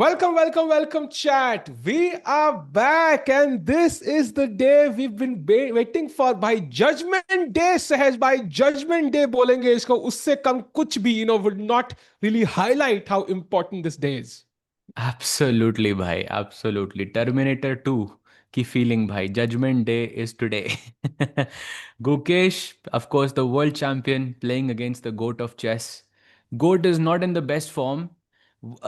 Welcome, chat. We are back, and this is the day we've been waiting for. By Judgment Day, Sahaj, by Judgment Day, बोलेंगे इसको उससे कम कुछ भी, would not really highlight how important this day is. Absolutely, bhai. Absolutely. Terminator 2 की feeling, bhai. Judgment Day is today. Gukesh, of course, the world champion playing against the GOAT of chess. GOAT is not in the best form.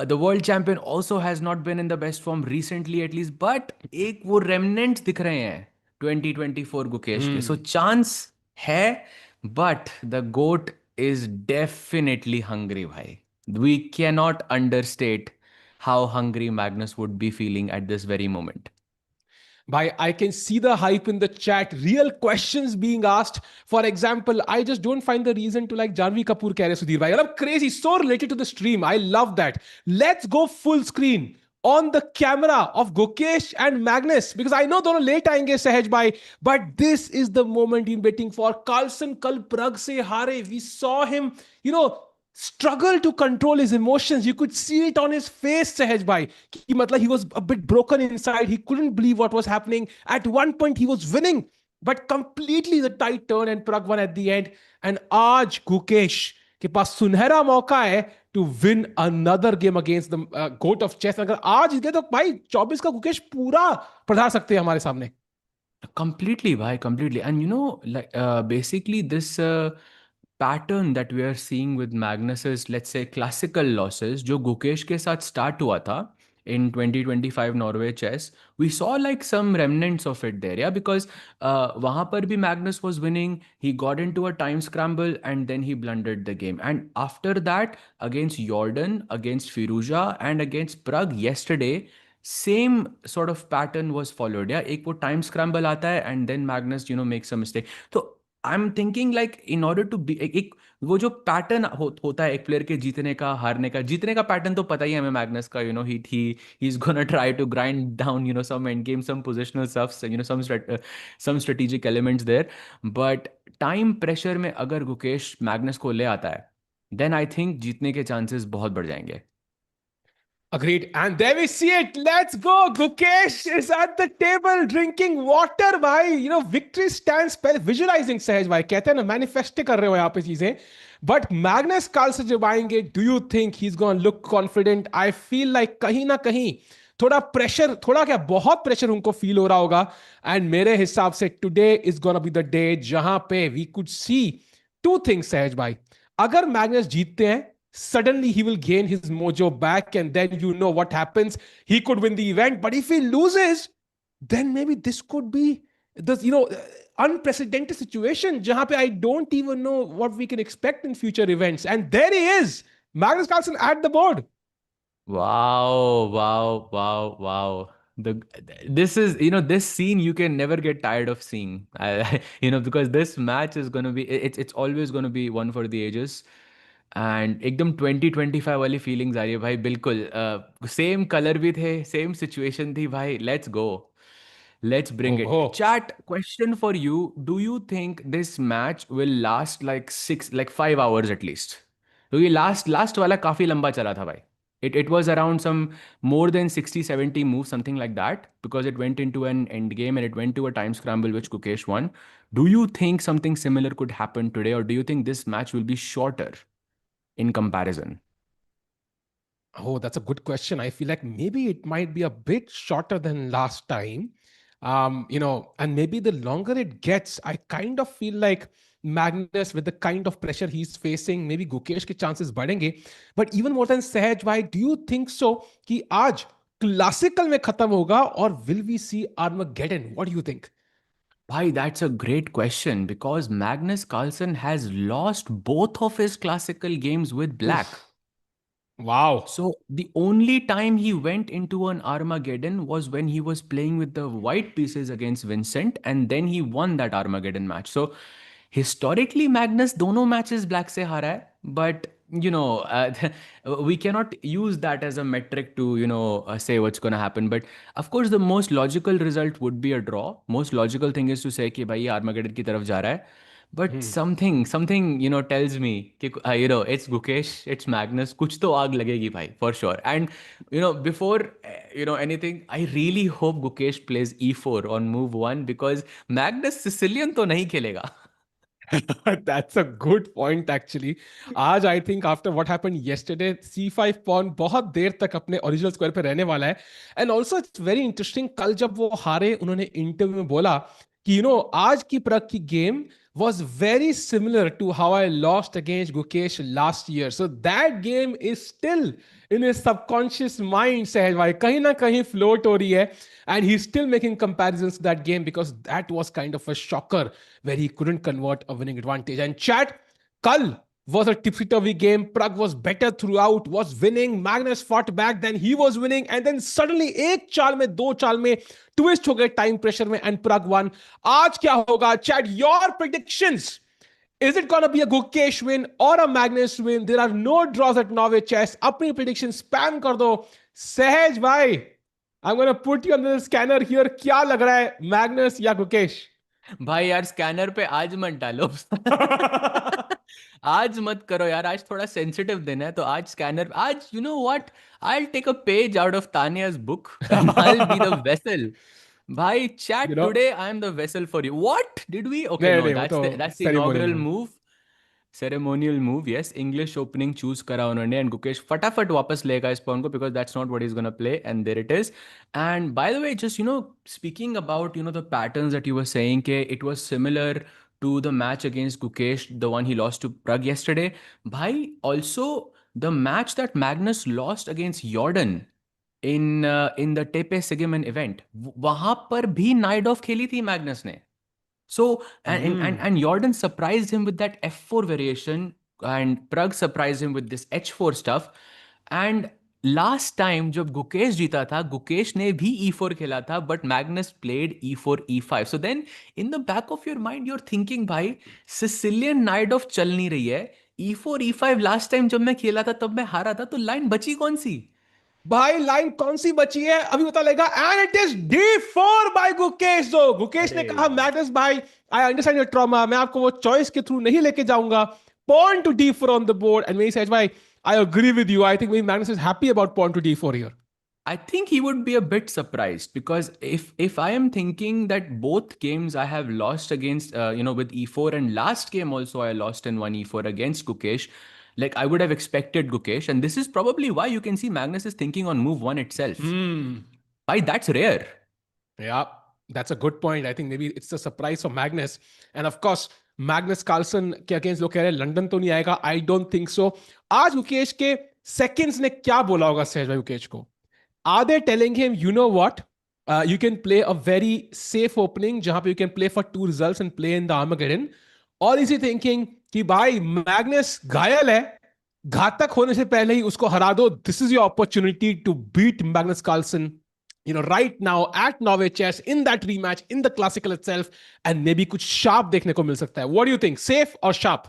The world champion also has not been in the best form recently at least, but एक वो remnants दिख रहे हैं 2024 गुकेश के. So chance है, but the GOAT is definitely hungry, bhai. We cannot understate how hungry Magnus would be feeling at this very moment. By I can see the hype in the chat, real questions being asked. For example, I just don't find the reason to like Janvi Kapoor keh rahe Sudhir bhai. I'm crazy, so related to the stream. I love that. Let's go full screen on the camera of Gukesh and Magnus because I know dono late aayenge Sahaj bhai, but this is the moment in waiting for. Carlsen kal Pragg se haare. We saw him, struggle to control his emotions. You could see it on his face, Sahaj bhai. He was a bit broken inside. He couldn't believe what was happening. At one point, he was winning, but completely the tide turned and Pragg won at the end. And aaj Gukesh के पास सुनहरा मौका है to win another game against the goat of chess. अगर आज जीते तो भाई 24 का गुकेश पूरा पधार सकते हैं हमारे सामने. Completely, bhai, completely. And basically this pattern that we are seeing with Magnus's, let's say, classical losses, जो गुकेश के साथ start हुआ था in 2025 Norway chess, we saw like some remnants of it there, yeah, because वहाँ पर भी Magnus was winning, he got into a time scramble and then he blundered the game. And after that, against Jordan, against Firouzja and against Pragg yesterday, same sort of pattern was followed. Yeah, एक वो time scramble आता है and then Magnus, makes a mistake. So I'm thinking like in order to be एक वो जो pattern होता है एक प्लेयर के जीतने का पैटर्न तो पता ही है हमें मैग्नस का. He is gonna try to grind down some end game, some positional stuffs, some strategic elements there. But time pressure में अगर गुकेश मैग्नस को ले आता है देन आई थिंक जीतने के चांसेस बहुत बढ़ जाएंगे. Agreed. And there we see it. Let's go. Gukesh is at the table drinking water, bhai. Victory stands visualizing Sahaj bhai. कहते हैं ना manifest कर रहे हो यहाँ पे चीजें. But Magnus Carlsen जब आएंगे, do you think he's going to look confident? I feel like कहीं ना कहीं थोड़ा प्रेशर, थोड़ा क्या बहुत प्रेशर उनको फील हो रहा होगा. एंड मेरे हिसाब से today is gonna be the day जहां पे we could see two things Sahaj भाई. अगर मैग्नस जीतते हैं, suddenly he will gain his mojo back, and then what happens. He could win the event, but if he loses, then maybe this could be the unprecedented situation jahan pe I don't even know what we can expect in future events. And there he is, Magnus Carlsen at the board. Wow. This is, this scene you can never get tired of seeing. Because this match is going to be, it's always going to be one for the ages. And एकदम 2025 वाली feelings आ रही है भाई. बिल्कुल same colour भी थे, same situation थी भाई. Let's bring it. Oh. Chat, question for you. Do you think this match will last like 5 hours at least? क्योंकि लास्ट वाला काफी लंबा चला था भाई. It was around some more than 60-70 moves, something like that, because it went into an end game and it went to a time scramble which Gukesh won. Do you think something similar could happen today, or do you think this match will be shorter in comparison? Oh, that's a good question. I feel like maybe it might be a bit shorter than last time. And maybe the longer it gets, I kind of feel like Magnus, with the kind of pressure he's facing, maybe Gukesh के chances बढ़ेंगे. But even more than Sahaj, why do you think so कि आज classical में खत्म होगा, or will we see Armageddon? What do you think? Bhai, that's a great question because Magnus Carlsen has lost both of his classical games with black. Oof. Wow. So the only time he went into an Armageddon was when he was playing with the white pieces against Vincent, and then he won that Armageddon match. So historically, Magnus दोनों matches black से हारा है, but we cannot use that as a metric to say what's going to happen. But of course, the most logical result would be a draw. Most logical thing is to say कि भाई Armageddon की तरफ जा रहा है. But something tells me कि it's Gukesh, it's Magnus, कुछ तो आग लगेगी भाई for sure. And before anything, I really hope Gukesh plays e4 on move 1 because Magnus Sicilian तो नहीं खेलेगा. That's a good point actually. आज I think after what happened yesterday, C5 pawn बहुत देर तक अपने ओरिजिनल स्क्वायर पे रहने वाला है. And also it's very interesting, कल जब वो हारे उन्होंने इंटरव्यू में बोला कि आज की प्रग की game was very similar to how I lost against Gukesh last year. So that game is still in his subconscious mind, सहज भाई कहीं ना कहीं float हो रही है. And he's still making comparisons to that game because that was kind of a shocker where he couldn't convert a winning advantage. And chat, Kal was a tipsy-turvy game. Pragg was better throughout, was winning. Magnus fought back, then he was winning. And then suddenly, एक चाल में, दो चाल में, twist हो गए time pressure में and Pragg won. आज क्या होगा? Chat, your predictions. Is it going to be a Gukesh win or a Magnus win? There are no draws at Norway Chess. अपनी prediction spam कर दो. सहज भाई, I'm going to put you under the scanner here. क्या लग रहा है? Magnus या Gukesh? भाई यार स्कैनर पे आज मत डालो. आज मत करो यार, आज थोड़ा सेंसिटिव दिन है तो आज स्कैनर, आज what, I take a page out of Tania's book and I be the vessel. भाई You chat, know? today I am the vessel for you. What did we? Okay, नहीं no, नहीं वो तो that's the ceremonial inaugural move. move. Ceremonial move, yes. English opening choose करा उन्होंने and Gukesh फटाफट वापस लेगा इस pawn को because that's not what he's gonna play and there it is. And by the way, just speaking about the patterns that you were saying, ke it was similar to the match against Gukesh, the one he lost to Pragg yesterday. Bhai, also the match that Magnus lost against Jordan in the Tepe Sigemen event, वहां पर भी night of खेली थी Magnus ने. So and Jordan surprised him with that f4 variation, and Pragg surprised him with this h4 stuff. And last time जब गुकेश जीता था, गुकेश ने भी e4 खेला था, but Magnus played e4 e5. So then in the back of your mind you're thinking, भाई Sicilian knight of चल नहीं रही है, e4 e5 लास्ट टाइम जब मैं खेला था तब मैं हारा था, तो लाइन बची कौन सी? भाई लाइन कौन सी बची है अभी पता लगेगा. And it is D4 by Gukesh. जो गुकेश ने अरे कहा मैग्नस भाई आई अंडरस्टैंड योर ट्रॉमा, मैं आपको वो चॉइस के थ्रू नहीं लेके जाऊंगा. pawn to D4 on the board and when he says भाई I agree with you, I think maybe Magnus is happy about pawn to D4 here. I think he would be a bit surprised because if I am thinking that both games I have lost against with e4, and last game also I lost in one e4 against Gukesh, like I would have expected Gukesh, and this is probably why you can see Magnus is thinking on move one itself. Why, that's rare. Yeah, that's a good point. I think maybe it's a surprise for Magnus. And of course, Magnus Carlsen के against लोग कह रहे हैं London तो नहीं आएगा. I don't think so. आज गुकेश के सेकंड्स ने क्या बोला होगा सहज भाई गुकेश को? Are they telling him, you know what? You can play a very safe opening जहां पे you can play for two results and play in the Armageddon? Or is he thinking कि भाई मैग्नस घायल है, घातक होने से पहले ही उसको हरा दो. This is your opportunity to beat Magnus Carlsen, right now at Norway Chess in that rematch in the classical itself, and maybe कुछ sharp देखने को मिल सकता है. What do you think? Safe or sharp?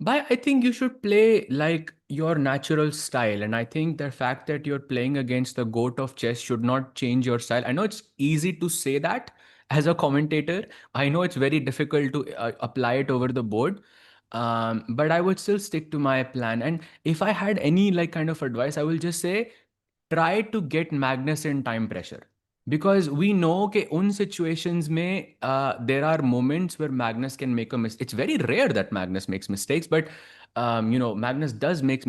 But I think you should play like your natural style. And I think the fact that you're playing against the GOAT of chess should not change your style. I know it's easy to say that as a commentator. I know it's very difficult to apply it over the board. But I would still stick to my plan. And if I had any like kind of advice, I will just say try to get Magnus in time pressure. Because we know that in situations में there are moments where Magnus can make a mistake. It's very rare that Magnus makes mistakes, but Magnus does make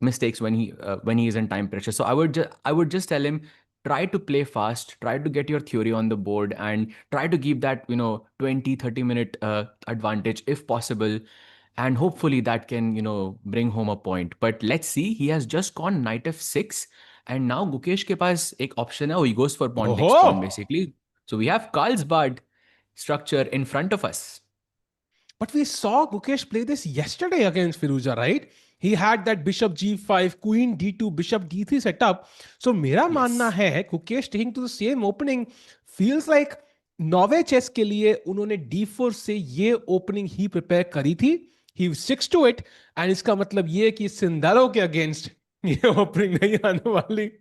mistakes when he is in time pressure. So I would just tell him, try to play fast, try to get your theory on the board, and try to keep that 20-30 minute advantage if possible. And hopefully that can bring home a point. But let's see, he has just gone knight f6. And now Gukesh के पास एक option है, he goes for pawn takes pawn basically. So we have Carlsbad structure in front of us. But we saw Gukesh play this yesterday against Firouzja, right? He had that bishop g5, queen d2, bishop d3 setup. So मेरा मानना है Gukesh taking to the same opening feels like Norway chess के लिए उन्होंने d4 से ये opening ही prepare करी थी. He sticks to it, and इसका मतलब ये कि सिंदारो के against ये opening नहीं आने वाली.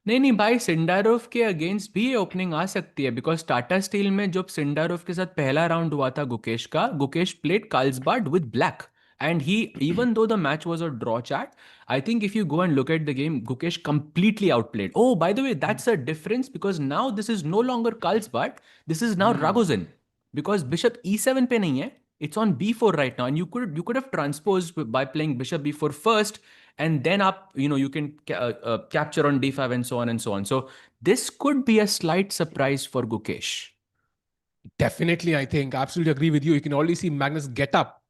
नहीं नहीं भाई, सिंडारोव के अगेंस्ट भी ये ओपनिंग आ सकती है, बिकॉज टाटा स्टील में जब सिंडारोव के साथ पहला राउंड हुआ था गुकेश का, Gukesh played Carlsbad with black, and he, even though the match was a draw chat, I think if you go and look at the game, Gukesh completely outplayed. Oh, by the way, that's a difference, because now this is no longer Carlsbad, this is now Hmm. Ragozin, because bishop e7 पे नहीं है, it's on b4 right now, and you could have transposed by playing bishop b4 first, and then up, you can capture on d5 and so on and so on. So this could be a slight surprise for Gukesh. Definitely, I think. Absolutely agree with you. You can already see Magnus get up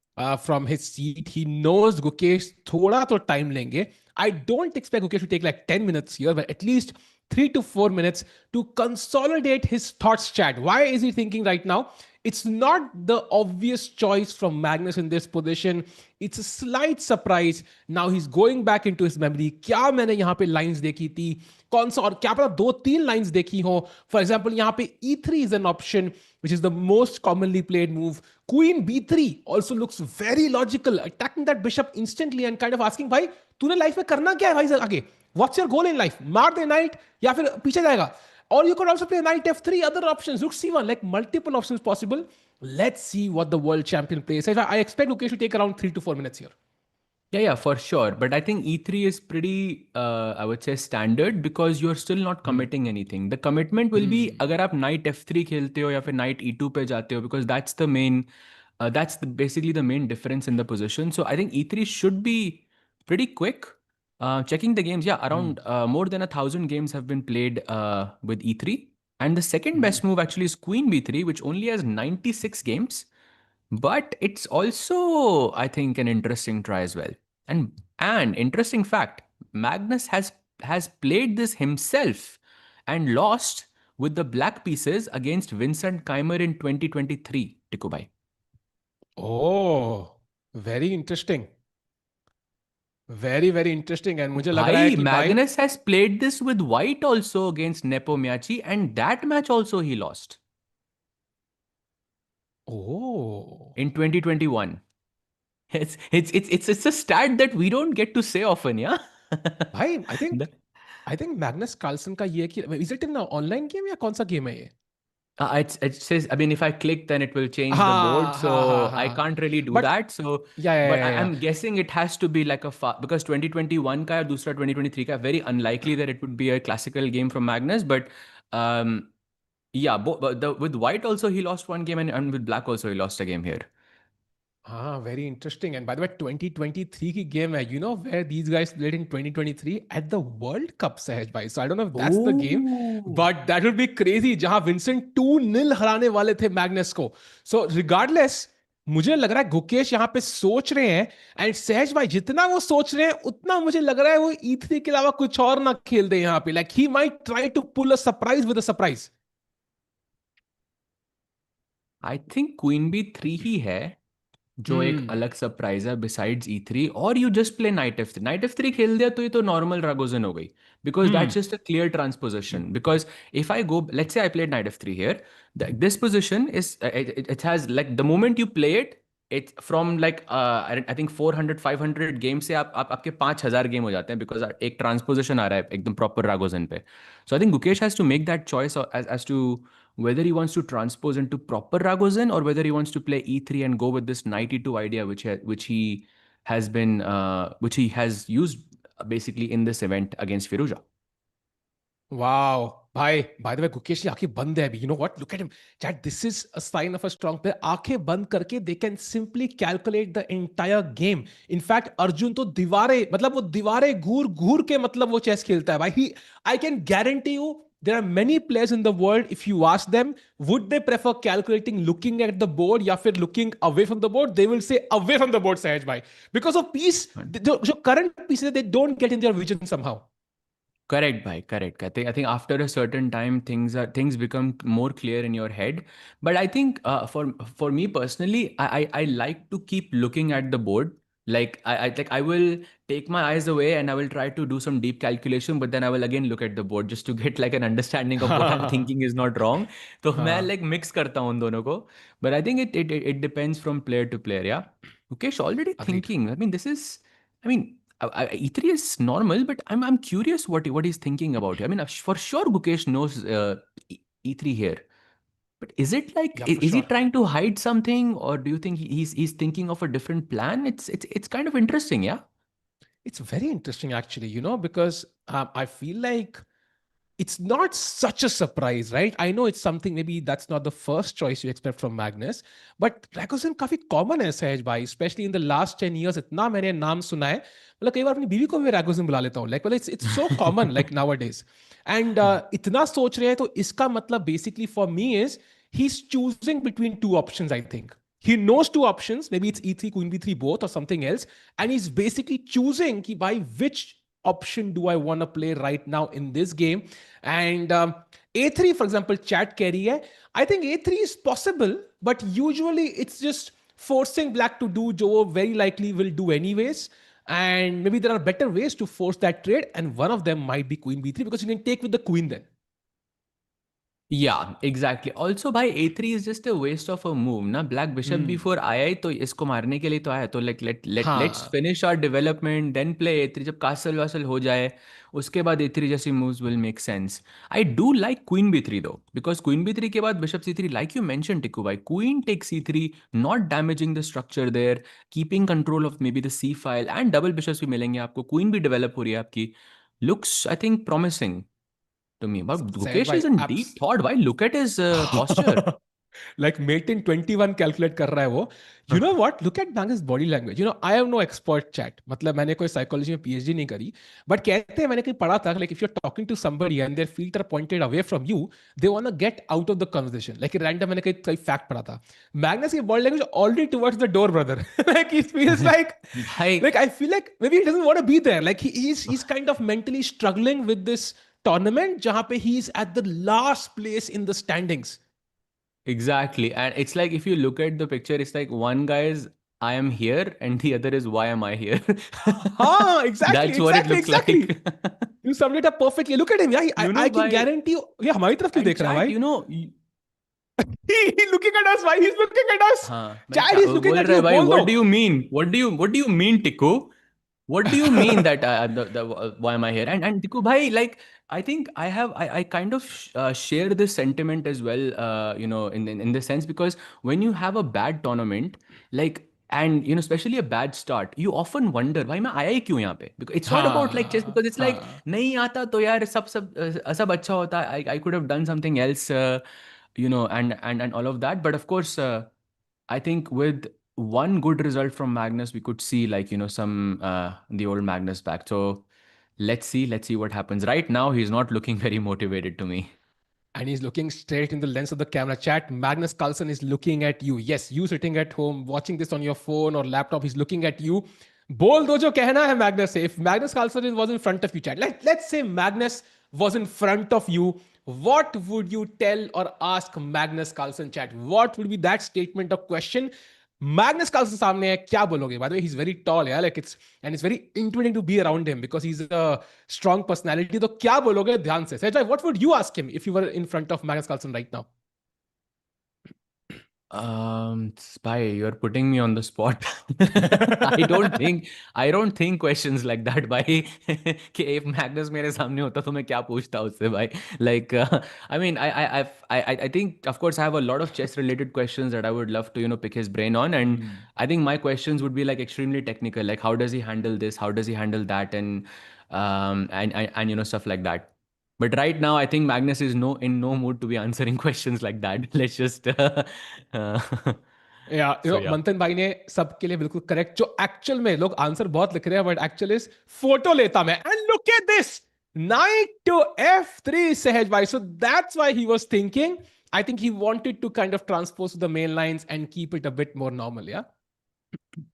from his seat. He knows Gukesh thoda to time lenge. I don't expect Gukesh to take like 10 minutes here, but at least 3 to 4 minutes to consolidate his thoughts, Chad. Why is he thinking right now? It's not the obvious choice from Magnus in this position. It's a slight surprise. Now he's going back into his memory. क्या मैंने यहाँ पे lines देखी थी, कौन सा, और क्या पता 2-3 lines देखी हो. For example, यहाँ पे E3 is an option, which is the most commonly played move. Queen B3 also looks very logical, attacking that bishop instantly and kind of asking, भाई तूने लाइफ में करना क्या है भाई आगे? What's your goal in life? मार दे knight या फिर पीछे जाएगा? Or you could also play knight f3, other options, rook c1, like multiple options possible. Let's see what the world champion plays. I expect Ukesh to take around 3 to 4 minutes here. Yeah, for sure. But I think e3 is pretty, I would say, standard, because you're still not Hmm. committing anything. The commitment will be Hmm. अगर आप knight f3 खेलते हो या फिर knight e2 पे जाते हो, because that's the main, basically the main difference in the position. So I think e3 should be pretty quick. Checking the games, yeah, Hmm. around more than 1,000 games have been played with e3. And the second Hmm. best move actually is queen b3, which only has 96 games. But it's also, I think, an interesting try as well. And interesting fact, Magnus has played this himself and lost with the black pieces against Vincent Keymer in 2023, Tikubai. Oh, very interesting. Very, very interesting. And मुझे लग रहा है Bhai, कि भाई, Magnus has played this with white also against Nepomniachtchi, and that match also he lost oh, in 2021. It's a stat that we don't get to say often, yeah? भाई, I think The- I think Magnus Carlsen का ये कि is it in online game या कौन सा game है ये? it says, I mean, if I click, then it will change the board. हाँ हाँ हाँ So I हाँ. can't really do But that. So, yeah but yeah yeah. I'm guessing it has to be like because 2021 ka, दूसरा 2023 ka, very unlikely that it would be a classical game from Magnus. But um, yeah, with white also he lost one game, and with black also he lost a game here. Ah, very interesting. And by the way, 2023 की game है. You know where these guys played in 2023? At the World Cup, Sahaj bhai. So I don't know if that's the game, Oh, but that would be crazy. जहां Vincent 2-0 हराने वाले थे Magnus को. So regardless, मुझे लग रहा है गुकेश यहाँ पे सोच रहे हैं. एंड सहज भाई जितना वो सोच रहे हैं उतना मुझे लग रहा है वो E3 के अलावा कुछ और ना खेल दे यहाँ पे. Like he might try to pull a surprise with a surprise. I think Queen B3 ही है जो एक Hmm. अलग सरप्राइज है बिसाइड्स E3, और you just play night F3 खेल दिया तो ये तो नॉर्मल रागोजन हो गई, because that's Hmm. Just a clear transposition. Because if I go, let's say I played night F3 here, this position is, it has like the moment you play it, it's from like I think 400-500 game से आप आपके 5,000 game हो जाते हैं, because एक transposition आ रहा है एकदम प्रॉपर रागोजन पे. So I think Gukesh has to make that choice as to whether he wants to transpose into proper Ragozin, or whether he wants to play E3 and go with this knight E2 idea, which he has used basically in this event against Firouzja. Wow. By the way, Gukesh की आंखें बंद है अभी. You know what? Look at him. Chat, this is a sign of a strong player. आंखें बंद करके they can simply calculate the entire game. In fact, Arjun तो दीवारें, मतलब वो दीवारें घूर घूर के मतलब वो चेस खेलता है भाई. I can guarantee you there are many players in the world, if you ask them, would they prefer calculating looking at the board या फिर looking away from the board? They will say away from the board, Sahaj bhai. Because of piece, जो current pieces, they don't get in their vision somehow. Correct, bhai. Correct. I think after a certain time, things become more clear in your head. But I think for me personally, I like to keep looking at the board. Like I will take my eyes away and I will try to do some deep calculation, but then I will again look at the board just to get like an understanding of what I'm thinking is not wrong. तो मैं हाँ. like mix करता हूँ उन दोनों को. But I think it depends from player to player. Yeah. Mukesh already Agreed. thinking. I mean, this is. I mean, E3 is normal, but I'm curious what he's thinking about here. I mean, for sure Gukesh knows E3 here. But is it like Yeah, for is he sure. trying to hide something, or do you think he's thinking of a different plan? It's kind of interesting, yeah. It's very interesting, actually, because I feel like it's not such a surprise, right? I know it's something maybe that's not the first choice you expect from Magnus, but Ragusan काफी common है सहज भाई, especially in the last 10 years. इतना मैंने नाम सुना है, मतलब कई बार अपनी बीवी को भी Ragusan बुला लेता हूँ. Like, well, it's so common like nowadays. And इतना सोच रहे हैं तो इसका मतलब basically for me is he's choosing between two options, I think. He knows two options, maybe it's E3, Queen B3, both, or something else, and he's basically choosing ki by which option do I want to play right now in this game. And A3, for example, chat carry hai. I think A3 is possible, but usually it's just forcing black to do jo wo very likely will do anyways. And maybe there are better ways to force that trade, and one of them might be Queen B3 because you can take with the Queen then. Yeah, exactly. Also, by A3 is just a waste of a move. Na Black Bishop Hmm. B4 आया ही तो इसको मारने के लिए तो आया तो let's हाँ. finish our development then play A3 जब castle वासल हो जाए उसके बाद A3 जैसी moves will make sense. I do like Queen B3 though because Queen B3 के बाद Bishop C3 like you mentioned Tikku bhai Queen takes C3 not damaging the structure there keeping control of maybe the C file and double bishops भी मिलेंगे आपको Queen भी develop हो रही है आपकी looks I think promising to me. But Sahaj Gukesh bhai, is in deep abs. thought. Why? Look at his posture. Like mate in 21 calculate कर रहा है वो. You know what? Look at Bang's body language. I have no expert chat. मतलब मैंने कोई psychology में PhD नहीं करी. But कहते हैं मैंने कहीं पढ़ा था like if you're talking to somebody and their feet are pointed away from you, they want to get out of the conversation. Like random मैंने कहीं fact पढ़ा था. Magnus की body language already towards the door, brother. Like he feels भाई like I feel like maybe he doesn't want to be there. Like he's kind of mentally struggling with this tournament जहाँ पे he's at the last place in the standings. exactly. And it's like if you look at the picture, it's like one guy is I am here and the other is why am I here? हाँ, exactly, That's what it exactly, looks exactly. like. You summed it up perfectly. Look at him. Yeah, I can By guarantee you. ये हमारी तरफ क्यों and देख रहा है chat, भाई? y- He's looking at us. Why he's looking at us? हाँ भाई Chad, he's looking बोल at रहा है you. भाई बोल what दो. do you mean what do you mean Tikku what do you mean that why am I here and Tikku bhai like I think I kind of share this sentiment as well in the sense because when you have a bad tournament like and especially a bad start you often wonder भाई मैं आया ही क्यों यहाँ पे because it's not about like chess हाँ, because it's like हाँ. नहीं आता तो यार सब अच्छा होता I could have done something else and all of that but of course I think with one good result from Magnus, we could see like some the old Magnus back. So let's see what happens. Right now, he's not looking very motivated to me. And he's looking straight in the lens of the camera. Chat, Magnus Carlsen is looking at you. Yes, you sitting at home watching this on your phone or laptop, he's looking at you. बोल दो जो कहना है Magnus से. If Magnus Carlsen was in front of you, chat. Let's say Magnus was in front of you. What would you tell or ask Magnus Carlsen, chat? What would be that statement or question? Magnus Carlsen सामने है क्या बोलोगे? By the way, he's very tall, yeah. Like it's very intimidating to be around him because he's a strong personality. तो क्या बोलोगे ध्यान से? Sejai, what would you ask him if you were in front of Magnus Carlsen right now? Spy, you're putting me on the spot. I don't think questions like that, भाई. कि if Magnus मेरे सामने होता तो मैं क्या पूछता उससे भाई. Like, I mean, I think, of course, I have a lot of chess-related questions that I would love to, pick his brain on, and Hmm. I think my questions would be like extremely technical, like how does he handle this, how does he handle that, and stuff like that. But right now, I think Magnus is in no mood to be answering questions like that. Let's just uh, या so yeah. मंथन भाई ने सबके लिए बिल्कुल correct जो actual में लोग आंसर बहुत लिख रहे हैं बट एक्चुअल इज फोटो लेता मैं and look at this knight to F3 Sahaj भाई so that's why he was thinking I think he wanted to kind of transpose the main lines and keep it a bit more normal या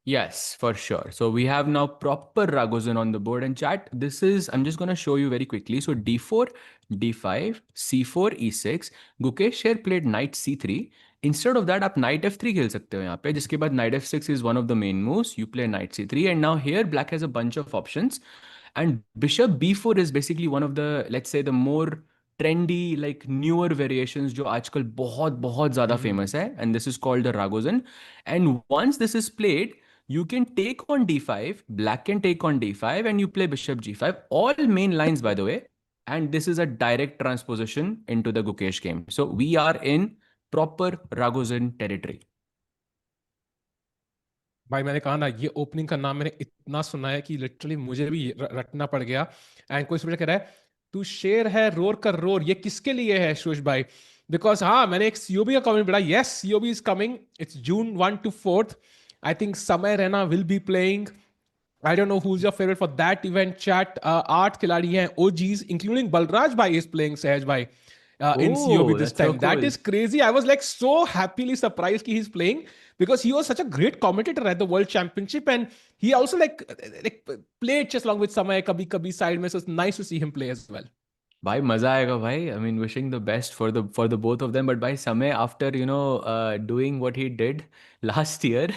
Yes, for sure. So we have now proper Ragozin on the board and chat. This is, I'm just going to show you very quickly. So D4, D5, C4, E6. Gukesh here played knight C3. Instead of that, आप knight F3 खेल सकते हो यहाँ पे जिसके बाद knight F6 is one of the main moves. You play knight C3 and now here black has a bunch of options. And bishop B4 is basically one of the, let's say, the more trendy, like newer variations जो आजकल बहुत बहुत ज़्यादा famous है. And this is called the Ragozin. And once this is played, you can take on d5, black can take on d5, and you play bishop g5. All main lines, by the way. And this is a direct transposition into the Gukesh game. So we are in proper Ragozin territory. भाई मैंने कहा ना, ये opening का नाम मैंने इतना सुना है कि लिटरली मुझे भी रटना पड़ गया. एंड कोई सोच कह रहा है तू शेर है रोर कर रोर, ये किसके लिए है शुश भाई? बिकॉज हाँ, मैंने एक सीओबी का कमेंट पढ़ा. Yes, COB is coming. It's June 1 to 4. I think Samay Raina will be playing. I don't know who's your favorite for that event chat. आठ खिलाड़ी हैं OGs, including Balraj bhai is playing Sahaj bhai in COB Oh, this that's so time. That cool. is crazy. I was like so happily surprised he's playing because he was such a great commentator at the World Championship, and he also like played chess along with Samay kabhi kabhi side mein. So it's nice to see him play as well. भाई मजा आएगा भाई. I mean, wishing the best for the both of them. But भाई समय, after doing what he did last year,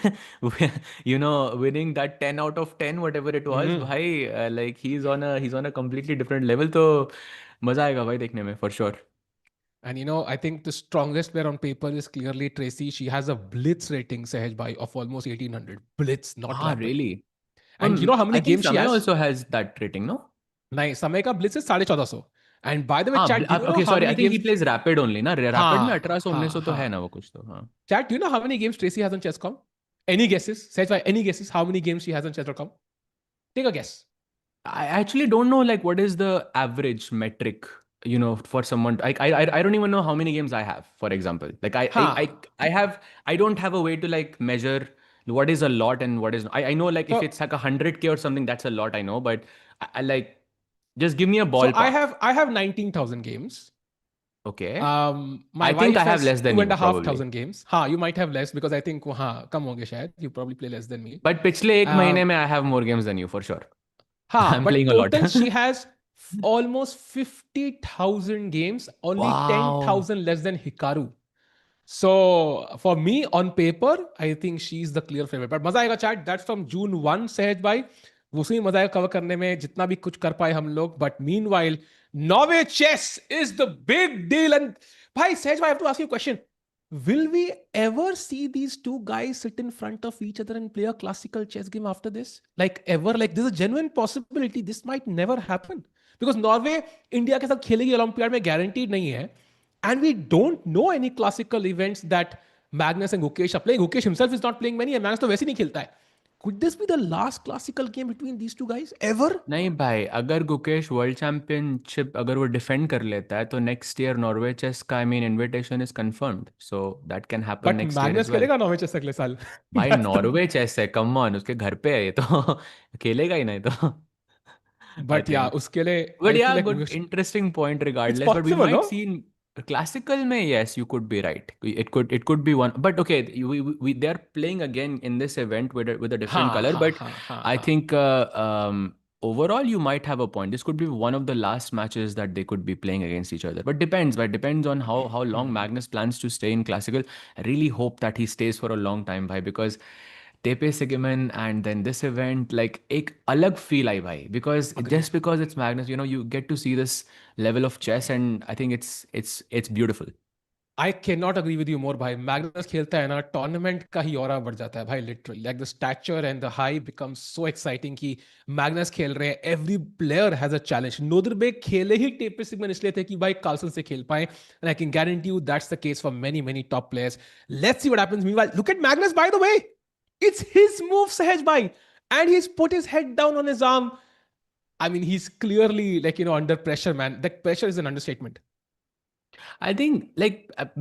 winning that 10 out of 10 whatever it was, Hmm. भाई like he's on a completely different level. तो मजा आएगा भाई देखने में for sure. And I think the strongest player on paper is clearly Tracy. She has a blitz rating, Sahaj bhai, of almost 1800. Blitz, not Ah, rapid. really? And you know how I many think games she Samay has? also has that rating, no? नहीं, समय का blitz है 1450. And by the वे हाँ, chat, do you know okay, how sorry. I many think he games? plays rapid only, ना? Rapid में हाँ 1800 हाँ 1900 तो है हाँ. ना वो कुछ तो. हाँ. Chat, do you know how many games Tracy has on Chesscom? Any guesses? Say why, any guesses how many games she has on Chesscom? Take a guess. I actually don't know like what is the average metric, for someone. I don't even know how many games I have, for example. Like हाँ. I don't have a way to like measure what is a lot and what is. I know like if So it's like 100K or something, that's a lot, I know, but I like just give me a so I ballpark. have I have 19,000 games. Okay. My I think I wife have has less than two and you a half probably. thousand games. हाँ, you might have less because I think हाँ कम होंगे शायद. You probably play less than me. But पिछले एक Um, महीने में I have more games than you for sure. हाँ, I'm but playing a lot. total she has almost 50,000 games. Only Wow. 10,000 less than Hikaru. So for me, on paper, I think she's the clear favorite. But मजा आएगा chat. That's from June 1, सहज भाई. उसी में मजा आएगा cover करने में जितना भी कुछ कर पाए हम लोग. But meanwhile, Norway chess is the big deal. And भाई सहज भाई, I have to ask you a question. Will we ever see these two guys sit in front of each other and play a classical chess game after this? Like ever? Like there's a genuine possibility this might never happen. Because Norway India के साथ खेलेगी olympiad में guaranteed नहीं है. And we don't know any classical events that Magnus and Gukesh are playing. Gukesh himself is not playing many, and Magnus तो वैसे नहीं खेलता है. Could this be the last classical game between these two guys ever? नहीं भाई, अगर Gukesh world championship अगर वो डिफेंड कर लेता है तो नेक्स्ट ईयर नॉर्वे चेस का invitation is confirmed, so that can happen But next year Magnus as well. खेलेगा नॉर्वे चेस अगले साल. भाई That's the. नॉर्वे चेस है, कम ऑन, उसके घर पे है ये तो खेलेगा ही नहीं तो. आई But yeah, थिंक. उसके लिए But I feel yeah, like good, interesting point it's regardless. But we possible, might no? see in classical may, yes, you could be right. It could be one. But okay, they're playing again in this event with a different हाँ color. हाँ But हाँ हाँ I हाँ. think overall you might have a point. This could be one of the last matches that they could be playing against each other. But depends. But depends on how long Magnus plans to stay in classical. I really hope that he stays for a long time, bhai, because Tepe Sigemen and then this event, like एक अलग feel आई भाई, because Agreed. just because it's Magnus, you get to see this level of chess, and I think it's beautiful. I cannot agree with you more भाई. Magnus खेलता है ना, tournament का ही aura बढ़ जाता है भाई. Literally like the stature and the high becomes so exciting कि मैग्नस खेल रहे हैं. Every player has a challenge. Nodirbek खेले ही टेपे सिगमन इसलिए थे कि भाई कार्लसन से खेल पाए. And I can guarantee you that's the case for many many top players. Let's see what happens. Meanwhile look at Magnus bye the way. It's his move, Sahaj bhai. And he's put his head down on his arm. I mean, he's clearly like, under pressure, man. That pressure is an understatement. I think like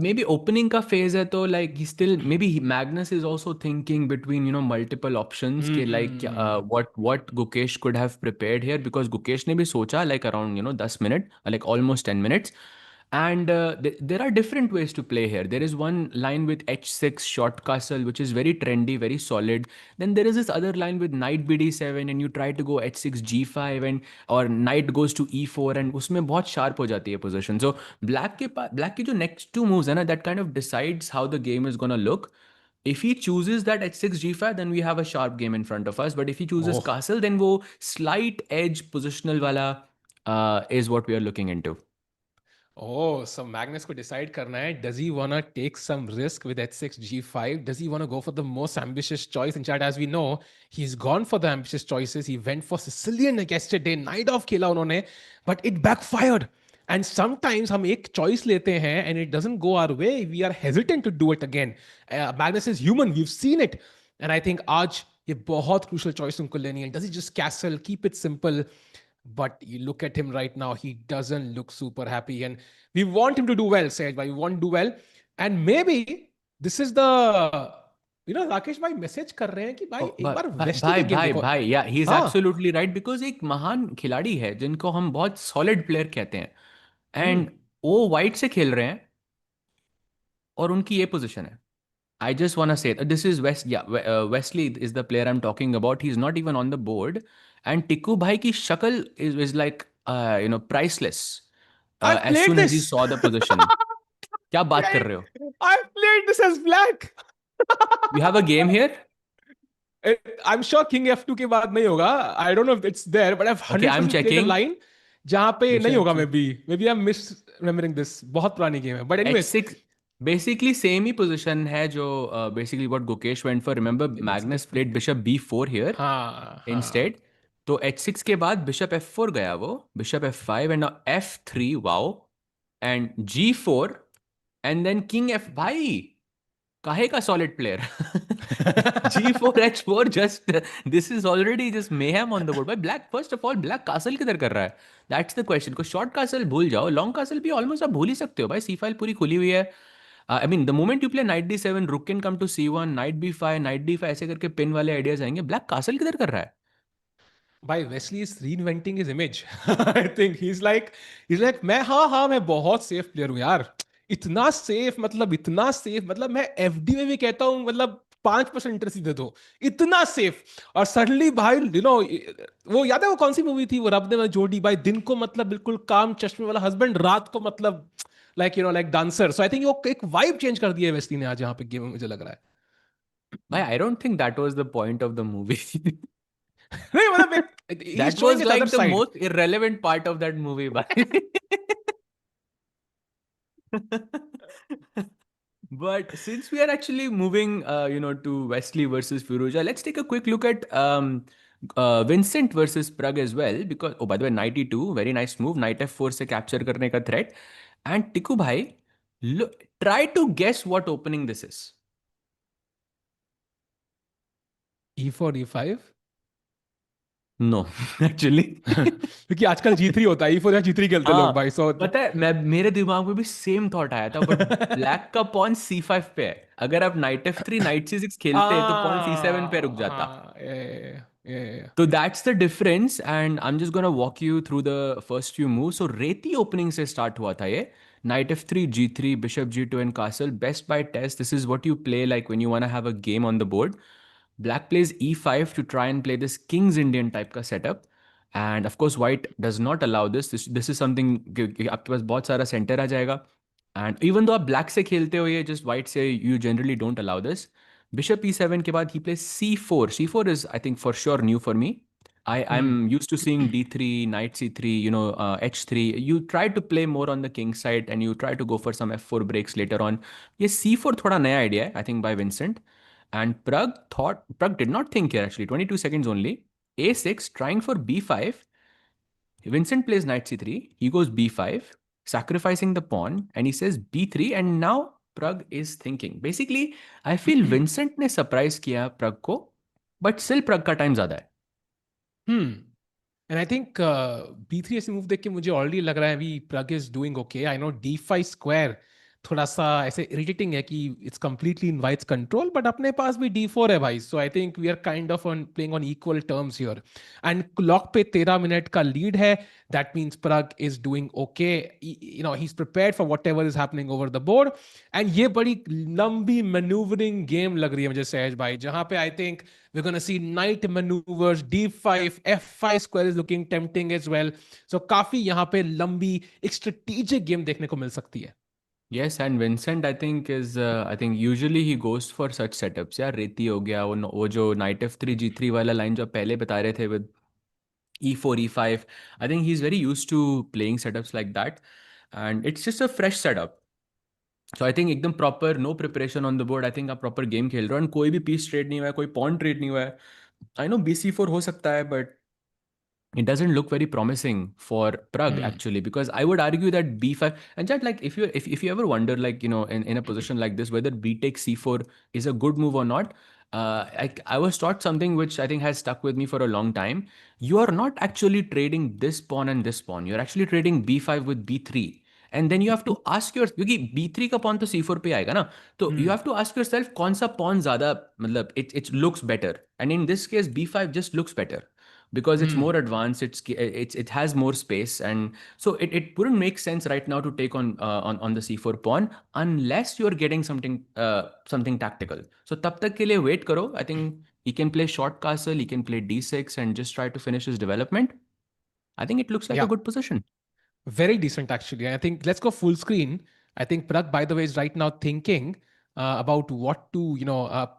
maybe opening ka phase hai to like he still maybe Magnus is also thinking between multiple options ke like Mm-hmm. what Gukesh could have prepared here, because Gukesh ne bhi socha like around 10 minutes, like almost 10 minutes. And there are different ways to play here. There is one line with h6 short castle, which is very trendy, very solid. Then there is this other line with knight bd7, and you try to go h6 g5, and or knight goes to e4, and उसमें बहुत sharp हो जाती है position. So black के जो next two moves है ना, that kind of decides how the game is gonna look. If he chooses that h6 g5, then we have a sharp game in front of us. But if he chooses Oh, castle, then वो slight edge positional wala is what we are looking into. Oh, so Magnus को decide करना है. Does he wanna take some risk with h6 g5? Does he wanna go for the most ambitious choice? In chat, as we know, he's gone for the ambitious choices. He went for Sicilian like yesterday. Knight off खेला उन्होंने, but it backfired. And sometimes हम एक choice लेते हैं and it doesn't go our way. We are hesitant to do it again. Magnus is human. We've seen it. And I think आज ये बहुत crucial choice उनको लेनी है. Does he just castle, keep it simple? But you look at him right now, he doesn't look super happy. And we want him to do well, Sahaj bhai. We want to do well. And maybe this is the, Rakesh bhai message कर रहे हैं कि भाई एक बार भाई Wesley भाई के game भाई देखो. भाई या ही इज हाँ. एब्सोल्युटली राइट, बिकॉज एक महान खिलाड़ी है जिनको हम बहुत सॉलिड प्लेयर कहते हैं, हम्म. एंड वो वाइट से खेल रहे हैं और उनकी ये पोजीशन है. I just want to say that this is Wesley is the player I'm talking about. He's not even on the board. And Tikku Bhai ki shakal is like, priceless. I've As played soon as he this. saw the position. क्या बात कर रहे हो? I've played this as black. You have a game here? I'm sure King F2 के बाद नहीं होगा. I don't know if it's there, but I've Okay, I'm 100% played a checking. line जहाँ पे नहीं Bishop होगा. G. Maybe I'm misremembering this. बहुत पुरानी गेम है. But anyways, H6. Basically same he position है जो basically what Gukesh went for. Remember it's Magnus played different. bishop B4 here हाँ हाँ. instead. तो H6 के बाद बिशप F4 गया वो, bishop F5 and F3, wow, and G4 and then king F. भाई काहे का solid player. G4 H4, just this is already just mayhem on the board. भाई black, first of all black castle किधर कर रहा है, दैट्स द क्वेश्चन. को short castle भूल जाओ, लॉन्ग कासल भी ऑलमोस्ट आप भूल ही सकते हो भाई. सी फाइल पूरी खुली हुई है. I mean the moment you play knight D7, rook can come to C1, knight B5, knight D5, ऐसे करके पिन वाले आइडियाज आएंगे. ब्लैक कासल किधर कर रहा है? भाई Wesley is reinventing his image. I think he's like मैं बहुत सेफ प्लेयर हूँ यार. इतना सेफ मतलब मैं एफडी में भी कहता हूँ मतलब 5% इंटरेस्ट दे दो. इतना सेफ. और सडनली भाई वो याद है वो कौन सी मूवी थी वो रब ने जोड़ी भाई दिन को मतलब बिल्कुल काम चश्मे वाला हस्बैंड, रात को मतलब like dancer. So I think वो एक वाइब चेंज कर दिया है वेस्ली ने आज यहाँ पे गेम में, मुझे लग रहा है. भाई I don't think that was the point of the movie. नहीं मतलब he is That showing was his other like the side. most irrelevant part of that movie, bhai. But since we are actually moving, to Wesley versus Firouzja, let's take a quick look at Vincent versus Pragg as well. Because, oh, by the way, knight E2, very nice move. Knight F4 से capture करने का threat. And Tikku bhai, look, try to guess what opening this is. E4 E5. No, actually. क्योंकि आजकल G3 होता है. E4 या G3 खेलते हैं लोग हाँ, भाई. सो पता है, मैं मेरे दिमाग में भी सेम थॉट आया था, बट ब्लैक का पॉन C5 पे है. अगर आप नाइट F3 नाइट C6 खेलते हैं तो पॉन C7 पे रुक जाता. हाँ ये. So that's the difference, and I'm just gonna walk you through the first few moves. So रेती opening से start हुआ था ये. Knight F3, G3, Bishop G2 and Castle. Best by test. This is what you play like when you wanna have a game on the board. Black plays E5 to try and play this King's Indian type का setup. And of course, White does not allow this. This is something कि आपके पास बहुत सारा center आ जाएगा. And even though आप Black से खेलते हो ये, just White से you generally don't allow this. Bishop E7 के बाद he plays C4. C4 is, I think, for sure new for me. I'm hmm. used to seeing D3, Knight C3, H3. You try to play more on the king side and you try to go for some F4 breaks later on. ये C4 थोड़ा नया idea है, I think, by Vincent. And Pragg did not think here actually. 22 seconds only. A6 trying for B5. Vincent plays Knight C3. He goes B5, sacrificing the pawn, and he says B3. And now Pragg is thinking. Basically, I feel Vincent ने surprise किया Pragg को, but still Pragg का time ज़्यादा है. And I think B3 ऐसे move देख के मुझे ऑलरेडी लग रहा है अभी Pragg is doing okay. I know D5 square थोड़ा सा ऐसे इरिटेटिंग है कि it's completely invites control, but अपने पास भी D4 है भाई. So I think we are kind of on playing on equal terms here. And clock पे 13 मिनट का लीड है. That means Pragg is doing okay. He is prepared for whatever is happening over the board. And ये बड़ी लंबी manoeuvring game लग रही है मुझे सहज भाई, जहां पे I think we're going to see knight maneuvers, D5, F5 square is looking tempting as well. So काफी यहाँ पे लंबी एक strategic गेम देखने को मिल सकती है. Yes, and Vincent I think usually he goes for such setups. यार रेती हो गया, वो जो Knight F3 G3 वाला लाइन जो आप पहले बता रहे थे with E4 E5. I think he's very used to playing setups like that. and it's just a fresh setup. So I think एकदम proper no preparation on the board. I think आप proper game खेल रहे हो, and कोई भी piece trade नहीं हुआ है, कोई pawn trade नहीं हुआ है. I know BC4 हो सकता है, but it doesn't look very promising for Pragg Hmm. actually, because I would argue that b5, and just like if you ever wonder, like, in a position like this, whether b takes c4 is a good move or not. I was taught something which I think has stuck with me for a long time. You are not actually trading this pawn and this pawn. You're actually trading b5 with b3. And then you have to ask your, क्योंकि b3 का pawn तो c4 पे आएगा ना, तो you Hmm. have to ask yourself कौन सा pawn ज़्यादा, मतलब it looks better, and in this case b5 just looks better because it's Hmm. more advanced. It has more space, and so it wouldn't make sense right now to take on the c4 pawn unless you're getting something tactical. So tab tak ke liye wait karo. I think he can play short castle, he can play d6 and just try to finish his development. I think it looks like Yeah. a good position. Very decent, actually. I think let's go full screen. I think Pragg, by the way, is right now thinking about what to,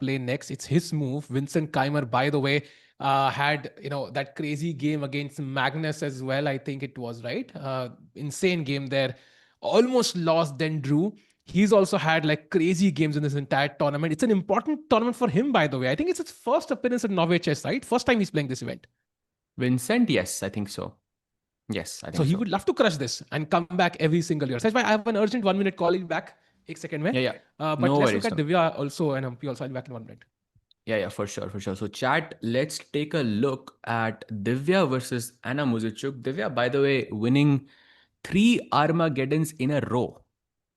play next. It's his move. Vincent Keymer, by the way, had, that crazy game against Magnus as well. I think it was, right. Insane game there. Almost lost, then drew. He's also had like crazy games in this entire tournament. It's an important tournament for him, by the way. I think it's his first appearance at Norway Chess, right? First time he's playing this event. Vincent, yes, I think so. Yes, I So think he so. would love to crush this and come back every single year. So that's why I have an urgent 1 minute call. I'll be back. एक second में. Yeah, yeah. But No let's look worries. at Divya also and Humpy also. I'll be back in 1 minute. Yeah, yeah, for sure, for sure. So, chat, let's take a look at Divya versus Anna Muzychuk. Divya, by the way, winning 3 Armageddons in a row.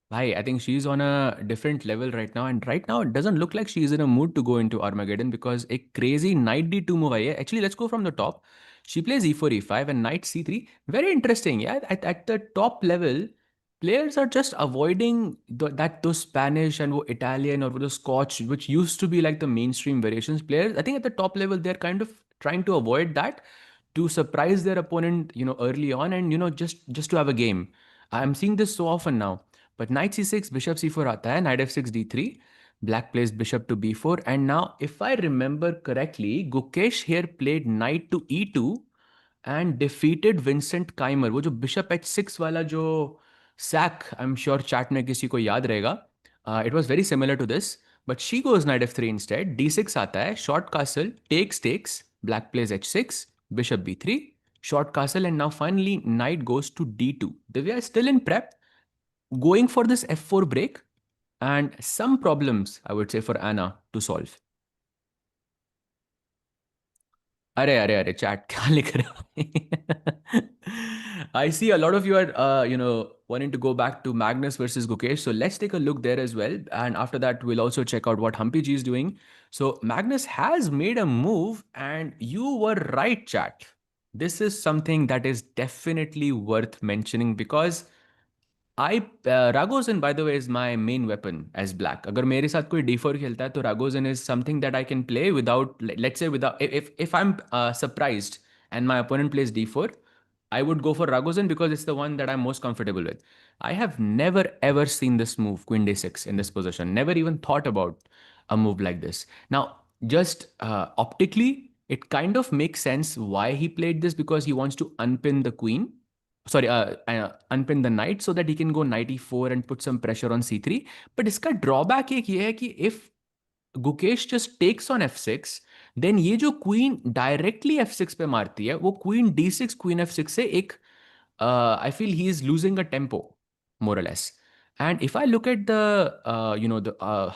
I think she's on a different level right now. And right now, it doesn't look like she's in a mood to go into Armageddon because a crazy knight d2 move. Actually, let's go from the top. She plays e4, e5, and knight c3. Very interesting. Yeah, at the top level, players are just avoiding those Spanish and Italian or the Scotch, which used to be like the mainstream variations. Players, I think at the top level, they're kind of trying to avoid that to surprise their opponent, early on, and just to have a game. I'm seeing this so often now. But knight c6, bishop c4 आता है, knight f6 d3, black plays bishop to b4, and now if I remember correctly, Gukesh here played knight to e2 and defeated Vincent Keymer. वो जो bishop h6 वाला जो sack, I'm sure chat में किसी को याद रहेगा. It was very similar to this, but she goes knight f3 instead. d6 आता है, short castle, takes, black plays h6, bishop b3, short castle, and now finally knight goes to d2. Divya is still in prep, going for this f4 break, and some problems, I would say, for Anna to solve. अरे chat क्या लिख रहे हो? I see a lot of you are wanting to go back to Magnus versus Gukesh, so let's take a look there as well, and after that we'll also check out what Humpy G is doing. So Magnus has made a move, and you were right, chat. This is something that is definitely worth mentioning because Ragozin, by the way, is my main weapon as black. अगर मेरे साथ कोई d4 खेलता है तो Ragozin is something that I can play without, let's say, without, if I'm surprised and my opponent plays d4, I would go for Ragozin because it's the one that I'm most comfortable with. I have never ever seen this move, Queen d6, in this position. Never even thought about a move like this. Now, just optically, it kind of makes sense why he played this, because he wants to unpin the queen, sorry, unpin the knight so that he can go knight e4 and put some pressure on c3. But इसका drawback एक ये है कि if Gukesh just takes on f6, then ये जो queen directly f6 पे मारती है, वो queen d6, queen f6 से एक, I feel he is losing a tempo, more or less. And if I look at the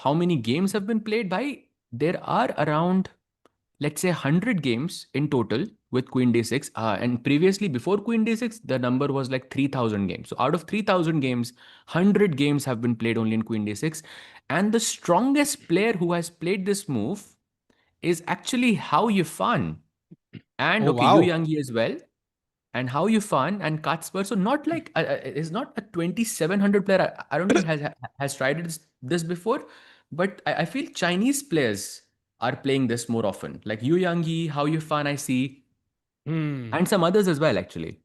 how many games have been played by, there are around, let's say, 100 games in total with queen d6, and previously before queen d6 the number was like 3000 games. So out of 3000 games, 100 games have been played only in queen d6, and the strongest player who has played this move is actually Hao Yifan, and Oh, okay, Yu wow. Yangyi as well, and Hao Yifan and Katspur. So not like is not a 2700 player. I don't think has tried this before, but I feel Chinese players are playing this more often. Like Yu Yangyi, Hao Yifan, I see, Hmm. and some others as well, actually.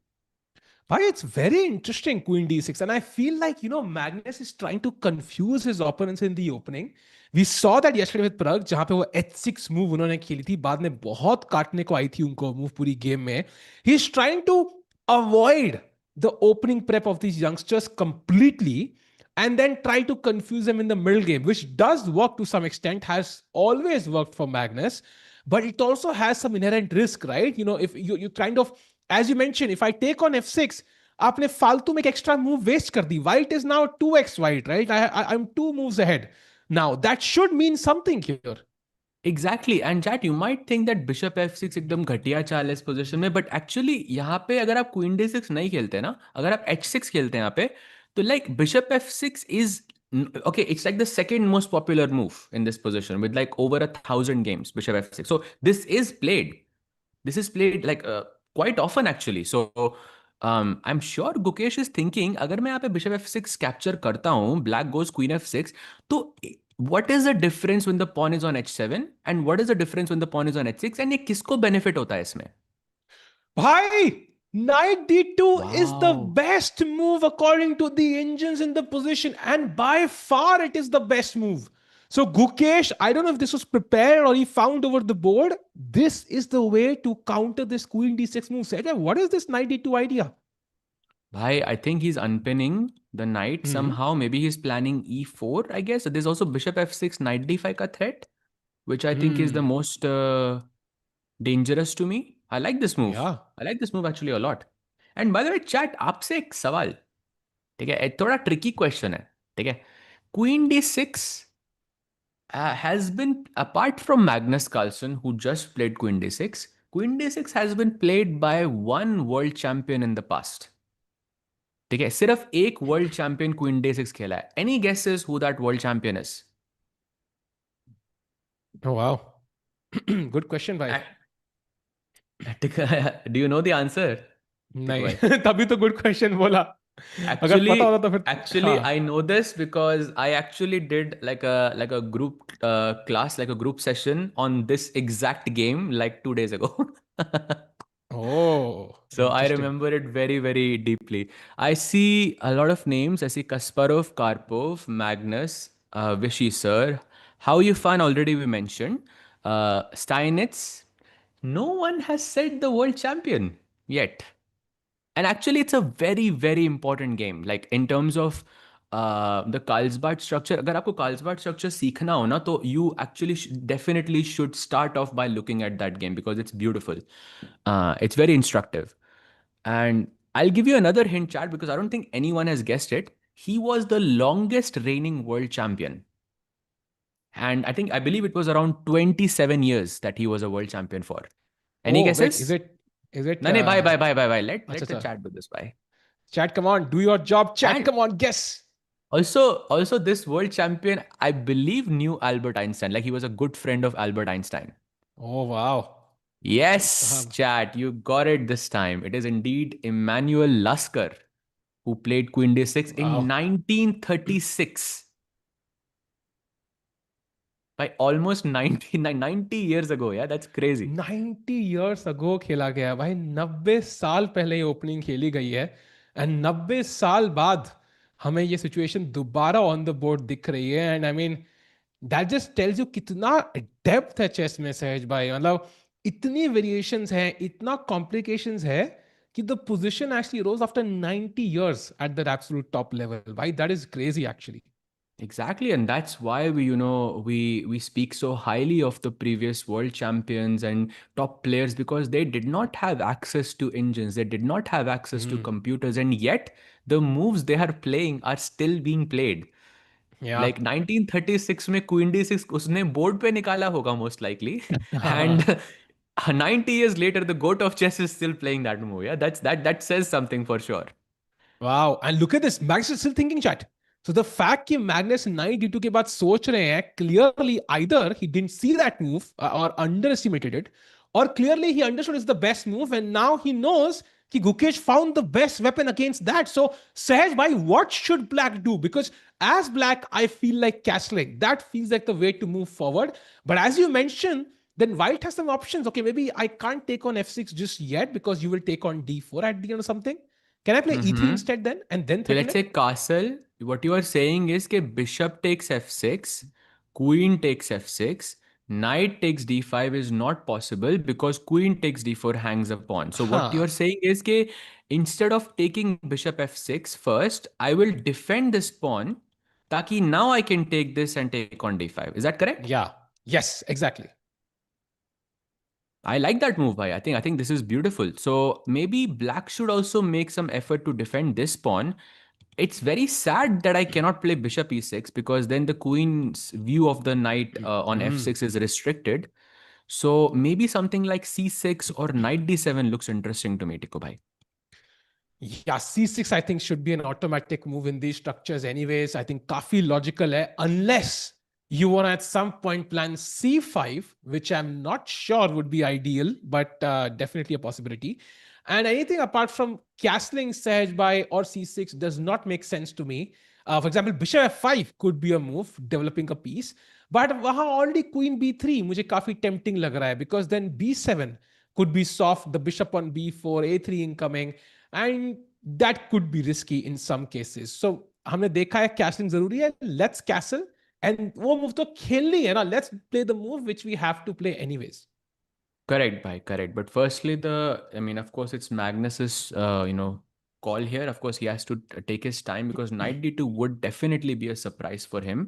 Why it's very interesting, Queen D6. And I feel like, Magnus is trying to confuse his opponents in the opening. We saw that yesterday with Pragg, जहाँ पे वो H6 move उन्होंने खेली थी, बाद में बहुत काटने को आई थी उनको move पूरी game में. He's trying to avoid the opening prep of these youngsters completely and then try to confuse them in the middle game, which does work to some extent, has always worked for Magnus, but it also has some inherent risk, right? If you kind of, as you mentioned, if I take on f6, आपने फालतू में एक extra move waste कर दी. White is now 2x white, right? I'm 2 moves ahead. Now that should mean something here. Exactly. And chat, you might think that bishop f6 एकदम घटिया चाल है इस पोजीशन में, बट एक्चुअली यहाँ पे अगर आप क्वीन d6 नहीं खेलते ना, अगर आप h6 खेलते हैं यहाँ पे, तो like bishop f6 is okay, it's like the second most popular move in this position with like over 1,000 games, bishop f6. So this is played like quite often actually. So I'm sure Gukesh is thinking अगर मैं यहाँ पे bishop f6 capture करता हूँ, black goes queen f6, तो what is the difference when the pawn is on h7 and what is the difference when the pawn is on h6, and ये किसको benefit होता है इसमें? Bhai, knight d2 is the Wow. best move according to the engines in the position, and by far it is the best move. So Gukesh, I don't know if this was prepared or he found over the board. This is the way to counter this queen d6 move. Said, what is this knight d2 idea? Bhai, I think he's unpinning the knight Hmm. somehow. Maybe he's planning e4, I guess. There's also bishop f6, knight d5 ka threat, which I think is the Hmm. most dangerous to me. I like this move. Yeah. I like this move actually a lot. And by the way, chat, आपसे एक सवाल, ठीक है, थोड़ा tricky question है, ठीक है. Queen d6 has been, apart from Magnus Carlsen, who just played Queen D6, Queen D6 has been played by one world champion in the past. ठीक है, सिर्फ एक वर्ल्ड चैंपियन क्वीन D6 खेला है. Any guesses who that world champion is? Oh, wow. Good question, bhai. Do you know the answer? ठीक भाई. नहीं. तभी तो good question बोला. अगर पता Actually, होता तो फिर. actually, हाँ. I know this because I actually did like a group class, like a group session on this exact game like 2 days ago. Oh, So I interesting. remember it very, very deeply. I see a lot of names. I see Kasparov, Karpov, Magnus, Vichy Sir. How you fun already we mentioned. Steinitz. No one has said the world champion yet. And actually, it's a very, very important game. Like in terms of the Carlsbad structure, अगर आपको Carlsbad structure सीखना हो ना, तो you actually definitely should start off by looking at that game because it's beautiful. It's very instructive. And I'll give you another hint, chat, because I don't think anyone has guessed it. He was the longest reigning world champion. And I believe it was around 27 years that he was a world champion for. Any Oh, wait, guesses? is it, No, no, bye, bye, bye, bye, bye. Let acha, the acha. chat do this, bye. Chat, come on, do your job. Chat, And come on, guess. also this world champion, I believe, knew Albert Einstein. Like he was a good friend of Albert Einstein. Oh, wow. Yes, chat, you got it this time. It is indeed Immanuel Lasker who played Queen D6 in Wow. 1936. By almost 90 years ago. Yeah, that's crazy. 90 years ago खेला गया भाई. 90 साल पहले ये opening खेली गई है. And 90 साल बाद हमें ये सिचुएशन दोबारा ऑन द बोर्ड दिख रही है. And I mean that just tells you कितना डेप्थ है चेस में, सहज भाई. मतलब इतनी वेरिएशंस हैं, इतना कॉम्प्लिकेशंस है कि the position actually rose after 90 years at the absolute top level. भाई that is crazy actually. Exactly, and that's why we speak so highly of the previous world champions and top players because they did not have access to engines, they did not have access to computers, and yet the moves they are playing are still being played. या. Like 1936 में Queen D6 उसने board पे निकाला होगा most likely, and 90 years later the goat of chess is still playing that move. Yeah, that says something for sure. Wow, and look at this. Magnus is still thinking, chat. So the fact कि Magnus 9d2 के बाद सोच रहे हैं, clearly either he didn't see that move or underestimated it, or clearly he understood it's the best move and now he knows कि Gukesh found the best weapon against that. So Sahaj bhai, what should black do? Because as black, I feel like castling. That feels like the way to move forward. But as you mentioned, then white has some options. Okay, maybe I can't take on f6 just yet because you will take on d4 at the end or something. Can I play e3 Mm-hmm. instead then and then So threaten let's say it? castle. What you are saying is that bishop takes f6, queen takes f6, Knight takes d5 is not possible because queen takes d4 hangs a pawn. So what Huh. you're saying is that instead of taking bishop f6 first, I will defend this pawn taki now I can take this and take on d5. Is that correct? Yeah. Yes, exactly. I like that move, bhai. I think this is beautiful. So maybe black should also make some effort to defend this pawn. It's very sad that I cannot play bishop e6 because then the queen's view of the knight on Mm. f6 is restricted. So maybe something like c6 or knight d7 looks interesting to me, Tiku bhai. Yeah, C6 I think should be an automatic move in these structures anyways. I think काफी logical hai, unless you want to at some point plan C5, which I'm not sure would be ideal, but definitely a possibility. And anything apart from castling Sahaj by or C6 does not make sense to me. For example, Bishop F5 could be a move, developing a piece. But वहाँ already Queen B3 मुझे काफी tempting लग रहा है because then B7 could be soft, the bishop on B4, A3 incoming. And that could be risky in some cases so हमने देखा है castling जरूरी है लेट्स कैसल एंड वो मूव तो खेलनी है ना let's play the move which we have to play anyways Correct, bhai, correct. But firstly, I mean, of course, it's Magnus's, call here. Of course, he has to take his time because knight d2 would definitely be a surprise for him.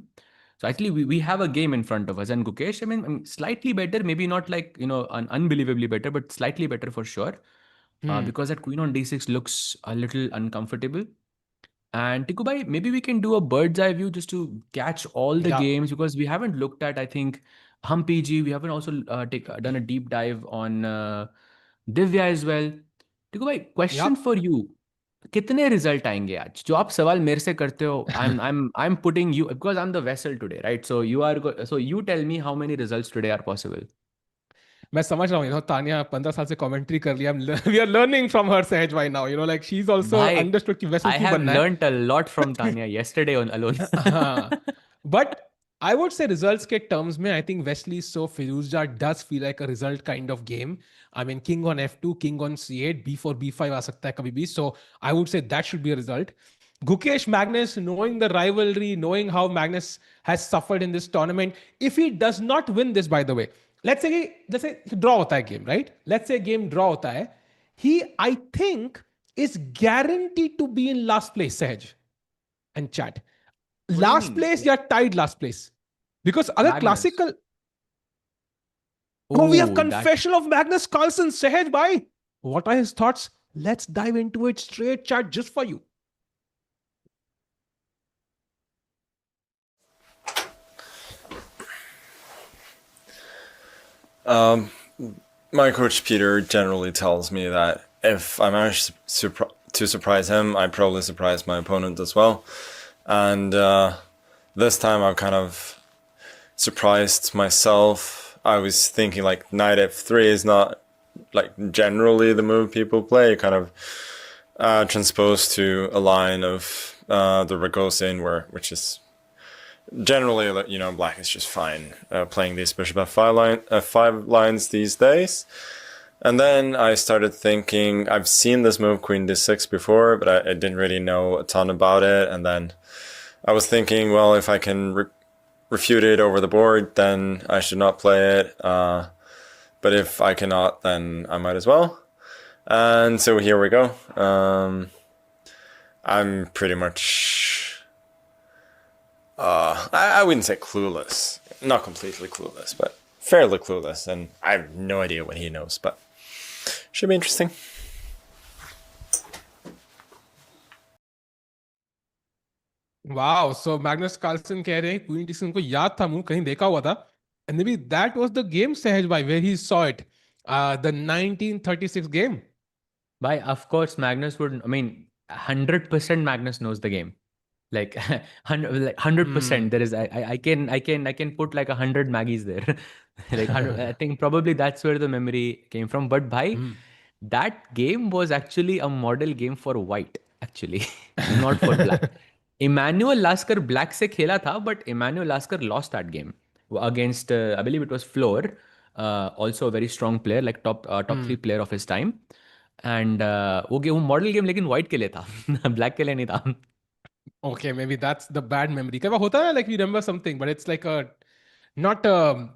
So actually, we have a game in front of us. And Gukesh, I mean, slightly better, maybe not like, unbelievably better, but slightly better for sure. Because that queen on d6 looks a little uncomfortable. And Tikubai, maybe we can do a bird's eye view just to catch all the या games because we haven't looked at, I think, Humpy G. We haven't also done a deep dive on Divya as well. Tikubai, या question for you. कितने result आएंगे आज जो आप सवाल मेरे से करते हो I am putting you because I am the vessel today right so you tell me how many results today are possible मैं समझ रहा हूँ तानिया 15 साल से कमेंट्री कर लिया we are learning from her Sahaj भाई now like she is also भाई अंडरस्टूड कि वेसल आई क्यों हैव बनना है learned a lot from Tania yesterday on alone हाँ but I would say results के terms में I think Wesley So Firouzja does feel like a result kind of game. I mean king on f2, king on c8, b4, b5 आ सकता है कभी भी. So I would say that should be a result. Gukesh Magnus, knowing the rivalry, knowing how Magnus has suffered in this tournament, if he does not win this, by the way, let's say draw होता है game, right? Let's say game draw होता है. He, I think, is guaranteed to be in last place, Sahaj and chat. what do you Last mean place या tied last place because अगर Magnus. classical oh we have Oh, that. confession of Magnus Carlsen Sahaj bhai what are his thoughts let's dive into it straight chat just for you My coach Peter generally tells me that if I manage to surprise him, I probably surprise my opponent as well. And this time I've kind of surprised myself. I was thinking like knight f3 is not like generally the move people play, kind of transposed to a line of the Ragozin, which is generally, black is just fine playing these bishop f5 lines these days. And then I started thinking, I've seen this move queen d6 before, but I didn't really know a ton about it. And then I was thinking, well, if I can refute it over the board, then I should not play it. But if I cannot, then I might as well. And so here we go. I'm pretty much... I wouldn't say clueless. Not completely clueless, but fairly clueless. And I have no idea what he knows, but should be interesting. wow so Magnus Carlsen कह रहे हैं queen D को याद था move कहीं देखा हुआ था and maybe that was the game Sahaj bhai where he saw it the 1936 game By of course, Magnus would. I mean, 100% Magnus knows the game. Like 100%. hmm. There is. I can put like 100 Maggies there. Like 100, I think probably that's where the memory came from. But bhai, Hmm. that game was actually a model game for white. Actually, not for black. Emmanuel Lasker black से खेला था, but Emmanuel Lasker lost that game against I believe it was Floor, also a very strong player, like top Hmm. three player of his time. And वो model game लेकिन white के लिए था black के लिए नहीं था Okay, maybe that's the bad memory. कई बार होता है like we remember something, but it's like a Not a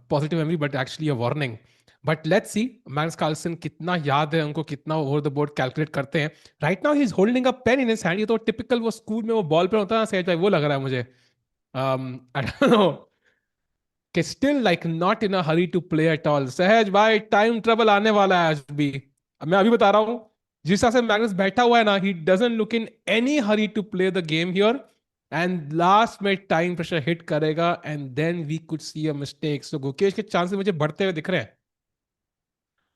positive memory, but actually a warning. But let's see, Magnus Carlsen कितना याद है उनको, कितना ओवर द बोर्ड कैलकुलेट करते हैं. Right now he is holding a pain in his hand. ये तो typical वो स्कूल में वो बॉल पे होता है ना सहज भाई, वो लग रहा है मुझे. आई डोंट नो कि still like not in a hurry to play at all. Sahaj भाई टाइम ट्रबल आने वाला है आज भी. मैं अभी बता रहा हूँ, जिस तरह से मैग्नस बैठा हुआ है ना, he doesn't look in any hurry to play the game here. And last में टाइम प्रेशर हिट करेगा and then we could see a mistake. So Gukesh के चांसेस मुझे बढ़ते हुए दिख रहे हैं.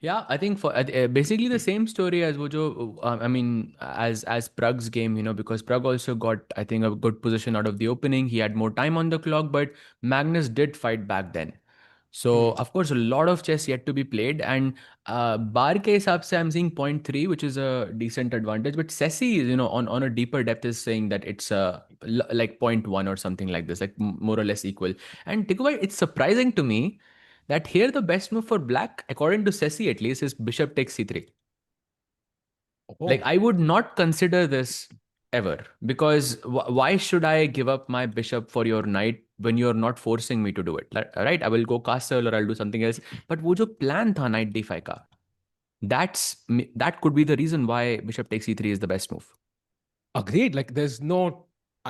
Yeah, I think for basically the same story as wo jo, I mean, as Pragg's game, because Pragg also got, I think, a good position out of the opening. He had more time on the clock, but Magnus did fight back then. So of course, a lot of chess yet to be played, and bar ke hisab se I'm seeing point 0.3, which is a decent advantage. But Sessi, on a deeper depth is saying that it's like point 0.1 or something like this, like more or less equal. And Tikubai, it's surprising to me that here the best move for black, according to Sessi at least, is bishop takes c3. Like, I would not consider this ever, because why should I give up my bishop for your knight when you're not forcing me to do it? Right? I will go castle or I'll do something else. But wo jo plan tha knight d5 ka, that could be the reason why bishop takes e3 is the best move. Agreed. Like there's no,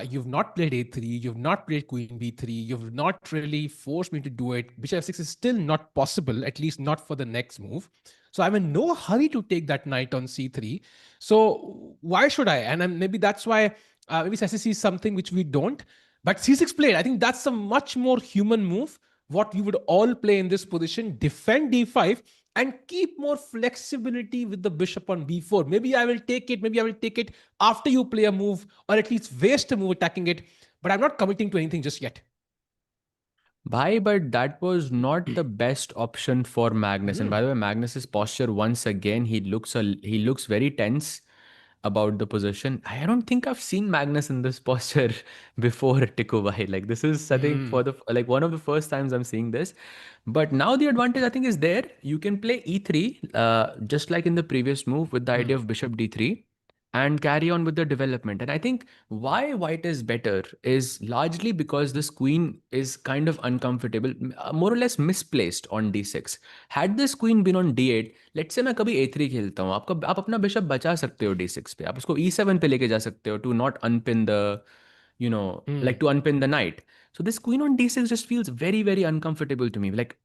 you've not played a3, you've not played queen b3, you've not really forced me to do it. Bishop f6 is still not possible, at least not for the next move. So I'm in no hurry to take that knight on c3. So why should I? And maybe that's why maybe Sassi sees something which we don't. But c6 played, I think that's a much more human move. What you would all play in this position: defend d5 and keep more flexibility with the bishop on b4. Maybe I will take it, maybe I will take it after you play a move, or at least waste a move attacking it. But I'm not committing to anything just yet. Bhai, but that was not the best option for Magnus. And by the way, Magnus's posture, once again, he looks very tense about the position. I don't think I've seen Magnus in this posture before, Tikku bhai. Like, this is, I think, for the like one of the first times I'm seeing this. But now the advantage, I think, is there. You can play e3, just like in the previous move, with the idea of bishop d3, and carry on with the development. And I think why white is better is largely because this queen is kind of uncomfortable, more or less misplaced on d6. Had this queen been on d8, let's say मैं कभी a3 खेलता हूँ, आप अपना bishop बचा सकते हो d6 पे, आप उसको e7 पे लेके जा सकते हो to not unpin the, like to unpin the knight. So this queen on d6 just feels very, very uncomfortable to me. Like,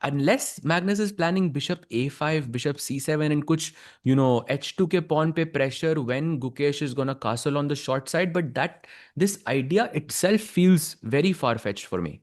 unless Magnus is planning bishop a5, bishop c7, and kuch, h2 ke pawn pe pressure when Gukesh is gonna castle on the short side. But this idea itself feels very far-fetched for me.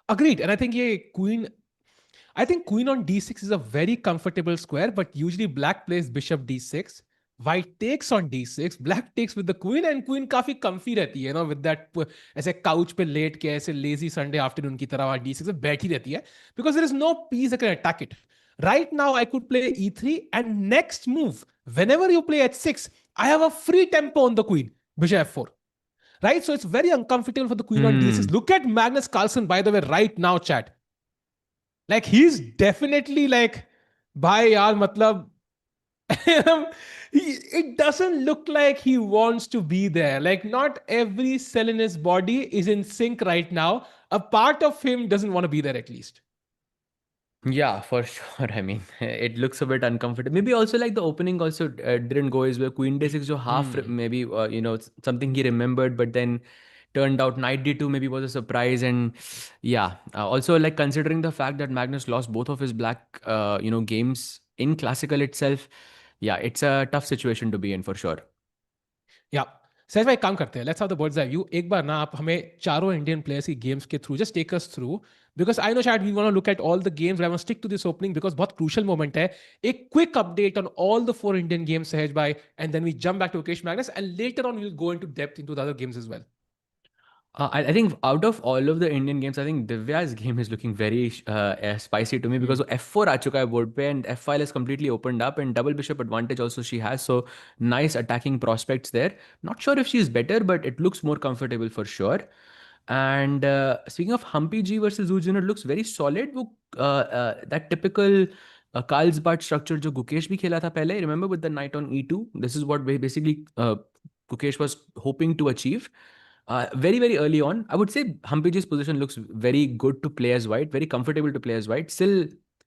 Agreed. And I think queen on d6 is a very comfortable square, but usually black plays bishop d6. White takes on d6, black takes with the queen, and queen काफी comfy रहती है, with that ऐसे couch पे late के ऐसे lazy Sunday afternoon की तरह d6 पे बैठी रहती है, because there is no piece that can attack it. Right now I could play e3, and next move, whenever you play h6, I have a free tempo on the queen, bishop f4. Right? So it's very uncomfortable for the queen on d6. Look at Magnus Carlsen, by the way, right now, chat. Like, he's definitely like, bhai yaar, matlab, it doesn't look like he wants to be there. Like, not every cell in his body is in sync right now. A part of him doesn't want to be there, at least. Yeah, for sure. I mean, it looks a bit uncomfortable. Maybe also like the opening also didn't go his way. Queen d6 jo half, maybe, something he remembered, but then turned out knight d2 maybe was a surprise. And yeah, also like considering the fact that Magnus lost both of his black, games in classical itself. Yeah, it's a tough situation to be in for sure. Yeah. सहज भाई काम करते हैं. Let's have the bird's eye view. एक बार ना आप हमें चारों इंडियन प्लेयर्स की गेम्स के through just take us through, because I know शायद we want to look at all the games. I want stick to this opening because बहुत क्रूशियल मोमेंट है. एक quick update on all the 4 Indian games, Sahaj भाई, and then we jump back to Mukesh Magnus, and later on we'll go into depth into the other games as well. I think out of all of the Indian games, I think Divya's game is looking very spicy to me, because f4 aa chuka hai board pe, and f file is completely opened up, and double bishop advantage also she has. So nice attacking prospects there. Not sure if she's better, but it looks more comfortable for sure. And speaking of Humpy G versus Zhu Jiner, looks very solid. That typical Carlsbad structure जो Gukesh भी खेला था पहले, remember, with the knight on e2. This is what basically Gukesh was hoping to achieve. Very, very early on, I would say Humpy's position looks very good to play as white, very comfortable to play as white. Still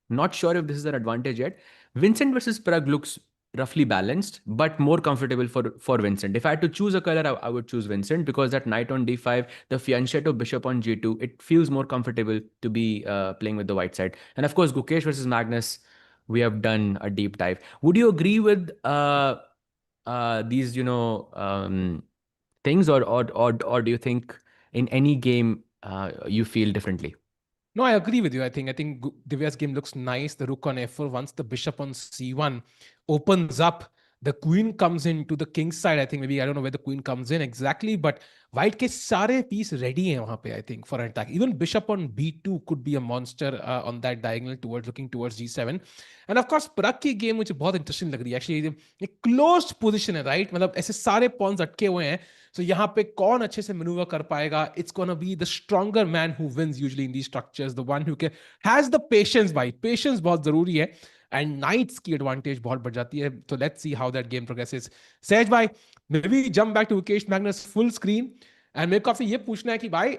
not sure if this is an advantage yet. Vincent versus Pragg looks roughly balanced, but more comfortable for Vincent. If I had to choose a color, I would choose Vincent because that knight on d5, the fianchetto bishop on g2, it feels more comfortable to be playing with the white side. And of course, Gukesh versus Magnus, we have done a deep dive. Would you agree with these, things, or do you think in any game you feel differently? No, I agree with you. I think Divya's game looks nice. The rook on f4. Once the bishop on c1 opens up, the queen comes into the king's side. I think maybe I don't know where the queen comes in exactly, but white के सारे piece ready हैं वहाँ पे. I think for an attack. Even bishop on b2 could be a monster on that diagonal towards looking towards g7. And of course, Pragg की game मुझे बहुत interesting लग रही है. Actually, ये closed position है, right? मतलब ऐसे सारे pawns अटके हुए हैं. So यहाँ पे कौन अच्छे से maneuver कर पाएगा? It's gonna be the stronger man who wins usually in these structures. The one who has the patience, भाई. Patience बहुत जरूरी है. And knights की advantage बहुत बढ़ जाती है. So let's see how that game progresses. सहज भाई, maybe jump back to Gukesh Magnus full screen. And मेरे को आपसे ये पूछना है कि भाई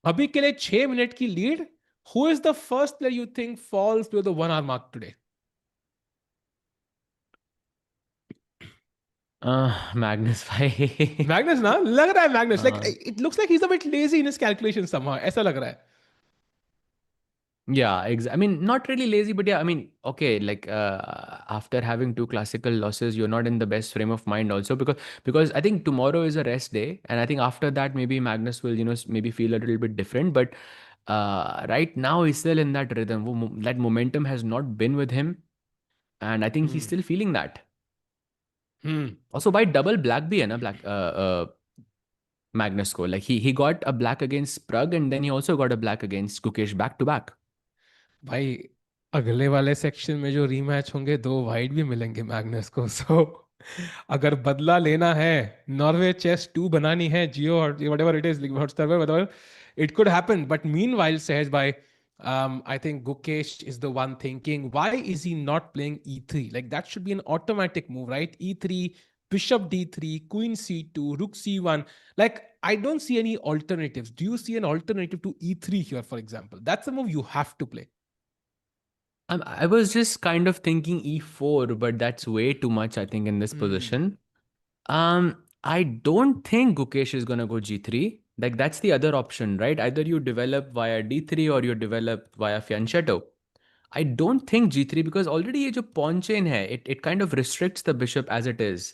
अभी के लिए 6 मिनट की lead. Who is the first player you think falls below the 1 hour mark today? Magnus भाई. Magnus ना लग रहा है Magnus. Like हाँ. it looks like he's a bit lazy in his calculations somehow. ऐसा लग रहा है. Yeah, I mean, not really lazy, but yeah, I mean, okay, like after having two classical losses, you're not in the best frame of mind also because I think tomorrow is a rest day, and I think after that maybe Magnus will maybe feel a little bit different, but right now he's still in that rhythm. That momentum has not been with him, and I think he's still feeling that. Also, by double black bhi hai na black Magnus ko, like he got a black against Pragg, and then he also got a black against Gukesh back to back. भाई अगले वाले section में जो rematch होंगे 2 white भी मिलेंगे Magnus को. सो अगर बदला लेना है, नॉर्वे चेस 2 बनानी है, जियो और whatever it is, Hotstar whatever, it could happen. But meanwhile सहज भाई, I think Gukesh is the one thinking, why is he not playing e3? Like that should be an automatic move, right? E3, bishop d3, queen c2, rook c1. Like I don't see any alternatives. Do you see an alternative to e3 here, for example? That's a move you have to play. I was just kind of thinking e4, but that's way too much, I think, in this position. I don't think Gukesh is gonna go g3. Like that's the other option, right? Either you develop via d3 or you develop via fianchetto. I don't think g3 because already ये जो pawn chain है, it kind of restricts the bishop as it is.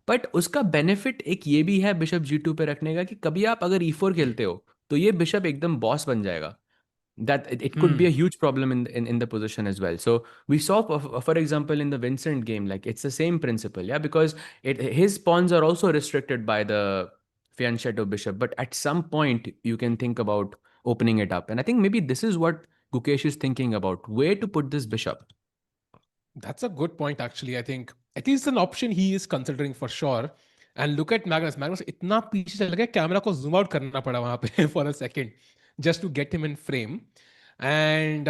But उसका benefit एक ये भी है bishop g2 पे रखने का कि कभी आप अगर e4 खेलते हो तो ये bishop एकदम boss बन जाएगा. That it could be a huge problem in the position as well. So we saw, for example, in the Vincent game, like it's the same principle, yeah, because his pawns are also restricted by the fianchetto bishop. But at some point, you can think about opening it up, and I think maybe this is what Gukesh is thinking about: where to put this bishop. That's a good point, actually. I think at least an option he is considering for sure. And look at Magnus. Magnus इतना पीछे चल गया, camera को zoom out करना पड़ा वहां पे for a second just to get him in frame. And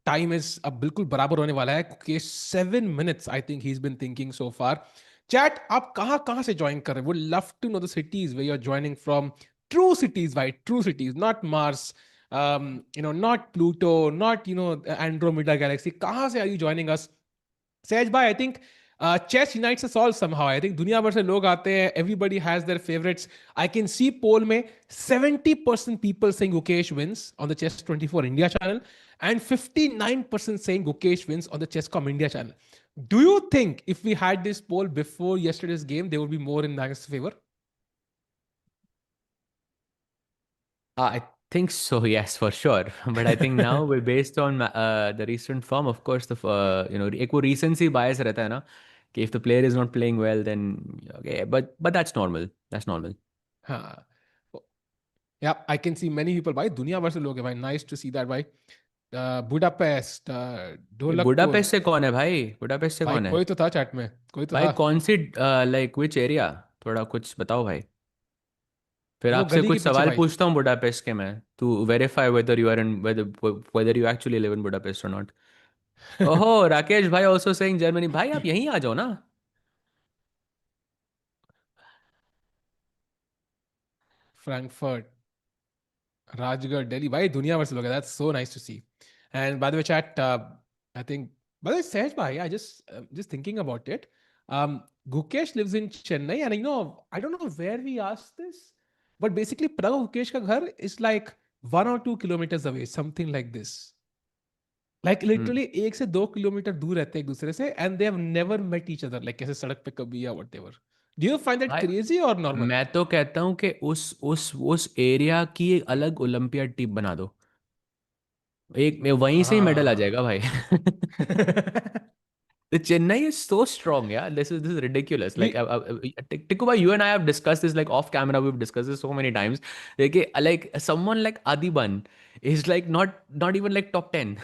time is अब बिल्कुल बराबर होने वाला है क्योंकि 7 minutes I think he's been thinking so far. Chat, आप कहाँ कहाँ से join कर रहे हैं? Would love to know the cities where you're joining from. True cities, right? True cities, not Mars. Not Pluto, not Andromeda Galaxy. कहाँ से are you joining us? Sahaj भाई, I think chess unites us all somehow. I think दुनिया भर से लोग आते हैं. Everybody has their favourites. I can see poll में 70% people saying Gukesh wins on the chess 24 India channel and 59% saying Gukesh wins on the Chesscom India channel. Do you think if we had this poll before yesterday's game, there would be more in Magnus' favor? I think so, yes, for sure. But I think now we're based on the recent form. Of course, एक वो recency bias रहता है ना कि if the player is not playing well, then okay. But that's normal. That's normal. हाँ. Yeah, I can see many people. भाई दुनिया भर से लोग हैं भाई. Nice to see that भाई. बुडापेस्ट, ढोलकपुर. बुडापेस्ट से कौन है भाई? बुडापेस्ट से भाई कौन है? कोई तो था चैट में, कोई तो भाई था. कौन सी लाइक विच एरिया? थोड़ा कुछ बताओ भाई. फिर वो आपसे गली के कुछ पीछे सवाल भाई. पूछता हूँ बुडापेस्ट के मैं, to verify whether you are in whether you actually live in Budapest और नॉट. ओहो, राकेश भाई ऑल्सो सेइंग जर्मनी. भाई आप यहीं आ जाओ ना. Frankfurt, Rajgarh, Delhi. Bhai, दुनिया भर से लोग हैं. That's so nice to see. And by the way, chat, I think, by the way, Sehaj bhai, I just thinking about it. Um, Gukesh lives in Chennai, and I don't know where we asked this, but basically, Pragg Gukesh ka ghar is like 1 or 2 kilometers away, something like this. Like Hmm. literally 1 से 2 kilometre दूर रहते हैं एक दूसरे से, and they have never met each other, like कैसे सड़क पे कभी या whatever. Do you find that भाई crazy or normal? मैं तो कहता हूँ कि उस एरिया की एक अलग ओलंपियाड टीम बना दो। एक में वहीं से ही मेडल आ हाँ. जाएगा भाई। The Chennai is so strong, yeah. This is ridiculous. Like, We Tikuba, you and I have discussed this like off camera. We've discussed this so many times. Like someone like Adiban is like not even like top 10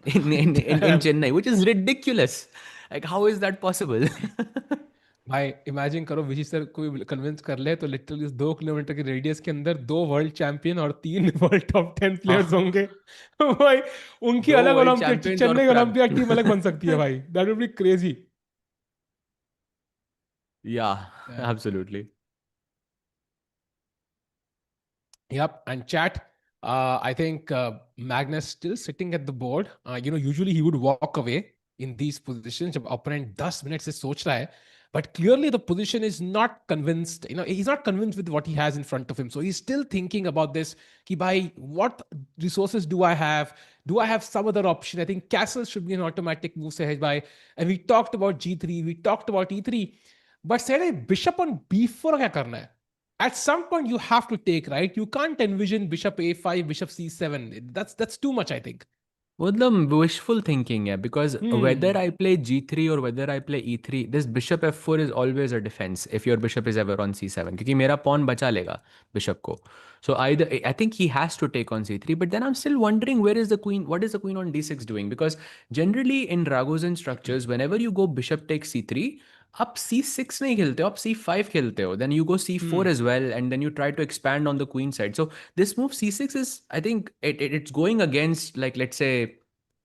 in damn. Chennai, which is ridiculous. Like, how is that possible? भाई imagine करो विजी sir को भी convince कर ले तो literally उस 2 kilometre के radius के अंदर 2 वर्ल्ड चैंपियन और 3 वर्ल्ड टॉप 10 प्लेयर्स हाँ, होंगे. भाई उनकी दो अलग वर्ल्ड ओलंपियाड, चैंपियंस और चेन्नई प्रग। ओलंपियाड टीम अलग बन सकती है भाई. That would be crazy. Yeah, absolutely. Yep, and chat. I think Magnus still sitting at the board. Usually he would walk away in these positions. जब opponent 10 minutes से सोच रहा है, but clearly the position is not convinced. He's not convinced with what he has in front of him. So he's still thinking about this. Ki bhai, what resources do I have? Do I have some other option? I think castle should be an automatic move, Sahaj bhai. And we talked about G3, we talked about E3, but Sahaj, bishop on B4 क्या करना है? At some point you have to take, right? You can't envision bishop a5, bishop c7. That's too much, I think. मतलब wishful thinking, yeah, because whether Hmm. I play g3 or whether I play e3, this bishop f4 is always a defense if your bishop is ever on c7, क्योंकि मेरा pawn बचा लेगा bishop को. So either I think he has to take on c3, but then I'm still wondering where is the queen, what is the queen on d6 doing? Because generally in Ragozin structures, whenever you go bishop takes c3, आप c6 नहीं खेलते हो, आप c5 खेलते हो, then you go c4 Hmm. as well, and then you try to expand on the queen side. So this move c6 is, I think it's going against, like, let's say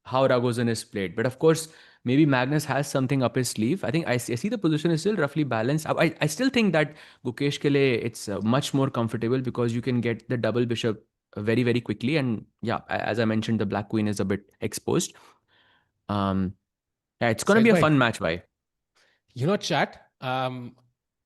how Ragozin is played. But of course, maybe Magnus has something up his sleeve. I think I see the position is still roughly balanced. I still think that Gukesh ke liye it's much more comfortable because you can get the double bishop very, very quickly. And yeah, as I mentioned, the black queen is a bit exposed. Um, yeah, it's going to Sahaj be a bhai, fun match, bhai. chat.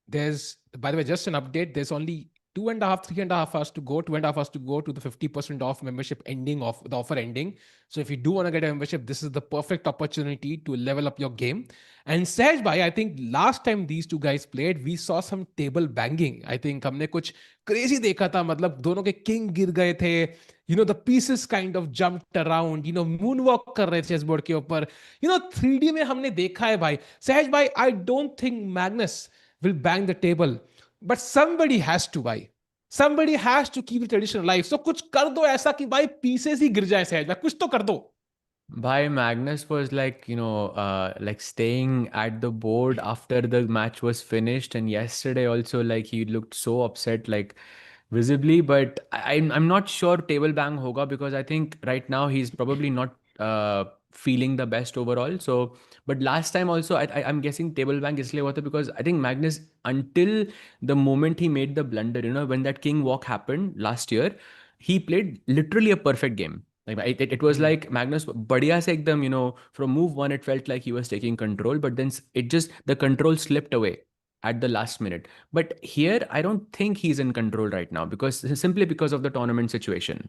There's, by the way, just an update. There's only 2.5, 3.5 hours to go. 2.5 hours to go to the 50% off membership ending of the offer ending. So if you do want to get a membership, this is the perfect opportunity to level up your game. And Sahaj bhai, I think last time these two guys played, we saw some table banging. I think हमने कुछ crazy देखा था. मतलब दोनों के king गिर गए थे. The pieces kind of jumped around. Moonwalk कर रहे थे chessboard के ऊपर. 3D में हमने देखा है भाई. Sahaj bhai, I don't think Magnus will bang the table, but somebody has to buy. Somebody has to keep the tradition alive. So कुछ कर दो ऐसा कि भाई pieces ही गिर जाए सहज भाई. कुछ तो कर दो. Bhai, Magnus was like, like staying at the board after the match was finished. And yesterday also, like, he looked so upset, like visibly. But I'm not sure table bang hoga, because I think right now he's probably not feeling the best overall. So, but last time also, I'm guessing table bang isliye hua tha because I think Magnus, until the moment he made the blunder, when that king walk happened last year, he played literally a perfect game. Like it was Hmm. like Magnus बढ़िया से एकदम, from move one it felt like he was taking control, but then it just, the control slipped away at the last minute. But here I don't think he's in control right now, because simply because of the tournament situation,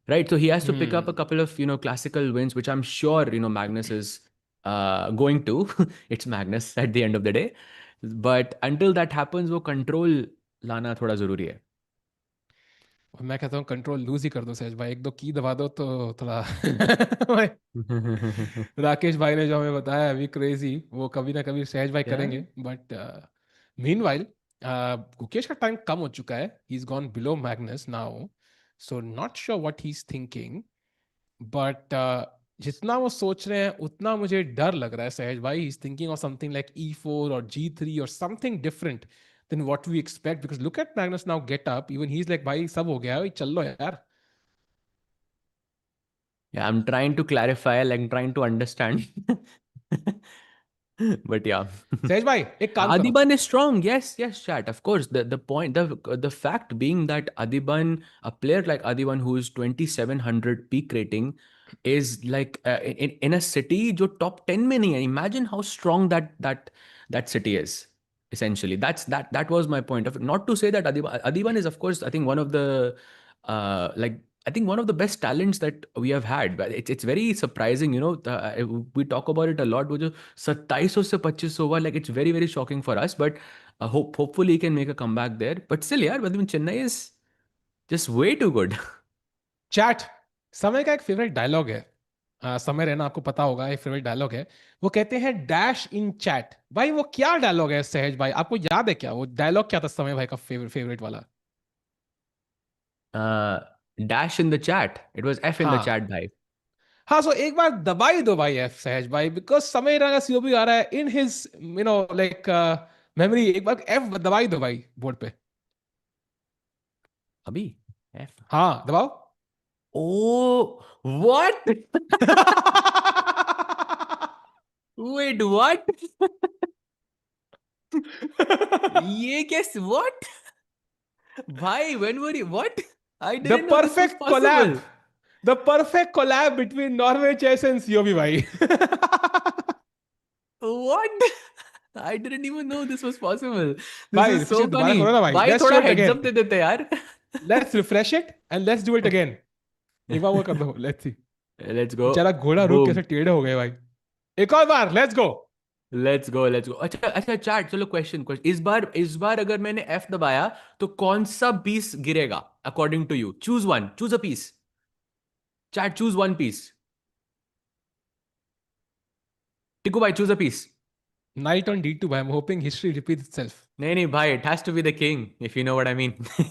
right? So he has to pick up a Hmm. couple of classical wins, which I'm sure Magnus is going to. It's Magnus at the end of the day, but until that happens, वो control लाना थोड़ा जरूरी है. और मैं कहता हूँ control loose ही कर दो सहज भाई. एक दो की दबा दो तो थोड़ा. राकेश भाई ने जो हमें बताया अभी क्रेजी, वो कभी ना कभी सहज भाई क्या? करेंगे. बट मीनवाइल गुकेश का टाइम कम हो चुका है. He is gone below Magnus now. So not sure what he is thinking. But जितना वो सोच रहे हैं उतना मुझे डर लग रहा है सहज भाई. Is thinking of something like E4 और G3 और something different than what we expect. Because look at Magnus now get up. Even he is like भाई सब हो गया है, चल लो यार. Yeah, I'm trying to clarify, like I'm trying to understand. But yeah. सहज भाई एक काम करो. Adiban is strong. Yes, yes, chat. Of course. The fact being that Adiban, a player like Adiban who is 2700 peak rating, is like in a city जो top 10 में नहीं है. Imagine how strong that city is. Essentially, that was my point of. Not to say that Adiban is, of course, I think one of the like I think one of the best talents that we have had. But it's very surprising, you know. We talk about it a lot. वो जो 2700 से 2500 हुआ, like it's very very shocking for us. But hopefully he can make a comeback there. But still, yeah, but I mean, Chennai is just way too good. Chat, समय का एक favourite dialogue है. समय रहना आपको पता होगा, एक फेवरेट डायलॉग है. वो कहते हैं डैश इन चैट. भाई वो क्या डायलॉग है सहज भाई, आपको याद है क्या वो डायलॉग क्या था समय भाई का फेवरेट वाला? uh, Dash in the chat. It was F in the हाँ. chat, bhai. हाँ, सो एक बार दबाई दो भाई एफ सहज भाई, बिकॉज समय रंगा सीओबी आ रहा है इन हिज लाइक मेमोरी. एक बार एफ दबाई दो भाई बोर्ड पे. Abhi F. हाँ दबाओ. Oh, what? Wait, what? ये कैसे? What? Bhai, when were you? What? I The didn't know this was perfect collab. possible. The perfect collab between Norway chess and COB भाई. What? I didn't even know this was possible. This भाई is so refresh दोबारा funny. करो ना भाई. भाई Let's थोड़ा do it heads again. up दे देते यार. Let's refresh it and let's do it again. एक बार वो कर दो. Let's see. Let's go. बेचारा घोड़ा रुक Boom. कैसे टेढ़े हो गए भाई. एक और बार. Let's go. Let's go. Let's go. अच्छा अच्छा चैट, चलो क्वेश्चन इस बार अगर मैंने F दबाया तो कौन सा पीस गिरेगा according to you? Choose one, choose a piece. Chat, choose one piece. Tiku भाई, choose a piece. Knight on D2 भाई. I'm hoping history repeats itself. नहीं नहीं भाई, it has to be the king if you know what I mean. भाई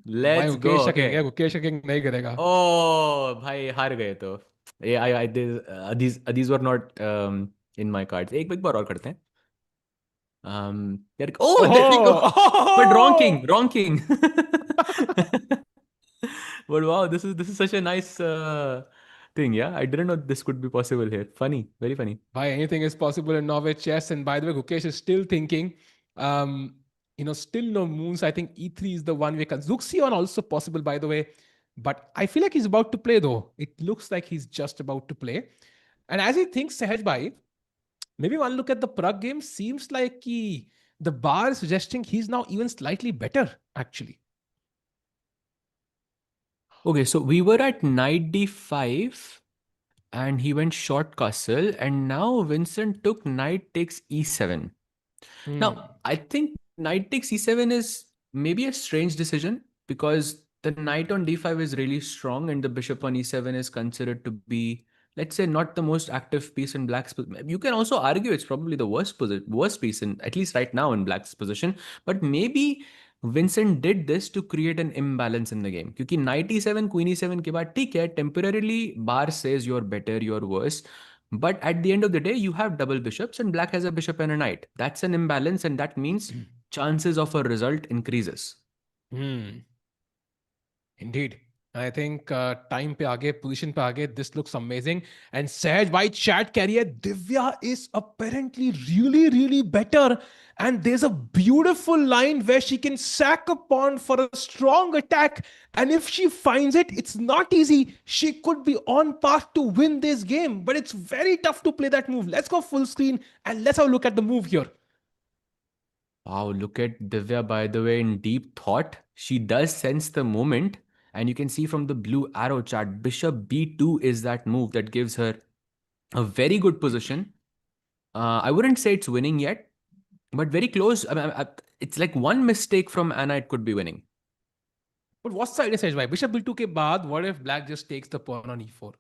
let's go. Gukesh का okay. King है. गुकेश का king नहीं करेगा. ओ भाई, हार गए तो. ये आई these were not in my cards. एक बार और करते हैं. यार, oh, there we go. But wrong king, oh. wrong king. But wow, this is such a nice thing. Yeah, I didn't know this could be possible here. Funny, very funny. Why anything is possible in Norway chess. And by the way, Gukesh is still thinking. Still no moons. I think E3 is the one way. Zuxion also possible, by the way. But I feel like he's about to play though. It looks like he's just about to play. And as he thinks, Sahaj Bhai, maybe one look at the Pragg game seems like the bar is suggesting he's now even slightly better, actually. Okay, so we were at knight d5 and he went short castle, and now Vincent took knight takes e7. Now, I think knight takes e7 is maybe a strange decision because the knight on d5 is really strong and the bishop on e7 is considered to be, let's say, not the most active piece in black's position. You can also argue it's probably the worst piece in, at least right now, in black's position. But maybe Vincent did this to create an imbalance in the game. क्योंकि knight e7, queen e7 के बाद ठीक है, temporarily bar says you're better, you're worse. But at the end of the day, you have double bishops and black has a bishop and a knight. That's an imbalance, and that means chances of a result increases. Indeed. I think time पे आगे, position पे आगे, this looks amazing. And Sahaj भाई chat carrier, Divya is apparently really, really better. And there's a beautiful line where she can sack a pawn for a strong attack. And if she finds it, it's not easy. She could be on path to win this game. But it's very tough to play that move. Let's go full screen and let's have a look at the move here. Wow, look at Divya, by the way, in deep thought. She does sense the moment, and you can see from the blue arrow chart, bishop b2 is that move that gives her a very good position. I wouldn't say it's winning yet, but very close. It's like one mistake from Anna, it could be winning. But what's the idea, Sahaj bhai? Bishop b2 के बाद, what if black just takes the pawn on e4?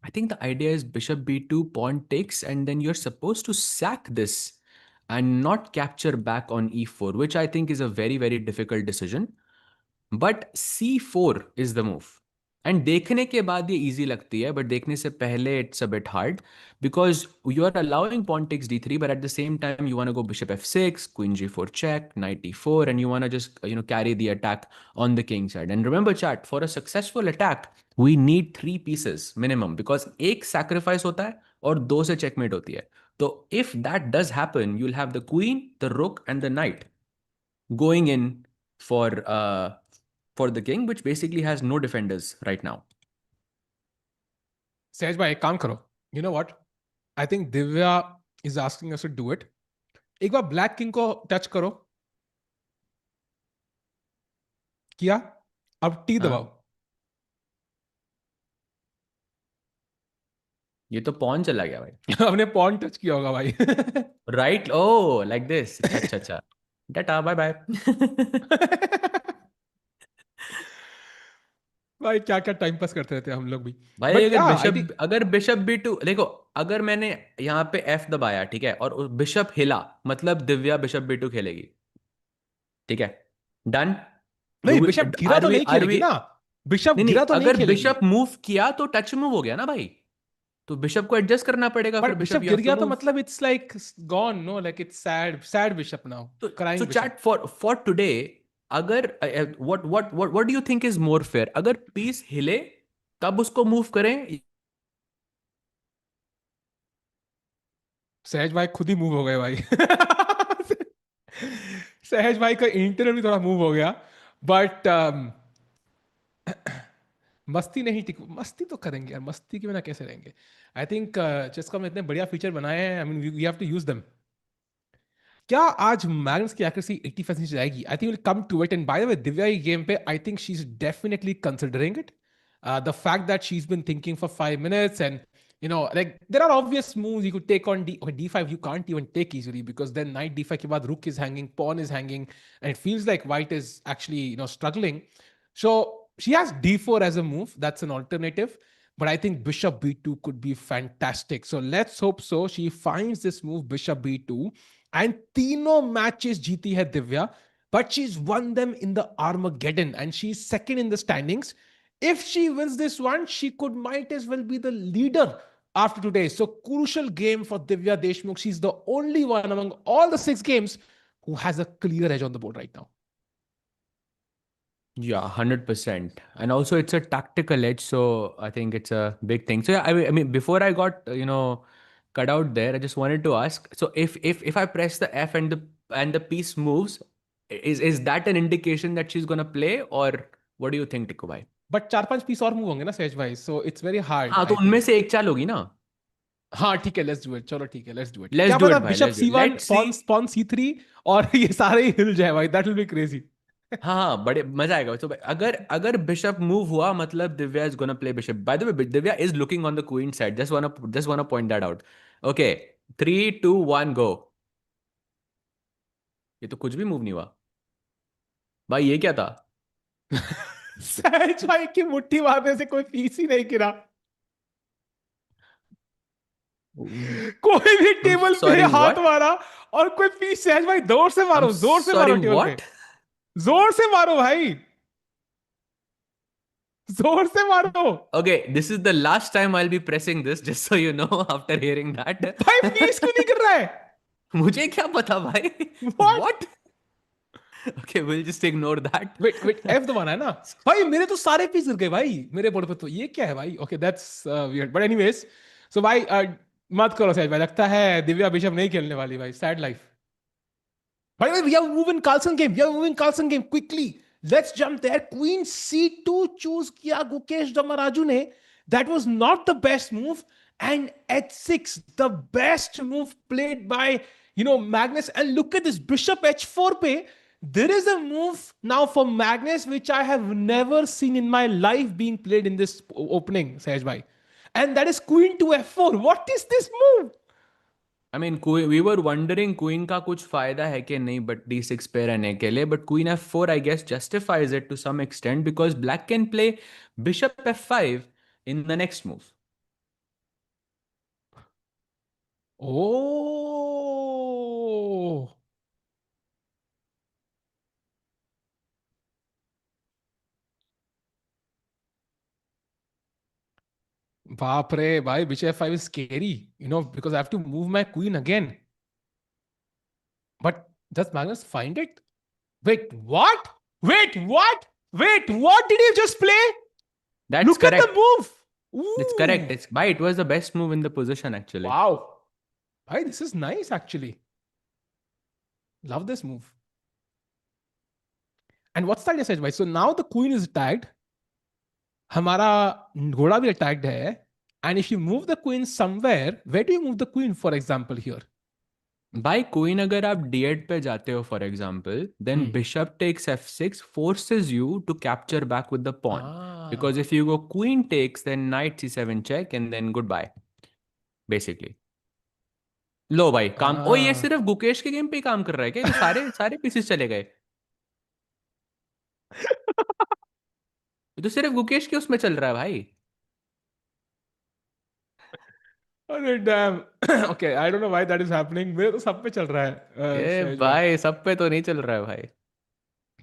I think the idea is bishop b2, pawn takes, and then you're supposed to sack this and not capture back on e4, which I think is a very, very difficult decision. But c4 is the move. And देखने के बाद ये easy लगती है, but देखने से पहले it's a bit hard because you are allowing pawn takes d3, but at the same time you want to go bishop f6, queen g4 check, knight e4, and you want to just carry the attack on the king side. And remember chat, for a successful attack, we need 3 pieces minimum because एक sacrifice होता है और 2 से checkmate होती है. तो if that does happen, you'll have the queen, the rook and the knight going in for uh for the king, which basically has no defenders right now. सहज भाई एक काम करो. You know what? I think Divya is asking us to do it. एक बार black king को touch करो. किया? अब टी हाँ. दबाओ. ये तो पॉन चला गया भाई. हमने पॉन टच किया होगा भाई. राइट. Oh like this. अच्छा अच्छा अच्छा. टाटा बाय बाय. भाई क्या क्या टाइम पास करते रहते हैं हम लोग भी. भाई बट अगर या आई थिंक बिशप B2 देखो, अगर मैंने यहाँ पे F दबाया, ठीक है, और बिशप हिला, मतलब दिव्या बिशप B2 खेलेगी. ठीक है. डन. नहीं, बिशप गिरा तो नहीं खेलेगी ना. बिशप नहीं नहीं, गिरा तो नहीं अगर खेलेगी. बिशप मूव किया तो टच मूव हो गया ना भाई. तो बिशप को एडजस्ट करना पड़ेगा. फिर बट बिशप बिशप यू गिर हैव टू गया तो मूव. मतलब it's like gone. No, like it's sad sad bishop now. तो crying bishop. Chat for today, अगर what do you think is more fair? अगर पीस हिले तब उसको मूव करें. सहज भाई खुद ही मूव हो गए भाई. सहज भाई का इंटरव्यू भी थोड़ा मूव हो गया. बट मस्ती नहीं टिक. मस्ती तो करेंगे यार. मस्ती के बिना कैसे रहेंगे. आई थिंक चेसकॉम ने इतने बढ़िया फीचर बनाए हैं. I mean we have to use them. क्या आज मैग्नस की एक्यूरेसी 80% नीचे जाएगी? I think will come to it. And by the way Divya की गेम पे I think she is definitely considering it. The fact that she's been thinking for 5 minutes, and like there are obvious moves you could take on okay, d5 you can't even take easily, because then knight d5 ke baad rook is hanging, pawn is hanging, and it feels like white is actually struggling. So she has d4 as a move. That's an alternative. But I think bishop b2 could be fantastic. So let's hope so. She finds this move, bishop b2. And तीनों matches जीती है Divya. But she's won them in the Armageddon. And she's second in the standings. If she wins this one, she might as well be the leader after today. So crucial game for Divya Deshmukh. She's the only one among all the 6 games who has a clear edge on the board right now. Yeah, 100%. And also it's a tactical edge, so I think it's a big thing. So yeah, I mean before I got, cut out there, I just wanted to ask, so if I press the F and the piece moves, is that an indication that she's going to play, or what do you think, Tikku bhai? But 4-5 piece और move होंगे ना सहज भाई. So it's very hard. हाँ, तो I उनमें think. से एक चाल होगी ना. हाँ ठीक है, लेट्स डू इट. चलो ठीक है, लेट्स डू इट. Let's क्या do पता it भाई, bishop let's do it. c1 Let's pawn see. pawn c3 और ये सारे ही हिल जाए भाई. That will be crazy. हाँ हाँ, बड़े मजा आएगा. तो अगर अगर बिशप मूव हुआ, मतलब Divya is gonna play bishop. Bye the way, Divya is looking on the queen side. Just वाना पॉइंट दैट आउट. ओके, 3 2 1 गो. ये तो कुछ भी मूव नहीं हुआ भाई. ये क्या था? सहज भाई की मुट्ठी मारने से कोई पीस ही नहीं गिरा. कोई भी टेबल पे Sorry, हाथ what? मारा और कोई पीस. सहज भाई जोर से मारो, जोर से Sorry, मारो टेबल पे. what? जोर से मारो भाई, जोर से मारो. Okay, this is the last time I'll be pressing this, just so you know, after hearing that. भाई पीस क्यों नहीं गिर रहा है? मुझे क्या पता भाई. What? What? Okay, we'll just ignore that. Wait wait, F दबाना है ना भाई. मेरे तो सारे पीस गिर गए भाई मेरे बोर्ड पे. तो ये क्या है भाई? Okay, that's weird. But anyways, so भाई मत करो सहज भाई. लगता है दिव्या बिशप नहीं खेलने वाली भाई. Sad life. By the way, we have moving Carlsen game. We have moving Carlsen game quickly. Let's jump there. Queen C2 choose किया Gukesh Dommaraju ने. That was not the best move. And H6, the best move played by Magnus. And look at this, bishop H4 पे. There is a move now for Magnus which I have never seen in my life being played in this opening, Sahaj bhai. And that is Queen to F4. What is this move? I mean, we were wondering queen का कुछ फायदा है कि नहीं, but d6 पे रहने के लिए. But queen f4, I guess, justifies it to some extent, because black can play bishop f5 in the next move. Oh. बाप रे भाई, bishop f5 is scary, because I have to move my queen again. But does Magnus find it? Wait, what? Wait, what? Wait, what did he just play? That's Look correct. at the move. It's correct. Ooh, It was the best move in the position actually. wow. Bhai, this is nice actually. Love this move. And what's that message, bhai? So now the queen is tagged. हमारा घोड़ा भी attacked है. And if you move the queen somewhere, where do you move the queen, for example, here? By queen अगर आप d8 पे जाते हो for example, then bishop takes f6 forces you to capture back with the pawn. Because if you go queen takes, then knight c7 check and then goodbye. Basically. लो भाई काम ओ ये सिर्फ गुकेश के गेम पे ही काम कर रहा है क्या ये तो सारे सारे पीसेस चले गए ये तो सिर्फ गुकेश के उसमें चल रहा है भाई अरे damn. Okay, I don't know why that is happening. मेरे तो सब पे चल रहा है ये सहज भाई. भाई सब पे तो नहीं चल रहा है भाई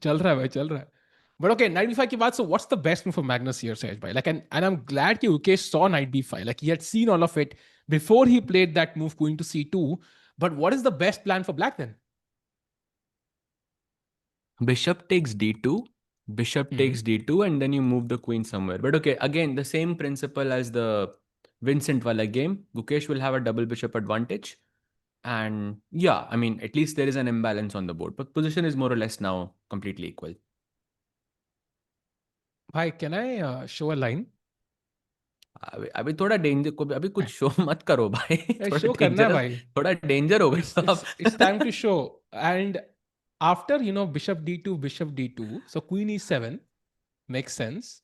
चल रहा है भाई, चल रहा है. But okay, knight b5 के बाद, so what's the best move for Magnus here, Sahej bhai? Like, and I'm glad कि Ukesh saw knight b5. Like, he had seen all of it before he played that move queen to c2. But what is the best plan for black then? bishop takes d2 bishop takes d2 and then you move the queen somewhere but okay again the same principle as the Vincent wala game Gukesh will have a double bishop advantage and yeah I mean at least there is an imbalance on the board but position is more or less now completely equal Bhai, can I show a line? अभी अभी थोड़ा danger को अभी कुछ show मत करो भाई Show करना है भाई. थोड़ा डेंजर हो गए It's, हो it's, आप it's time to show. And after, bishop d2, bishop d2, so queen e7 makes sense.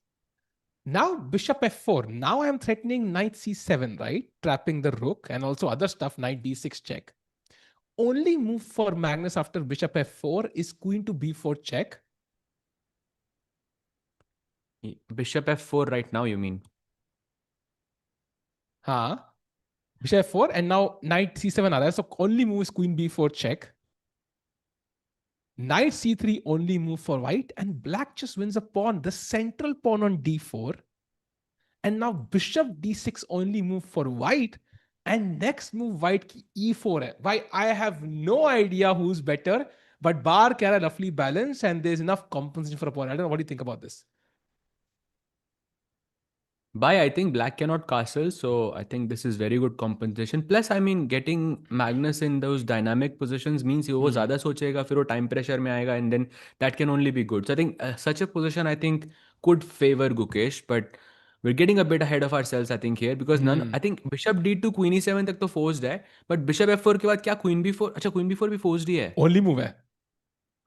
Now bishop f4. Now I'm threatening knight c7, right? Trapping the rook and also other stuff, knight d6 check. Only move for Magnus after bishop f4 is queen to b4 check. bishop f4 right now you mean Huh? Bishop f4 and now knight c7 aa raha hai. So only move is queen b4 check. Knight c3 only move for white and black just wins a pawn, the central pawn on d4. And now bishop d6 only move for white and next move white की e4 है. Why? I have no idea who's better, but bar keh raha roughly balanced and there's enough compensation for a pawn. I don't know, what do you think about this? I think black cannot castle, so I think this is very good compensation. Plus, I mean, getting Magnus in those dynamic positions means वो ज़्यादा सोचेगा, फिर वो time pressure में आएगा, and then that can only be good. So I think such a position I think could favor Gukesh, but we're getting a bit ahead of ourselves I think here because I think bishop d2 queen e7 तक तो forced है, but bishop f4 के बाद क्या queen b4 अच्छा queen b4 भी forced ही है. Only move है.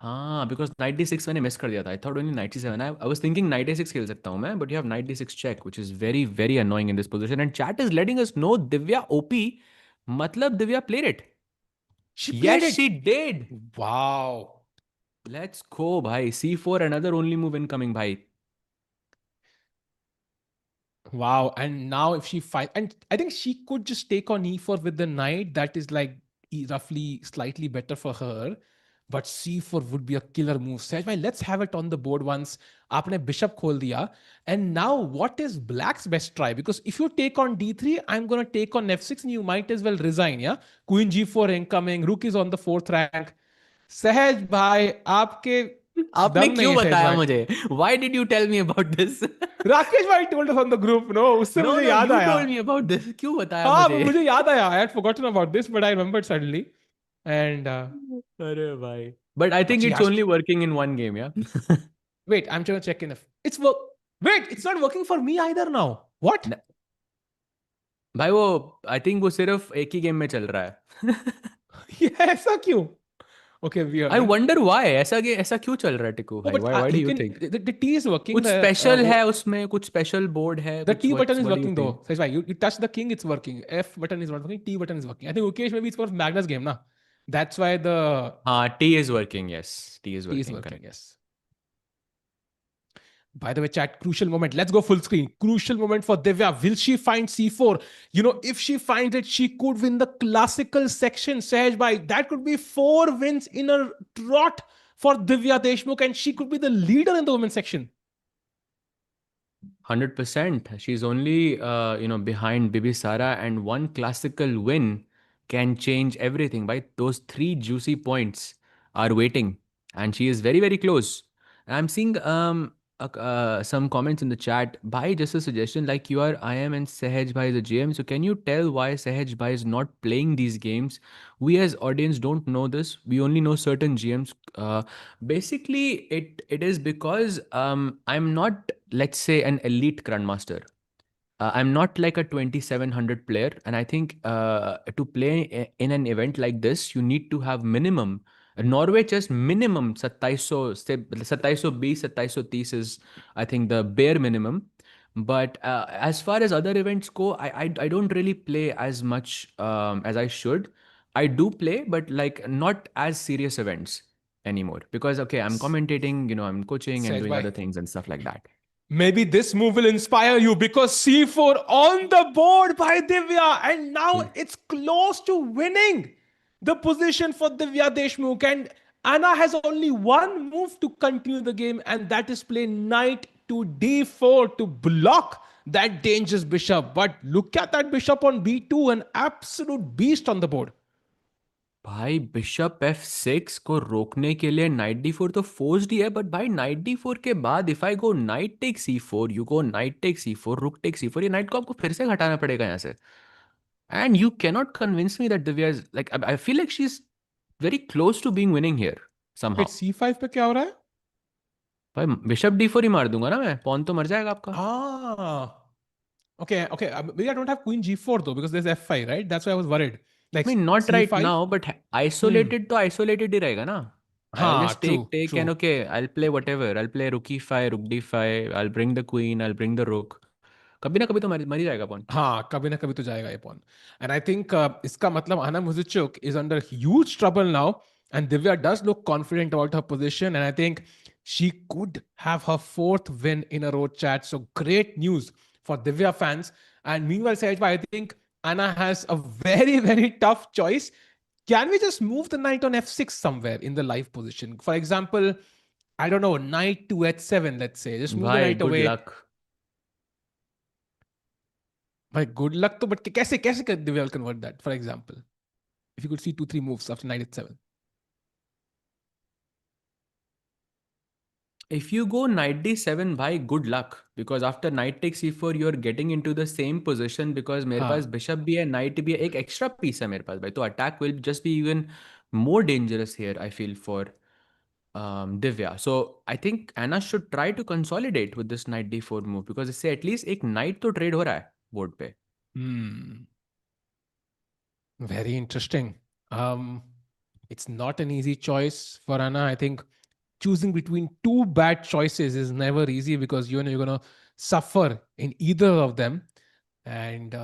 हाँ because knight d6 मैंने मिस कर दिया था I thought only knight c7 I was thinking knight a6 खेल सकता हूँ मैं but you have knight d6 check which is very very annoying in this position and chat is letting us know Divya OP मतलब Divya played it She played yes it. she did Wow. let's go bhai c4 another only move incoming bhai Wow. And now if she fight, and I think she could just take on e4 with the knight. That is like roughly slightly better for her. But c4 would be a killer move. Sahaj bhai, let's have it on the board once. Aapne bishop khol diya. And now what is black's best try? Because if you take on d3, I'm going to take on f6 and you might as well resign. Yeah. Queen g4 incoming. Rook is on the 4th rank. Sahaj bhai, aapke आपने दम नहीं क्यों है सहज बताया भाई. मुझे why did you tell me about this Rakesh भाई told us on the group, no, उससे no मुझे no याद you आया. told me about this क्यों बताया हाँ, मुझे मुझे याद आया. I had forgotten about this, but I remembered suddenly. And अरे भाई but I but think she it's has only to, working in one game yeah wait. I'm trying to check in if it's work. Wait, it's not working for me either now. What? भाई वो आई think वो सिर्फ एक ही game में चल रहा है Yeah, ऐसा क्यों? Okay, weird. I Huh? Wonder why ऐसा क्यों चल रहा है टिकू Oh, भाई but why do you you can. Think The T is working. कुछ स्पेशल है उसमें कुछ स्पेशल बोर्ड है The कुछ T button is what do you working though. Think Says why you touch the king, it's working. F button is not working. T button is working. I think Ukesh maybe it's for Magnus game, na. That's why the हाँ T is working yes T is T is working working. Correct Yes. By the way, chat, crucial moment. Let's go full screen. Crucial moment for Divya. Will she find C4? If she finds it, she could win the classical section. Sahaj bhai, that could be 4 wins in a trot for Divya Deshmukh, and she could be the leader in the women's section. 100% she's only behind Bibisara and one classical win can change everything right those three juicy points are waiting and she is very very close I'm seeing some comments in the chat. Bhai, just a suggestion, like you are IM and Sehaj Bhai is the GM. So can you tell why Sehaj Bhai is not playing these games? We as audience don't know this. We only know certain GMs. Basically, it is because I'm not, let's say, an elite grandmaster. I'm not like a 2700 player, and I think to play in an event like this, you need to have minimum. Norway chess minimum 2700 से 2720 2730 is I think the bare minimum. But as far as other events go, I don't really play as much as I should. I do play, but like not as serious events anymore because okay, I'm commentating, I'm coaching and Sahaj doing bhai, other things and stuff like that. maybe this move will inspire you because C4 on the board by Divya, and now it's close to winning the position for Divya Deshmukh. And Anna has only one move to continue the game, and that is play knight to d4 to block that dangerous bishop. But look at that bishop on b2, an absolute beast on the board. भाई bishop F6 को रोकने के लिए night D4 तो forced ही है but भाई night D4 के बाद if I go knight take C4 you go knight take C4 rook take C4 ये नाइट को आपको फिर से हटाना पड़ेगा यहाँ से and you cannot convince me that Divya is like I feel like she is very close to being winning here Wait, somehow c5 पे क्या हो रहा है? भाई बिशप D4 ही मार दूंगा ना मैं पॉन तो मर जाएगा आपका Ah. Okay, okay. Maybe I don't have queen g4 though because there's f5, right? That's why I was worried. Like I mean not right c5. now but Hmm. isolated तो isolated ही रहेगा ना I'll Ha, just true, take and true. okay, I'll play whatever. I'll play rook e5, rook d5. I'll bring the queen. I'll bring the rook. कभी ना कभी तो मर ही जाएगा pawn. हाँ, कभी ना कभी तो जाएगा ये pawn. And I think इसका मतलब Anna Muzychuk is under huge trouble now, and Divya does look confident about her position, and I think she could have her fourth win in a row, chat. So great news for Divya fans. And meanwhile, Sahaj, I think Anna has a very, very tough choice. Can we just move the knight on f6 somewhere in the live position? For example, I don't know, knight to h7, let's say. Just move the भाई knight good away. luck. भाई good luck तो but कैसे कैसे कर Divya convert that for example if you could see 2 3 moves after knight at 7. If you go knight d7, भाई good luck because after knight takes e4 you're getting into the same position because मेरे पास हाँ. bishop भी है knight भी है एक extra piece है मेरे पास भाई तो attack will just be even more dangerous here I feel for Divya. So I think Anna should try to consolidate with this knight d4 move because इससे at least एक knight तो trade हो रहा है board पे. Very interesting. It's not an easy choice for Anna. I think choosing between two bad choices is never easy because you know you're gonna suffer in either of them. And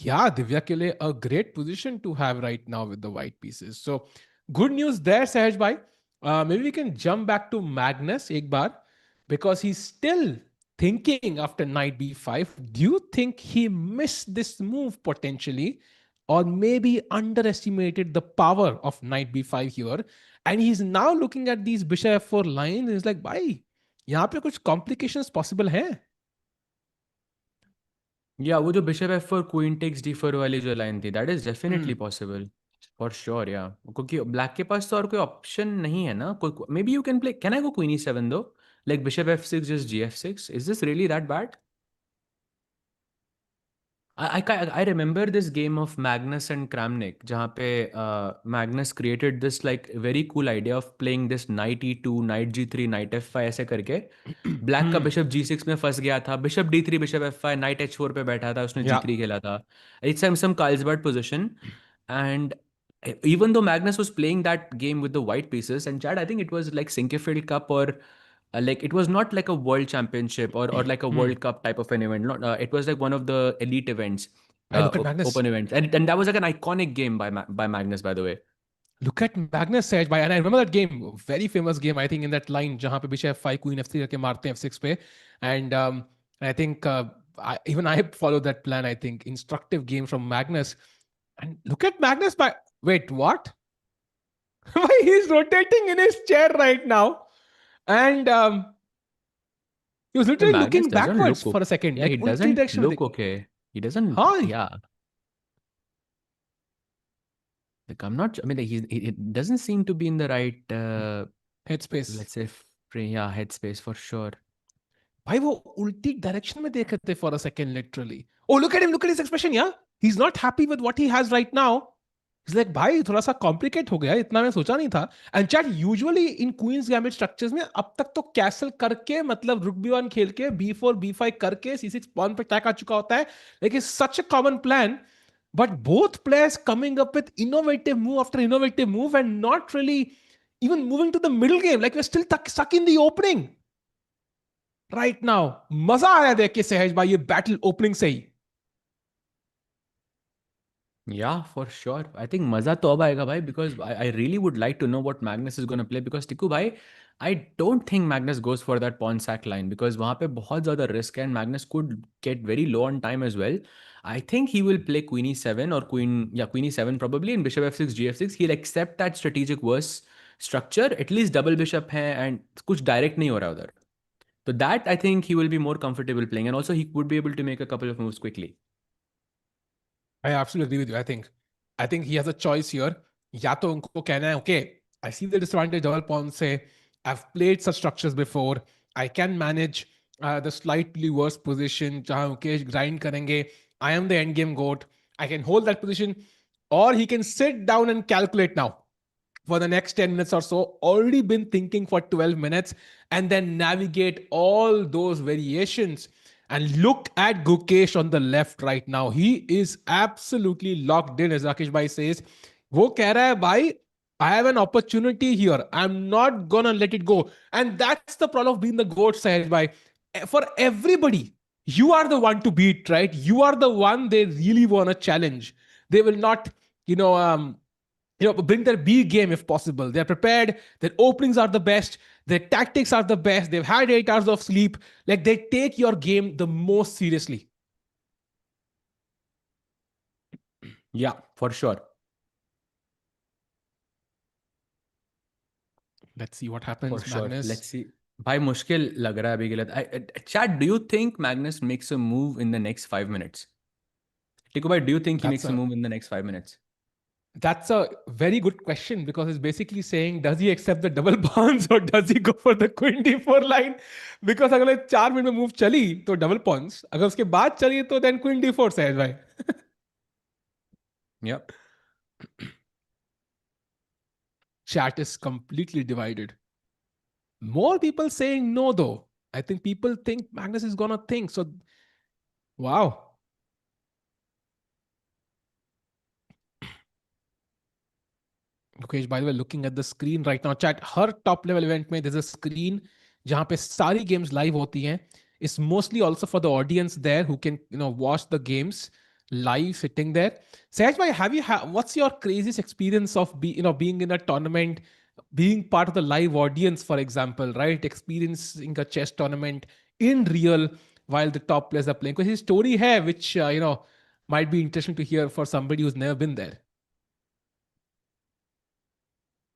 yeah, Divya ke liye a great position to have right now with the white pieces. So good news there, Sahaj bhai. Maybe we can jump back to Magnus ek bar because he's still thinking after knight b5. Do you think he missed this move potentially, or maybe underestimated the power of knight b5 here? And he's now looking at these bishop f4 lines. He's like, bhai, यहाँ पे कुछ complications possible हैं? या वो जो bishop f4 queen takes d4 वाली जो line थी that is definitely possible for sure या क्योंकि ब्लैक के पास तो और कोई ऑप्शन नहीं है ना कोई may be you can play can I go queen e7 दो like bishop f6 just gf6 is this really that bad I remember this game of Magnus and Kramnik जहाँ पे Magnus created this like very cool idea of playing this knight e2, knight g3, knight f5 ऐसे करके black का bishop g6 में फंस गया था bishop d3 bishop f5 night h4 पे बैठा था उसने Yeah. g3 खेला था it's some Carlsbad position and even though Magnus was playing that game with the white pieces and Chad I think it was like Sinkefeld Cup or like it was not like a world championship or like a world cup type of an event not, it was like one of the elite events I look at Magnus. open events and that was like an iconic game by Magnus by the way. Look at Magnus Sahaj bhai, and I remember that game, very famous game. I think in that line, जहाँ पे bishop f5, queen f3 करके मारते हैं f6 पे, and I think even I followed that plan. I think instructive game from Magnus, and look at Magnus. By wait, what? Why he's rotating in his chair right now, and he was literally Magnus looking doesn't backwards look for a second, yeah like he ulti doesn't direction में look okay he doesn't हाँ yeah like I'm not I mean he doesn't seem to be in the right headspace. let's say Yeah, headspace for sure. भाई वो उल्टी direction में देख रहे थे for a second literally. Oh, look at his expression, yeah. He's not happy with what he has right now. He's like, भाई थोड़ा सा कॉम्प्लिकेट हो गया, इतना मैं सोचा नहीं था. And chat usually in Queen's Gambit structures में अब तक तो कैसल करके मतलब रुक B1 खेल के B4 B5 करके C6 पॉन पे अटैक आ चुका होता है. Like it's such a common plan. But both players coming up with innovative move after innovative move and not really even moving to the middle game. Like we're still stuck in the opening. Right now मजा आया देख के सहज भाई ये battle opening से ही. Yeah, for sure. I think मजा तो अब आएगा भाई, because I really would like to know what Magnus is going to play, because टिकू भाई, I don't think Magnus goes for that pawn sack line, because वहाँ पे बहुत ज़्यादा risk है and Magnus could get very low on time as well. I think he will play queen e7 or queen e7 probably, and bishop f6 gf6. He'll accept that strategic worse structure. At least double bishop है and कुछ direct नहीं हो रहा उधर. So that I think he will be more comfortable playing, and also he would be able to make a couple of moves quickly. I absolutely agree with you. I think he has a choice here. या तो उनको कहना है okay, I see the disadvantage double pawn से. I've played such structures before. I can manage the slightly worse position जहाँ Mukesh grind करेंगे. I am the end game goat. I can hold that position, or he can sit down and calculate now for the next 10 minutes or so, already been thinking for 12 minutes, and then navigate all those variations. And look at Gukesh on the left right now. He is absolutely locked in, as Rakesh Bhai says. वो कह रहा है भाई, I have an opportunity here. I'm not gonna let it go. And that's the problem of being the GOAT, Sahej Bhai. For everybody, you are the one to beat, right? You are the one they really want to challenge. They will not, you know, bring their B game if possible. They're prepared. Their openings are the best. Their tactics are the best. They've had 8 hours of sleep. Like they take your game the most seriously. Yeah, for sure. Let's see what For happens, sure. Magnus. Let's see. भाई मुश्किल लग रहा है अभी के लिए. Chat, do you think Magnus makes a move in the next 5 minutes? Tiku bhai, do you think he That's makes a a move in the next 5 minutes? that's a very good question, because it's basically saying, does he accept the double pawns or does he go for the queen d4 line? Because अगर 4 minute में move चली तो double Pond's, अगर उसके बाद चली तो then queen d4 सहज भाई. Yep. Chat is completely divided. More people saying no, though. I think people think Magnus is gonna think. So, wow. Gukesh, by the way, looking at the screen right now, chat, her top level event में there's a screen जहाँ पे सारी games live होती हैं. It's mostly also for the audience there who can watch the games live sitting there. Sahaj bhai, what's your craziest experience of being in a tournament, being part of the live audience, for example, right? Experiencing a chess tournament in real while the top players are playing. Because his story hai, which might be interesting to hear for somebody who's never been there.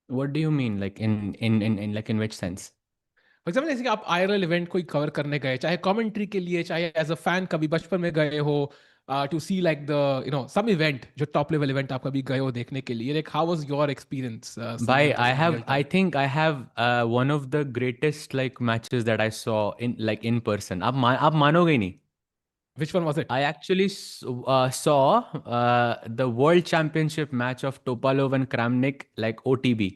What do you mean? Like in like in which sense? For example जैसे कि आप IRL event कोई cover करने गए, चाहे commentary के लिए, चाहे एज अ फैन कभी बचपन में गए हो to see like the some event, जो टॉप लेवल इवेंट आप कभी गए हो देखने के लिए. Like how was your experience seeing Bhai, it in real I time? think I have one of the greatest like matches that I saw in person. आप मानोगे नहीं. Which one was it? I actually saw the World Championship match of Topalov and Kramnik, like OTB.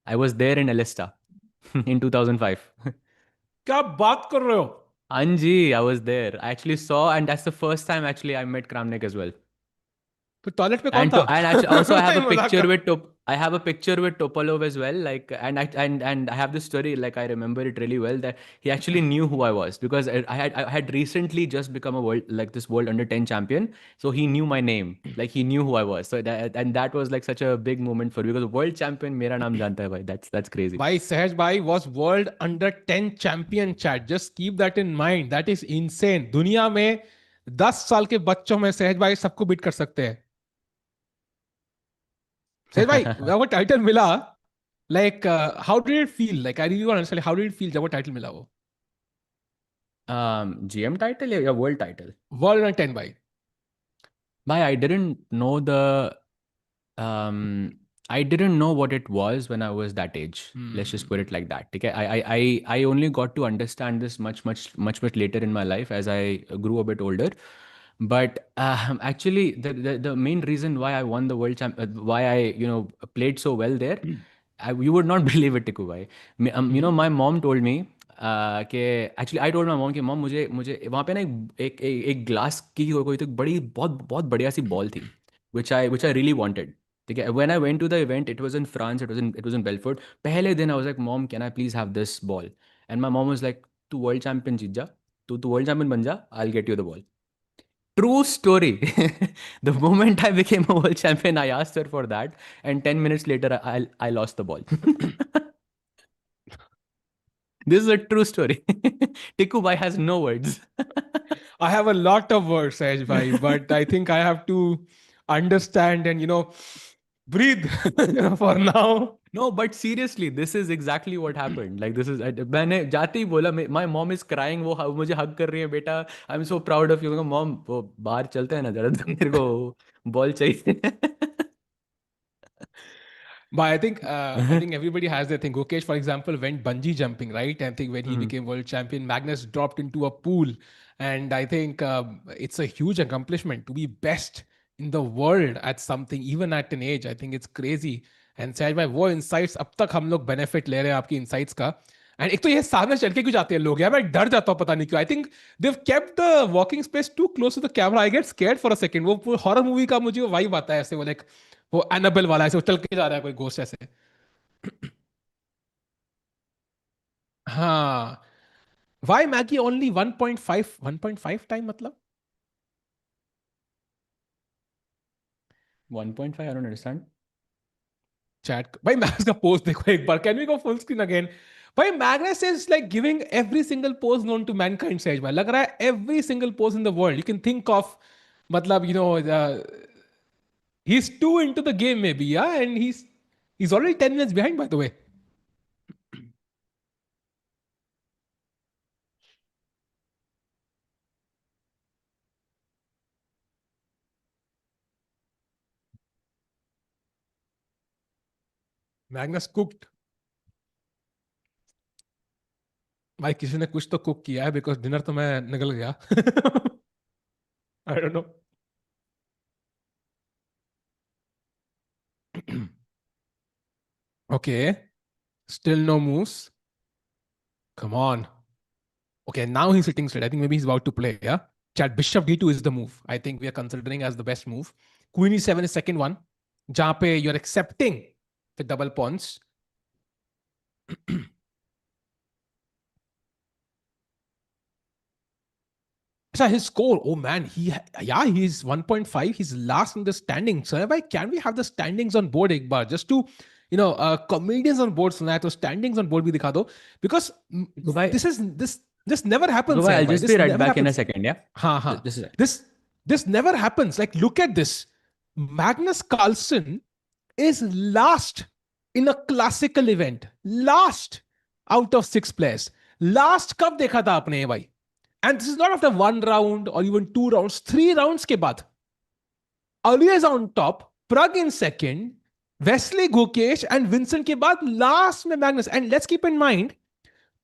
I was there in Elista in 2005. क्या बात कर रहे हो? Anji, I was there. I actually saw, and that's the first time actually I met Kramnik as well. तो toilet पे कौन And था? and actually also I have a मजाक picture कर. with I have a picture with Topalov as well. Like and I have this story, like I remember it really well, that he actually knew who I was, because I had recently just become a world under 10 champion. So he knew my name. Like he knew who I was. So that was like such a big moment for me, because world champion मेरा नाम जानता है भाई. That's crazy. भाई सहज भाई was world under 10 champion, chat. Just keep that in mind. That is insane. दुनिया में 10 साल के बच्चों में सहज भाई सबको बीट कर सकते हैं. सहज भाई जब वो टाइटल मिला, like how did it feel? Like I really want to understand, how did it feel जब वो टाइटल मिला वो? GM title या world title? World under 10 भाई. Bhai, I didn't know the um I didn't know what it was when I was that age. Let's just put it like that. Okay, I only got to understand this much later in my life as I grew a bit older. But actually, the main reason why I won the why I played so well there, you would not believe it, Tiku bhai. My mom told me actually I told my mom कि mom मुझे मुझे वहाँ पे ना एक glass की कोई तो बड़ी बहुत बहुत बढ़िया सी बॉल थी which I really wanted. ठीक है, when I went to the event, it was in France, it was in Belfort. पहले दिन I was like, mom, can I please have this ball? And my mom was like, तू world champion जीत जा, तू world champion बन जा, I'll get you the ball. True story. The moment I became a world champion, I asked her for that, and 10 minutes later, I lost the ball. This is a true story. Tiku bhai has no words. I have a lot of words, Sahej bhai, but I think I have to understand and breathe for now. No, but seriously, this is exactly what happened. Like this is मैंने जाते ही बोला, my mom is crying, वो मुझे hug कर रही है, बेटा I'm so proud of you. Mom, वो बाहर चलते हैं ना जरा, मेरे को बॉल चाहिए. But I think everybody has their thing. Gukesh, for example, went bungee jumping, right? I think when he became world champion, Magnus dropped into a pool, and I think it's a huge accomplishment to be best in the world at something, even at an age. I think it's crazy. And सहज भाई वो insights अब तक हम लोग benefit ले रहे हैं आपकी insights का. And एक तो ये सामने चल के क्यों जाते हैं लोग यार, मैं डर जाता हूँ पता नहीं क्यों. I think they've kept the walking space too close to the camera. I get scared for a second. वो horror movie का मुझे वो vibe आता है ऐसे, वो like वो एनाबेल वाला ऐसे वो चल के जा रहा है कोई घोस्ट ऐसे. हाँ. Why Maggie only 1.5 time मतलब? 1.5, I don't understand. Chat भाई मैग्नस का पोस्ट देखो एक बार. Can we go full screen again? भाई Magnus is like giving every single pose known to mankind. सहज भाई लग रहा है every single pose in the world you can think of. मतलब he's too into the game maybe, yeah, and he's already 10 minutes behind by the way. Magnus cooked. भाई किसी ने कुछ तो कुक किया है बिकॉज डिनर तो मैं निकल गया. I don't know. Okay. Still no moves. Come on. Okay, now he's sitting straight. I think maybe he's about to play, yeah? Chat, bishop d2 is the move. I think we are considering as the best move. Queen e7 is second one. Jahan pe you're accepting the double pawns. So his score, oh man, he's 1.5. He's last in the standings. So can we have the standings on board एक बार just to comedians on board सुना है तो standings on board भी दिखा दो because this never happens. I'll just be right back in a second. Yeah. हाँ. This never happens. Like look at this. Magnus Carlsen is last in a classical event. Last out of 6 players. Last कब देखा था आपने भाई? And this is not after 1 round or even 2 rounds, 3 rounds के बाद. Alireza on top, Pragg in second, Wesley, Gukesh and Vincent के बाद last में Magnus. And let's keep in mind,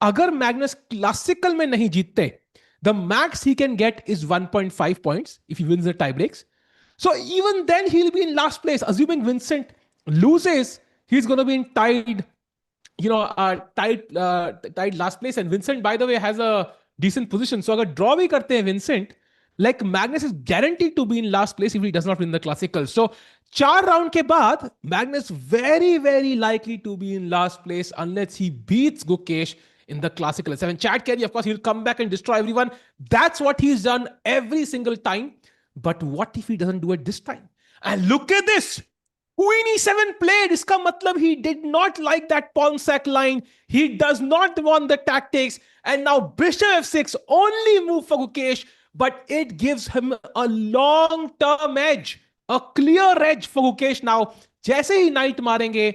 अगर Magnus classical में नहीं जीतते, the max he can get is 1.5 points if he wins the tie breaks. So even then he'll be in last place. Assuming Vincent loses, he's going to be in tied last place. And Vincent, by the way, has a decent position. So अगर draw भी करते हैं Vincent, like Magnus is guaranteed to be in last place if he does not win the classical. So 4 round के बाद Magnus very, very likely to be in last place unless he beats Gukesh in the classical 7. Chat carry, of course, he'll come back and destroy everyone. That's what he's done every single time. But what if he doesn't do it this time? And look at this. Queen e7 played. Iska matlab he did not like that pawn sack line. He does not want the tactics. And now bishop f6, only move for Gukesh. But it gives him a long-term edge. A clear edge for Gukesh now. जैसे ही knight मारेंगे,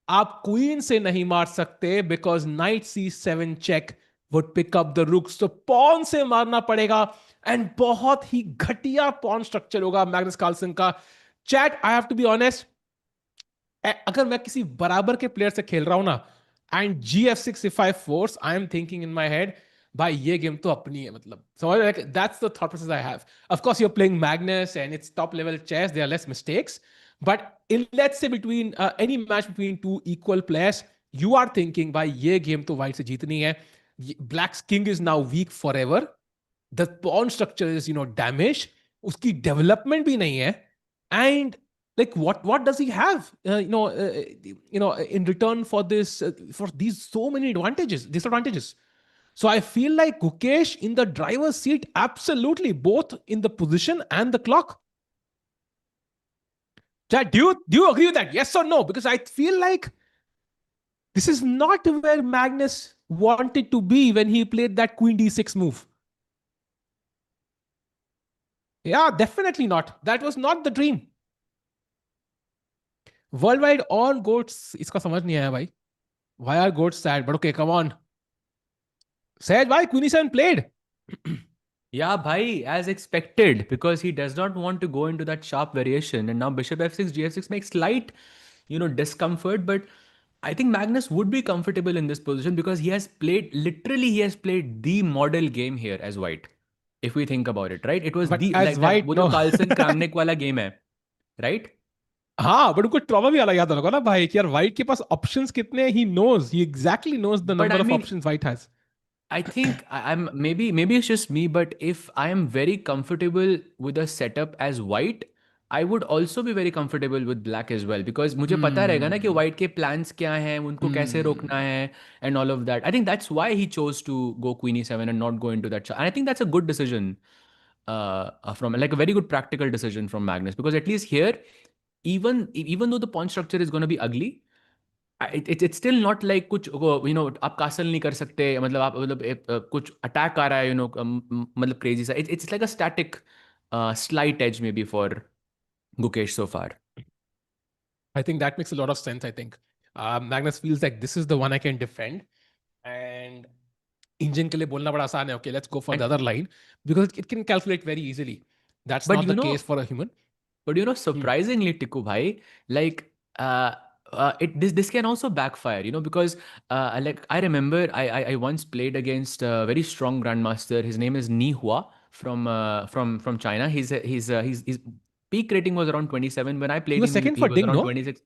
आप queen से नहीं मार सकते because knight c7 check would pick up the rook. So pawn से मारना पड़ेगा and बहुत ही घटिया pawn structure होगा Magnus Carlsen का. Chat, I have to be honest, अगर मैं किसी बराबर के प्लेयर से खेल रहा हूं ना, and GF6 if I force, I am thinking in my head, भाई ये गेम तो अपनी है, मतलब समझ, like that's the thought process I have. Of course you are playing Magnus and it's top level chess, there are less mistakes, but in let's say between any match between two equal players, you are thinking भाई ये game तो white से जीतनी है. Black's king is now weak forever, the pawn structure is damaged, उसकी development भी नहीं है, and like what does he have in return for this, for these so many disadvantages. So I feel like Gukesh in the driver's seat, absolutely, both in the position and the clock. Chad, do you agree with that, yes or no? Because I feel like this is not where Magnus wanted to be when he played that queen d6 move. Yeah, definitely not. That was not the dream. Worldwide all goats, इसका समझ नहीं आया भाई. Why are goats sad? But okay, come on. Sahaj, why Queen E7 played? Yeah, bhai, as expected, because he does not want to go into that sharp variation. And now bishop f6, gf6 makes slight, discomfort. But I think Magnus would be comfortable in this position because he has played the model game here as white. If we think about it, right? It was But the, as like that, white, वो जो no. Carlsen Kramnik वाला game है, right? हाँ, but उनको trauma भी अलग याद होगा ना भाई कि यार व्हाइट के पास ऑप्शंस कितने हैं. He knows, he exactly knows the But number I of mean, options white has. I think I'm maybe it's just me, but if I am very comfortable with a setup as white, I would also be very comfortable with black as well because मुझे पता रहेगा ना कि Hmm. white के plans क्या हैं, उनको कैसे रोकना Hmm. है and all of that. I think that's why he chose to go queen e7 and not go into that. And I think that's a good decision, from like a very good practical decision from Magnus because at least here, even though the pawn structure is going to be ugly, it's still not like कुछ आप castle नहीं कर सकते मतलब आप मतलब कुछ attack आ रहा है मतलब क्रेजी सा it's like a static slight edge maybe for Gukesh so far. I think that makes a lot of sense. I think Magnus feels like this is the one I can defend, and engine के लिए बोलना बड़ा आसान है. Okay, let's go for the And other line because it can calculate very easily. That's but not the case for a human. Hmm. surprisingly, Tikku bhai, like this can also backfire, because like I remember I once played against a very strong grandmaster. His name is Ni Hua from China. His peak rating was around 27. When I He played was him, second he for was Ding, around no? 26.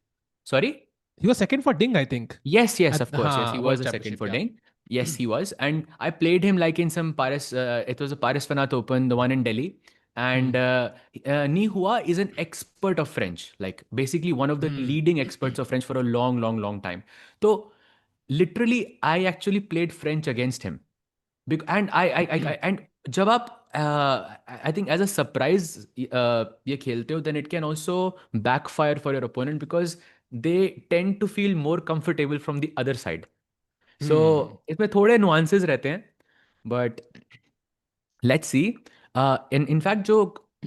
Sorry? He was second for Ding, I think. Yes, At of course. Yes, he World was a second Championship, for yeah. Dane. Yes, he was. And I played him like in some Paris, it was a Paris Fanat Open, the one in Delhi. Hmm. And Ni Hua is an expert of French, like basically one of the Hmm. leading experts of French for a long, long, long time. So literally, I actually played French against him. And and जब आप I think as a surprise ये खेलते हो, then it can also backfire for your opponent because they tend to feel more comfortable from the other side. So Hmm. इसमें थोड़े nuances रहते हैं, but let's see. In fact जो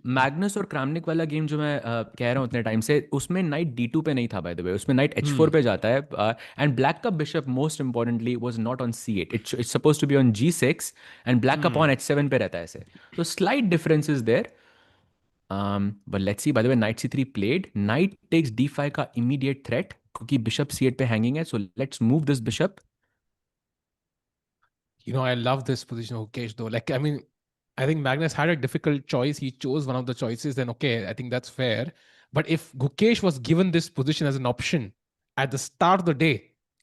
Magnus और Kramnik वाला गेम जो मैं कह रहा हूँ उतने टाइम से, उसमें नाइट D2 पे नहीं था बाय द वे, उसमें नाइट H4 Hmm. पे जाता है. एंड ब्लैक का bishop most importantly was not on C8, it's suppose to be on G6 and black का Hmm. पॉन H7 पे रहता है ऐसे. तो slight difference is there. But let's see, by the way, knight C3 played, knight takes D5 का immediate threat क्योंकि bishop C8 पे hanging है. So let's move this bishop. I love this position of Gukesh though. Like, I mean, I think Magnus had a difficult choice. He chose one of the choices. Then okay, I think that's fair. But if Gukesh was given this position as an option at the start of the day,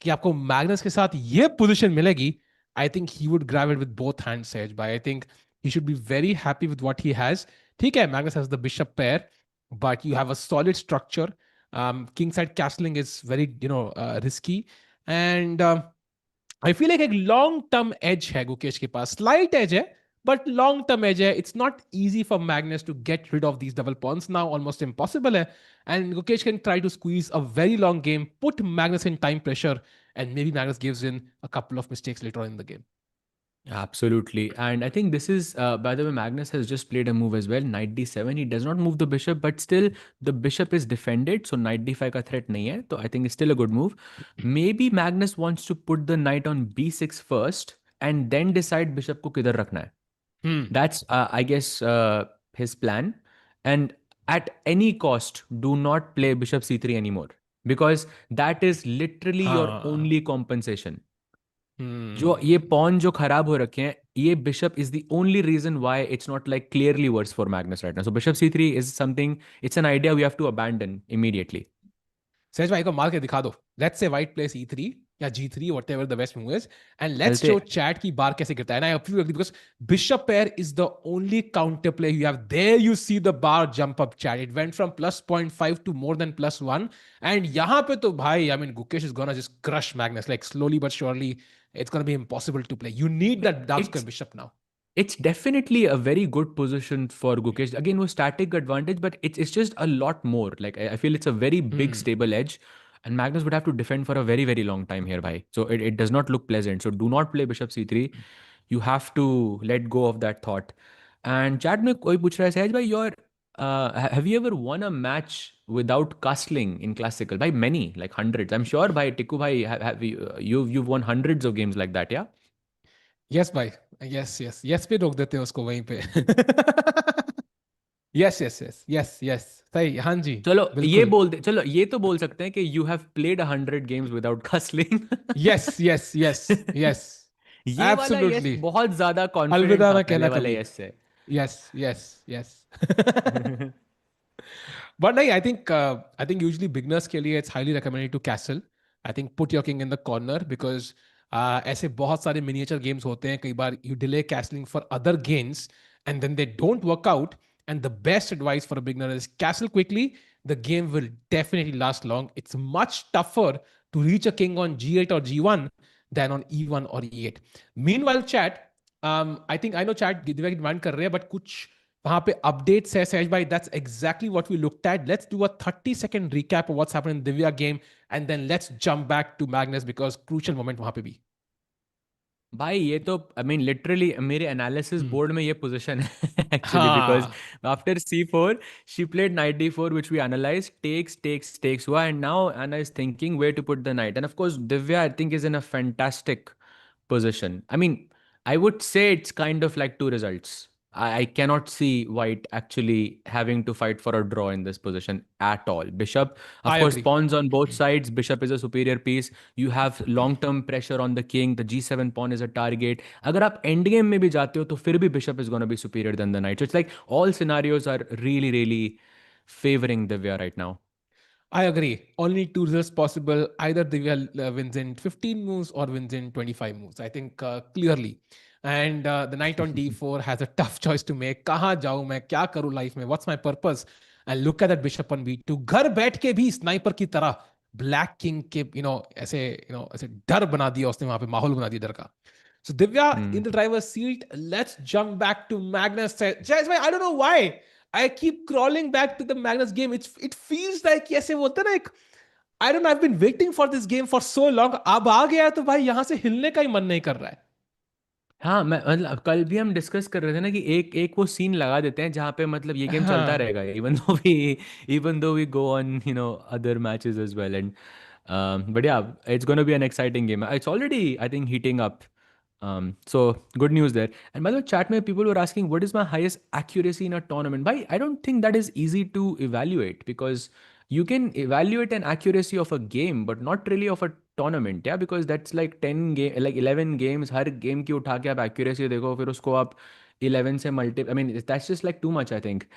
कि आपको Magnus के साथ ये position मिलेगी, I think he would grab it with both hands, Sage. But I think he should be very happy with what he has. ठीक है, Magnus has the bishop pair, but you have a solid structure. Kingside castling is very, risky. And I feel like एक long term as है गुकेश के पास. Slight as है, but long term as है. It's not easy for Magnus to get rid of these double pawns now. Almost impossible है. And Gukesh can try to squeeze a very long game, put Magnus in time pressure, and maybe Magnus gives in a couple of mistakes later on in the game. Absolutely. And I think this is, by the way, Magnus has just played a move as well. Knight D7. He does not move the bishop, but still the bishop is defended. So Knight D5 का threat नहीं है. So I think it's still a good move. Maybe Magnus wants to put the knight on B6 first and then decide bishop को किधर रखना है. That's, I guess, his plan. And at any cost, do not play bishop C3 anymore. because that is literally your हाँ. only compensation. जो ये Hmm. pawn जो खराब हो रखे हैं, ये bishop is the only reason why it's not like clearly worse for Magnus right now. So bishop c3 is something, it's an idea we have to abandon immediately. सहज भाई को मार के दिखा दो. Let's say white plays e3 या g3, whatever the best move is, and let's चलते show chat की बार कैसे गिरता है. And I absolutely agree because bishop pair is the only counter play you have. There you see the bar jump up, chat. It went from plus 0.5 to more than plus 1. And यहाँ पे तो भाई, I mean, Gukesh is gonna just crush Magnus. Like slowly but surely, it's gonna be impossible to play. You need that dark square it's bishop now. it's definitely a very good position for Gukesh. Again, with static advantage, but it's just a lot more. Like I feel it's a very big Hmm. stable edge, and Magnus would have to defend for a very very long time here, bhai. So it does not look pleasant. So do not play bishop c3. You have to let go of that thought. And chat में कोई पूछ रहा है सहज भाई, your have you ever won a match without castling in classical? By many, like hundreds. I'm sure by Tikku bhai have you, you've won hundreds of games like that, yeah? Yes भाई. Yes पे रोक देते हैं उसको वहीं पे. Yes. सही. हाँ जी. चलो ये बिल्कुल. बोल दे, चलो ये तो बोल सकते हैं कि you have played 100 games without castling. Yes. ये वाला यस Absolutely. बहुत ज्यादा कॉन्फिडेंट अलविदा था ना पहले कहना वाले कभी. यस से. Yes. But नहीं, I think usually beginners के लिए it's highly recommended to castle. I think put your king in the corner because ऐसे बहुत सारे miniature games होते हैं. कई बार you delay castling for other gains and then they don't work out. And the best advice for a beginner is castle quickly. The game will definitely last long. It's much tougher to reach a king on g8 or g1 than on e1 or e8. Meanwhile, chat, I think I know chat Divya की demand कर रहे हैं, but कुछ वहां पे updates है सहज भाई. That's exactly what we looked at. Let's do a 30-second recap of what's happened in Divya game, and then let's jump back to Magnus because crucial moment वहां पे भी. भाई ये तो आई मीन लिटरली मेरे analysis Hmm. Board में ये position है एक्चुअली, बिकॉज हाँ. After c4 she played knight d4 which we analyzed, takes हुआ, and now Anna is thinking where to put the knight, and of course Divya I think is in a fantastic position. I mean, I would say it's kind of like two results. I cannot see White actually having to fight for a draw in this position at all. Bishop, of I course, agree. pawns on both sides. Bishop is a superior piece. You have long-term pressure on the king. The g7 pawn is a target. अगर आप end game में भी जाते हो तो फिर भी bishop is going to be superior than the knight. So it's like all scenarios are really, really favoring Divya right now. I agree. Only two results possible. Either Divya wins in 15 moves or wins in 25 moves. I think clearly. And the knight on d4 has a tough choice to make. कहाँ जाऊँ मैं, क्या करूँ life में? What's my purpose? And look at that bishop on b2. घर बैठ के भी sniper की तरह black king के ऐसे डर बना दिया उसने, वहां पे माहौल बना दिया डर का. So Divya Hmm. in the driver's seat. Let's jump back to Magnus. Jais bhai, I don't know why. I keep crawling back to the Magnus game. It feels like ऐसे बोलते हैं ना एक, I don't know. I've been waiting for this game for so long. अब आ गया तो भाई यहाँ से हिलने का ही मन नहीं कर रहा है. हाँ, मैं मतलब कल भी हम डिस्कस कर रहे थे ना कि एक एक वो सीन लगा देते हैं जहाँ पे मतलब ये गेम चलता हाँ. रहेगा, even though we go on other matches as well, and but yeah it's gonna be an exciting game. It's already I think heating up. So good news there. And by the way, chat में people were asking what is my highest accuracy in a tournament. Bhai, I don't think that is easy to evaluate because you can evaluate an accuracy of a game, but not really of a tournament. Yeah, because that's like 10 game, like 11 games. Her game की उठा के आप accuracy देखो, फिर उसको आप 11 से multiply. I mean, that's just like too much, I think,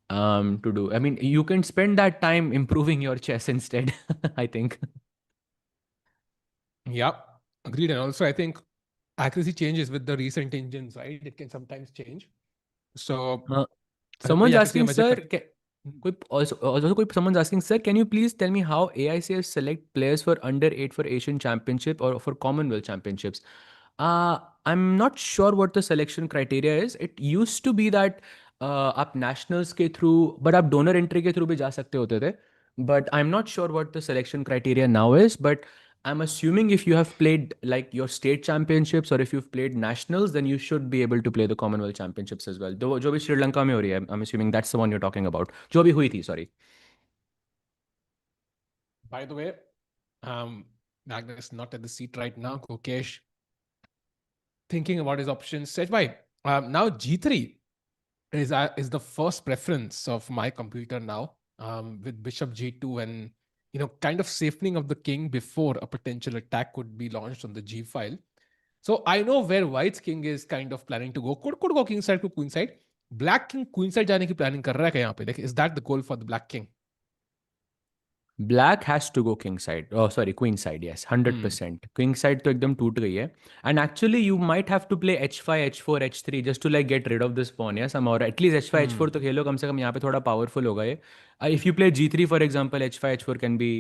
to do. I mean, you can spend that time improving your chess instead. I think. Yeah. Agreed. And also, I think accuracy changes with the recent engines, right? It can sometimes change. So Uh, अपनी someone's accuracy का asking, measure sir, कर. someone's asking, sir, can you please tell me how AICS select players for under 8 for Asian Championship or for Commonwealth Championships? I'm not sure what the selection criteria is. It used to be that आप nationals के through, but आप donor entry के through भी जा सकते होते थे. But I'm not sure what the selection criteria now is. But I'm assuming if you have played like your state championships or if you've played nationals, then you should be able to play the Commonwealth Championships as well. जो भी श्रीलंका में हो रही है, I'm assuming that's the one you're talking about. जो अभी हुई थी, sorry. By the way, Magnus not at the seat right now. Kokesh thinking about his options. Said by now G3 is the first preference of my computer now, with Bishop G2 and kind of safening of the king before a potential attack could be launched on the G file. So I know where White's king is kind of planning to go. Could go king side to queen side. Black king queen side जाने की planning कर रहा है क्या यहाँ पे? Like, is that the goal for the black king? Black has to go king side. Oh, sorry, queen side. Yes, Hmm. 100%. King side तो एकदम टूट गई है. And actually, you might have to play h5, h4, h3 just to like get rid of this pawn. Yeah, somehow. Or at least h5, h4 Hmm. तो खेलो कम से कम यहाँ पे थोड़ा powerful होगा ये. If you play g3 for example, h5, h4 can be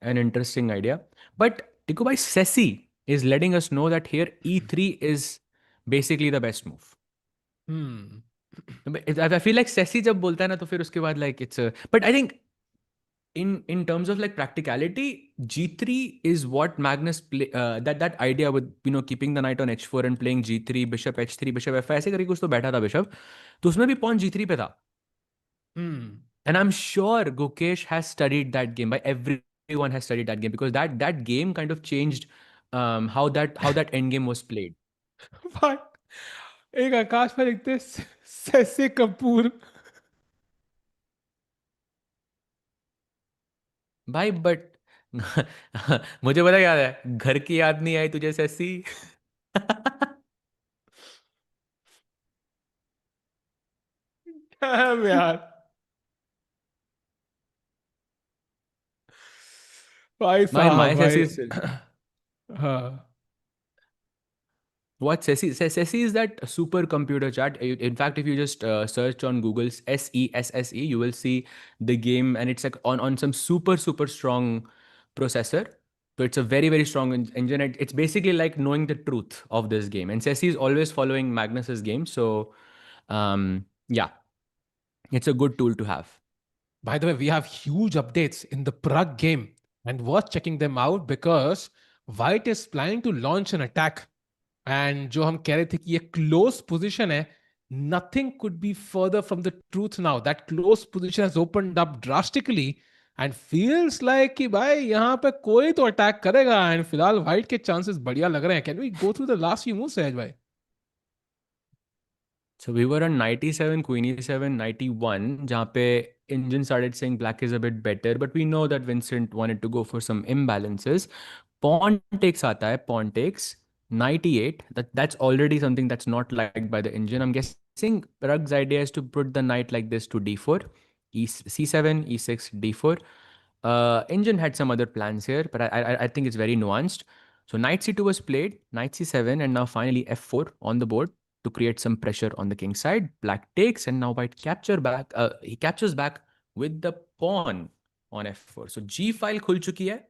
an interesting idea. But देखो भाई, Sesi is letting us know that here e3 is basically the best move. Hmm. I feel like Sesi जब बोलता है ना तो फिर उसके बाद like it's a. But I think in terms of like practicality, g3 is what Magnus play, that idea with keeping the knight on h4 and playing g3, bishop h3, bishop f5 ऐसे करके कुछ तो बैठा था bishop, तो उसमें भी pawn g3 पे था. Hmm. And I'm sure Gukesh has studied that game. By everyone has studied that game because that game kind of changed how that end game was played. But एक आकाश में लिखते हैं, सैसे कपूर. भाई बट मुझे पता क्या है, घर की याद नहीं आई तुझे सैसी. Damn यार. भाई भाई साहब माय भाई. सैसी. हाँ. What Sesi? Sesi is that supercomputer chat. In fact, if you just search on Google's SESSE, you will see the game, and it's like on some super strong processor. So it's a very strong engine. It's basically like knowing the truth of this game. And Sesi is always following Magnus's game. So yeah, it's a good tool to have. By the way, we have huge updates in the Pragg game and worth checking them out because White is planning to launch an attack. And जो हम कह रहे थे कि ये close position है, nothing could be further from the truth now. That close position has opened up drastically and feels like कि भाई यहाँ पे कोई तो attack करेगा and फिलहाल White के chances बढ़िया लग रहे हैं. Can we go through the last few moves, सहज भाई? So we were on 97, Queen e7, 91, जहाँ पे engine started saying black is a bit better, but we know that Vincent wanted to go for some imbalances. Pawn takes आता है, pawn takes, knight e8. That's already something that's not liked by the engine. I'm guessing Pragg's idea is to put the knight like this to d4, c7, e6, d4. Engine had some other plans here, but I think it's very nuanced. So knight c2 was played, knight c7, and now finally f4 on the board to create some pressure on the king side. Black takes, and now white he captures back with the pawn on f4. So g file खुल चुकी है.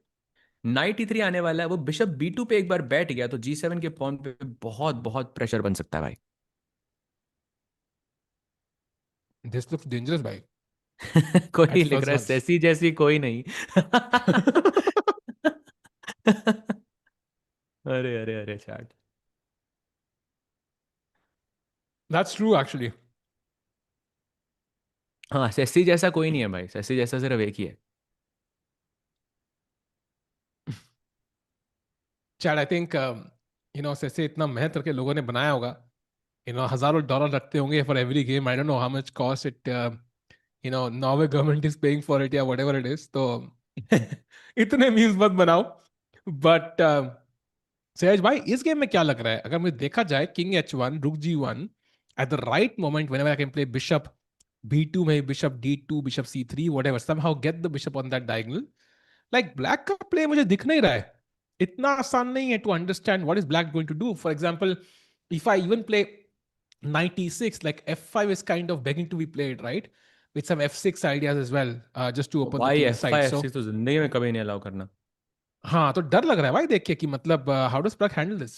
Night e3 आने वाला है. वो bishop b2 पे एक बार बैठ गया तो g7 के पॉन पे बहुत बहुत प्रेशर बन सकता है भाई. This looks dangerous, भाई. कोई At लिख first रहा है glance. सेसी जैसी कोई नहीं. अरे अरे अरे चैट. That's true, actually. हाँ, सेसी जैसा कोई नहीं है भाई. सेसी जैसा सिर्फ एक ही है. चैट आई थिंक जैसे इतना मेहनत करके लोगों ने बनाया होगा, हजारों डॉलर रखते होंगे for every game. I don't know how much cost it, Norway government is paying for it या व्हाटएवर इट इज. तो इतने मीम्स मत बनाओ. बट सहज भाई, इस गेम में क्या लग रहा है? अगर मुझे देखा जाए, king h1, rook g1, at the right moment whenever I can play bishop b2 में bishop d2, bishop c3, whatever, somehow get the bishop on that diagonal. Like black का प्ले मुझे दिख नहीं रहा है. इतना आसान नहीं है to understand what is black going to do. For example, if I even play knight e6, like f5 is kind of begging to be played, right? With some f6 ideas as well, just to oh open the भाई king F side. Five F So six तो जिंदगी में कभी नहीं allow करना. हाँ, तो डर लग रहा है भाई देख के कि मतलब how does black handle this?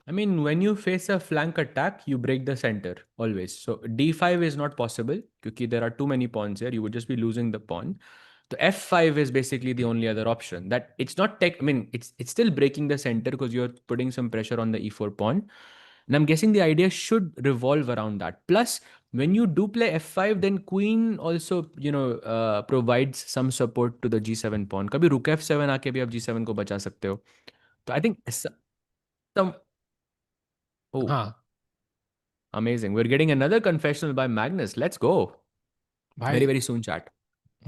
I mean, when you face a flank attack, you break the center always. So d5 is not possible because there are too many pawns here. You would just be losing the pawn. So f5 is basically the only other option. That it's not tech. I mean, it's still breaking the center because you're putting some pressure on the e4 pawn. And I'm guessing the idea should revolve around that. Plus, when you do play f5, then queen also provides some support to the g7 pawn. कभी rook f7 आके भी आप g7 को बचा सकते हो. So I think some. Oh, हाँ amazing. We're getting another confessional by Magnus. Let's go. भाई. Very soon, chat.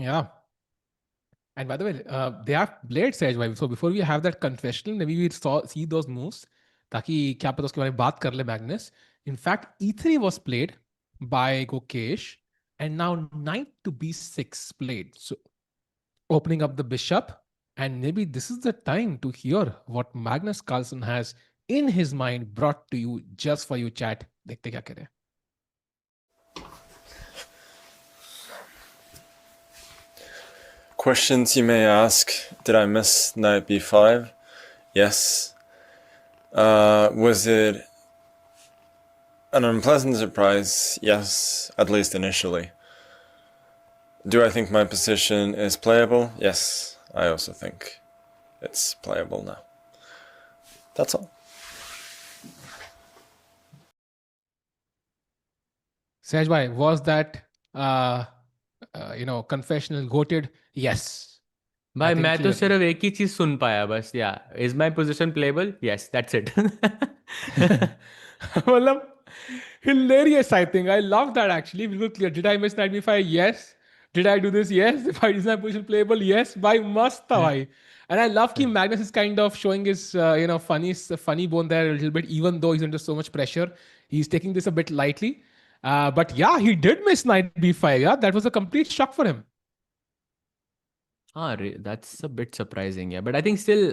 या And by the way, they have played Sehjwai. So before we have that confessional, maybe we see those moves. ताकि क्या पता उसके बारे में बात कर ले Magnus. In fact, E3 was played by Gukesh, and now knight to B6 played. So opening up the bishop, and maybe this is the time to hear what Magnus Carlsen has in his mind brought to you just for you, chat. देखते क्या करे. Questions you may ask. Did I miss knight b5? Yes. Was it an unpleasant surprise? Yes, at least initially. Do I think my position is playable? Yes, I also think it's playable now. That's all. Sehjwai, was that confessional goated? Yes. भाई मैं तो सिर्फ एक ही चीज सुन पाया बस. Is my position playable? Yes, that's it. मतलब hilarious, I think. I love that actually. We were clear. Did I miss knight b5? Yes. Did I do this? Yes. If I is my position playable? Yes. By must bhai. And I love that Magnus is kind of showing his funny bone there a little bit, even though he's under so much pressure. He's taking this a bit lightly. But yeah, he did miss knight b5. Yeah, that was a complete shock for him. That's a bit surprising, yeah. But I think still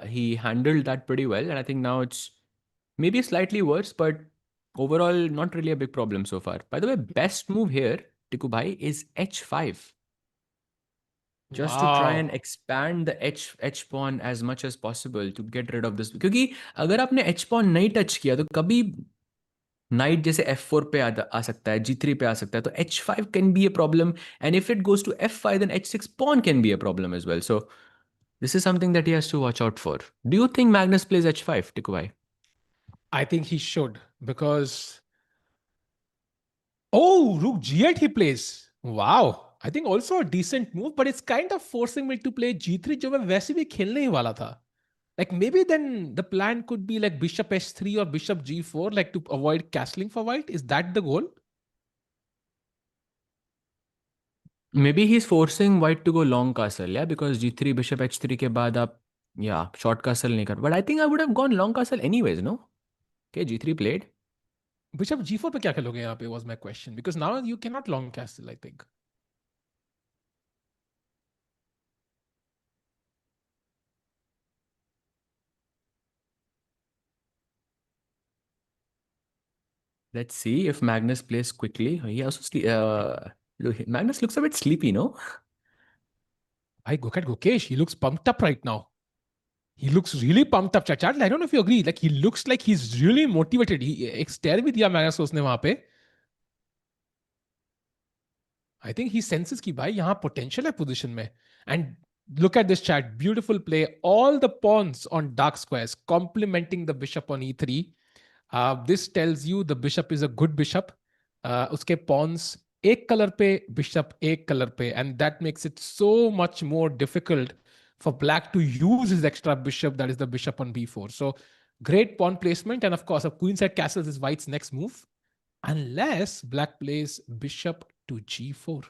he handled that pretty well, and I think now it's maybe slightly worse, but overall not really a big problem so far. By the way, best move here, Tiku bhai, is h5. Just to try and expand the h pawn as much as possible to get rid of this. क्योंकि अगर आपने h pawn नहीं touch किया तो कभी night जैसे f4 पे आ सकता है, g3 पे आ सकता है, तो h5 can be a problem, and if it goes to f5 then h6 pawn can be a problem as well. So this is something that he has to watch out for. Do you think Magnus plays h5, Tikuvai? I think he should, because rook g8 he plays. Wow. I think also a decent move, but it's kind of forcing me to play g3 जो मैं वैसे भी खेलने ही वाला था. Like maybe then the plan could be like bishop h3 or bishop g4, like to avoid castling for white. Is that the goal? Maybe he's forcing white to go long castle, yeah, because g3 bishop h3 के बाद आप short castle नहीं कर. But I think I would have gone long castle anyways, no? Okay, g3 played. Bishop g4 पे क्या खेलोगे यहाँ पे was my question, because now you cannot long castle, I think. Let's see if Magnus plays quickly. He also Magnus looks a bit sleepy, no? I look at Gukesh. He looks pumped up right now. He looks really pumped up, chat. I don't know if you agree. Like he looks like he's really motivated. एक stare भी दिया Magnus उसने वहां पे. I think he senses कि भाई यहाँ potential है position में. And look at this, chat. Beautiful play. All the pawns on dark squares complementing the bishop on e3. This tells you the bishop is a good bishop. उसके pawns एक color पे, bishop एक color पे, and that makes it so much more difficult for black to use his extra bishop, that is the bishop on b4. So great pawn placement, and of course a queenside castles is white's next move, unless black plays bishop to g4.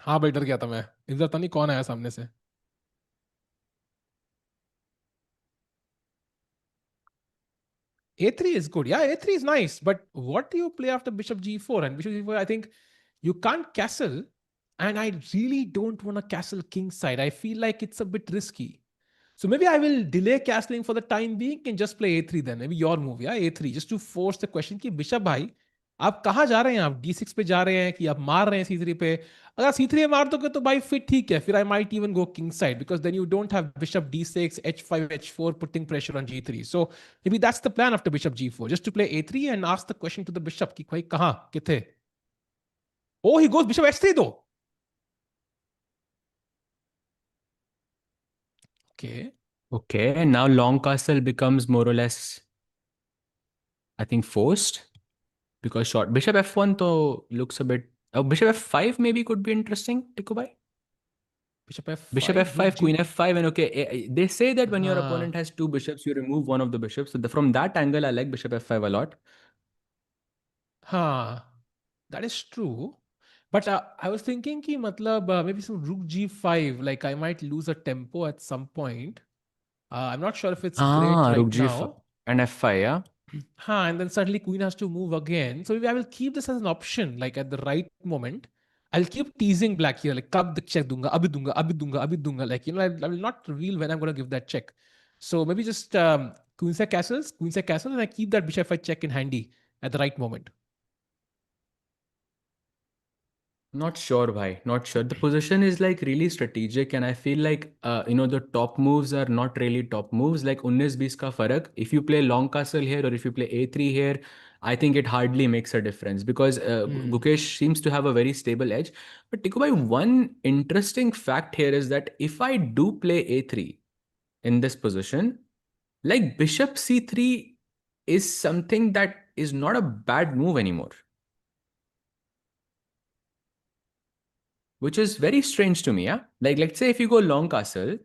हाँ भाई डर गया था मैं, इधर तो नहीं कौन आया सामने से. A3 is good. Yeah, A3 is nice. But what do you play after bishop g4? And bishop g4, I think you can't castle. And I really don't want to castle kingside. I feel like it's a bit risky. So maybe I will delay castling for the time being and just play A3 then. Maybe your move, yeah, A3. Just to force the question कि bishop भाई, आप कहाँ जा रहे हैं? आप D6 पे जा रहे हैं कि आप मार रहे हैं C3 पे? अगर C3 मार दोगे तो भाई फिर ठीक है. फिर I might even go king side, because then you don't have bishop D6, H5, H4 putting pressure on G3. So maybe that's the plan after bishop G4, just to play A3 and ask the question to the bishop कि भाई कहाँ किथे? Oh, he goes bishop H3 though. Okay, and now long castle becomes more or less, I think, forced, because short bishop f1 though looks a bit. Bishop f5 maybe could be interesting, Tikubai. Bishop f5, queen f5, and okay, they say that when your opponent has two bishops, you remove one of the bishops. So from that angle, I like bishop f5 a lot. That is true. But I was thinking कि मतलब maybe some rook g5, like I might lose a tempo at some point. I'm not sure if it's great Rook right g5 now. and f5, yeah. And then suddenly queen has to move again. So maybe I will keep this as an option, like at the right moment. I'll keep teasing black here, like kab check dunga, abhi dunga, abhi dunga, abhi dunga. Like, I will not reveal when I'm going to give that check. So maybe just queen side castles, and I keep that bishop f5 check in handy at the right moment. Not sure, bhai. Not sure. The position is like really strategic, and I feel like the top moves are not really top moves. Like 19-20 ka farak. If you play long castle here or if you play a3 here, I think it hardly makes a difference because Hmm. Gukesh seems to have a very stable edge. But Tiku bhai, one interesting fact here is that if I do play a3 in this position, like bishop c3 is something that is not a bad move anymore, which is very strange to me. Yeah, like let's say if you go long castle,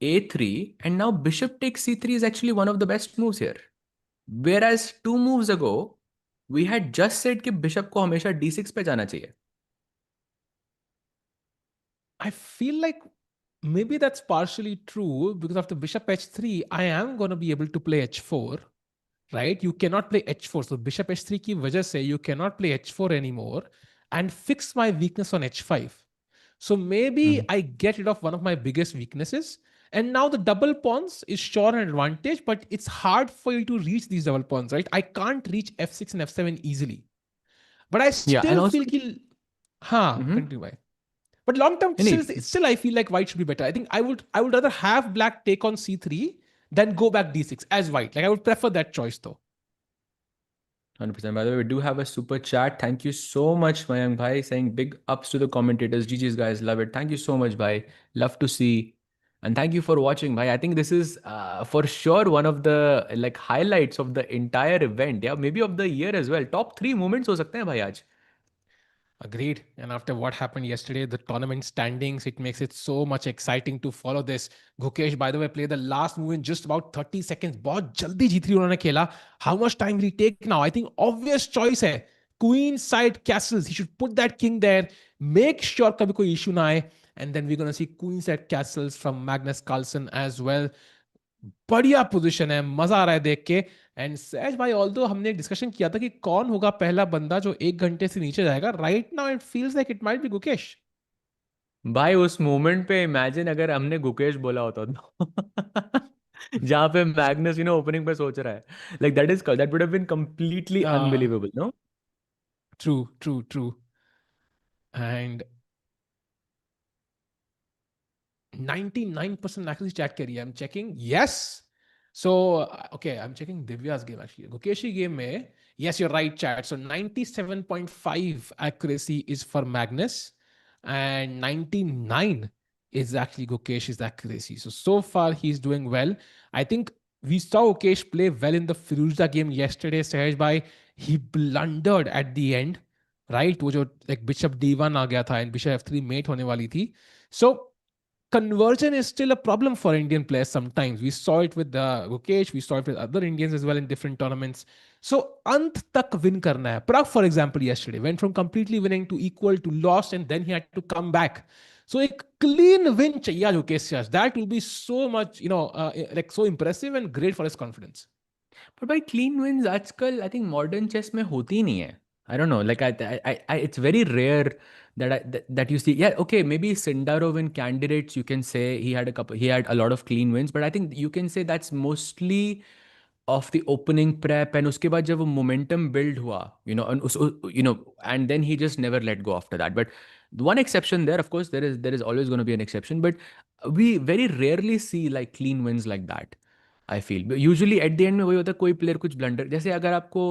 a3, and now bishop takes c3 is actually one of the best moves here. Whereas 2 moves ago, we had just said कि bishop को हमेशा d6 पे जाना चाहिए. I feel like maybe that's partially true because after bishop h3, I am going to be able to play h4, right? You cannot play h4. So bishop h3 ki wajah se you cannot play h4 anymore and fix my weakness on h5. So maybe Mhm. I get rid of one of my biggest weaknesses. And now the double pawns is sure an advantage, but it's hard for you to reach these double pawns, right? I can't reach f6 and f7 easily. But I Yeah, still and feel also, ki, ha, Mhm. continue. But long term, Any, still I feel like white should be better. I think I would rather have black take on c3 than go back d6 as white. Like I would prefer that choice though. 100%. By the way, we do have a super chat. Thank you so much, Mayank Bhai, saying big ups to the commentators. GG's guys, love it. Thank you so much, Bhai. Love to see. And thank you for watching, Bhai. I think this is for sure one of the like highlights of the entire event. Yeah, maybe of the year as well. Top 3 moments हो सकते हैं भाई आज. Agreed. And after what happened yesterday, the tournament standings, it makes it so much exciting to follow this. Gukesh, by the way, played the last move in just about 30 seconds. बहुत जल्दी जीत रही उन्होंने खेला. How much time will he take now? I think obvious choice है. Queen side castles. He should put that king there. Make sure कभी कोई issue ना आए. And then we're going to see queen side castles from Magnus Carlsen as well. बढ़िया position है, मजा आ रहा है देख के. एंड सहज भाई, ऑल्दो हमने एक डिस्कशन किया था कि कौन होगा पहला बंदा जो 1 घंटे से नीचे जाएगा. Right now it feels like it might be Gukesh. भाई उस मोमेंट पे इमेजिन अगर हमने गुकेश बोला होता तो जहाँ पे मैग्नस ओपनिंग पे सोच रहा है, like that would have been completely unbelievable, no. True true true. And 99% accuracy chat carrier. I'm checking. Yes. So, okay, I'm checking Divya's game actually. Gukeshi game mein, yes, you're right, chat. So 97.5 accuracy is for Magnus and 99 is actually Gukesh's accuracy. So far he's doing well. I think we saw Gukesh play well in the Firouzja game yesterday. Sahaj bhai, he blundered at the end, right? वो जो like Bishop D1 आ गया था and Bishop F3 mate होने वाली थी. So conversion is still a problem for Indian players sometimes. We saw it with Gukesh, we saw it with other Indians as well in different tournaments. So, ant tak win karna hai. Pragg, for example, yesterday went from completely winning to equal to lost, and then he had to come back. So, a clean win chahiye Gukesh. That will be so much, like so impressive and great for his confidence. पर भाई clean wins आजकल I think modern chess में होती ही नहीं है. I don't know. Like it's very rare that you see. Yeah, okay, maybe Sindarov in candidates, you can say he had a lot of clean wins, but I think you can say that's mostly of the opening prep, and उसके बाद जब वो momentum build हुआ, and then he just never let go after that. But the one exception there, of course, there is always going to be an exception, but we very rarely see like clean wins like that. I feel usually at the end में वही होता है, कोई player कुछ blunder, जैसे अगर आपको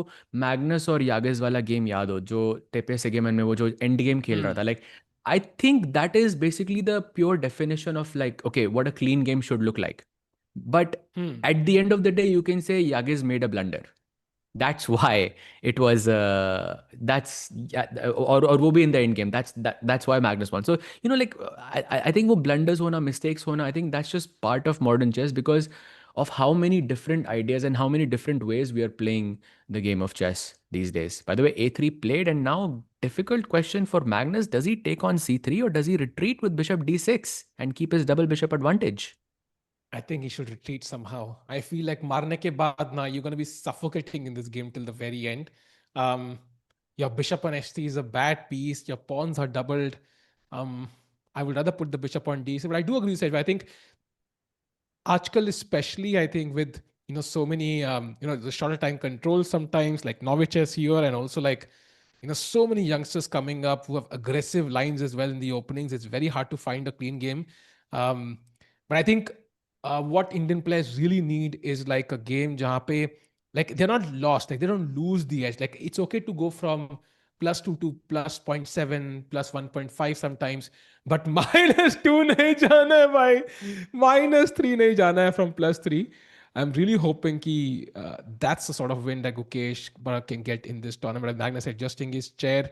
Magnus और यागिस वाला गेम याद हो जो टेपे सेगेमन में वो जो एंड गेम खेल रहा था, Hmm. Like I think that is basically the pure definition of like okay what a clean game should look like. But Hmm. at the end of the day, you can say Yagis made a blunder. That's why it was that's yeah, or wo bhi in the end game. That's why Magnus won. So like I think wo blunders hona, mistakes hona, I think that's just part of modern chess because of how many different ideas and how many different ways we are playing the game of chess these days. By the way, A3 played, and now difficult question for Magnus. Does he take on c3 or does he retreat with bishop d6 and keep his double bishop advantage? I think he should retreat somehow. I feel like marne ke baad na, you're going to be suffocating in this game till the very end. Um, your bishop on h3 is a bad piece. Your pawns are doubled. Um, I would rather put the bishop on d6, but I do agree with Sej. I think Ajkal, especially, I think with so many the shorter time controls sometimes, like Norway chess here, and also like so many youngsters coming up who have aggressive lines as well in the openings. It's very hard to find a clean game. Um, but I think what Indian players really need is like a game jahan pe, like they're not lost, like they don't lose the edge. Like it's okay to go from +2 to +0.7, +1.5 sometimes, but -2 nahi jana hai bhai. -3 nahi jana hai from +3. I'm really hoping that's the sort of win that Gukesh can get in this tournament. Magnus adjusting his chair,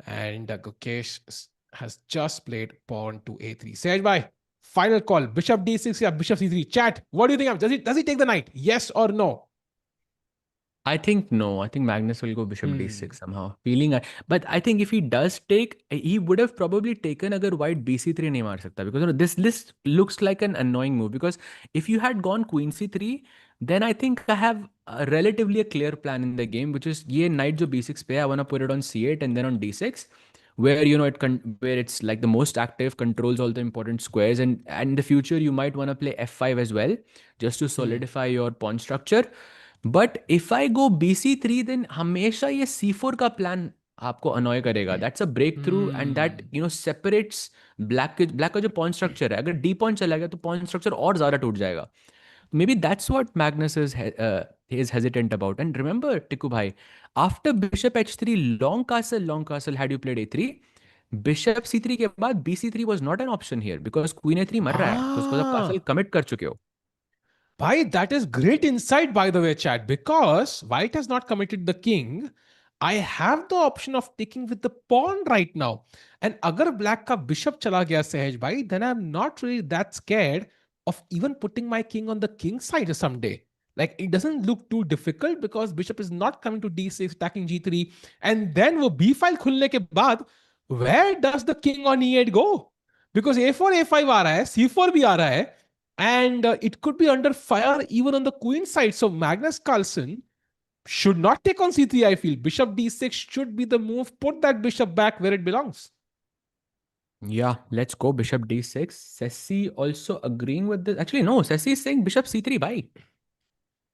and Gukesh has just played pawn to a3. Sej bhai, final call. Bishop d6 or bishop c3. Chat, what do you think? Does he take the knight? Yes or no? I think no. I think Magnus will go bishop d6 somehow. But I think if he does take, he would have probably taken agar white bc3 nahi maar sakta, because this list looks like an annoying move. Because if you had gone queen c3, then I think I have relatively a clear plan in the game, which is ye knight jo b6 pe, I want to put it on c8 and then on d6, where where it's like the most active, controls all the important squares, and in the future you might want to play f5 as well, just to solidify your pawn structure. But if I go bc3, then हमेशा ये c4 का plan आपको annoy करेगा. That's a breakthrough, and that separates black का जो pawn structure है. अगर d pawn चला गया तो pawn structure और ज़्यादा टूट जाएगा. Maybe that's what Magnus is hesitant about. And remember, Tikku bhai, after bishop h3, long castle, had you played a3, bishop c3 के बाद bc3 was not an option here, because queen a3 मर रहा है, तो उसको आप castle commit कर चुके हो. Bhai, that is great insight, by the way, chat, because white has not committed the king. I have the option of taking with the pawn right now. And agar black ka bishop chala gaya Sahaj bhai, then I'm not really that scared of even putting my king on the king side someday. Like it doesn't look too difficult because bishop is not coming to d6, attacking g3. And then wo b file khulne ke baad, where does the king on e8 go? Because a4, a5 aa raha hai, c4 bhi aa raha hai, and it could be under fire even on the queen side. So Magnus Carlsen should not take on c3, I feel. Bishop d6 should be the move. Put that bishop back where it belongs. Yeah, let's go bishop d6. Sessi also agreeing with this. Actually, no, Sessi is saying bishop c3, bhai.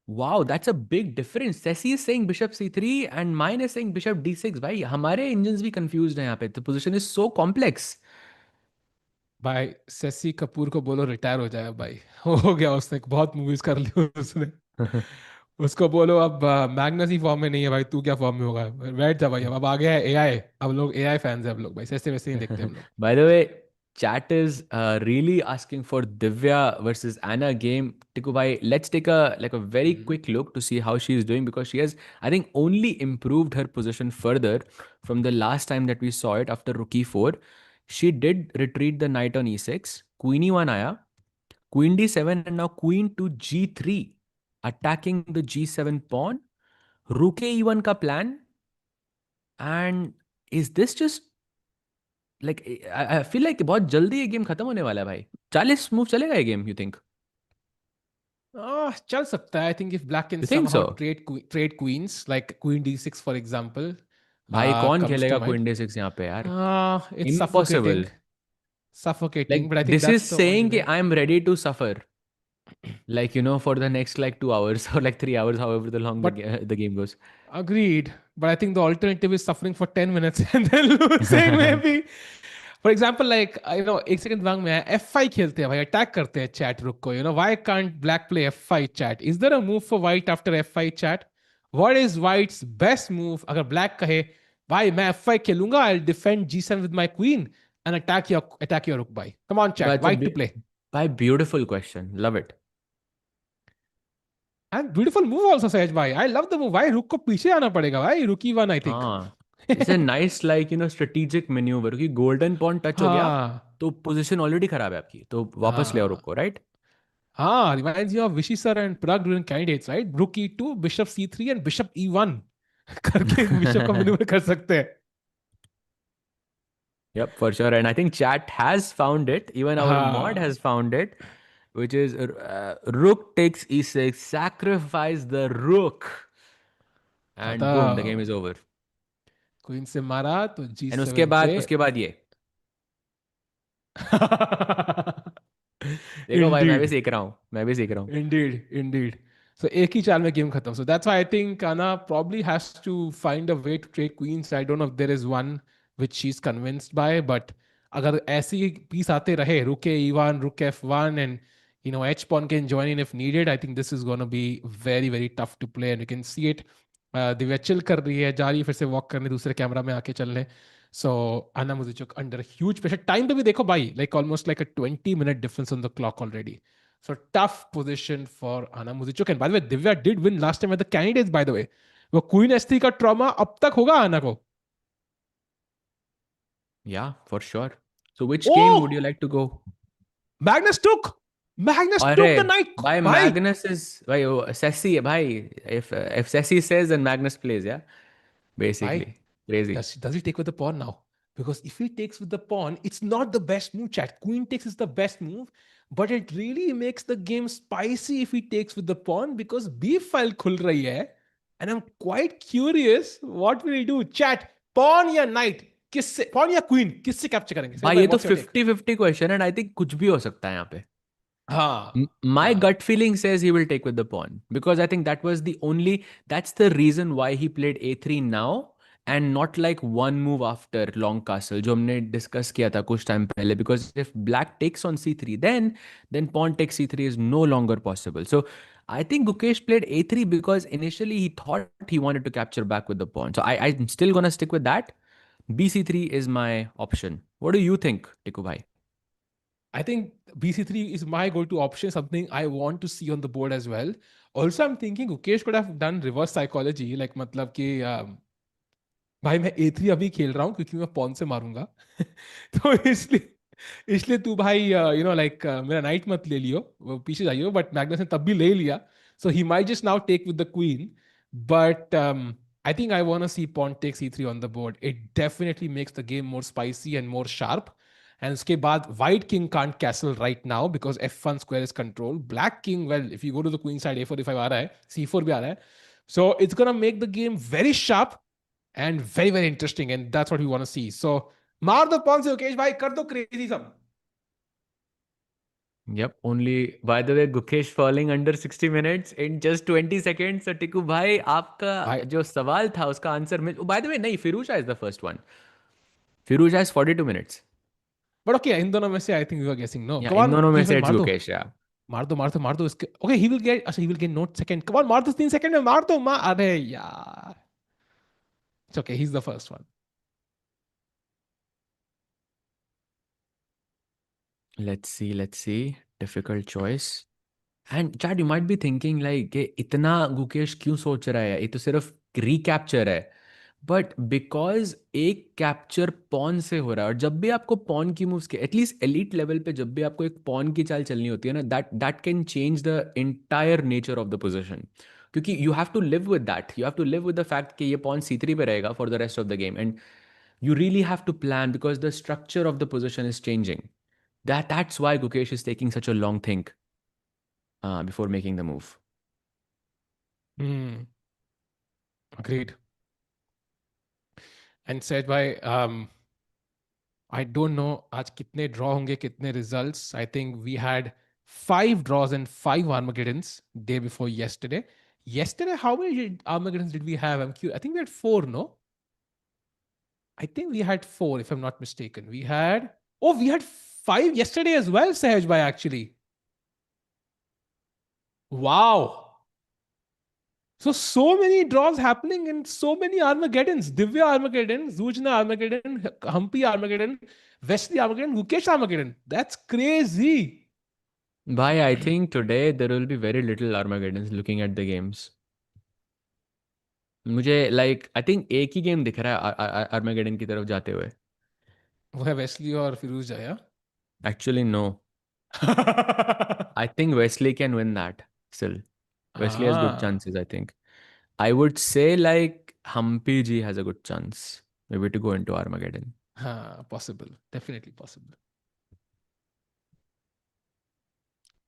Wow, that's a big difference. Sessi is saying bishop c3 and mine is saying bishop d6, bhai. हमारे engines भी confused हैं यहाँ पे. The position is so complex. भाई शशि कपूर को बोलो retire हो जाए भाई. हो गया, उसने बहुत मूवीज कर ली उसने. उसको बोलो अब मैग्नस ही फॉर्म में नहीं है भाई, तू क्या फॉर्म में होगा. बैठ जा भाई, अब आ गया है एआई. अब लोग एआई फैंस हैं अब लोग भाई, ऐसे वैसे नहीं देखते हम लोग. By the way, chat is really asking for Divya versus Anna game. Tikku bhai, let's take a very quick look to see how she is doing, because she has, I think, only improved her position further from the last time that we saw it after rook e4. She did retreat the knight on e6. Queen e1 आया, queen d7, and now queen to g3, attacking the g7 pawn. Rook e1 का plan. And is this just like, I feel like बहुत जल्दी ये game खत्म होने वाला है भाई. 40 मूव चलेगा ये गेम, you think? चल सकता है. I think if black can You think somehow so? trade queens, like queen d6 for example. भाई कौन comes खेलेगा to queen mind. d6 यहाँ पे यार? It's Impossible. suffocating, Like but I think this that's is the only saying way. कि I'm ready to suffer. Like, for the next like 2 hours or like 3 hours, however the long But the game goes. agreed. But I think the alternative is suffering for 10 minutes and then losing maybe. For example, like, एक second दिमाग में है, f5 खेलते हैं भाई, attack करते हैं chat रुक को. Why can't black play f5 chat? Is there a move for white after f5 chat? What is white's best move? अगर black कहे, भाई मैं f5 खेलूंगा, I'll defend g7 with my queen and attack your rook, भाई. Come on chat, But white to play. by beautiful question. Love it. And beautiful move also, Sahaj bhai. I love the move. Why rook को पीछे आना पड़ेगा भाई? Rook e1, I think. हाँ. It's a nice like strategic maneuver कि golden pawn touch हो गया हाँ. तो position already खराब है आपकी, तो वापस ले आओ रुक को, right? हाँ, reminds you of Vichy sir and Pragg during candidates, right? Rook e2, bishop c3 and bishop e1 करके bishop का maneuver कर सकते हैं. Yep, for sure. And I think chat has found it. Even our mod हाँ has found it, which is rook takes e6, sacrifice the rook, and boom, the game खत्म. is over. Queen से मारा तो And G7 पे. उसके बाद ये देखो भाई, मैं भी Indeed. सीख रहा हूँ, मैं भी सीख रहा हूँ. Indeed, indeed. So एक ही चाल में गेम खत्म. So that's why I think Anna probably has to find a way to trade queens. I don't know if there is one which she's convinced by, but अगर ऐसी piece आते रहे, रुक E1, रुक F1, and H pawn can join in if needed. I think this is going to be very very tough to play, and you can see it. Divya chill कर रही है, जा रही है फिर से वॉक करने दूसरे कैमरा में आके चलने. So Anna Muzychuk under huge pressure. Time पे भी देखो भाई, like almost like a 20-minute difference on the clock already. So tough position for Anna Muzychuk. And by the way, Divya did win last time at the candidates, by the way. वो queen S3 का trauma अब तक होगा आना को. Yeah, for sure. So which game would you Oh, like to go? Magnus took. Magnus took the अरे knight. भाई, भाई. Magnus is भाई वो Sessi है भाई. If Sessi says, then Magnus plays, yeah. Bhai, Basically, crazy. does he take with the pawn now? Because if he takes with the pawn, it's not the best move, chat. Queen takes is the best move, but it really makes the game spicy if he takes with the pawn because B file khul rahi hai. And I'm quite curious what will he do? Chat, pawn या knight? किससे pawn या queen? किससे capture करेंगे? Say भाई bhai, ये तो what's your take? 50-50 question है, and I think कुछ भी हो सकता है यहाँ पे. हाँ, My हाँ. gut feeling says he will take with the pawn because I think that's the reason why he played a3 now and not like one move after long castle जो हमने discuss किया था कुछ time पहले, because if black takes on c3, then pawn takes c3 is no longer possible. So I think Gukesh played a3 because initially he thought he wanted to capture back with the pawn. So I'm still gonna stick with that. bc3 is my option. What do you think, Tiku bhai? I think BC3 is my go-to option, something I want to see on the board as well. Also, I'm thinking Ukesh could have done reverse psychology, like मतलब कि भाई मैं A3 अभी खेल रहा हूँ क्योंकि मैं पॉन से मारूंगा. तो इसलिए तू भाई लाइक मेरा नाइट मत ले लियो, वो पीछे जाइयो. बट मैग्नस ने तब भी ले लिया. So he might just now take with the queen. But I think I want to see pawn take C3 on the board. It definitely makes the game more spicy and more sharp. And उसके बाद white king can't castle right now because F1 square is control. Black king, well if you go to the queen side A45 आ रहा है, C4 भी आ रहा है. So it's gonna make the game very sharp and very very interesting, and that's what we want to see. So मार दो pawn से Ukesh भाई, कर दो crazy सब. Yep, only by the way, Gukesh falling under 60 minutes in just 20 seconds. So Tiku bhai, आपका भाई जो सवाल था उसका answer mill. By the way, नहीं, Firouzja is the first one. Firouzja has 42 minutes. but okay, इन दोनों में से I think we were guessing. No, Yeah, come in on दोनों में Ukesh भाई, से it's मार दो. Gukesh, yeah. मार दो इसके. Okay, he will get, अच्छा he will get note second. Come on, मार दो 3 सेकंड में, मार दो. अरे यार. It's okay, he's the first one. Let's see, let's see. Difficult choice. And Chad, you might be thinking like कि इतना गुकेश क्यों सोच रहा है, ये तो सिर्फ रिकैप्चर है. बट बिकॉज एक कैप्चर पॉन से हो रहा है, और जब भी आपको पॉन की मूव्स के एटलीस्ट एलीट लेवल पे जब भी आपको एक पॉन की चाल चलनी होती है ना, that that can change the entire nature of the position. क्योंकि you have to live with that, you have to live with the fact कि ये पॉन c3 पे रहेगा for the rest of the game, and you really have to plan because the structure of the position is changing. That's why Gukesh is taking such a long think before making the move. Hmm. Agreed. And said by I don't know आज कितने draw होंगे, कितने results. I think we had 5 draws and 5 Armageddons day before yesterday. Yesterday, how many Armageddons did we have? I'm curious. I think we had 4, no? I think we had 4, if I'm not mistaken. We had 5 yesterday as well, Sahaj bhai, actually. Wow. So many draws happening and so many Armageddons. Divya Armageddon, Zhu Jiner Armageddon, Humpy Armageddon, Wesley Armageddon, Gukesh Armageddon. That's crazy. Bhai, I think today there will be very little Armageddons looking at the games. मुझे like I think एक ही game दिख रहा है Armageddon की तरफ जाते हुए. वो है Wesley और Firouzja, yeah? Actually, no. I think Wesley can win that still. Wesley has good Ah. chances, I think. I would say like Humpy G has a good chance maybe to go into Armageddon. हाँ, possible, definitely possible.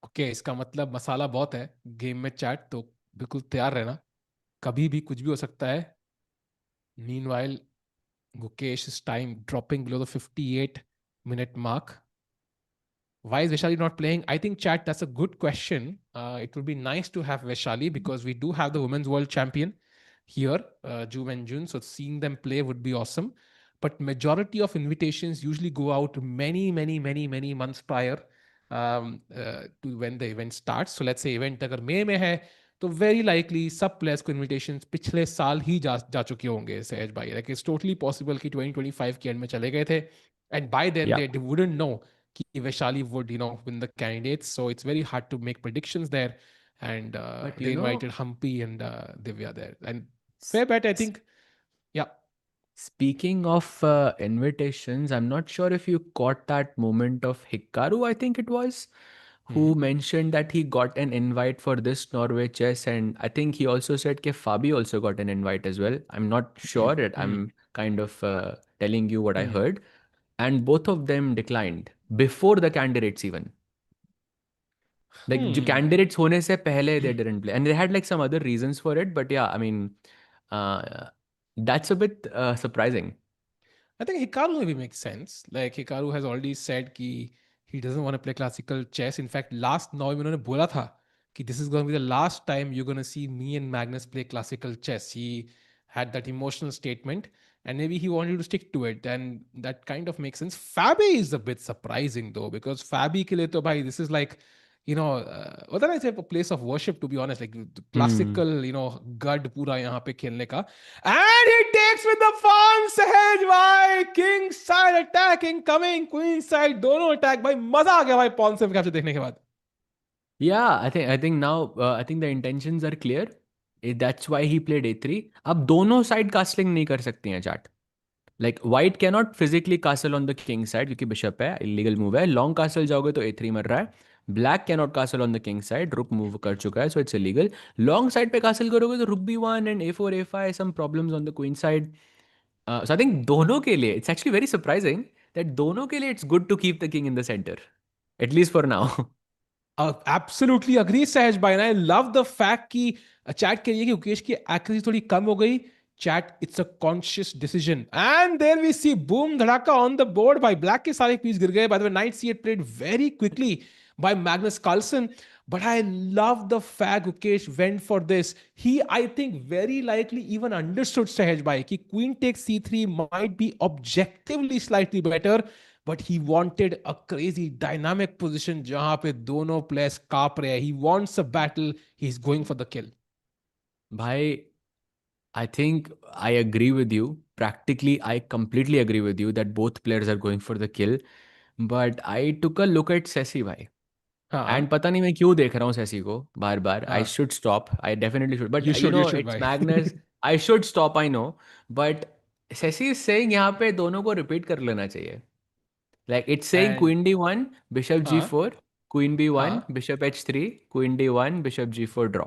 Okay, इसका मतलब मसाला बहुत है game में chat, तो बिल्कुल तैयार रहना, कभी भी कुछ भी हो सकता है. Meanwhile, Gukesh's time dropping below the 58-minute mark. Why is Vaishali not playing? I think, chat, that's a good question. It would be nice to have Vaishali because we do have the women's world champion here, Ju Wenjun. So seeing them play would be awesome. But majority of invitations usually go out many months prior to when the event starts. So let's say event अगर मई में है, तो very likely सब players को invitations पिछले साल ही जा चुके होंगे सहज भाई. Like it's totally possible कि 2025 के end में चले गए थे, and by then Yeah. they wouldn't know Vaishali would, win the candidates. So it's very hard to make predictions there. And But they invited Humpy and Divya there. And fair bet, I s- think. Yeah. speaking of invitations, I'm not sure if you caught that moment of Hikaru, I think it was, who Mhm. mentioned that he got an invite for this Norway chess. And I think he also said that Fabi also got an invite as well. I'm not sure that Mm. I'm kind of telling you what I Mm. heard. And both of them declined before the candidates even. Like जो Hmm. candidates होने से पहले they didn't play. And they had like some other reasons for it. But yeah, I mean, uh, that's a bit surprising. I think Hikaru maybe makes sense. Like Hikaru has already said कि he doesn't want to play classical chess. In fact, last now उन्होंने बोला था कि this is going to be the last time you're going to see me and Magnus play classical chess. He had that emotional statement, and maybe he wanted to stick to it, and that kind of makes sense. Fabi is a bit surprising though, because Fabi के लिए तो भाई this is like, what did I say, a place of worship, to be honest, like the Hmm. classical, गढ़ पूरा यहाँ पे खेलने का. And he takes with the farm, Sahej भाई. King side attack incoming, queen side दोनों attack भाई. मजा आ गया भाई pawn से कैप्चर देखने के बाद. Yeah, I think now I think the intentions are clear. That's why he played a3. अब दोनों साइड कास्टलिंग नहीं कर सकती हैं chat. Like white cannot physically castle on the king side क्योंकि बिशप है, इलीगल मूव है. लॉन्ग कासल जाओगे तो ए3 मर रहा है. Black cannot castle on the king side, rook move कर चुका है, so it's illegal. Long side पे कासल करोगे तो rook b1 and a4 a5, some problems on the queen side. So I think दोनों के लिए it's actually very surprising that दोनों के लिए it's good to keep the king in the center, at least for now. Absolutely agree, Sahaj bhai. And I love the fact कि chat करिए कि मुकेश की accuracy थोड़ी कम हो गई. Chat, it's a conscious decision. And there we see boom Dhadaka on the board by black के सारे piece गिर गए. By the way, knight c8 played very quickly by Magnus Carlsen. But I love the fact Gukesh went for this. He, I think, very likely even understood Sahaj bhai कि queen takes c3 might be objectively slightly better, but he wanted a crazy dynamic position जहां पे दोनों players कांप रहे हैं. He wants a battle. He's going for the kill. भाई, I think I agree with you. Practically, I completely agree with you that both players are going for the kill. But I took a look at Sesi भाई. हाँ And पता नहीं मैं क्यों देख रहा हूँ सेसी को बार बार. I हाँ. should stop. I definitely should. But You should it's भाई. Magnus. I should stop, I know. But Sesi is saying यहाँ पे दोनों को repeat कर लेना चाहिए. Like it's saying And queen d1, bishop हाँ g4, queen b1, हाँ. bishop h3, queen d1, bishop g4 draw.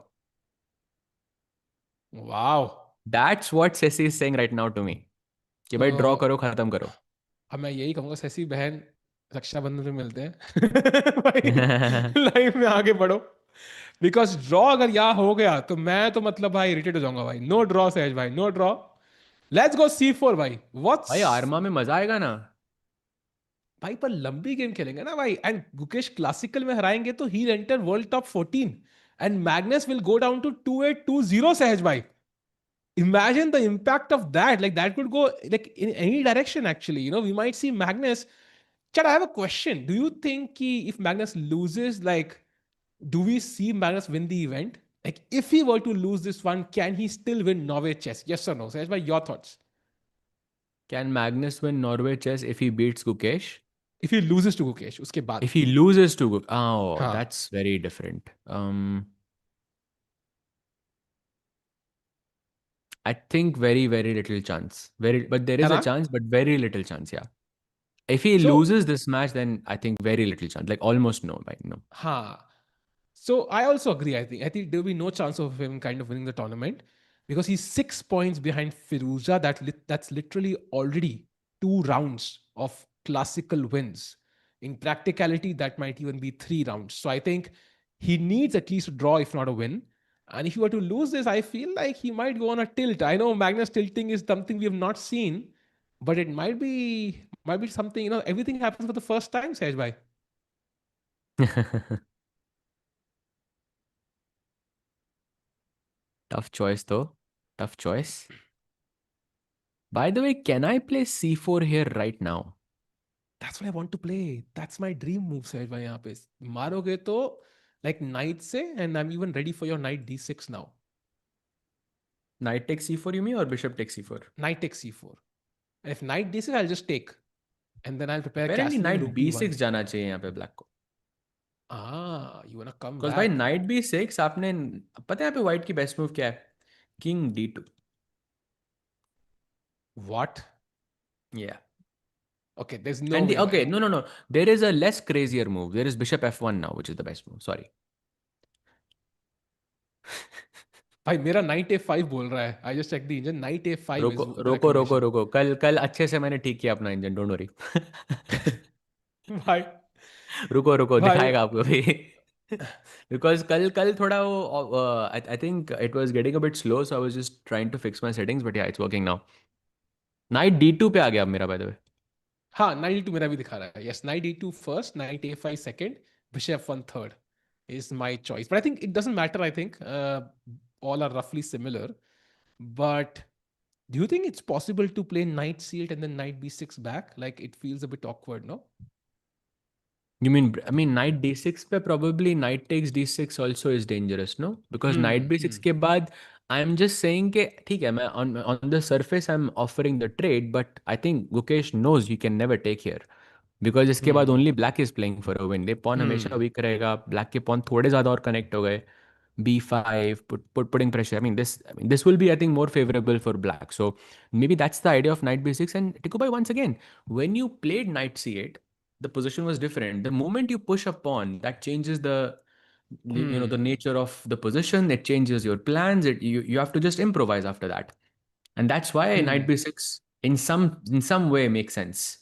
Wow. That's what Sesi is saying right now to me. कि भाई ड्रॉ तो करो, खत्म करो. अब मैं यही कहूंगा, शशि बहन, रक्षाबंधन में मिलते हैं भाई. लाइफ में आगे बढ़ो. बिकॉज ड्रॉ अगर यहाँ हो गया तो मैं तो मतलब भाई इरिटेट हो जाऊंगा भाई. नो ड्रॉ सहज भाई, no draw. Let's go c4 भाई. व्हाट्स भाई आर्मा में मजा आएगा ना. भाई, पर लंबी गेम खेलेंगे ना भाई. एंड गुकेश क्लासिकल में हराएंगे तो he enter world top 14, and Magnus will go down to 2820 Sahaj भाई. Imagine the impact of that. Like that could go like in any direction actually. We might see Magnus. Chad, I have a question. Do you think if Magnus loses, like, do we see Magnus win the event? Like, if he were to lose this one, can he still win Norway chess? Yes or no? So that's my your thoughts. Can Magnus win Norway chess if he beats Gukesh? If he loses to Gukesh, uske baad. If he loses to Gukesh, oh, हाँ. that's very different. I think very, very little chance. But there है is a ना? chance, but very little chance. Yeah. If he So, loses this match, then I think very little chance. Like almost no, like no. हाँ. So I also agree. I think there will be no chance of him kind of winning the tournament because he's 6 points behind Firouzja. That's literally already. 2 rounds of classical wins. In practicality, that might even be 3 rounds. So I think he needs at least a draw, if not a win. And if you were to lose this, I feel like he might go on a tilt. I know Magnus tilting is something we have not seen, but it might be something, everything happens for the first time, Sej bhai. Tough choice though. Tough choice. By the way, can I play c4 here right now? That's what I want to play. That's my dream move, Sej bhai, yahan pe. Maroge to like knight se, and I'm even ready for your knight d6 now. Knight takes c4 you mean, or bishop takes c4? Knight takes c4. And if knight d6, I'll just take. And then I'll prepare Apparently castling knight rook b6 d1. जाना चाहिए यहाँ पे black को. You wanna come Because भाई back? knight b6 आपने पता है यहाँ पे white की best move क्या है? King d2. What? Yeah. Okay, there's no And way. okay, Bhai. no. There is a less crazier move. There is bishop f1 now, which is the best move. Sorry. भाई मेरा knight a5 बोल रहा है. I just checked the engine. Knight a5 रोको is the रोको रोको recommendation. रोको. कल अच्छे से मैंने ठीक किया अपना इंजन. Don't worry. भाई रुको भाई दिखाएगा आपको भी. Because कल थोड़ा वो I think it was getting a bit slow, so I was just trying to fix my settings, but yeah, it's working now. Knight d2 पे आ गया अब मेरा, by the way. हाँ, knight d2 मेरा भी दिखा रहा है. Yes, knight d2 first, knight a5 second, bishop f1 third is my choice. But I think it doesn't matter. I think all are roughly similar. But do you think it's possible to play knight c8 and then knight b6 back? Like it feels a bit awkward, no? You mean, I mean, knight d6 पे probably knight takes d6 also is dangerous, no? Because knight b6 के बाद I'm just saying कि ठीक है, मैं on the surface I'm offering the trade, but I think Gukesh knows you can never take here. Because इसके बाद only black is playing for a win. ये pawn हमेशा weak रहेगा. Black के pawn थोड़े ज़्यादा और connect हो गए. b5 putting pressure. I mean this will be, I think, more favorable for black. So maybe that's the idea of knight b6. And Tikubai, once again, when you played knight c8, the position was different. The moment you push a pawn, that changes the nature of the position. It changes your plans. You have to just improvise after that. And that's why knight b6 in some way makes sense.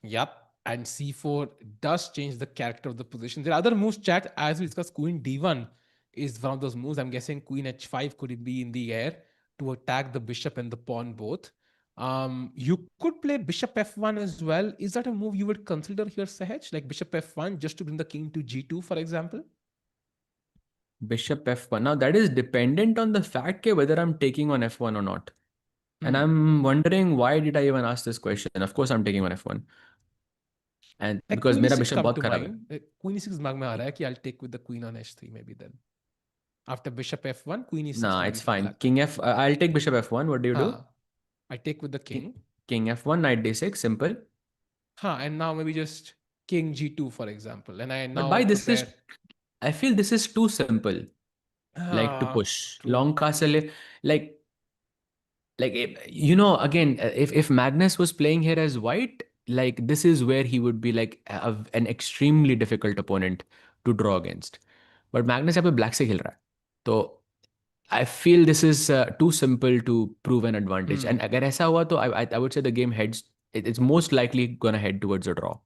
Yep. And c4 does change the character of the position. There are other moves, chat, as we discussed. Queen d1 is one of those moves. I'm guessing queen h5 could be in the air to attack the bishop and the pawn both. You could play bishop f1 as well. Is that a move you would consider here, Sahaj? Like bishop f1 just to bring the king to g2, for example? Bishop f1. Now that is dependent on the fact that whether I'm taking on f1 or not. And I'm wondering, why did I even ask this question? Of course I'm taking on f1. And Like because queen मेरा e6 bishop come बहुत to खराब है. mind. Queen e6 दिमाग में आ रहा है कि I'll take with the queen on h3 maybe then. After bishop f1, queen e6 Nah, maybe it's for fine. black. King f. I'll take bishop f1. What do you do? I take with the king. King f1, knight d6. Simple. And now maybe just king g2, for example. And I But now by this is, prepare. I feel this is too simple. Like to push True. long castle. Like again, if Magnus was playing here as white, like this is where he would be like an extremely difficult opponent to draw against. But Magnus यहाँ पे black से खेल रहा है. तो I feel this is too simple to prove an advantage. And अगर ऐसा हुआ तो I would say the game heads. It's most likely gonna head towards a draw.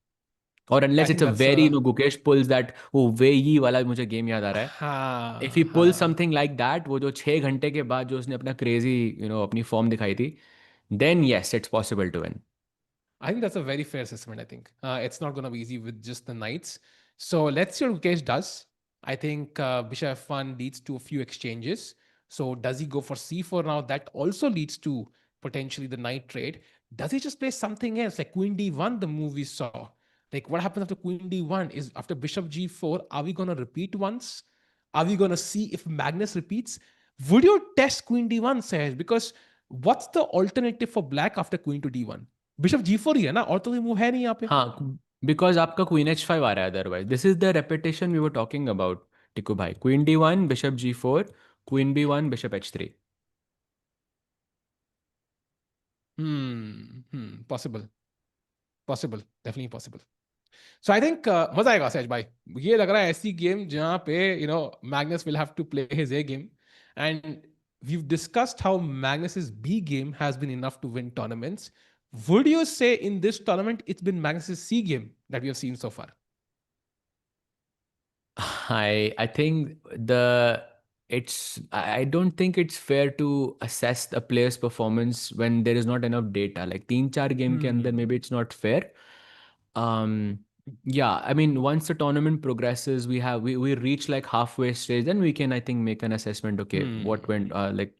Or I unless it's think a that's very, Gukesh pulls that, वो वेई वाला मुझे game याद आ रहा है. If he pulls something like that, वो जो 6 घंटे के बाद जो उसने अपना crazy, अपनी form दिखाई थी, then yes, it's possible to win. I think that's a very fair assessment. I think it's not going to be easy with just the knights. So let's see what Gukesh does. I think bishop f1 leads to a few exchanges. So does he go for c4 now? That also leads to potentially the knight trade. Does he just play something else like queen d1, the move we saw? Like what happens after queen d1 is after bishop g4, are we going to repeat once? Are we going to see if Magnus repeats? Would you test queen d1, Sahaj? Because what's the alternative for black after queen to d1? Bishop g4 ही है ना, और तो कोई move है नहीं यहाँ पे. हाँ, because आपका queen h5 आ रहा है otherwise. This is the repetition we were talking about, टिकू भाई. Queen d1, bishop g4, queen b1, bishop h3. Possible, definitely possible. So I think मजा आएगा सहज भाई. ये लग रहा है ऐसी गेम जहाँ पे Magnus will have to play his A game, and we've discussed how Magnus's B game has been enough to win tournaments. Would you say in this tournament it's been Magnus's C game that we have seen so far? I think I don't think it's fair to assess a player's performance when there is not enough data. Like तीन चार game के अंदर maybe it's not fair. Um, yeah, I mean once the tournament progresses, we reach like halfway stage, then we can I think make an assessment. Okay, what went like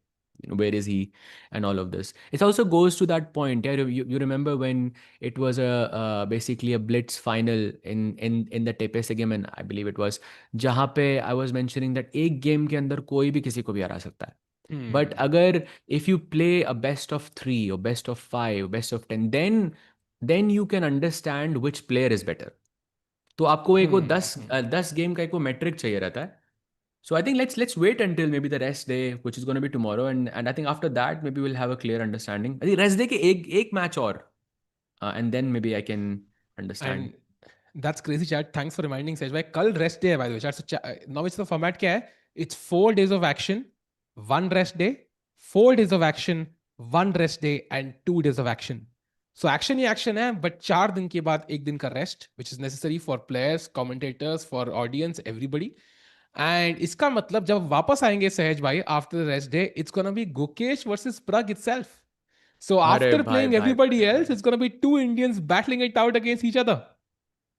where is he and all of this. It also goes to that point. Yeah, you remember when it was a basically a blitz final in the टेपेसे game, and I believe it was जहाँ पे I was mentioning that एक game के अंदर कोई भी किसी को भी हरा सकता है. But अगर if you play a best of 3 or best of 5 best of 10, then you can understand which player is better. तो आपको एक वो 10 गेम का एक वो मेट्रिक चाहिए रहता है. So I think let's wait until maybe the rest day, which is going to be tomorrow, and I think after that maybe we'll have a clear understanding. I think rest day के एक match और, and then maybe I can understand. And that's crazy, chat. Thanks for reminding, Sej. Kal rest day hai, by the way, chat. So now it's the format kya hai? It's 4 days of action, 1 rest day, 4 days of action, 1 rest day, and 2 days of action. So action he action है, but 4 दिन के बाद 1 दिन का rest, which is necessary for players, commentators, for audience, everybody. And इसका मतलब जब वापस आएंगे सहज भाई after the rest day, it's gonna be Gukesh versus Pragg itself. So अरे after भाई playing भाई everybody भाई else, it's gonna be 2 Indians battling it out against each other.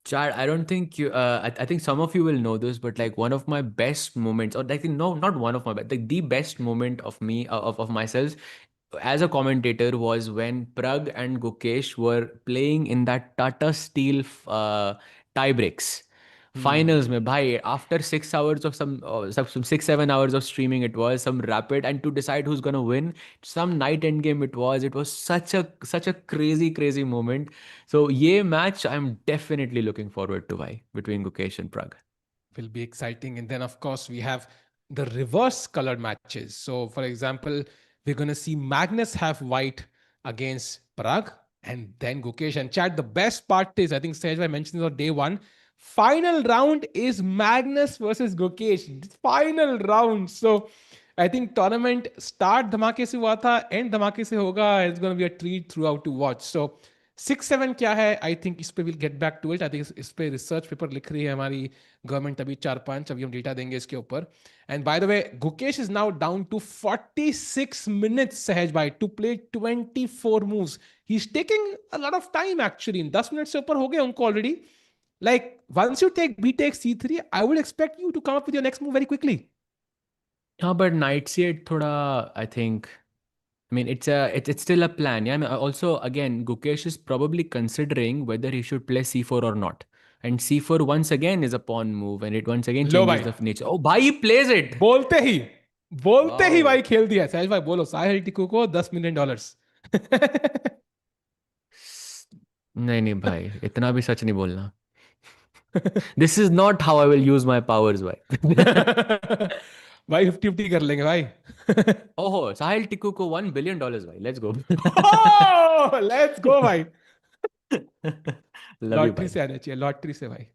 Chad, I don't think you. I think some of you will know this, but like one of my best moments, or like no, not one of my, but like the best moment of me of myself as a commentator was when Pragg and Gukesh were playing in that Tata Steel tie breaks. Finals mein bhai, after 6 hours of some 6 7 hours of streaming, it was some rapid, and to decide who's gonna win, some night end game it was such a crazy moment. So ye match I'm definitely looking forward to, bhai, between Gukesh and Pragg. Will be exciting. And then, of course, we have the reverse colored matches. So, for example, we're going to see Magnus have white against Pragg and then Gukesh. And Chad, the best part is, I think Sejbhai mentioned this on day one. Final round is Magnus versus Gukesh. Final round. So, I think tournament start धमाके से हुआ था, end धमाके से होगा. It's going to be a treat throughout to watch. So, 6-7 क्या है? I think इस पे we'll get back to it. I think इस पे research paper लिख रही है हमारी गवर्नमेंट अभी 4-5. अभी हम डेटा देंगे इसके ऊपर. And by the way, Gukesh is now down to 46 minutes, Sahaj bhai, to play 24 moves. He's taking a lot of time actually. In 10 minutes से ऊपर हो गए उनको already. Like, once you take B takes C3, I would expect you to come up with your next move very quickly. हाँ, but night C8 थोड़ा I think. I mean, it's still a plan. Yeah. I mean, also, again, Gukesh is probably considering whether he should play C4 or not. And C4 once again is a pawn move, and it once again low changes भाई, the nature. Oh, bhai, he plays it. बोलते ही Wow. भाई खेल दिया. सहज भाई बोलो साहिल टिकू को $10 million. नहीं नहीं भाई, इतना भी सच नहीं बोलना. This is not how I will use my powers, भाई. भाई 50-50 कर लेंगे भाई. ओहो, साहिल टिकू को $1 billion भाई. Let's go. Oh, let's go भाई. Love you लॉटरी भाई. से आना चाहिए, लॉटरी से भाई.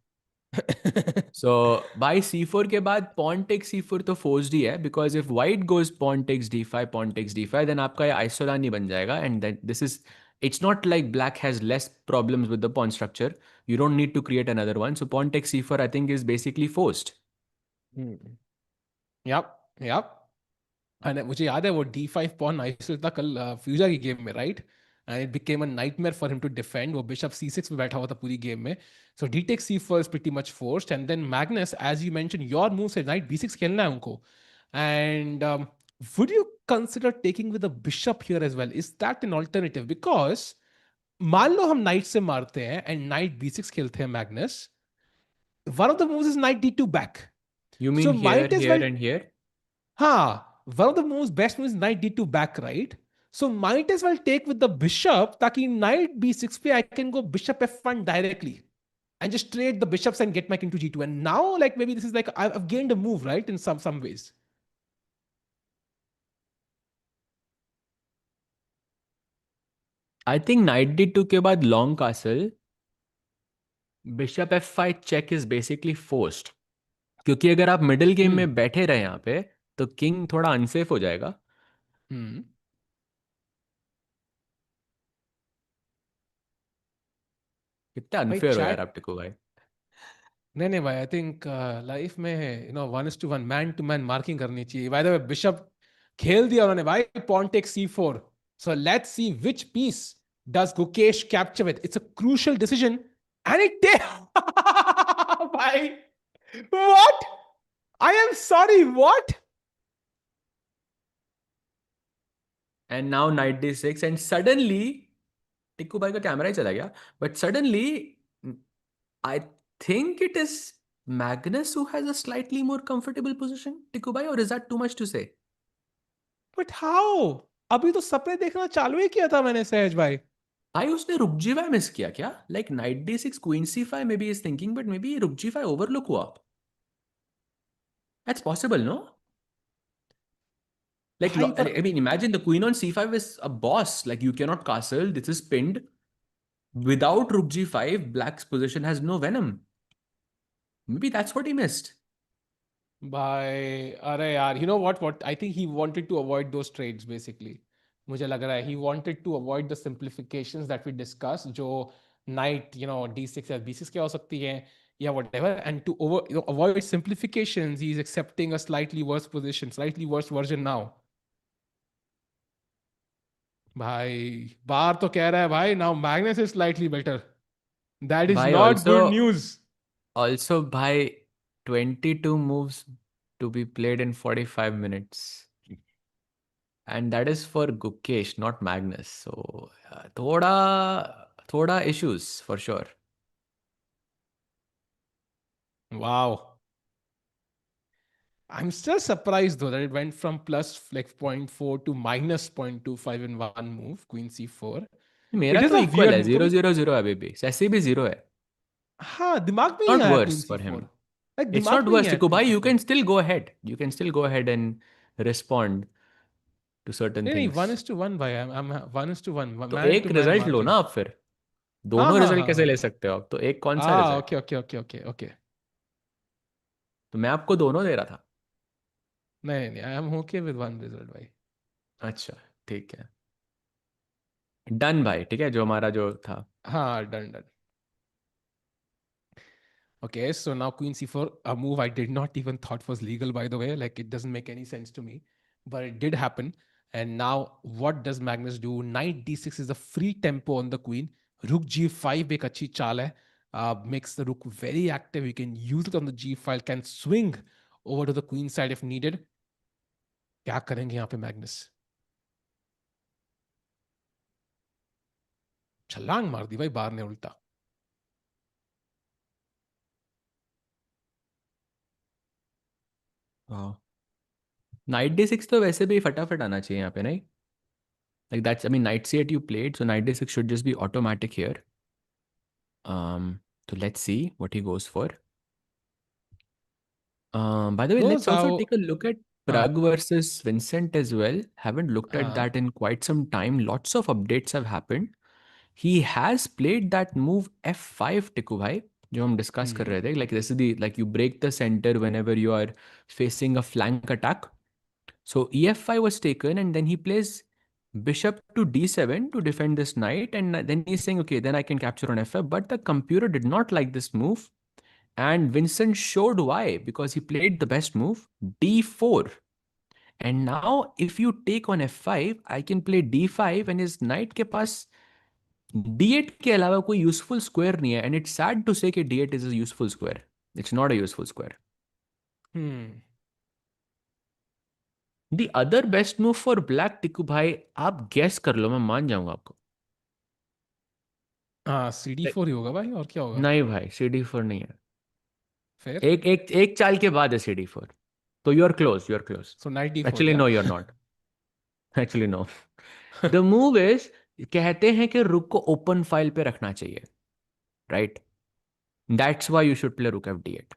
So by C4 के बाद pawn takes C4 तो forced ही है, because if white goes pawn takes D5, then आपका ये आइसोलानी बन जाएगा, and then it's not like black has less problems with the pawn structure. You don't need to create another one. So pawn takes C4 I think is basically forced. Yep. And मुझे याद है वो D5 pawn iso था कल फ्यूजा की game में, right? And it became a nightmare for him to defend. वो bishop C6 में बैठा हुआ था पूरी गेम में. So D takes C4 is pretty much forced. And then Magnus, as you mentioned, your move said knight B6 खेलना है उनको. And would you consider taking with a bishop here as well? Is that an alternative? Because मान लो हम knight से मारते हैं and knight B6 खेलते हैं Magnus. One of the moves is knight D2 back. You mean So here, might as here, well, and here? हाँ, one of the moves, best moves is knight D2 back, right? So might as well take with the bishop, ताकि knight B6 पे I can go bishop F1 directly and just trade the bishops and get my king to G2. And now, like maybe this is like I've gained a move, right? In some ways. I think knight D2 के बाद long castle, bishop F5 check is basically forced. क्योंकि अगर आप middle game में बैठे रहे यहाँ पे, तो किंग थोड़ा अनसेफ हो जाएगा. कितने भाई अनफेयर हो यार चैट, आप टिकू भाई. नहीं नहीं भाई, आई थिंक लाइफ में 1:1 मैन टू मैन मार्किंग करनी चाहिए. बाय द वे बिशप खेल दिया उन्होंने भाई, pawn take C4. So let's see which piece does Gukesh capture with. It's a crucial decision and it भाई what, I am sorry what. And now knight D6 and suddenly Tikku भाई का camera ही चला गया. But suddenly I think it is Magnus who has a slightly more comfortable position, Tikku भाई, or is that too much to say? But how, अभी तो सपने देखना चालू ही किया था मैंने सहज भाई. भाई उसने रुक G5 मिस किया क्या? Like night D6 queen C5 may be is thinking, but may be रुक G5 ओवरलुक हुआ. That's possible, no? Like, भाई पर I mean, imagine the queen on C5 is a boss. Like, you cannot castle. This is pinned. Without rook G5, black's position has no venom. Maybe that's what he missed. भाई अरे यार, you know what I think he wanted to avoid those trades basically. मुझे लग रहा है he wanted to avoid the simplifications that we discussed, जो knight D6 या B6 क्या हो सकती है या whatever, and to avoid simplifications he is accepting a slightly worse position, slightly worse version now. भाई बार तो कह रहा है भाई now Magnus is slightly better. That is Bhai, not good news. also, bhai, 22 moves to be played in 45 minutes. And that is for Gukesh, not Magnus. So, thoda issues for sure. Wow. I'm still surprised though that it went from plus like 0.4 to minus 0.25 in one move, Queen C4. मेरा It is तो a equal weird है, move. 0-0-0 अभी भी. ऐसे भी 0 है. हाँ दिमाग में नहीं Not आया worse Queen for C4. him. Like It's दिमाग not में नहीं worse, आया Tikku Queen bhai. You C4. can still go ahead. You can still go ahead and respond to certain नहीं नहीं, things. 1:1 भाई, I'm 1:1 तो man एक to man रिजल्ट लो ना marking. आप फिर. हाँ दोनों हाँ रिजल्ट हाँ कैसे हाँ ले हाँ. सकते हो आप? तो एक कौन सा हाँ result? Okay okay okay okay okay. तो मैं आपको दोनों दे रहा था. नहीं नहीं नहीं, I am okay with one result भाई. अच्छा, ठीक है. डन भाई, ठीक है, जो हमारा जो था. हाँ done done. Okay, so now Queen C4, a move I did not even thought was legal, by the way. Like it doesn't make any sense to me, but it did happen. And now what does Magnus do? Knight D6 is a free tempo on the queen. Rook G5 एक अच्छी चाल है. Makes the rook very active. You can use it on the G file. Can swing over to the queen side if needed. क्या करेंगे यहाँ पे Magnus? छलांग मार दी भाई बार ने उल्टा. नाइट D6 तो वैसे भी फटाफट आना चाहिए यहाँ पे, नहीं? Like that's, I mean, knight C8 you played, so knight D6 should just be automatic here. So let's see what he goes for. By the way, Knows let's also how. take a look at हाँ Pragg versus Vincent as well. Haven't looked at हाँ. that in quite some time. Lots of updates have happened. He has played that move F5, Tikku bhai, जो हम discuss कर रहे थे. Like this is the, like you break the center whenever you are facing a flank attack. So EF5 was taken, and then he plays bishop to D7 to defend this knight, and then he's saying, okay, then I can capture on F5. But the computer did not like this move. And Vincent showed why, because he played the best move, D4. And now if you take on F5, I can play D5 and his knight के पास D8 के अलावा कोई useful square नहीं है. And it's sad to say कि D8 is a useful square. It's not a useful square. The other best move for black, Tikku भाई, आप guess कर लो, मैं मान जाऊंगा आपको. हाँ CD4 ही होगा भाई, और क्या होगा नहीं भाई, CD4 नहीं है. फिर? एक चाल के बाद है CD4. तो you're close, you're close. So knight D4 Actually, क्या? no, you're not. Actually, no. The move is, कहते हैं कि रुक को ओपन फाइल पे रखना चाहिए, right? That's why you should play रुक F8.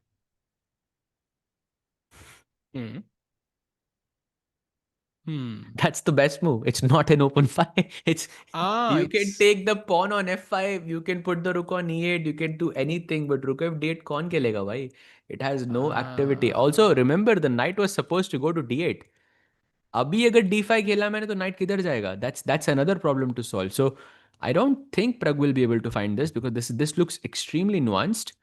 Hmm. That's the best move. It's not an open file. It's you can It's take the pawn on F5, you can put the rook on E8, you can do anything, but rook F8 कौन खेलेगा भाई? It has no activity. Also, ah, remember the knight was supposed to go to D8. अभी अगर D5 खेला मैंने तो knight किधर जाएगा? That's another problem to solve. So I don't think Pragg will be able to find this because this looks extremely nuanced.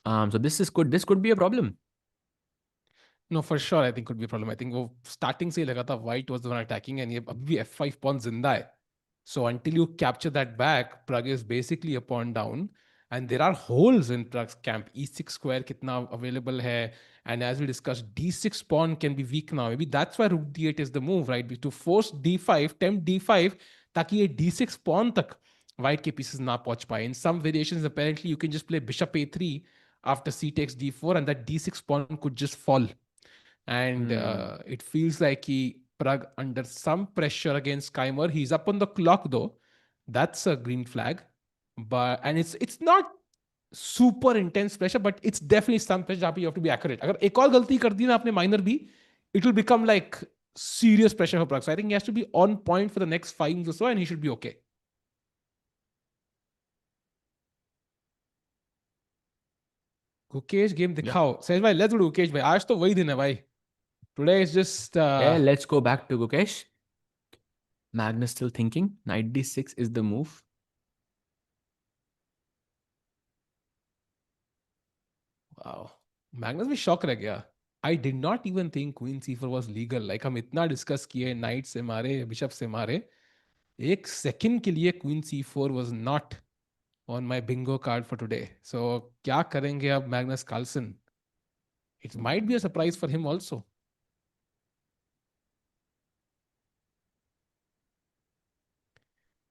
So this could be a problem. No, for sure, I think could be a problem. I think वो starting से ही लगा था white was the one attacking and ये अभी भी f5 pawn जिंदा है. So until you capture that back, Pragg is basically a pawn down. And there are holes in Pragg's camp. E6 square kitna available hai. And as we discussed, D6 pawn can be weak now. Maybe that's why rook D8 is the move, right? To force D5, tempt D5, ताकि ये D6 pawn तक white के pieces ना पहुंच पाए. In some variations, apparently, you can just play bishop A3 after C takes D4 and that D6 pawn could just fall. And it feels like Pragg under some pressure against Keymer. He's up on the clock though. That's a green flag. And it's not super intense pressure, but it's definitely some pressure जहाँ पे you have to be accurate. अगर एक और गलती कर दी ना आपने minor भी, it will become like serious pressure for Pragg. So I think he has to be on point for the next 5 moves or so, and he should be okay. Gukesh game दिखाओ. सहज भाई, let's do Gukesh भाई. आज तो वही दिन है भाई. Today is just. Yeah, let's go back to Gukesh. Magnus still thinking. Knight d6 is the move. Wow. Magnus भी शॉक रह गया. I did not even think Queen C4 was legal. Like हम इतना डिस्कस किए, night से मारे, bishop से मारे. एक सेकंड के लिए Queen C4 was not on my bingo card for today. So क्या करेंगे अब Magnus Carlsen? It might be a surprise for him also.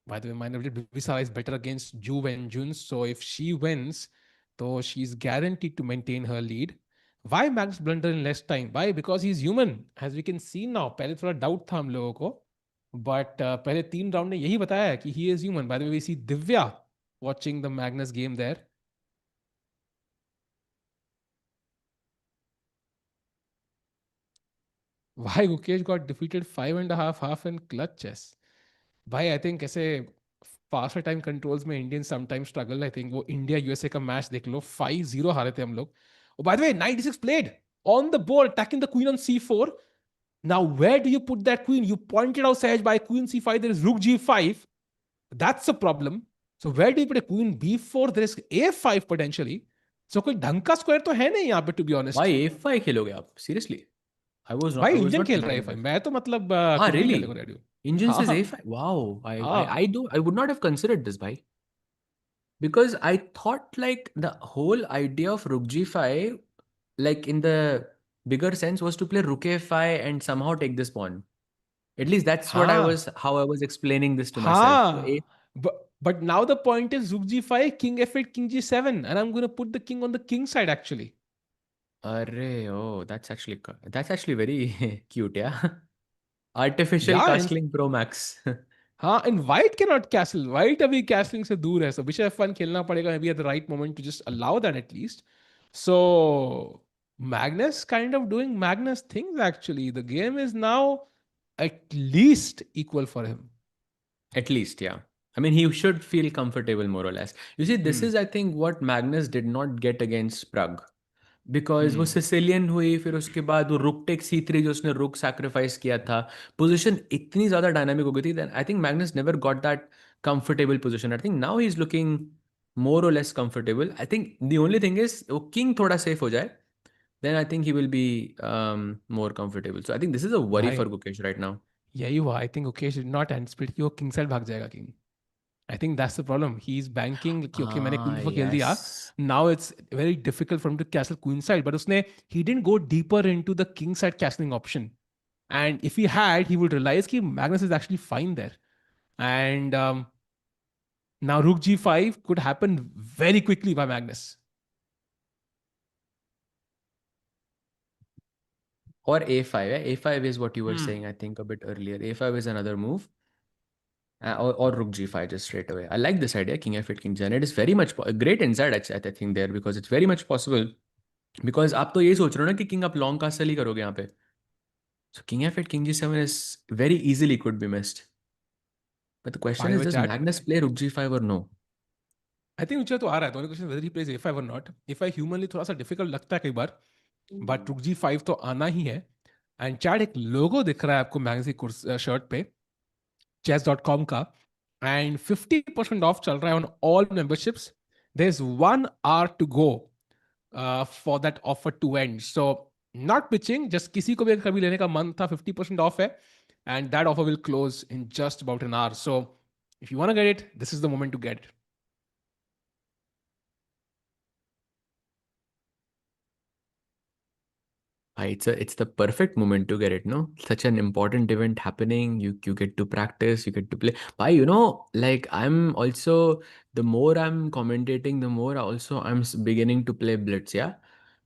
By the way, my Bibisara is better against Ju Wenjun. So if she wins, so she's guaranteed to maintain her lead. Why Magnus blunder in less time? Why? Because he's human. As we can see now, पहले थोड़ा doubt था हम लोगों को. But पहले 3 round ने यही बताया है कि he is human. By the way, we see Divya watching the Magnus game there. Why Gukesh got defeated 5.5 half in clutch chess? भाई आई थिंक ऐसे फास्टर टाइम कंट्रोल्स में इंडियन समटाइम्स स्ट्रगल. आई think वो India USA का match देख लो, 5-0 हारे थे हम लोग. Bye the way, knight d6 played on the board, attacking the queen on c4. Now where do you put that queen? You pointed out, Sahaj, by queen c5 there is rook g5. That's a problem. So where do you put a queen b4? There is a5 potentially. So कोई ढंग का square तो है नहीं यहाँ पे, to be honest. Why a5 खेलोगे आप? Seriously? I was भाई not इंडियन खेल thinking रहा है about a5. this. मैं तो मतलब हाँ, कुछ भी really? खेलने को ready हूँ. Indian says हाँ. a5. Wow. हाँ. I would not have considered this, bhai. Because I thought like the whole idea of rook g5, like in the bigger sense, was to play rook a5 and somehow take this pawn. At least that's what हाँ. how I was explaining this to myself. So हाँ. But now the point is rook g5, king f8, king g7, and I'm going to put the king on the king side actually. oh, that's actually very cute, yeah. Artificial Yeah, castling Pro Max. हाँ, and white cannot castle. White अभी castling से दूर है. So bishop f1 खेलना पड़ेगा maybe at the right moment to just allow that at least. So Magnus kind of doing Magnus things actually. The game is now at least equal for him. At least, yeah. I mean, he should feel comfortable more or less. You see, this is, I think, what Magnus did not get against Pragg. Because वो Sicilian हुई, फिर उसके बाद वो रुक take c3 जो उसने रुक सैक्रिफाइस किया था, पोजीशन इतनी ज्यादा डायनामिक हो गई थी. Then I think Magnus never got that comfortable position. I think now he is looking more or less comfortable. I think the only thing is वो किंग थोड़ा सेफ हो जाए, then I think he will be more comfortable. So I think this is a worry भाई for Gukesh right now. यही हुआ. I think Gukesh did not anticipate कि वो king side भाग जाएगा king. I think that's the problem. He's banking कि okay मैंने queen b4 खेल दिया. Yes. Now it's very difficult for him to castle queen side. But उसने he didn't go deeper into the king side castling option. And if he had, he would realize कि Magnus is actually fine there. And now rook g5 could happen very quickly by Magnus. Or a5. A5 is what you were saying, I think, a bit earlier. A5 is another move. Or rook g5 just straight away. I like this idea, king f8, king g7. It is very much a great insight, I think, there, because it's very much possible. Because आप तो ये सोच रहे हो ना कि king आप long castle ही करोगे यहाँ पे. So king f8, king g7 is very easily could be missed. But the question is, does Magnus play rook g5 or no? I think मुझे तो आ रहा है. The only question is whether he plays a5 or not. a5 humanly थोड़ा सा difficult लगता है कई बार. But rook g5 तो आना ही है. And chat एक logo दिख रहा है आपको Magnus की शर्ट पे, chess.com का. and 50% off चल रहा है on all memberships. There's 1 hour to go for that offer to end. So not pitching, just किसी को भी अगर कभी लेने का मन था, 50% off है, and that offer will close in just about an hour. So if you want to get it, this is the moment to get it. It's the perfect moment to get it, no? Such an important event happening. You get to practice, you get to play. Bhai, like I'm also, the more I'm commentating, the more also beginning to play Blitz, yeah?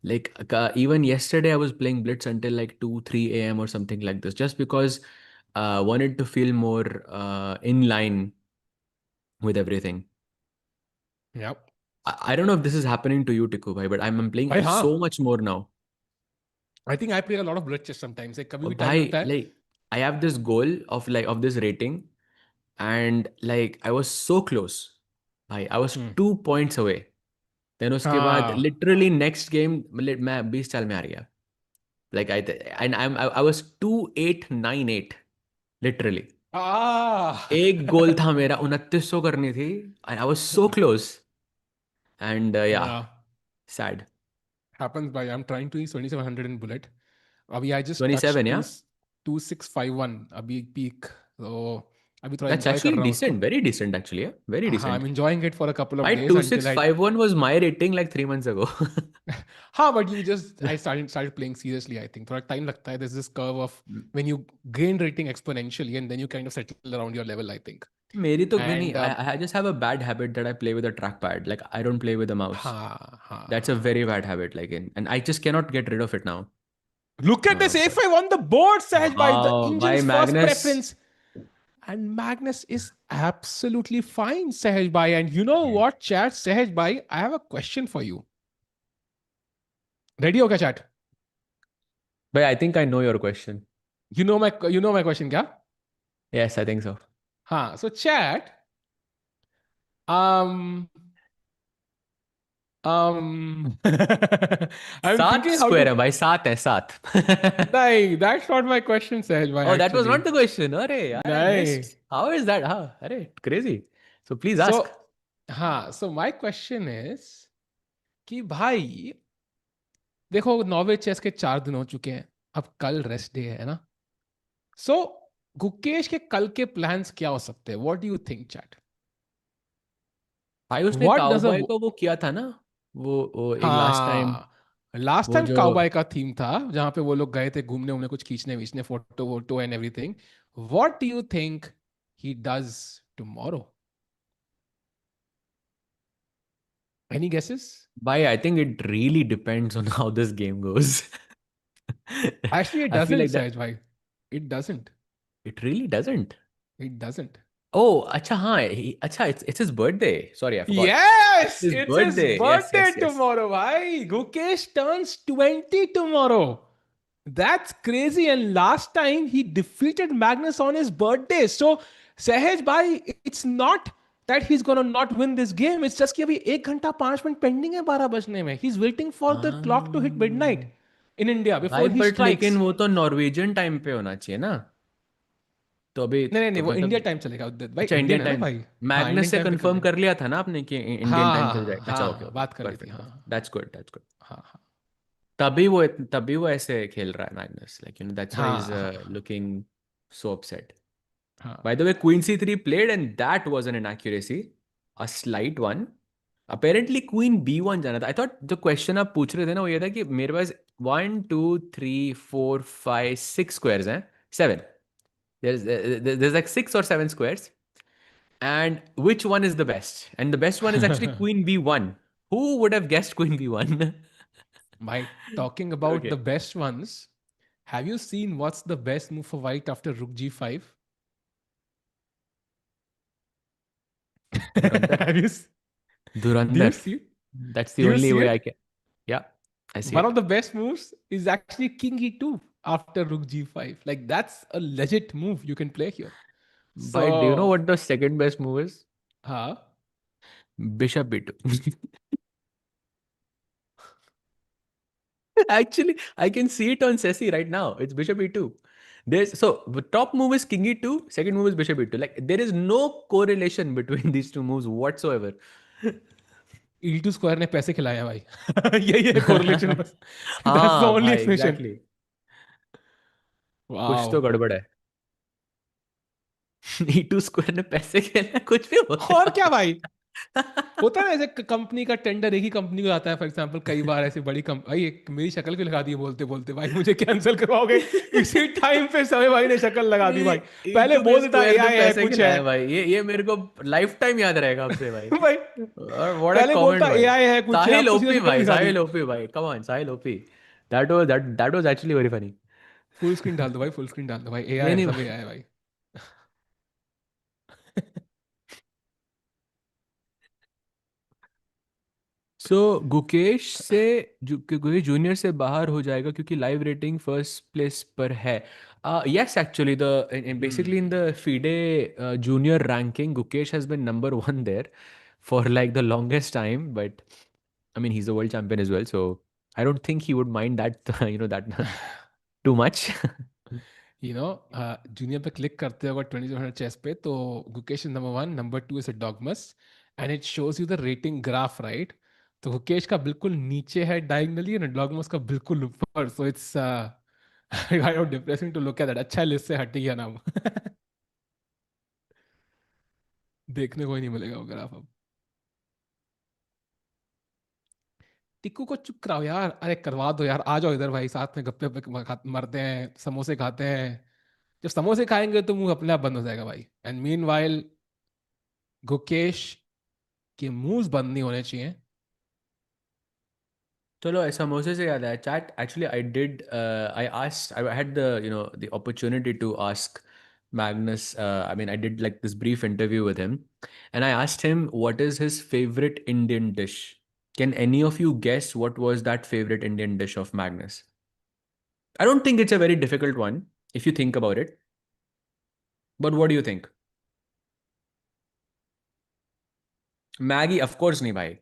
Like even yesterday I was playing Blitz until like 2, 3 a.m. or something like this, just because wanted to feel more in line with everything. Yep. I don't know if this is happening to you, Tiku bhai, but I'm playing भाई हाँ, so much more now. I think I play a lot of glitches sometimes. Like कभी भी time Bhai, मिलता है. like I have this goal of this rating, and like I was so close. Bhai, I was 2 points away. Then उसके बाद हाँ. literally next game मैं 20 चाल में हार गया. Like I was 2,898 literally. एक गोल था मेरा, 2900 करनी थी, and I was so close. And yeah, Yeah. sad. Happens by I'm trying to use 2700 in bullet. Abhi I just 27, touched yeah? 2651 abhi peak. So abhi thoda That's enjoy kar actually raha hu usko. decent, very decent actually, yeah, very हाँ, I'm decent. enjoying it for a couple of My days until I 2651 was my rating like 3 months ago. हाँ, but you just I started playing seriously. I think थोड़ा time लगता है. There's this curve of when you gain rating exponentially and then you kind of settle around your level, I think. मेरी तो नहीं, And I just have a bad habit that I play with a trackpad. Like I don't play with a mouse. हाँ, हाँ, That's a very bad habit. Like and I just cannot get rid of it now. look at this But A5 on the board, Sahaj bhai. The wow, engine's by first Magnus. preference. And Magnus is absolutely fine, Sahaj bhai. And you know what, chat? Sahaj bhai, I have a question for you. Ready ho kya, chat? But I think I know your question. You know my question, kya? Yes, I think so. हाँ, so chat. Um, I'm सात thinking how square to. है भाई, सात है, सात. No, that's not my question, Sahaj bhai, Oh, that was not actually. the question. अरे यार, I No. missed. How is that? हाँ, अरे crazy. So please So, ask. हाँ, so my question is कि भाई देखो नॉर्वे चेस के 4 दिन हो चुके हैं. अब कल रेस्ट डे है ना. सो गुकेश के कल के प्लान्स क्या हो सकते हैं? What do you think, chat? भाई उसने व्हाट डज अ काउबॉय को वो किया था ना, वो एक लास्ट टाइम, हाँ, लास्ट वो टाइम जो काउबॉय का थीम था जहां पे वो लोग गए थे घूमने उमने, कुछ खींचने वीचने, फोटो वोटो and everything. What do you think he does tomorrow? Any guesses? भाई I think it really depends on how this game goes. Actually it I feel doesn't, like that सहज भाई. It doesn't. it really doesn't. It doesn't. Oh, अच्छा हाँ, अच्छा it's his birthday. Sorry, I forgot. It's Yes, his it's his birthday. Yes, birthday yes, yes. tomorrow, bhai. Gukesh turns 20 tomorrow. That's crazy. And last time he defeated Magnus on his birthday. So, Sahej bhai, it's not that he's gonna not win this game. It's just कि अभी 1 घंटा 5 minute pending है 12 बजने में. He's waiting for the clock to hit midnight हाँ in India before भाई, he but लेकिन strikes. वो तो नॉर्वेजियन टाइम पे होना चाहिए ना, तो अभी नहीं नहीं नहीं, तो वो इंडिया मतलब, टाइम चलेगा भाई. अच्छा इंडियन इंडियन है ना टाइम, भाई. हाँ, मैग्नस इंडियन से टाइम पे कर कंफर्म देंगे. कर लिया था ना आपने कि इंडियन हाँ टाइम चल हाँ जाएगा? अच्छा, हाँ ओके हाँ, ओके, बात कर ली थी. परफेक्ट, हाँ हाँ दैट्स गुड, दैट्स गुड. हाँ हाँ तभी वो ऐसे खेल रहा है मैग्नस, लाइक दैट्स व्हाई हाँ इज हाँ लुकिंग सो अपसेट. हाँ. By the way, Queen C3 played, and that was an inaccuracy, a slight one. Apparently, Queen B1 जाना था. I thought the question आप पूछ रहे थे ना, वो ये था कि मेरे पास 1 2 3 4 5 6 squares हैं, 7. There's like 6 or 7 squares, and which one is the best? And the best one is actually Queen B1. Who would have guessed Queen B1? By talking about the Okay. best ones, have you seen what's the best move for white after Rook G5? Dhurandhar. Have you? Do you Dhurandhar. see? That's the Do you only see way I it? can. Yeah, I see One it. of the best moves is actually King E2 after Rook G5. Like that's a legit move you can play here. But do you know So, what the second best move is? huh? Bishop B2. Actually, I can see it on Sessi right now. It's Bishop E2. The top move is king e2, second move is bishop e2. Like there is no correlation between these two moves whatsoever. E2 square ने पैसे खिलाया भाई. यही है correlation बस. That's the हाँ only भाई explanation. Exactly. कुछ तो Wow. गड़बड़ है. E2 स्क्वायर ने पैसे खेलना कुछ भी बोल और रहा क्या है. भाई. होता है ना, ऐसे कंपनी का टेंडर एक ही कंपनी को आता है. फॉर एग्जांपल कई बार ऐसी बड़ी भाई एक मेरी शक्ल क्यों लगा दी है बोलते बोलते भाई, मुझे कैंसिल करवाओगे इसी टाइम पे समय भाई ने शक्ल लगा दी भाई. पहले E2 के बोल देता स्क्वायर ने एआई है पैसे कुछ है. खिलाए भाई. ये मेरे को लाइफ टाइम याद रहेगा आपसे भाई. भाई और व्हाट अ पहले कमेंट बोलता भाई. एआई है कुछ है, साहिल अब तो सीधा ओपी शक्ल भाई, दिखा दी. साहिल ओपी भाई, come on Sahil OP. That was actually very funny. Full screen डाल दो भाई, फुल स्क्रीन डाल दो भाई. एआई नहीं है, नहीं सब भाई. एआई है भाई. सो गुकेश से गुकेश जूनियर से बाहर हो जाएगा क्योंकि लाइव रेटिंग फर्स्ट प्लेस पर है. Yes actually the basically in the FIDE junior ranking Gukesh has been number one there for like the longest time. But I mean, he's a world champion as well, so I don't think he would mind that, that too much. You know junior पे click करते हो अगर 2700 chess पे, तो Gukesh is number one, number two is डॉगमस, and it shows you the rating graph right. तो गुकेश का बिल्कुल नीचे है डायगनली एंड डॉगमस का बिल्कुल ऊपर. So it's I don't depressing to look at that. अच्छा लिस्ट से हट गया नाम. देखने को ही नहीं मिलेगा वो ग्राफ अब. टिक्कू को चुप कराओ यार. अरे करवा दो यार, आ जाओ इधर भाई, साथ में गप्पे मरते हैं, समोसे खाते हैं. जब समोसे खाएंगे तो मुंह अपने आप बंद हो जाएगा भाई. एंड मीन वाइल गुकेश के मुंह बंद नहीं होने चाहिए. चलो समोसे से याद आया chat. Actually I asked, I had the opportunity to ask Magnus. I mean, I did like this brief interview with him, and I asked him what is his favorite Indian dish. Can any of you guess what was that favorite Indian dish of Magnus? I don't think it's a very difficult one if you think about it. But what do you think? Maggie, of course नहीं भाई.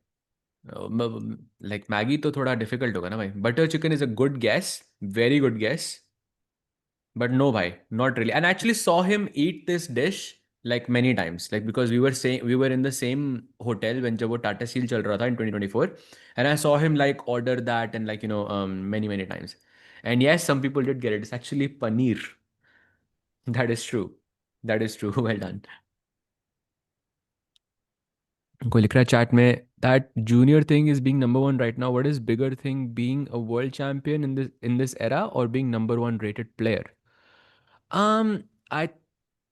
Like Maggi तो थोड़ा difficult होगा ना भाई. Butter chicken is a good guess, very good guess, but no भाई, not really. And actually saw him eat this dish like many times, like because we were in the same hotel when जब वो Tata steel चल रहा था in 2024, and I saw him like order that and like many times. And yes, some people did get it. It's actually paneer. That is true. That is true. Well done. कोई लिख रहा है chat में that junior thing is being number one right now. What is bigger thing, being a world champion in this era or being number one rated player? I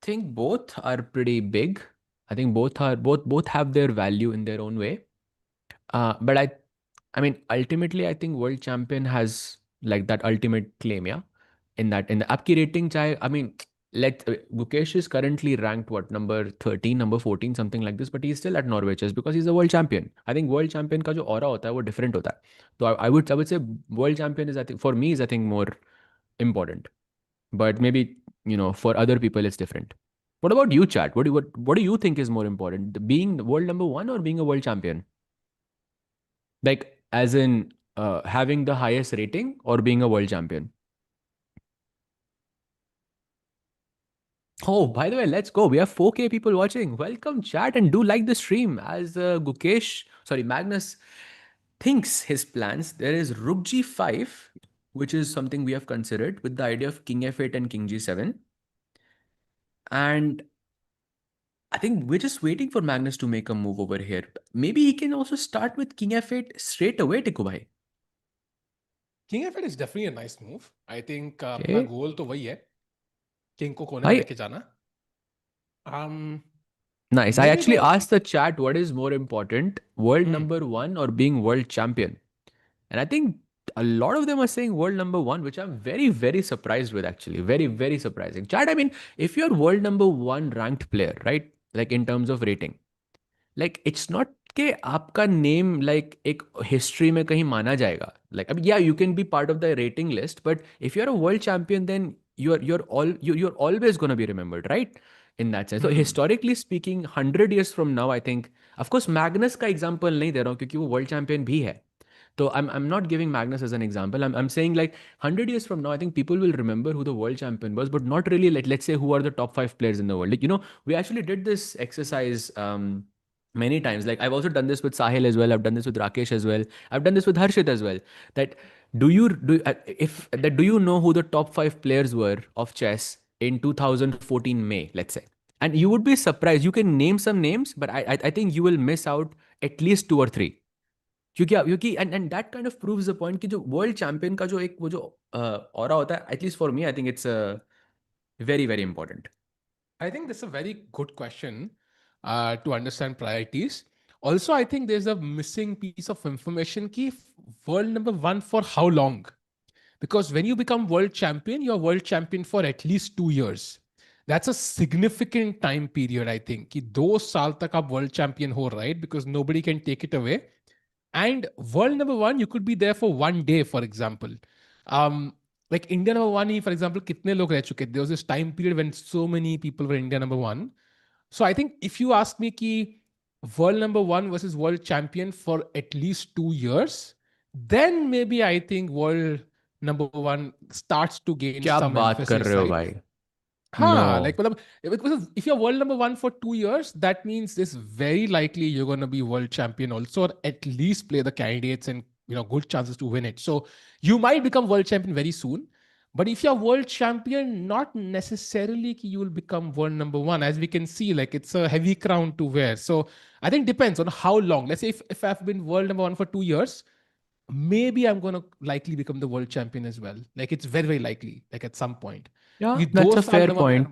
think both are pretty big. I think both have their value in their own way. But I mean ultimately I think world champion has like that ultimate claim, yeah. In the आपकी rating चाहे, I mean, Gukesh is currently ranked what, number 13, number 14, something like this, but he's still at Norway Chess because he's a world champion. I think world champion का जो aura होता है वो different होता है. So I would say world champion is, I think for me, is I think more important, but maybe for other people it's different. What about you, chat? What do you think is more important, being world number one or being a world champion? Like as in having the highest rating or being a world champion? Oh, by the way, let's go. We have 4K people watching. Welcome, chat, and do like the stream. As Magnus thinks his plans, there is Rook G5, which is something we have considered with the idea of King F8 and King G7. And I think we're just waiting for Magnus to make a move over here. Maybe he can also start with King F8 straight away, Tikku bhai. King F is definitely a nice move. I think अपना Okay. गोल तो वही है, king को कोने में I लेके जाना. um Nice. I मेरे actually तो asked the chat what is more important, world hmm, number one or being world champion? And I think a lot of them are saying world number one, which I'm very surprised with actually. Very surprising. Chat, I mean, if you're world number one ranked player, right? Like in terms of rating, like it's not कि आपका name like एक history में कहीं माना जाएगा. Like अब या you can be part of the rating list, but if you are a world champion then you're always going to be remembered, right? In that sense. So hmm, historically speaking, 100 years from now, I think, of course, Magnus का example नहीं दे रहा हूँ क्योंकि वो world champion भी है. So I'm not giving Magnus as an example. I'm saying like 100 years from now, I think people will remember who the world champion was, but not really like, let's say, who are the top 5 players in the world. Like, we actually did this exercise many times. Like I've also done this with Sahil as well. I've done this with Rakesh as well. I've done this with Harshit as well. That do you know who the top 5 players were of chess in 2014 May, let's say? And you would be surprised. You can name some names, but I think you will miss out at least two or three. क्योंकि and that kind of proves the point कि जो world champion का जो एक वो जो aura होता है, at least for me, I think it's very very important. I think that's a very good question to understand priorities. Also, I think there's a missing piece of information key. World number one for how long? Because when you become world champion, you're world champion for at least 2 years. That's a significant time period, I think. कि 2 साल तक आप world champion हो, right? Because nobody can take it away. And world number one, you could be there for one day, for example. Like India number one, for example, कितने लोग रह चुके? There was this time period when so many people were India number one. So I think if you ask me कि world number one versus world champion for at least 2 years, then maybe I think world number one starts to gain क्या some बात कर emphasis, रहे हो right? भाई? Huh, No. like because if you're world number one for 2 years, that means it's very likely you're going to be world champion also, or at least play the candidates and good chances to win it. So you might become world champion very soon. But if you're world champion, not necessarily you will become world number one. As we can see, like it's a heavy crown to wear. So I think depends on how long. Let's say if I've been world number one for 2 years, maybe I'm going to likely become the world champion as well. Like it's very, very likely, like at some point. Yeah, ये that's दो a साल fair नवा point.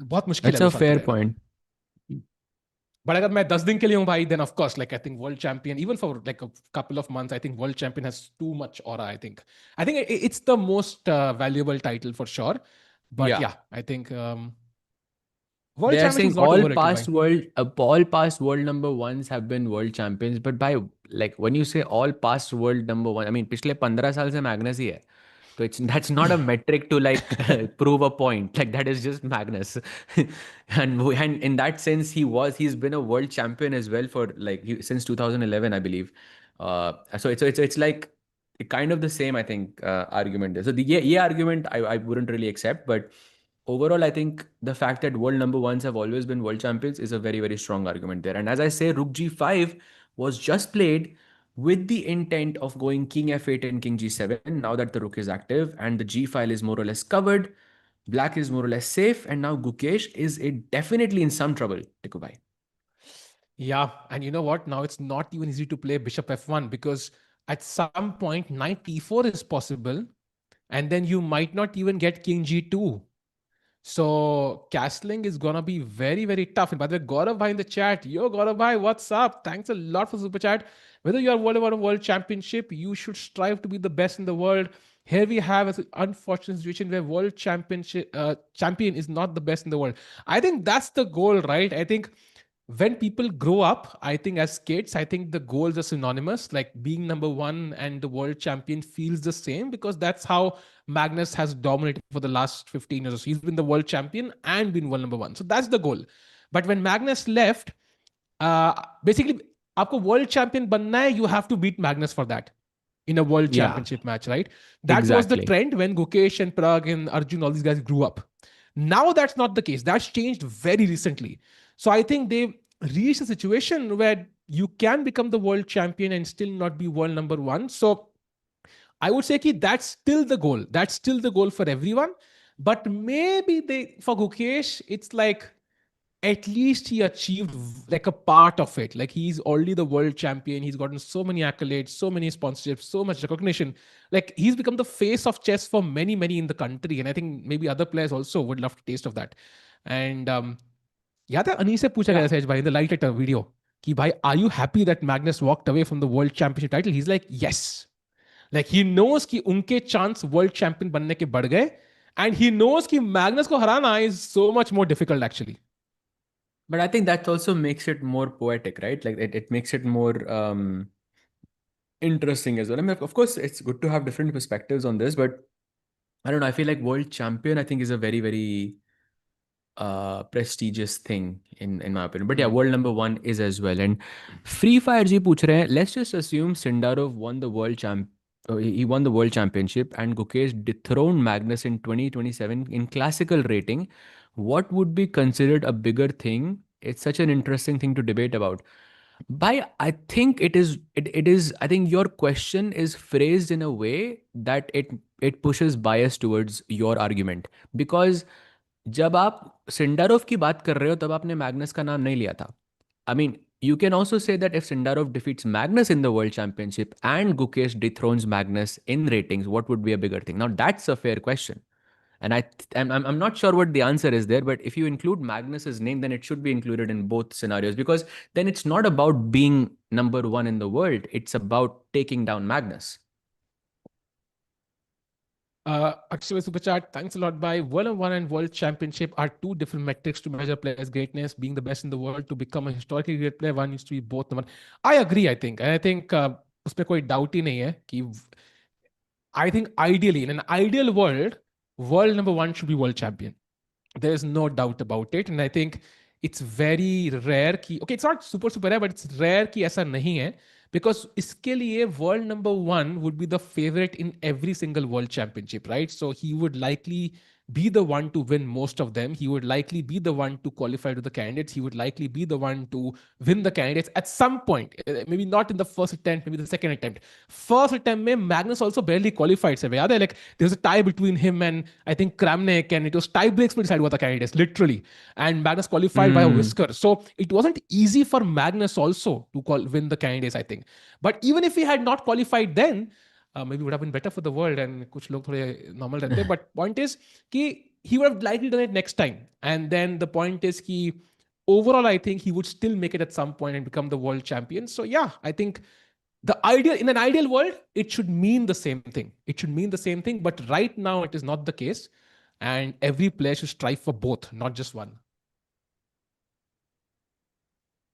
बहुत मुश्किल है That's 2 a साल तो fair रहना. point. But अगर मैं 10 दिन के लिए हूँ भाई, then of course, like I think world champion, even for like a couple of months, I think world champion has too much aura. I think it's the most valuable title for sure. But Yeah. yeah, I think world They are championship saying is not overrated, bhai. all past world number ones have been world champions. But by like when you say all past world number one, I mean पिछले 15 साल से Magnus ही है. So that's not a metric to like prove a point. Like that is just Magnus. And in that sense, he's been a world champion as well for like since 2011, I believe. So it's like kind of the same, I think, argument there. So the ye argument I wouldn't really accept, but overall, I think the fact that world number ones have always been world champions is a very, very strong argument there. And as I say, Rook G5 was just played with the intent of going King F8 and King G7. Now that the Rook is active and the G file is more or less covered, Black is more or less safe. And now Gukesh is definitely in some trouble, Tikubai. Yeah, and you know what? Now it's not even easy to play Bishop F1 because at some point Knight E4 is possible, and then you might not even get King G2. So castling is gonna be very, very tough. And by the way, Gaurav Bhai in the chat, yo Gaurav Bhai, what's up? Thanks a lot for super chat. Whether you are world championship, you should strive to be the best in the world. Here we have an unfortunate situation where world championship champion is not the best in the world. I think that's the goal, right? I think when people grow up, I think as kids, I think the goals are synonymous. Like being number one and the world champion feels the same because that's how Magnus has dominated for the last 15 years. He's been the world champion and been world number one. So that's the goal. But when Magnus left, basically, आपको world champion बनना है, you have to beat Magnus for that in a world Yeah, championship match, right? That was the exactly. trend when Gukesh and Pragg and Arjun, all these guys grew up. Now that's not the case. That's changed very recently. So I think they've reached a situation where you can become the world champion and still not be world number one. So I would say that that's still the goal. That's still the goal for everyone. But maybe for Gukesh, it's like at least he achieved like a part of it. Like he's already the world champion. He's gotten so many accolades, so many sponsorships, so much recognition. Like he's become the face of chess for many, many in the country. And I think maybe other players also would love to taste of that. And याद है अनी से पूछा गया सहज भाई in the light at a video कि भाई are you happy that Magnus walked away from the world championship title? He's like yes. Like he knows कि उनके chance world champion बनने के बढ़ गए. And he knows कि Magnus को हराना is so much more difficult actually. But I think that also makes it more poetic, right? Like it makes it more interesting as well. I mean, of course, it's good to have different perspectives on this, but I don't know. I feel like world champion, I think, is a very, very prestigious thing in my opinion. But yeah, world number one is as well. And Free Fire ji पूछ रहे हैं, let's just assume Sindarov won the he won the world championship and Gukesh dethroned Magnus in 2027 in classical rating. What would be considered a bigger thing? It's such an interesting thing to debate about. I think it is I think your question is phrased in a way that it pushes bias towards your argument, because जब आप Sindarov की बात कर रहे हो तब आपने Magnus का नाम नहीं लिया था. I mean, you can also say that if Sindarov defeats Magnus in the World Championship and Gukesh dethrones Magnus in ratings, what would be a bigger thing? Now, that's a fair question. And I'm not sure what the answer is there, but if you include Magnus's name, then it should be included in both scenarios, because then it's not about being number one in the world. It's about taking down Magnus. Akshay Super Chat, thanks a lot. By World One and World Championship are two different metrics to measure players' greatness. Being the best in the world, to become a historically great player, one needs to be both number one. I agree. I think, and I think उस पे कोई doubt ही नहीं है कि I think ideally in an ideal world, world number one should be world champion. There is no doubt about it, and I think it's very rare कि okay, it's not super rare, but it's rare कि ऐसा नहीं है, because इसके लिए world number one would be the favorite in every single world championship, right? So he would likely be the one to win most of them. He would likely be the one to qualify to the candidates. He would likely be the one to win the candidates at some point. Maybe not in the first attempt, maybe the second attempt. First attempt, mein Magnus also barely qualified. Se yaad hai, like there was a tie between him and I think Kramnik, and it was tie breaks to decide what the candidates, literally. And Magnus qualified by a whisker. So it wasn't easy for Magnus also to win the candidates, I think. But even if he had not qualified then, maybe it would have been better for the world and कुछ लोग थोड़े normal रहते. But point is कि he would have likely done it next time. And then the point is कि overall I think he would still make it at some point and become the world champion. So yeah, I think in an ideal world, it should mean the same thing. It should mean the same thing. But right now it is not the case. And every player should strive for both, not just one.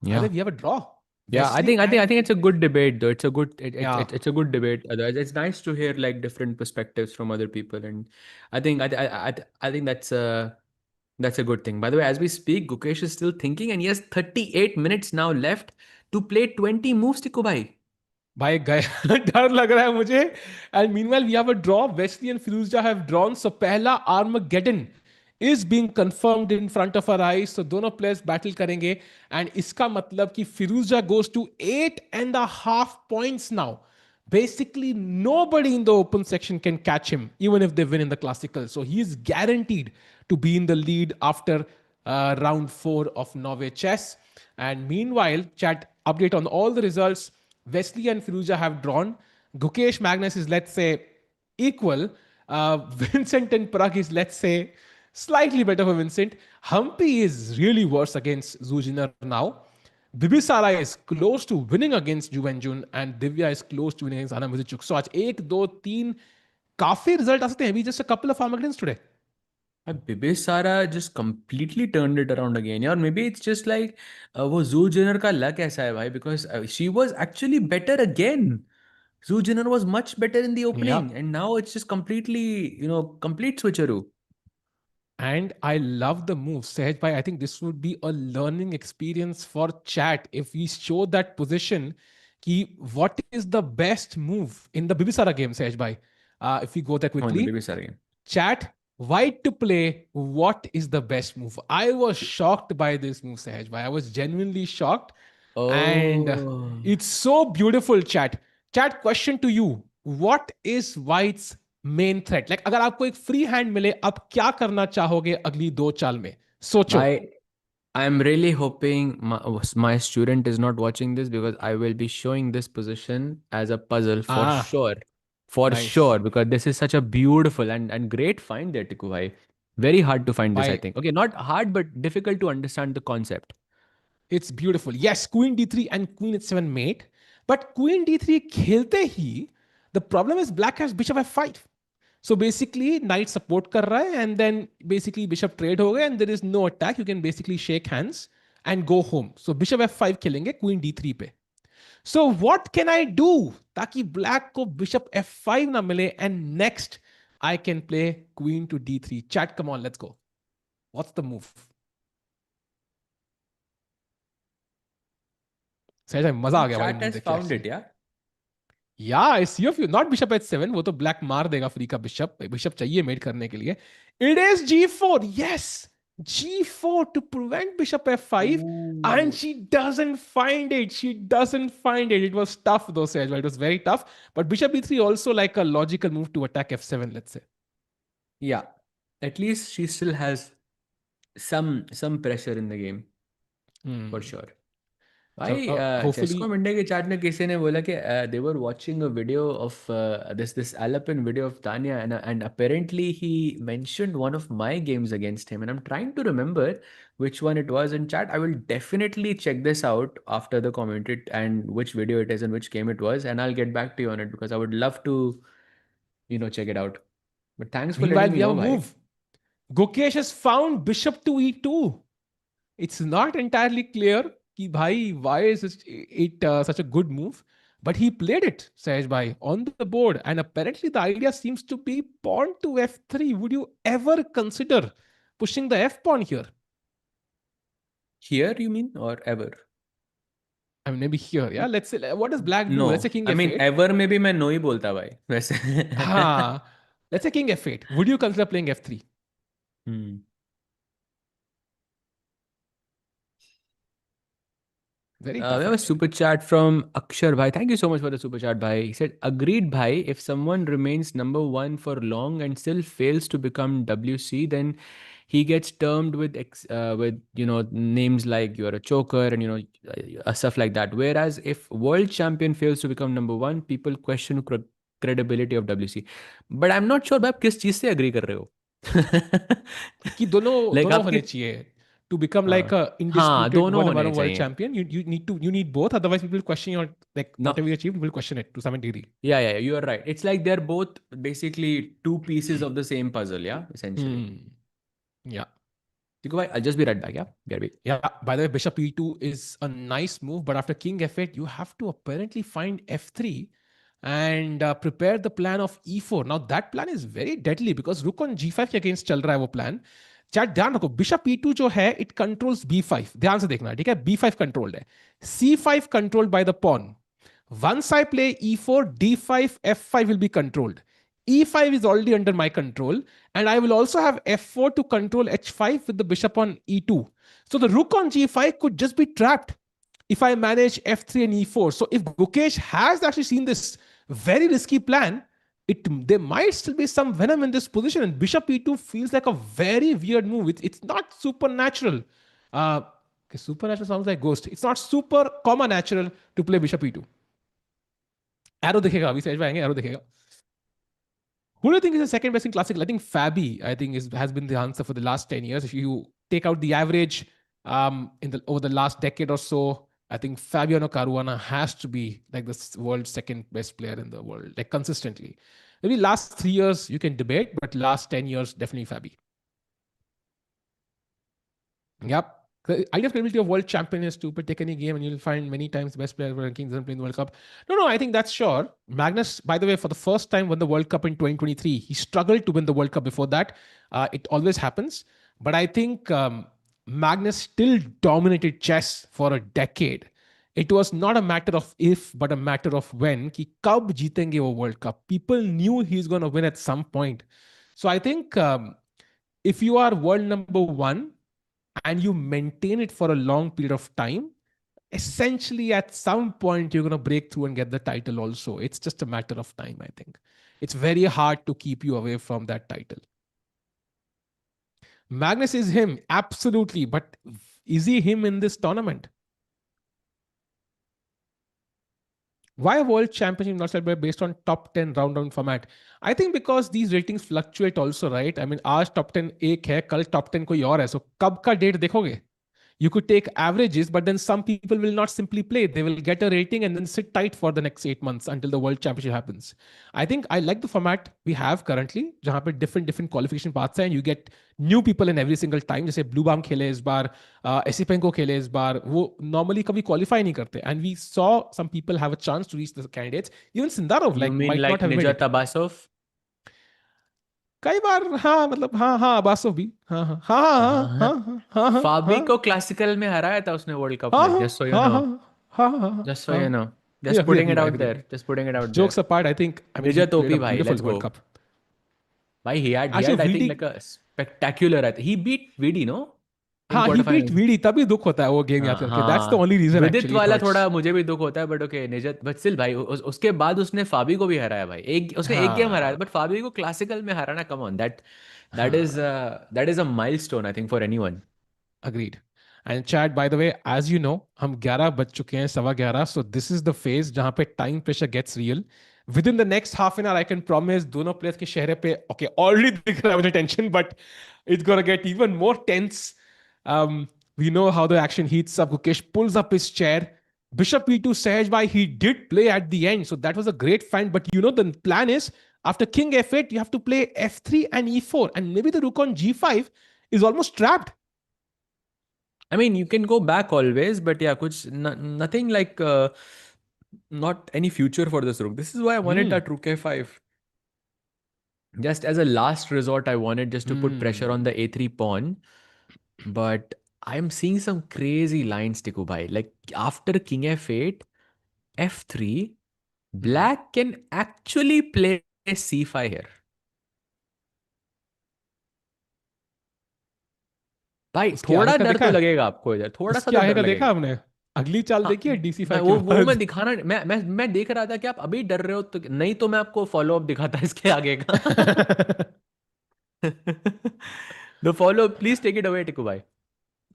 Yeah. I think we have a draw. Yeah, I think it's a good debate though. It's a good Yeah. it's a good debate. Otherwise, it's nice to hear like different perspectives from other people, and I think I think that's a good thing. By the way, as we speak, Gukesh is still thinking, and he has 38 minutes now left to play 20 moves. Tikku bhai. भाई गए डर लग रहा है मुझे. And meanwhile we have a draw. Wesley and Firouzja have drawn. So पहला Armageddon is being confirmed in front of our eyes. So दोनों players battle करेंगे. And इसका मतलब कि Firouzja goes to 8.5 points now. Basically, nobody in the open section can catch him, even if they win in the classical. So he is guaranteed to be in the lead after round 4 of Norway chess. And meanwhile, chat update on all the results. Wesley and Firouzja have drawn. Gukesh Magnus is, let's say, equal. Vincent and Pragg is, let's say, slightly better for Vincent. Humpy is really worse against Zhu Jiner now. Bibisara is close to winning against Ju Wenjun, and Divya is close to winning against Anna Muzychuk. So आज 1, 2, 3 काफी result आ सकते हैं. We just a couple of Armageddons today. Bibisara just completely turned it around again. Yeah, or maybe it's just like वो Zhu Jiner का luck ऐसा है भाई, because she was actually better again. Zhu Jiner was much better in the opening, and now it's just completely, complete switcheroo. And I love the move. Sehaj bhai, I think this would be a learning experience for chat if we show that position ki what is the best move in the Bibisara game, Sehaj bhai. If we go there quickly. In the Bibisara game. Chat, white to play, what is the best move? I was shocked by this move, Sehaj bhai. I was genuinely shocked. And it's so beautiful, chat. Chat, question to you. What is white's main threat? Like अगर आपको एक free hand मिले, आप क्या करना चाहोगे अगली 2 चाल में? सोचो. I'm really hoping my student is not watching this, because I will be showing this position as a puzzle for sure. For Nice. sure, because this is such a beautiful and great find there, Tikku bhai. Very hard to find this, I think. Okay, not hard, but difficult to understand the concept. It's beautiful. Yes, queen d3 and queen h7 mate. But queen d3 खेलते ही, the problem is black has bishop f5. So basically, knight support कर रहा है, and then basically bishop trade हो गया, and there is no attack. You can basically shake hands and go home. So bishop f5 खेलेंगे queen d3 पे. So what can I do ताकि black को bishop f5 ना मिले, and next I can play queen to d3. Chat, come on, let's go. What's the move? सहज में मजा आ गया भाई Chat move has देख के found actually. it, yeah. Yeah, I see a few. Not bishop h7. वो तो black मार देगा free का bishop. Bishop चाहिए mate करने के लिए. It is g4. Yes, g4 to prevent bishop f5, and Ooh. she doesn't find it. She doesn't find it. It was tough though, Sej. It was very tough. But bishop e3 also like a logical move to attack f7. Let's say. Yeah, at least she still has some pressure in the game for Hmm. sure. So भाई hopefully चेस्कॉम India के chat में किसी ने बोला कि they were watching a video of this Alapin video of Tanya, and apparently he mentioned one of my games against him, and I'm trying to remember which one it was in chat. I will definitely check this out after the commentary and which video it is and which game it was, and I'll get back to you on it because I would love to check it out. But thanks for meanwhile letting we me have know, a bhai. move. Gukesh has found bishop to e2. It's not entirely clear कि भाई why is it such a good move, but he played it, Sahej bhai, on the board, and apparently the idea seems to be pawn to f3. Would you ever consider pushing the f pawn here? Here you mean, or ever? I mean, maybe here. Yeah, let's say what does black do? Let's say No, king I mean f8. ever में भी मैं no ही बोलता भाई वैसे. Ah, let's say king f8. Would you consider playing f3? Hmm. Very We tough, have a actually. super chat from Akshar Bhai. Thank you so much for the super chat, Bhai. He said, "Agreed, Bhai. If someone remains number one for long and still fails to become WC, then he gets termed with names like you're a choker and stuff like that. Whereas if world champion fails to become number one, people question credibility of WC. But I'm not sure, भाई आप किस चीज से agree कर रहे हो? कि दोनों Like दोनों आपकी होने चाहिए to become like हाँ a हाँ indisputed दोनों one होने world चाहिए. champion. You need both. Otherwise, people question your like No. whatever you achieved. Will question it to some degree. Yeah, you are right. It's like they're both basically two pieces of the same puzzle, yeah, essentially. Yeah. Because why? I'll just be right back, yeah? BRB. Yeah. By the way, bishop e2 is a nice move, but after king f8, you have to apparently find f3 and prepare the plan of e4. Now that plan is very deadly because rook on g5 के against चल रहा है वो plan. Chat ध्यान रखो bishop e2 जो है it controls b5. ध्यान से देखना ठीक है b5 controlled है, c5 controlled by the pawn. Once I play e4, d5, f5 will be controlled. E5 is already under my control, and I will also have f4 to control h5 with the bishop on e2. So the rook on g5 could just be trapped if I manage f3 and e4. So if Gukesh has actually seen this very risky plan, there might still be some venom in this position, and bishop e2 feels like a very weird move. It's not supernatural. Okay, supernatural sounds like ghost. It's not super common natural to play bishop e2. Arrow दिखेगा अभी समझ में आएंगे arrow दिखेगा. Who do you think is the second best in classical? I think Fabi, has been the answer for the last 10 years. If you take out the average over the last decade or so, I think Fabiano Caruana has to be like the world's second best player in the world, like consistently. Maybe last 3 years you can debate, but last 10 years, definitely Fabi. Yep. The idea of credibility of world champion is to take any game and you'll find many times the best player ranking doesn't play in the World Cup. No, I think that's sure. Magnus, by the way, for the first time won the World Cup in 2023. He struggled to win the World Cup before that. It always happens. But I think Magnus still dominated chess for a decade. It was not a matter of if, but a matter of when. Ki kab jeetenge wo World Cup. People knew he's going to win at some point. So I think if you are world number one, and you maintain it for a long period of time, essentially at some point you're going to break through and get the title also. It's just a matter of time, I think. It's very hard to keep you away from that title. Magnus is him, absolutely. But is he him in this tournament? Why world championship not celebrated based on top 10 round format? I think because these ratings fluctuate also, right? I mean, आज top 10 एक है, कल top 10 कोई और है. So कब का date देखोगे? You could take averages, but then some people will not simply play. They will get a rating and then sit tight for the next 8 months until the World Championship happens. I think I like the format we have currently, जहाँ पे different qualification paths हैं, and you get new people in every single time. जैसे Blue Balm खेले इस बार, Esipenko खेले इस बार, वो normally कभी qualify नहीं करते. And we saw some people have a chance to reach the candidates. Even Sindarov You mean might like not have made Nijat it. Abbasov? कई बार हाँ, मतलब हाँ हाँ, अबासो भी हाँ हाँ हाँ हाँ हाँ हाँ हाँ हाँ फाबी हाँ को क्लासिकल में हराया था उसने वर्ल्ड कप हाँ में, हाँ जस्ट सो यू हाँ नो, हाँ हाँ हाँ हाँ जस्ट सो हाँ। यू नो, नहीं, just agree putting agree it भाई, out agree. There, just putting it out there. Jokes apart, I think, I mean, he निजत played ओपी a भाई, beautiful let's go World Cup. भाई। He Actually, had I think VD, like a spectacular, I think he beat VD no in हाँ, he beat quarterfinals। VD, तभी दुख होता है वो गेम याद करके, that's the हाँ, only reason विदित actually वाला for थोड़ा its. मुझे भी दुख होता है, बट ओके निजत, बट स्टिल भाई उसके बाद उसने फाबी को भी हराया भाई, एक उसने एक गेम हराया, हाँ बट फाबी को क्लासिकल में हराना, कम ऑन, हाँ, that is a milestone I think for anyone. agreed. And Chad, by the way, as you know, हम 11 बज चुके हैं, सवा 11, so this is the phase जहाँ पे time pressure gets real. Within the next half an hour, I can promise दोनों players के चेहरे पे, okay, already दिख रहा है मुझे tension, but it's gonna get even more tense. We know how the action heats up. Gukesh pulls up his chair. Bishop E2 Sahaj Bhai, he did play at the end, so that was a great find. But you know, the plan is after King F8, you have to play F3 and E4, and maybe the Rook on G5 is almost trapped. I mean, you can go back always, but yeah, kuch, nothing like not any future for this rook. This is why I wanted Hmm. that rook a5. Just as a last resort, I wanted just to put pressure on Hmm. the a3 pawn. But I'm seeing some crazy lines, Tiku bhai. Like after king f8, f3, Hmm. black can actually play c5 here. भाई उसके आगे थोड़ा का डर देखा तो है? लगेगा आपको इधर, थोड़ा सा उसके तो आगे डर का देखा लगेगा। हमने? अगली चाल हाँ, देखी है डीसी मैं फाइव के वो मैं बाद? दिखाना, मैं देख रहा था कि आप अभी डर रहे हो, तो नहीं तो मैं आपको फॉलो अप दिखाता इसके आगे का। The follow, please take it away Tikku भाई।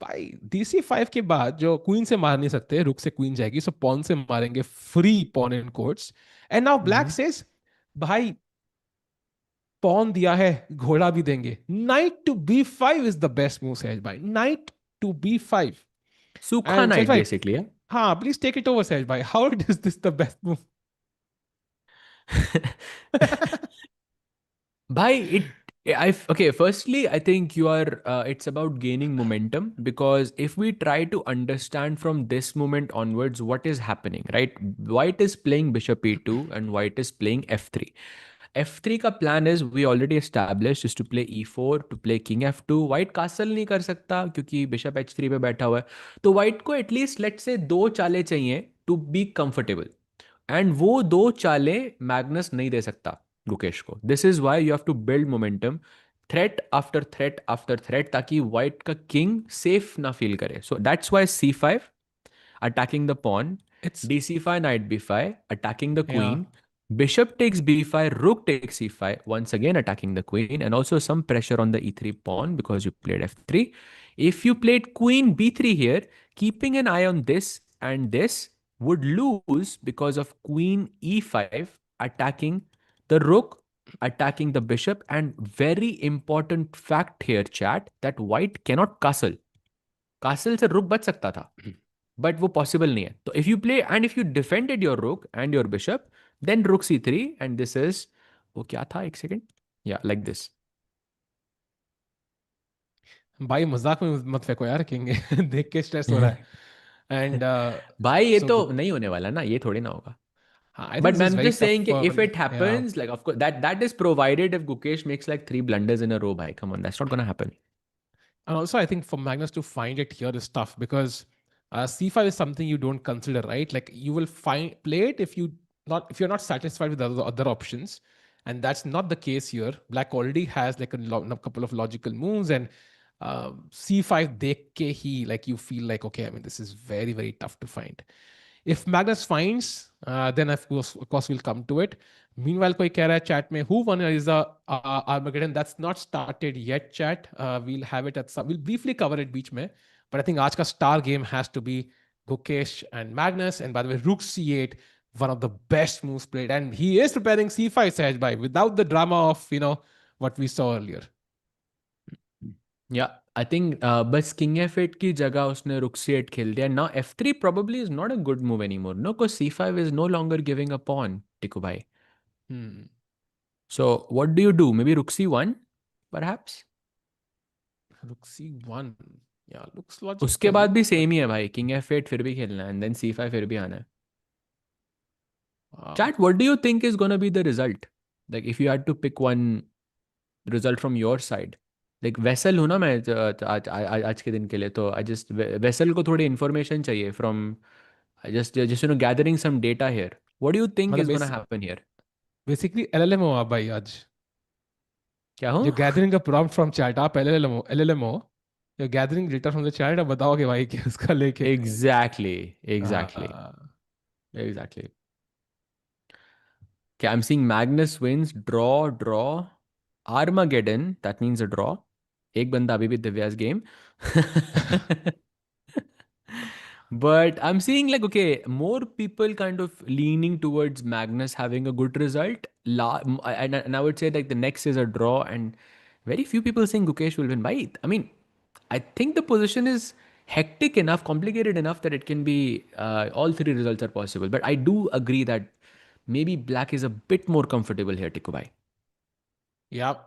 भाई डीसी फाइव के बाद जो क्वीन से मार नहीं सकते, रुक से क्वीन जाएगी, सो पॉन से मारेंगे, free pawn in courts. And now black says, भाई पॉन दिया है, घोड़ा भी देंगे, knight to B five is the best move Sahaj भाई, नाइट टू बी फाइव। सूखा एंड सहज नाइट भाई, बेसिकली। हाँ please take it over Sahaj भाई, how is this the best move? Bhai, okay, firstly, I think it's about gaining momentum, because if we try to understand from this moment onwards what is happening, right? White is playing bishop e2 and white is playing f3. f3 का plan is we already established is to play e4, to play king f2. White castle नहीं कर सकता क्योंकि bishop h3 पे बैठा हुआ है, तो white को at least let's say दो चालें चाहिए to be comfortable, एंड वो दो चालें मैग्नस नहीं दे सकता गुकेश को। This is why you have to build momentum, threat after threat after threat, ताकि व्हाइट का किंग सेफ ना फील करे। So that's why c5 attacking the pawn, It's, d5, knight b5, attacking the yeah. queen, bishop takes b5, rook takes c5, once again attacking the queen, and also some pressure on the e3 pawn because you played f3. If you played queen b3 here, keeping an eye on this and this would lose because of queen e5 attacking the rook, attacking the bishop, and very important fact here, chat, that white cannot castle. Castle से रुक बच सकता था, but वो possible नहीं है। तो if you play and if you defended your rook and your bishop, then rook c3, and this is, वो क्या था, एक सेकेंड, या लाइक दिस। भाई मजाक में मत फेंको यार, किंग देख के स्ट्रेस हो रहा है। एंड भाई ये सो तो नहीं होने वाला ना, ये थोड़ी ना होगा। आई थिंक बट दिस मैं is very just tough saying कि for, if it happens, like of course that is provided if Gukesh makes like 3 blunders in a row, भाई come on, that's not gonna happen. and also I think for Magnus to find it here is tough because c5 is something you don't consider, right? Like you will find play it if you not, if you're not satisfied with the other options, and that's not the case here. Black already has like a couple of logical moves, and c5 dekh ke hi, like you feel like, okay, I mean this is very very tough to find. If Magnus finds, then of course we'll come to it. Meanwhile, कोई कह रहा है chat में, who won is the Armageddon? That's not started yet, chat. We'll have it at some. We'll briefly cover it बीच में. But I think आज का star game has to be Gukesh and Magnus. And by the way, Rook C8, one of the best moves played, and he is preparing C5 Sahaj Bhai without the drama of what we saw earlier. या I think बस king f8 की जगह उसने रुक c8 खेल दिया। Now f3 probably is not a good move anymore, no, because c5 is no longer giving a pawn, टिकू भाई। Hmm. So what do you do? Maybe rook c1, perhaps? Rook C1. Yeah, looks उसके logical. बाद भी But same ही है भाई, king f8 फिर भी खेलना है, एंड देन c5 फिर भी आना है। wow. Chat, what do you think is gonna be the result? Like if you had to pick one result from your side. Like vessel हूँ ना मैं आज के दिन के लिए, तो I just vessel को थोड़ी information चाहिए from just gathering some data here. What do you think मतलब is gonna happen here? Basically LLM हो आप भाई आज. क्या हो? You're gathering a prompt from chat. आप LLM हो. You're gathering data from the chat. अब बताओगे भाई कि उसका लेके. Exactly. Okay, I'm seeing Magnus wins, draw. Armageddon, that means a draw. एक बंदा अभी भी दिव्या's game. But I'm seeing like, okay, more people kind of leaning towards Magnus having a good result. And I would say like the next is a draw, and very few people saying Gukesh will win. I mean, I think the position is hectic enough, complicated enough that it can be all three results are possible. But I do agree that maybe black is a bit more comfortable here, Tikubai. Yep.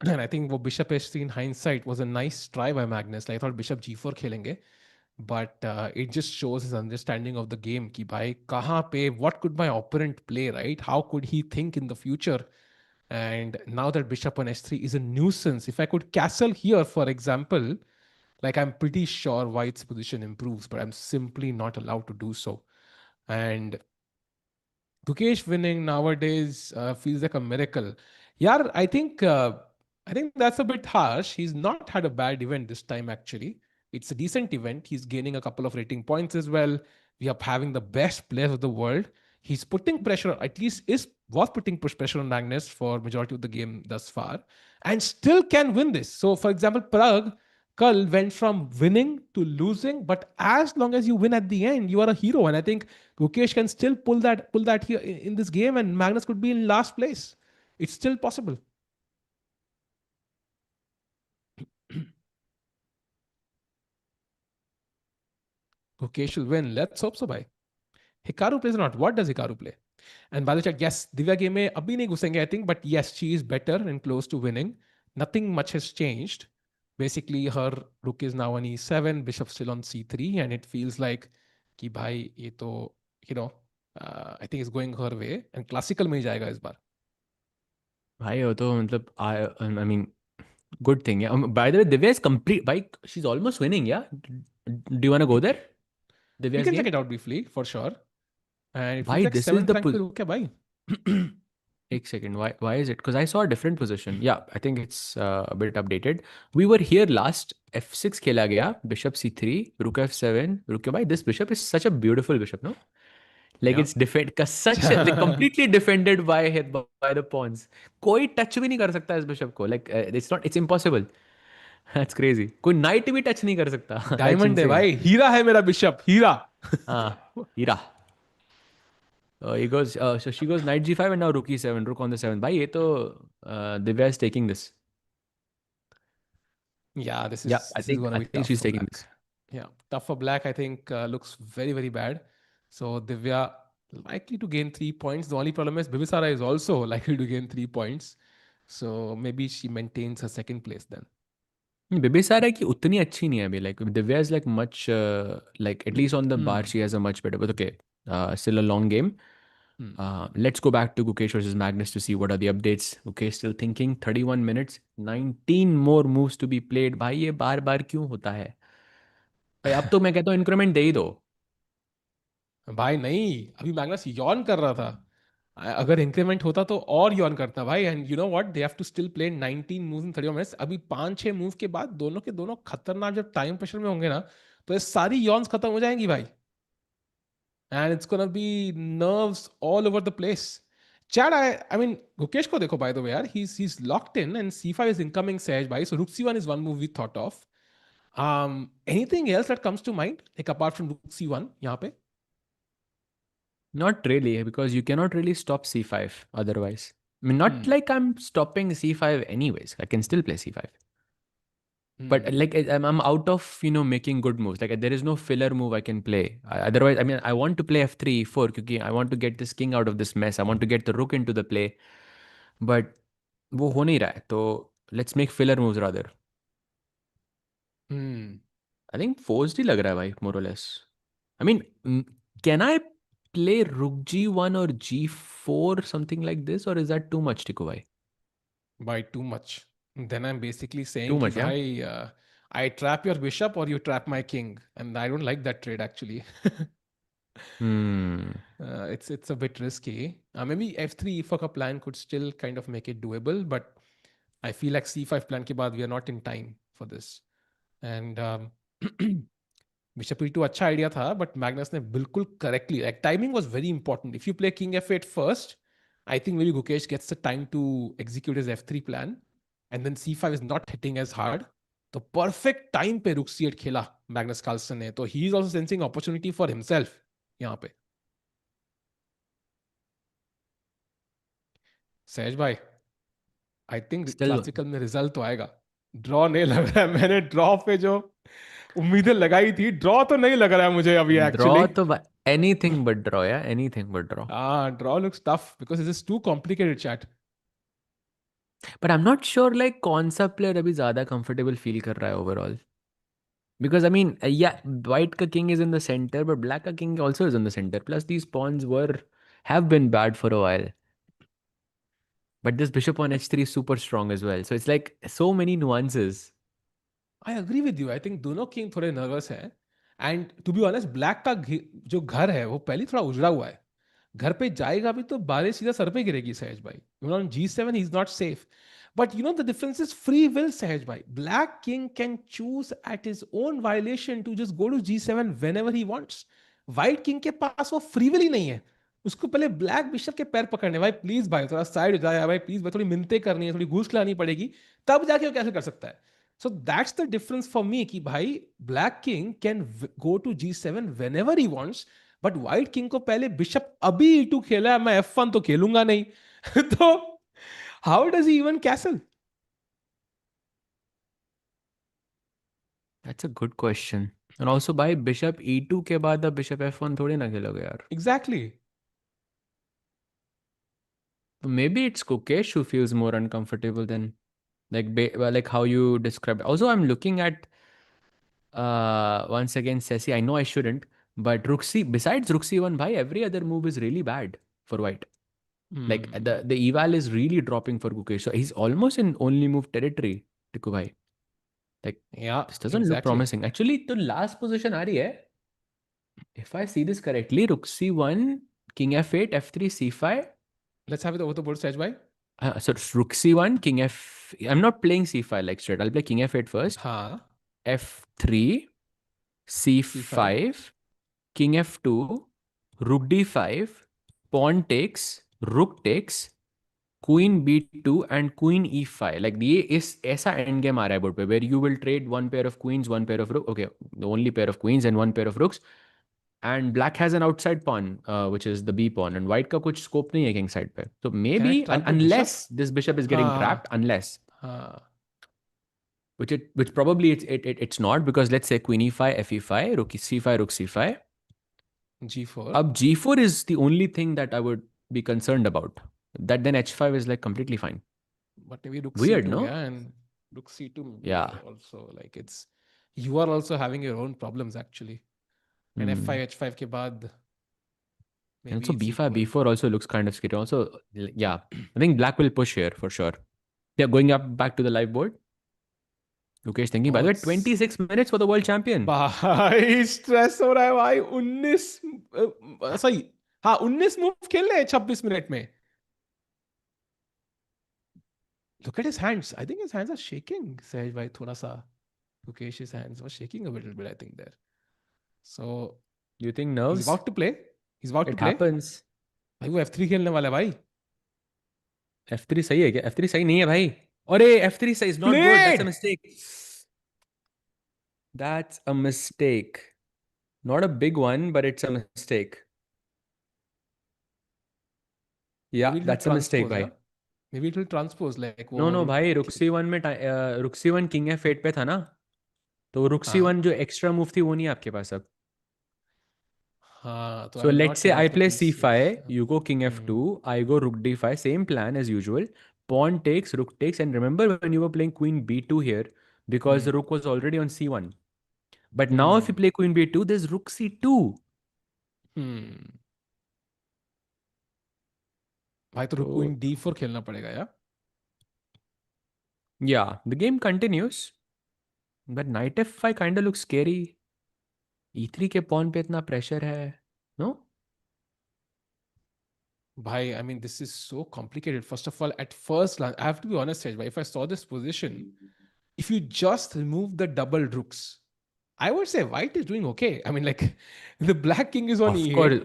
And I think वो Bishop H3 in hindsight was a nice try by Magnus. Like I thought Bishop G4 खेलेंगे. But it just shows his understanding of the game कि भाई कहाँ पे, what could my opponent play, right? How could he think in the future? And now that Bishop on H3 is a nuisance, if I could castle here, for example, like I'm pretty sure White's position improves, but I'm simply not allowed to do so. And Gukesh winning nowadays feels like a miracle. Yeah, I think that's a bit harsh. He's not had a bad event this time actually. It's a decent event. He's gaining a couple of rating points as well. We are having the best players of the world. He's putting pressure, at least was putting pressure on Magnus for majority of the game thus far, and still can win this. So, for example, Pragg Kull went from winning to losing, but as long as you win at the end, you are a hero. And I think Gukesh can still pull that here in this game, and Magnus could be in last place. It's still possible. Gukesh will win. Let's hope so, bhai. Hikaru plays or not? What does Hikaru play? And by the chat, yes, Divya game में अभी नहीं घुसेंगे, I think, but yes, she is better and close to winning. Nothing much has changed. Basically, her rook is now on e7, bishop still on c3, and it feels like कि भाई ये तो, you know, I think it's going her way, and classical में ही जाएगा इस बार. भाई वो तो मतलब I mean good thing, yeah. By the way, Divya is complete. Bhai, she's almost winning, yeah. Do you want to go there? We Divya's can check game. it out briefly for sure. And it feels Bhai, like this is seventh the rank पे रुक गया भाई. एक second. Why is it? Because I saw a different position. Yeah, I think it's a bit updated. We were here last. F6 खेला गया. Bishop C3. Rook F7. Rook. Bhai, this bishop is such a beautiful bishop, no? Like Yeah. it's like completely defended by the pawns. कोई touch भी नहीं कर सकता इस bishop को. Like it's impossible. That's crazy. कोई knight भी touch नहीं कर सकता. That's डायमंड है insane. भाई, हीरा है मेरा बिशप, हीरा. हाँ, हीरा. So she goes knight g5 and now rook e7, rook on the 7th. Bhai, ये तो Divya is taking this. Yeah, Yeah, this is gonna I be think tough she's for taking black. this. Yeah, tough for black. I think looks very bad. So Divya likely to gain 3 points. The only problem is Bibisara is also likely to gain 3 points. So maybe she maintains her second place then. Bibisara की उतनी अच्छी नहीं है अभी. Like Divya is like much like at least on the bar Hmm. she has a much better. But okay, still a long game. Hmm. Let's go back to Gukesh versus Magnus to see what are the updates. Gukesh still thinking. 31 minutes, 19 more moves to be played. भाई ये बार बार क्यों होता है? भाई अब तो मैं कहता हूँ increment दे ही दो. भाई नहीं, अभी मैग्नस यॉन कर रहा था. अगर इंक्रीमेंट होता तो और यॉन करता भाई. And you know what, they have to still play 19 moves in 31 minutes. अभी 5-6 मूव के बाद दोनों के दोनों खतरनाक जब टाइम प्रेशर में होंगे ना, तो ये सारी यॉन्स खत्म हो जाएंगी भाई. And it's gonna be nerves all over the place. Chad, I mean, Gukesh ko dekho, by the way, yaar. He's locked in, and C5 is incoming Sahaj bhai. So Rook C1 is one move we thought of. Anything else that comes to mind, like apart from Rook C1, yahan pe? Not really, because you cannot really stop c5 otherwise. I mean, not Hmm. like I'm stopping c5 anyways. I can still play c5. But Hmm. like I'm out of, making good moves. Like there is no filler move I can play. Otherwise, I mean, I want to play f3, e4, because I want to get this king out of this mess. I want to get the rook into the play. But वो हो नहीं रहा है. तो let's make filler moves rather. Hmm. I think forced ही लग रहा है भाई, more or less. I mean, can I play rook g1 or g4 something like this, or is that too much, Tiku bhai? by too much. Then I'm basically saying Too कि much, yeah. भाई I trap your bishop or you trap my king, and I don't like that trade actually. Hmm. It's a bit risky. Maybe f3 e4 का plan could still kind of make it doable, but I feel like c5 plan के बाद we are not in time for this. And Bishop e2 अच्छा idea था, but Magnus ने बिल्कुल correctly, like timing was very important. If you play king f8 first, I think maybe Gukesh gets the time to execute his f3 plan, and then c5 is not hitting as hard. तो perfect time पे रुक c8 खेला Magnus Carlsen ने. तो he is also sensing opportunity for himself यहाँ पे. सहज भाई, आई थिंक Still, क्लासिकल में रिजल्ट तो आएगा. ड्रॉ नहीं लग रहा है. मैंने ड्रॉ पे जो उम्मीदें लगाई थी, ड्रॉ तो नहीं लग रहा है मुझे अभी actually. draw to anything but draw, yeah. Anything but draw. Draw looks tough because this is too complicated, chat. But I'm not sure like कौन सा player अभी ज़्यादा comfortable feel कर रहा है overall. Because I mean, yeah, white ka king is in the center, but black ka king also is in the center. Plus, these pawns have been bad for a while. But this bishop on h3 is super strong as well. So it's like so many nuances. I agree with you. I think दोनों king थोड़े nervous हैं. And to be honest, black का जो घर है वो पहले थोड़ा उजड़ा हुआ है. घर पे जाएगा भी तो बारिश सीधा सर पे गिरेगी सहज भाई. On G7 he is not safe. But you know the difference is free will, Sahaj bhai. Black king can choose at his own violation to just go to G7 whenever he wants. White king के पास वो free will ही नहीं है. उसको पहले black bishop के पैर पकड़ने, भाई प्लीज भाई थोड़ा साइड हो जाए भाई, प्लीज भाई थोड़ी मिन्नतें करनी है, थोड़ी घूस खिलानी पड़ेगी, तब जाके वो कैसे कर सकता है. So that's the difference for me कि भाई black king can go to G7 whenever he wants, but white king को पहले बिशप अभी E2 खेला है, मैं F1 तो खेलूंगा नहीं. तो how does he even castle? That's a good question. And also by bishop e2 के बाद अब bishop f1 थोड़ी ना खेलोगे यार. Exactly. Maybe it's Kukesh who feels more uncomfortable than well, like how you described. Also, I'm looking at once again Sesi. I know I shouldn't, but Ruxi. Besides Ruxi one, bhai, every other move is really bad for white. Like the eval is really dropping for Gukesh. So he's almost in only move territory, Tiku bhai. Like Yeah, this doesn't look exactly. promising. Actually, the last position aa rahi hai. If I see this correctly, Rook c1, King f8, f3, c5. Let's have it over the board, Saj bhai. So it's Rook c1, King f. I'm not playing c5 like straight. I'll play King f8 first. हाँ. f3, c5, King f2, Rook d5, Pawn takes, Rook takes, Queen b2 and Queen e5. Like ये इस ऐसा end game आ रहा है board पे where you will trade one pair of queens, one pair of rook. Okay, the only pair of queens and one pair of rooks. And black has an outside pawn, which is the b pawn, and white का कुछ scope नहीं है king side पे. So Can I maybe trap the bishop? unless this bishop is getting trapped, हाँ. unless हाँ. which probably it's not, because let's say queen e5, f e5, rook c5, rook c5. G4. Ab g4 is the only thing that I would be concerned about. That then h5 is like completely fine. But maybe Rook Weird, C2, no? yeah, and Rook C2 maybe Yeah. also, like it's, you are also having your own problems actually. And F5, H5 के बाद And maybe also it's b5, equal. b4 also looks kind of scary. Also, yeah, I think black will push here for sure. Yeah, going up back to the live board. Gukesh thinking, by Oh, the way, it's 26 minutes for the world champion. भाई stress हो रहा है भाई. 19 सही. हाँ, 19 move खेल रहे हैं 26 मिनट में. Look at his hands. I think his hands are shaking. Sahaj bhai, thoda sa. Gukesh's hands were shaking a little bit, I think, there. So You think he's nerves? about to play. He's about to It play. happens. भाई वो F3 खेलने वाला है भाई. f3 सही है क्या? f3 सही नहीं है भाई. अरे f3 सही is not good. That's a Played. mistake. That's a mistake. Not a big one, but it's a mistake. Yeah, Maybe it will that's a mistake, transpose, bhai. yeah. Maybe it will transpose like No, वो no, भाई rook. रुक c1 में रुक c1 king f8 पे था ना, तो रुक हाँ. c1 जो एक्स्ट्रा मूव थी वो नहीं है आपके पास अब. हाँ, तो I So will let's not say take I after play P6. c5, you go king f2, I go rook d5, same plan as usual. Pawn takes, rook takes, and remember when you were playing queen b2 here, because the rook was already on c1. But now if you play queen b2, there's rook c2. भाई तो तो queen D4 खेलना पड़ेगा यार. Yeah, the game continues, but knight f5 kind of looks scary. e3 के pawn पे इतना pressure है, no? Bhai, I mean, this is so complicated. First of all, at first glance, I have to be honest, Sej, bhai, if I saw this position, if you just remove the double rooks, I would say white is doing okay. I mean, like the black king is on Of e8, course,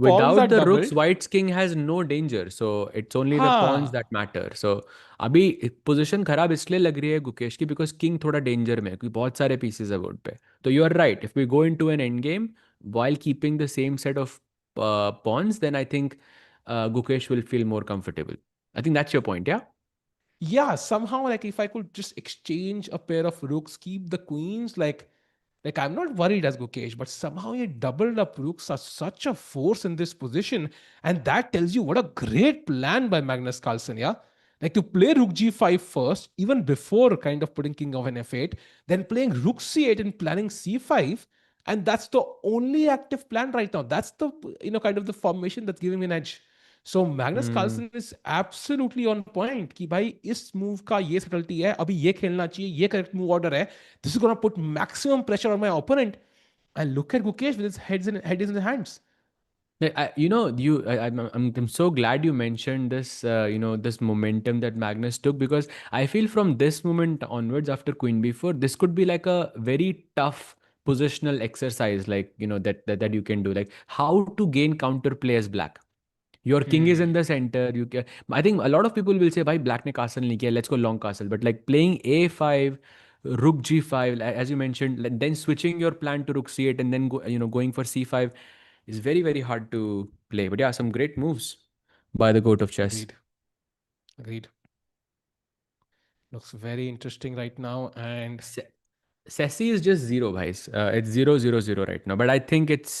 pawns are without the rooks, doubled. white's king has no danger. So it's only the pawns Ha. that matter. So अभी position खराब इसलिए लग रही है गुकेश की because king थोड़ा danger में है क्योंकि बहुत सारे पीसेस है बोर्ड पे. तो you are right. If we go into an endgame while keeping the same set of pawns, then I think Gukesh will feel more comfortable. I think that's your point, yeah? Yeah, somehow, like if I could just exchange a pair of rooks, keep the queens, like I'm not worried as Gukesh, but somehow he doubled up rooks are such a force in this position, and that tells you what a great plan by Magnus Carlsen. Yeah, like to play rook g5 first, even before kind of putting king of an f8, then playing rook c8 and planning c5, and that's the only active plan right now. That's the kind of the formation that's giving me an edge. So Magnus Hmm. Carlsen is absolutely on point कि भाई इस move का ये subtlety है, अभी ये खेलना चाहिए, ये करेक्ट मूव ऑर्डर है. This is gonna put maximum pressure on my opponent. And look eight Gukesh with his head in hands. I'm so glad you mentioned this, this momentum that Magnus took because I feel from this moment onwards after Queen B4, this could be like a very tough positional exercise, like, that you can do, like how to gain counterplay as black. Your king is in the center. You can. I think a lot of people will say, "Bhai, black ne castle nahi kiya. Let's go long castle." But like playing a5, rook g5, as you mentioned, then switching your plan to rook c8, and then going for c5 is very very hard to play. But yeah, some great moves by the goat of chess. Agreed. Agreed. Looks very interesting right now. And Se- Sessi is just zero, guys. It's 0 0 0 right now, but I think it's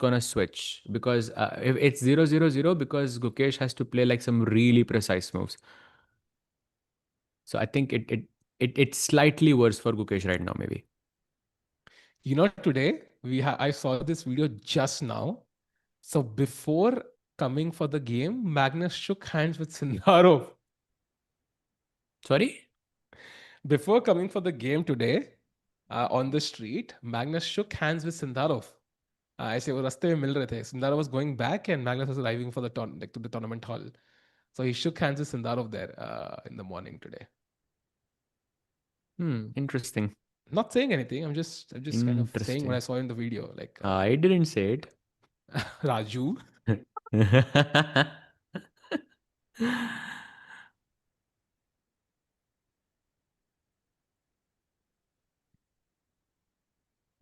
gonna switch because if it's 0 0 0 because Gukesh has to play like some really precise moves. So I think it's slightly worse for Gukesh right now, maybe. today I saw this video just now. So before coming for the game, Magnus shook hands with Sindarov. Sorry? Before coming for the game today, on the street, Magnus shook hands with Sindarov. ऐसे वो रास्ते में मिल रहे थे. Sindarov was going back and Magnus was arriving for the to the tournament hall. So he shook hands with Sindarov there in the morning today. Interesting. Not saying anything. I'm just kind of saying what I Interesting. saw in the video. Like I didn't say it. Raju.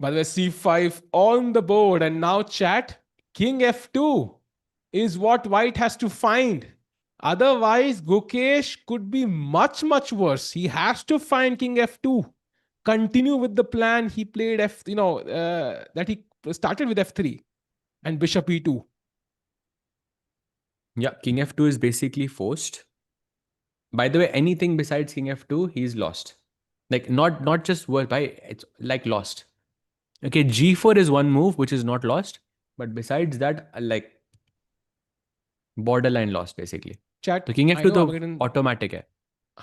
By the way, c5 on the board, and now chat. King f2 is what White has to find. Otherwise, Gukesh could be much, much worse. He has to find King f2. Continue with the plan he played that he started with f3 and Bishop e2. Yeah, King f2 is basically forced. By the way, anything besides King f2, he's lost. Like not just worse, by it's like lost. Okay, g4 is one move which is not lost, but besides that, like borderline lost basically. Chat, So King I f2 know तो Armageddon automatic है.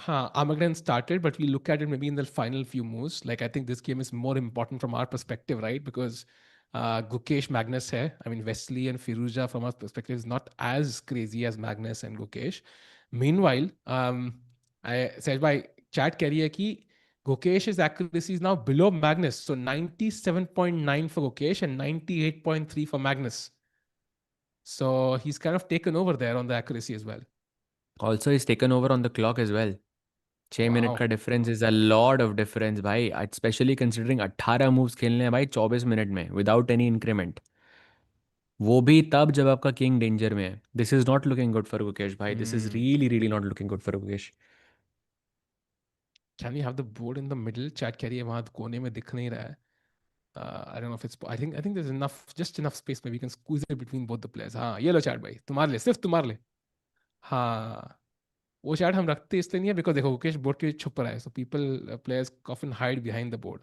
Armageddon started, but we look at it maybe in the final few moves. Like I think this game is more important from our perspective, right? Because Gukesh Magnus hai. I mean Wesley and Firouzja from our perspective is not as crazy as Magnus and Gukesh. Meanwhile, I said by chat कह रही है कि Gukesh's accuracy is now below Magnus. So 97.9 for Gukesh and 98.3 for Magnus. So he's kind of taken over there on the accuracy as well. Also, he's taken over on the clock as well. 6 minute का Wow. Difference is a lot of difference भाई, specially considering 18 moves खेलने हैं भाई 24 minute में without any increment. वो भी तब जब आपका किंग डेंजर में है. This is not looking good for Gukesh भाई. This is Hmm. Really really not looking good for Gukesh. Can we have the board in the middle? Chat करिए वहां कोने में दिख नहीं रहा है. I don't know if it's. I think there's enough, just enough space where we can squeeze it between both the players. हाँ ये लो chat भाई, तुम्हारे लिए, सिर्फ तुम्हारे लिए. हाँ वो chat हम रखते इसलिए नहीं है because देखो मुकेश बोर्ड के छुप रहा है, so people players often hide behind the board.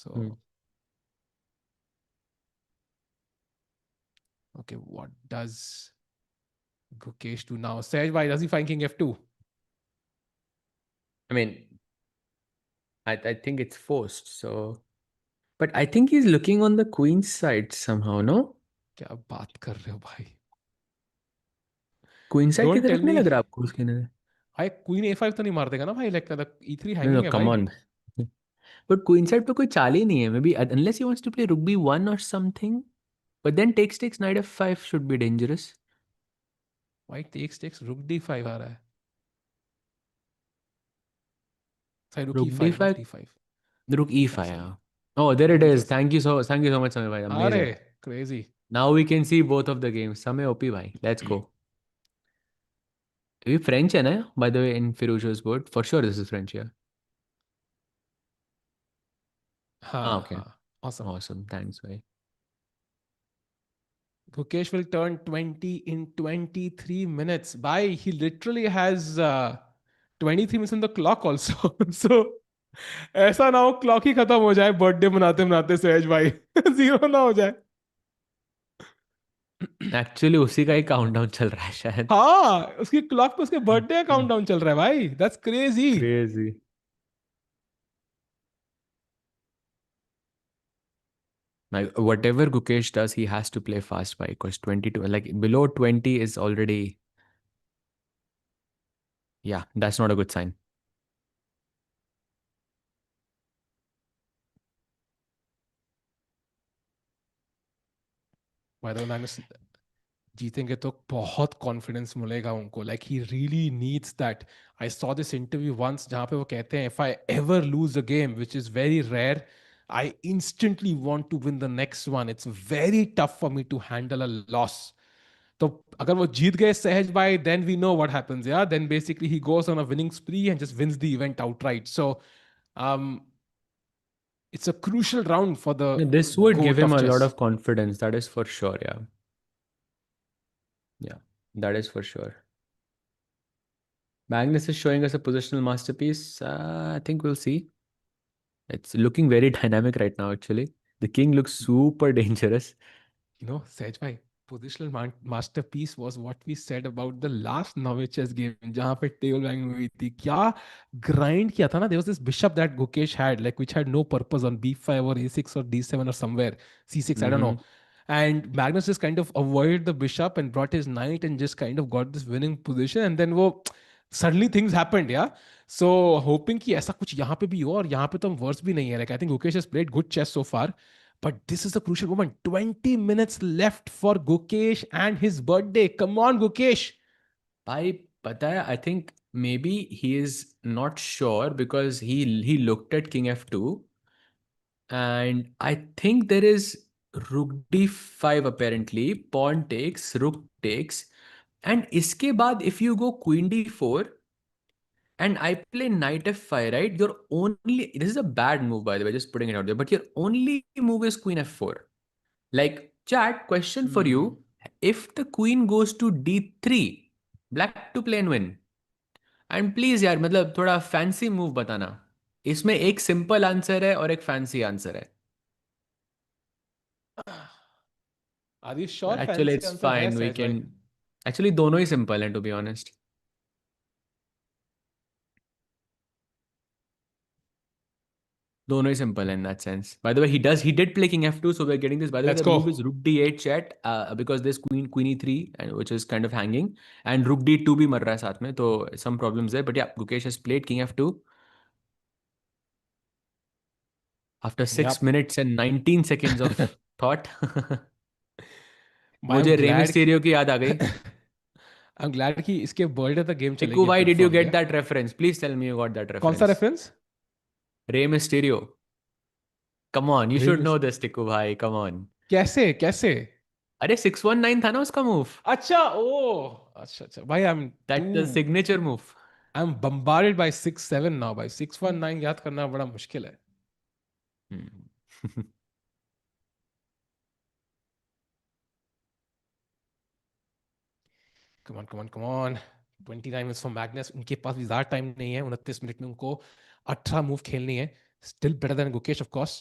So okay, what does Gukesh do now? Sahaj, why does he find King f2? I mean, I think it's forced. So, but I think he's looking on the queen's side somehow. No, क्या बात कर रहे हो भाई? queen side की Don't तरफ tell नहीं me. लग रहा आपको उसके नजर? भाई क्वीन A5 तो नहीं मार देगा ना भाई? Like E3 No, no, hanging है come भाई. on. But queen side पे कोई चाल ही नहीं है. Maybe unless he wants to play rook b1 or something. But then takes knight f5 should be dangerous. भाई टेक्स रुक D5 आ रहा है. Sorry, रुक Rook E5, not d5, D5. rook e5. That's Yeah. Oh, there it is. dangerous. Thank you so much, Samay bhai. अरे Amazing. crazy. Now we can see both of the games. Samay OP bhai. Let's go. ये French है ना? By the way, in Firouzja's board, for sure this is French. Yeah. Ah, हाँ okay. हाँ. Awesome. Awesome. Thanks, bhai. Gukesh will turn 20 in 23 minutes. Bhai, he literally has 23 minutes on the clock also. So ऐसा ना हो clock ही खत्म हो जाए birthday मनाते मनाते सहज भाई. जीरो ना हो जाए. Actually उसी का ही काउंटडाउन चल रहा है शायद. हाँ, उसकी क्लॉक पे उसके बर्थडे का काउंटडाउन चल रहा है भाई. That's crazy. Crazy. Like whatever Gukesh does, he has to play fast by because 22, like below 20 is already, yeah, that's not a good sign. By the way Magnus जीतेंगे तो बहुत कॉन्फिडेंस मिलेगा उनको. Like he really needs that. I saw this interview once जहां पे वो कहते हैं if I ever lose a game which is very rare I instantly want to win the next one. It's very tough for me to handle a loss. तो अगर वो जीत गए सहज भाई then we know what happens. या then basically he goes on a winning spree and just wins the event outright. So it's a crucial round for the Yeah, this would give goat him of a lot chess. of confidence. That is for sure. Yeah. Yeah, that is for sure. Magnus is showing us a positional masterpiece. I think we'll see. It's looking very dynamic right now, actually. The king looks super dangerous. You know, Sej bhai, positional masterpiece was what we said about the last Norway chess game जहाँ पे table banging हुई थी. क्या grind किया था ना? There was this bishop that Gukesh had, like which had no purpose on B5 or A6 or D7 or somewhere, C6, I don't know. Mm-hmm. And Magnus just kind of avoided the bishop and brought his knight and just kind of got this winning position. And then वो suddenly things happened, yeah. So hoping कि ऐसा कुछ यहाँ पे भी हो. और यहाँ पे तो हम worse भी नहीं है. Like I think Gukesh has played good chess so far. But this is the crucial moment. 20 minutes left for Gukesh and his birthday. Come on, Gukesh. पता है, I think maybe he is not sure because he looked at king f2 and I think there is rook d5 apparently, pawn takes, rook takes, and इसके बाद if you go queen d4 and I play knight f5, right? Your only, this is a bad move by the way, just putting it out there, but your only move is queen f4. Like, chat, question for you. If the queen goes to d3, black to play and win. And please यार, मतलब थोड़ा fancy move बताना. इसमें एक simple answer है और एक fancy answer है. Are you sure But actually fancy it's answer है fine. We सहज भाई? can, actually दोनों ही सिंपल हैं to be honest. दोनों ही simple in that sense. By the way, he did play king f2, so we're getting this. By the way, Let's the move is go. rook d8 chat, because there's queen e3 and which is kind of hanging, and rook d2 भी मर रहा है साथ में, तो some problems there. But yeah, Gukesh has played king f2 after 6 Yep. minutes and 19 seconds of thought. I'm मुझे रे glad. Mysterio की याद आ गई. I'm glad कि इसके बर्थडे तक गेम Tikku, चलेगी why did you confirm. get Yeah. that reference? Please tell me you got that कौन सा reference. Reference? Rey Mysterio. Come on, you should know रेमिस. this, Tikku bhai. Come on. कैसे कैसे? अरे 619 था ना उसका मूव. अच्छा ओ अच्छा अच्छा भाई That's the signature move. I'm bombarded by 6-7 now. By 619 याद करना बड़ा मुश्किल है. Hmm. Come on, come on, come on. 29 minutes for Magnus. उनके पास भी ज़्यादा टाइम नहीं है. 29 मिनट में उनको 18 मूव खेलनी है. Still better than Gukesh, of course.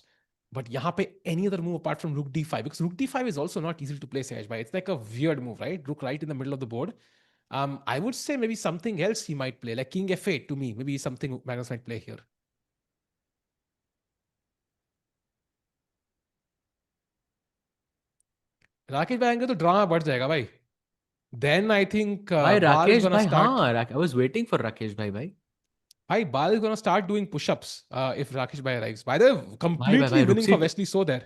But यहाँ पे any other move apart from Rook D5, because Rook D5 is also not easy to play, Sehaj bhai. It's like a weird move, right? Rook right in the middle of the board. I would say maybe something else he might play, like King F8 to me. Maybe something Magnus might play here. Rakesh भाई आएंगे तो drama बढ़ जाएगा भाई. Then I think भाई Bal is Rakesh gonna भाई, start. हाँ, I was waiting for Rakesh भाई भाई. Bhai, Bal is gonna start doing push-ups if Rakesh Bhai arrives. By the way, भाई completely winning for रुकसिट, Wesley So there.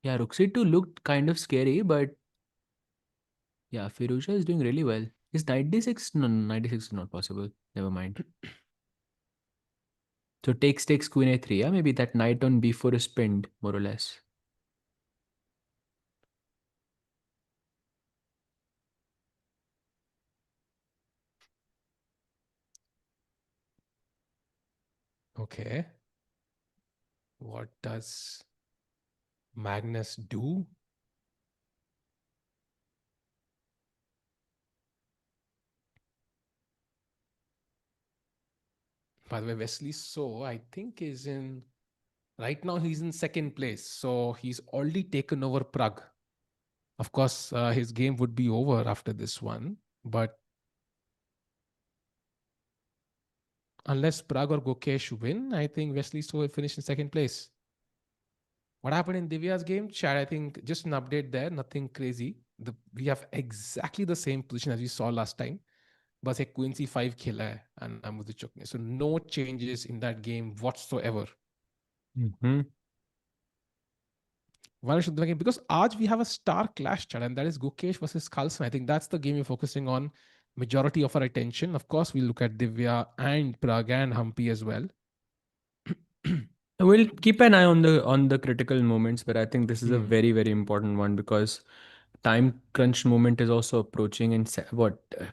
yeah, रुकसिट to look kind of scary, but yeah, Firouzja is doing really well. Is 96? No, 96 is not possible. Never mind. So takes queen a3, yeah? Maybe that knight on b4 is pinned, more or less. Okay. What does Magnus do? By the way, Wesley So, I think is in, right now he's in second place. So he's already taken over Pragg. Of course, his game would be over after this one. But unless Pragg or Gukesh win, I think Wesley So will finish in second place. What happened in Divya's game? Chad, I think just an update there, nothing crazy. We have exactly the same position as we saw last time. बस एक queen c5 खेला है अन्ना मुझुचुक ने. So no changes in that game whatsoever. Mm-hmm. Why should the game? Because आज we have a star clash, Chad, and that is Gukesh versus Carlsen. I think that's the game we're focusing on. Majority of our attention. Of course, we'll look at Divya and Pragg and Humpy as well. We'll keep an eye on the critical moments, but I think this is a very, very important one because time crunch moment is also approaching, and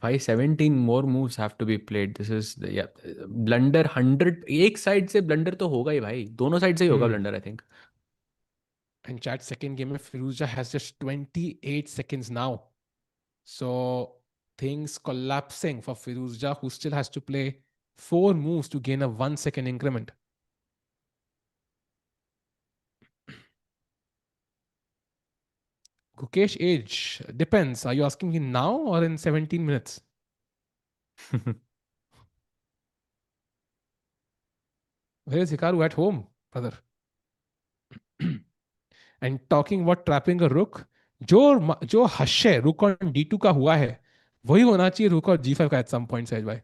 why 17 more moves have to be played. This is the, yeah, blunder 100. एक side से blunder तो होगा ही भाई, दोनों side से ही होगा blunder, I think. And Chad, second game, Firouzja has just 28 seconds now. So things collapsing for Firouzja, who still has to play 4 moves to gain a 1 second increment. Gukesh age depends. Are you asking me now or in 17 minutes? Where is Hikaru? At home, brother. And talking about trapping a rook, जो hush है रुक और d2 का हुआ है वही होना चाहिए रुक और g5 का at some point, सहज भाई.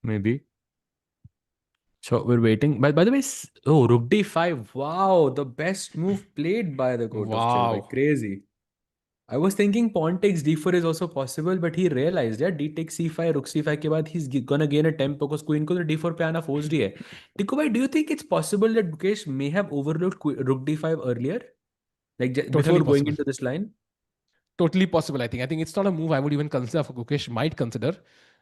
Maybe. So we're waiting. By the way, rook d5. Wow, the best move played by the goat of chess. Like Wow. crazy. I was thinking pawn takes d4 is also possible, but he realized, yeah, d takes c5, rook c5 के बाद he's gonna gain a tempo because queen को तो d4 पे आना forced ही है. Tikku bhai, do you think it's possible that Gukesh may have overlooked rook d5 earlier, like Totally before going possible. into this line? Totally possible. I think it's not a move I would even consider. For Gukesh might consider,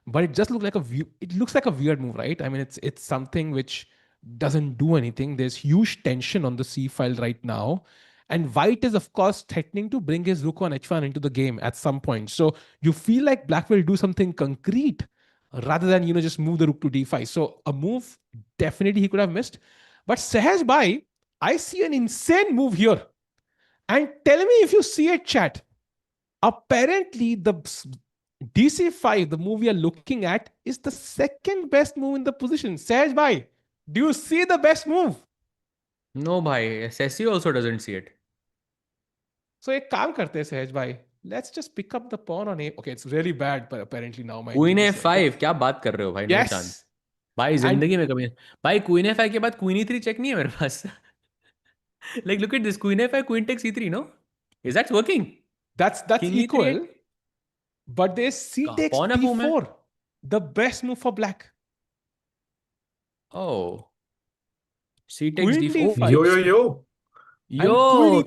but it just looks like it looks like a weird move, right? I mean, it's something which doesn't do anything. There's huge tension on the c file right now, and White is of course threatening to bring his rook on h1 into the game at some point. So you feel like Black will do something concrete rather than just move the rook to d5. So a move definitely he could have missed. But Sehaj Bhai, I see an insane move here, and tell me if you see it, chat. Apparently, the DC5, the move we are looking at, is the second best move in the position. Sehaj bhai, do you see the best move? No, bhai. Sessi also doesn't see it. So एक काम करते हैं सहज भाई. Let's just pick up the pawn on a. Okay, it's really bad, but apparently now my Queen name is a5, क्या बात कर रहे हो भाई? No yes. chance. भाई And जिंदगी में कभी भाई क्वीन a5 के बाद क्वीन e3 चेक नहीं है मेरे पास. Like look at this, queen a5, queen takes e3, no? Is that working? that's King equal. e3, But there's c takes pawn f में. b4, the best move for black. Oh, c takes Queen d4. d5 Yo, yo, yo. and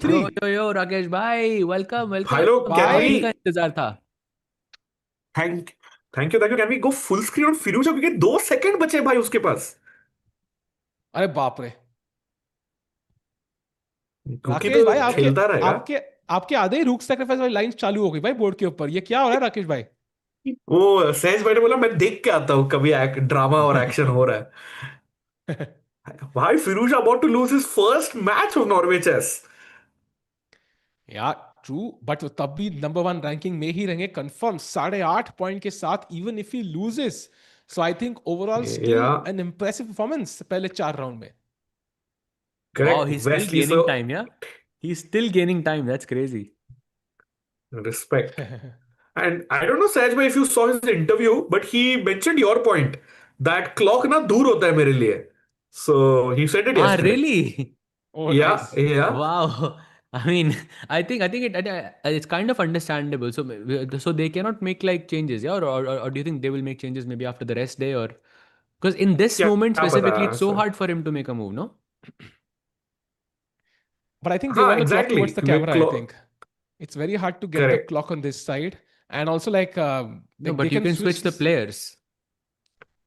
queen Yo, e3. yo, Rakesh भाई, welcome, welcome. Hello, can Bye. we का इंतजार था. thank you. Can we go full screen on Firouzja? क्योंकि 2 second बचे भाई उसके पास. अरे बाप रे. क्योंकि राकेश भाई तो आपके खेलता रहेगा. आपके आपके आधे ही रूक सैक्रिफाइस वाली लाइन चालू हो गई भाई बोर्ड के ऊपर. ये क्या हो रहा है राकेश भाई? वो सहज भाई ने बोला मैं देख के आता हूँ कभी ड्रामा और एक्शन हो रहा है. भाई Firouzja about to lose his first match of Norway chess. या ट्रू, बट तब भी नंबर 1 रैंकिंग में ही रहेंगे कंफर्म 8.5 पॉइंट के साथ even if he loses. So I think overall still Yeah. N impressive performance पहले 4 राउंड में. Wow, Correct. he's still Wesley gaining So, time, yeah? He's still gaining time. That's crazy. respect. And I don't know, Saj bhai, if you saw his interview, but he mentioned your point that clock na dur hota hai mere liye. So he said it Ah, yesterday. really? Oh, Yeah, nice. yeah. Wow. I mean, it's kind of understandable. So, so they cannot make like changes, yeah? Or do you think they will make changes maybe after the rest day, or because in this क्या moment पता specifically, it's so sir. hard for him to make a move, no? But I think they हाँ, want the clock towards exactly. the The camera, I clock. think. It's very hard to get the Correct. clock on this side. And also No, they but you can can switch. switch the players.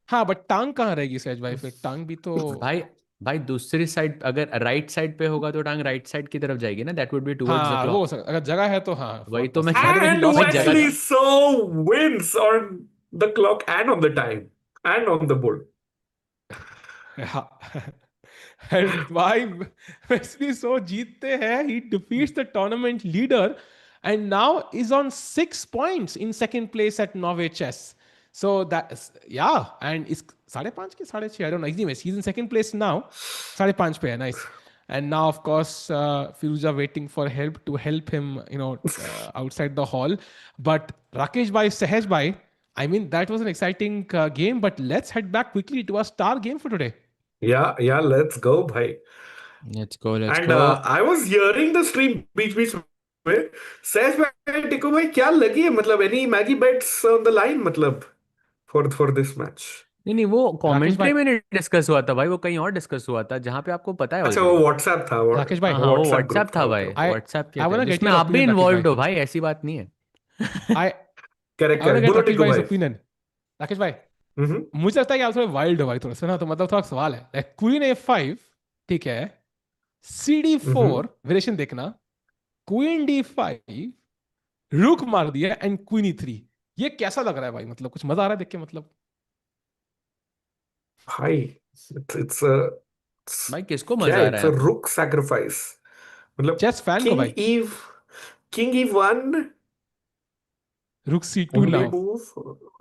हाँ, but टांग कहाँ रहेगी सहज भाई फिर? टांग भी तो भाई भाई दूसरी साइड अगर राइट साइड पे होगा तो टांग राइट साइड की तरफ जाएगी ना, that would be towards the हाँ वो हो क्लॉक. सकता, अगर जगह है तो हाँ वही बहुत तो मैं possible. Bye the way, he And lost भाई द जगह. Time. Wesley So wins on the clock and on the time and on the board. Yeah. And why Wesley So जीतते हैं, he defeats the tournament leader and now is on 6 points in second place at Norway Chess. So that's, yeah, and is 5.5 के 6.5, I don't know. Anyways, he's in second place now. 5.5 पे है, nice. And now, of course, Firouzja waiting for help to help him, outside the hall. But Rakesh bhai, Sahaj bhai, I mean, that was an exciting game. But let's head back quickly to our star game for today. Yeah, yeah, let's go, bhai. Let's go, let's And go. I was hearing the stream बीच में. सहज भाई, टिको भाई, क्या लगी है मतलब any Maggie bets on the line मतलब for this match? नहीं नहीं, वो राकेश कमेंट्री भाई, में नहीं डिस्कस हुआ था भाई, वो कहीं और डिस्कस हुआ था जहाँ पे आपको पता है अच्छा वो ऑलरेडी. WhatsApp था, राकेश भाई, हाँ हाँ, वो WhatsApp ग्रुप व्हाट्सएप था. था ओके भाई, ओके. व्हाट्सएप के I थे want to get जिसमें your आप भी opinion, Rakesh bhai. इन्वॉल्व हो भाई, ऐसी बात नहीं है. I correct I want to correct, get बोलो Rakesh टिको bhai's भाई. opinion. राकेश भाई, हम्म मुझे लगता है कि आप थोड़े वाइल्ड हो भाई थोड़ा सा ना, तो मतलब थोड़ा सवाल है. लाइक क्वीन A5, ठीक है, CD4 हम्म. वेरिएशन देखना, क्वीन D5, रुक मार दिया एंड क्वीन E3. ये कैसा लग रहा है भाई? मतलब कुछ मजा आ रहा है देख के? मतलब भाई, it's a भाई किसको क्या मजा है? आ रहा It's है a यहाँ पे? rook sacrifice. मतलब चेस फैन को किंग भाई. ईव, किंग E1 रुक C2 ओनली नाउ. मूव.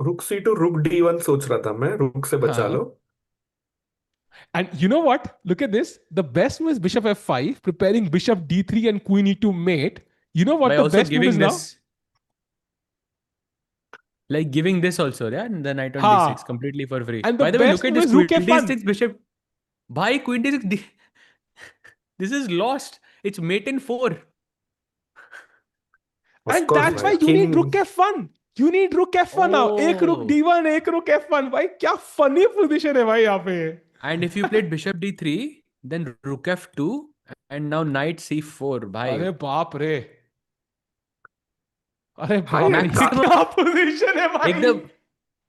रुक C2, रुक D1 सोच रहा था मैं, रुक से बचा लो. हाँ. And you know what? Look at this. The best move is bishop F5, preparing bishop D3 and queen E2 mate. You know what By the also best move is giving now? this, like giving this also, yeah, and the knight on d6 Ha. completely for free. And the By the way, look best at move this is rook queen F1. d6 bishop. Bhai, queen d6. This is lost. It's mate in 4. Of And course that's भाई, why you need rook king. F1. You need rook F1 now. एक rook Oh. D1, एक rook F1. भाई क्या funny position है भाई यहाँ पे. And if you played bishop d3, then rook f2, and now knight c4. अरे Bhai, बाप रे. अरे भाई बाप रे, and ये maximum, क्या position है भाई. the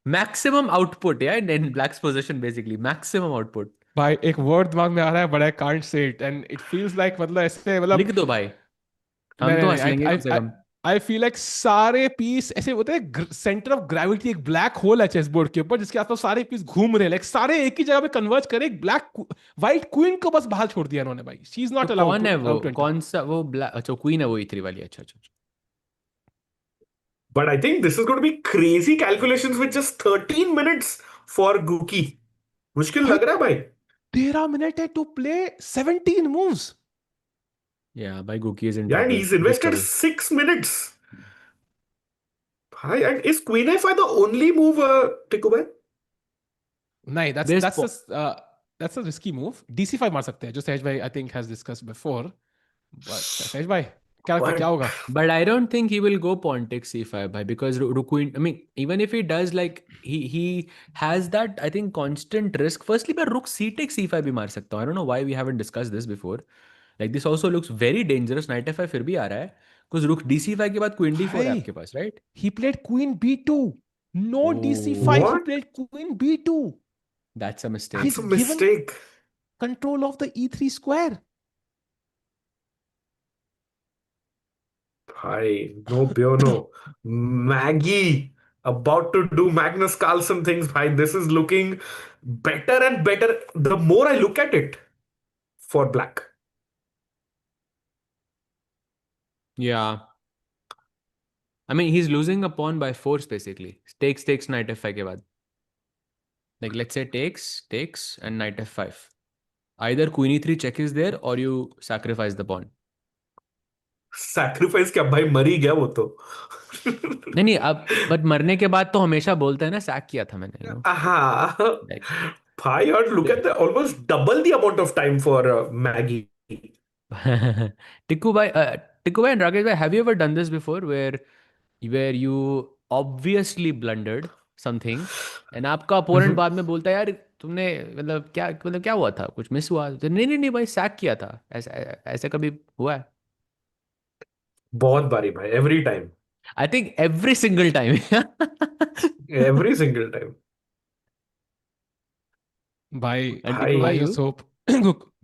maximum output, yeah, in black's position basically. Maximum output. भाई एक word दिमाग में आ रहा है, but I can't say it. And it feels like मतलब ऐसे मतलब लिख दो भाई, नहीं हम तो नहीं हंस लेंगे नहीं. कम से कम. आई फील लाइक सारे पीस ऐसे होते हैं, सेंटर ऑफ ग्रेविटी एक ब्लैक होल है चेस बोर्ड के ऊपर, जिसके आसपास सारे पीस घूम रहे हैं, लाइक सारे एक ही जगह पे कन्वर्ज करे. एक ब्लैक व्हाइट क्वीन को बस बाहर छोड़ दिया इन्होंने भाई. शी इज तो नॉट अलाउड कौन है वो, टू एंटर. कौन सा वो ब्लैक? अच्छा क्वीन है वो e3 वाली. अच्छा अच्छा अच्छा. but I think this is going to be crazy calculations with just 13 minutes for Guki. मुश्किल भाई लग रहा है भाई. 13 मिनट है to play 17 moves. Yeah, by Gookie is in Yeah, and trouble. he's Big invested trouble. 6 minutes. भाई, and is Queen A5 the only move, टिको भाई? नहीं, There's that's a risky move. DC5 मार सकते हैं, जो सहज भाई I think has discussed before. But सहज भाई क्या लगता है क्या But होगा? But I don't think he will go pawn takes c5 bhai, because Queen. I mean, even if he does, like he has that, I think, constant risk. Firstly, by rook c takes c5 भी मार सकता हूँ. I don't know why we haven't discussed this before. Like this also looks very dangerous. Knight f5 फिर भी आ रहा है, because rook d c5 के बाद queen d4 है भाई आपके पास, right? he played queen B2. No DC5, he Oh, what? played queen B2. that's a mistake. That's He's a given mistake. control of the E3 square. Bhai, no Biono. Maggie about to do Magnus Carlsen things. Bhai, this is looking better and better the more I look at it for black. Yeah. I mean, he's losing a pawn by force basically. Takes knight f5 के बाद. Like let's say takes and knight f5. Either queen e3 check is there or you sacrifice the pawn. Sacrifice क्या भाई, मर ही गया वो तो। नहीं नहीं, अब बट मरने के बाद तो हमेशा बोलते हैं ना सैक किया था मैंने, हाँ लाइक। भाई, और look at the almost double the amount of time for Maggi. Tikku bhai, Tikku bhai and Rakesh bhai, have you ever done this before where you obviously blundered something and आपका opponent बाद में बोलता है यार तुमने मतलब क्या हुआ था, कुछ मिस हुआ? तो नहीं नहीं नहीं भाई, सैक किया था, ऐसा ऐसा कभी हुआ है? बहुत बारी भाई, every time, I think every single time. Every single time. भाई एंड टिकू I भाई, भाई यू? just hope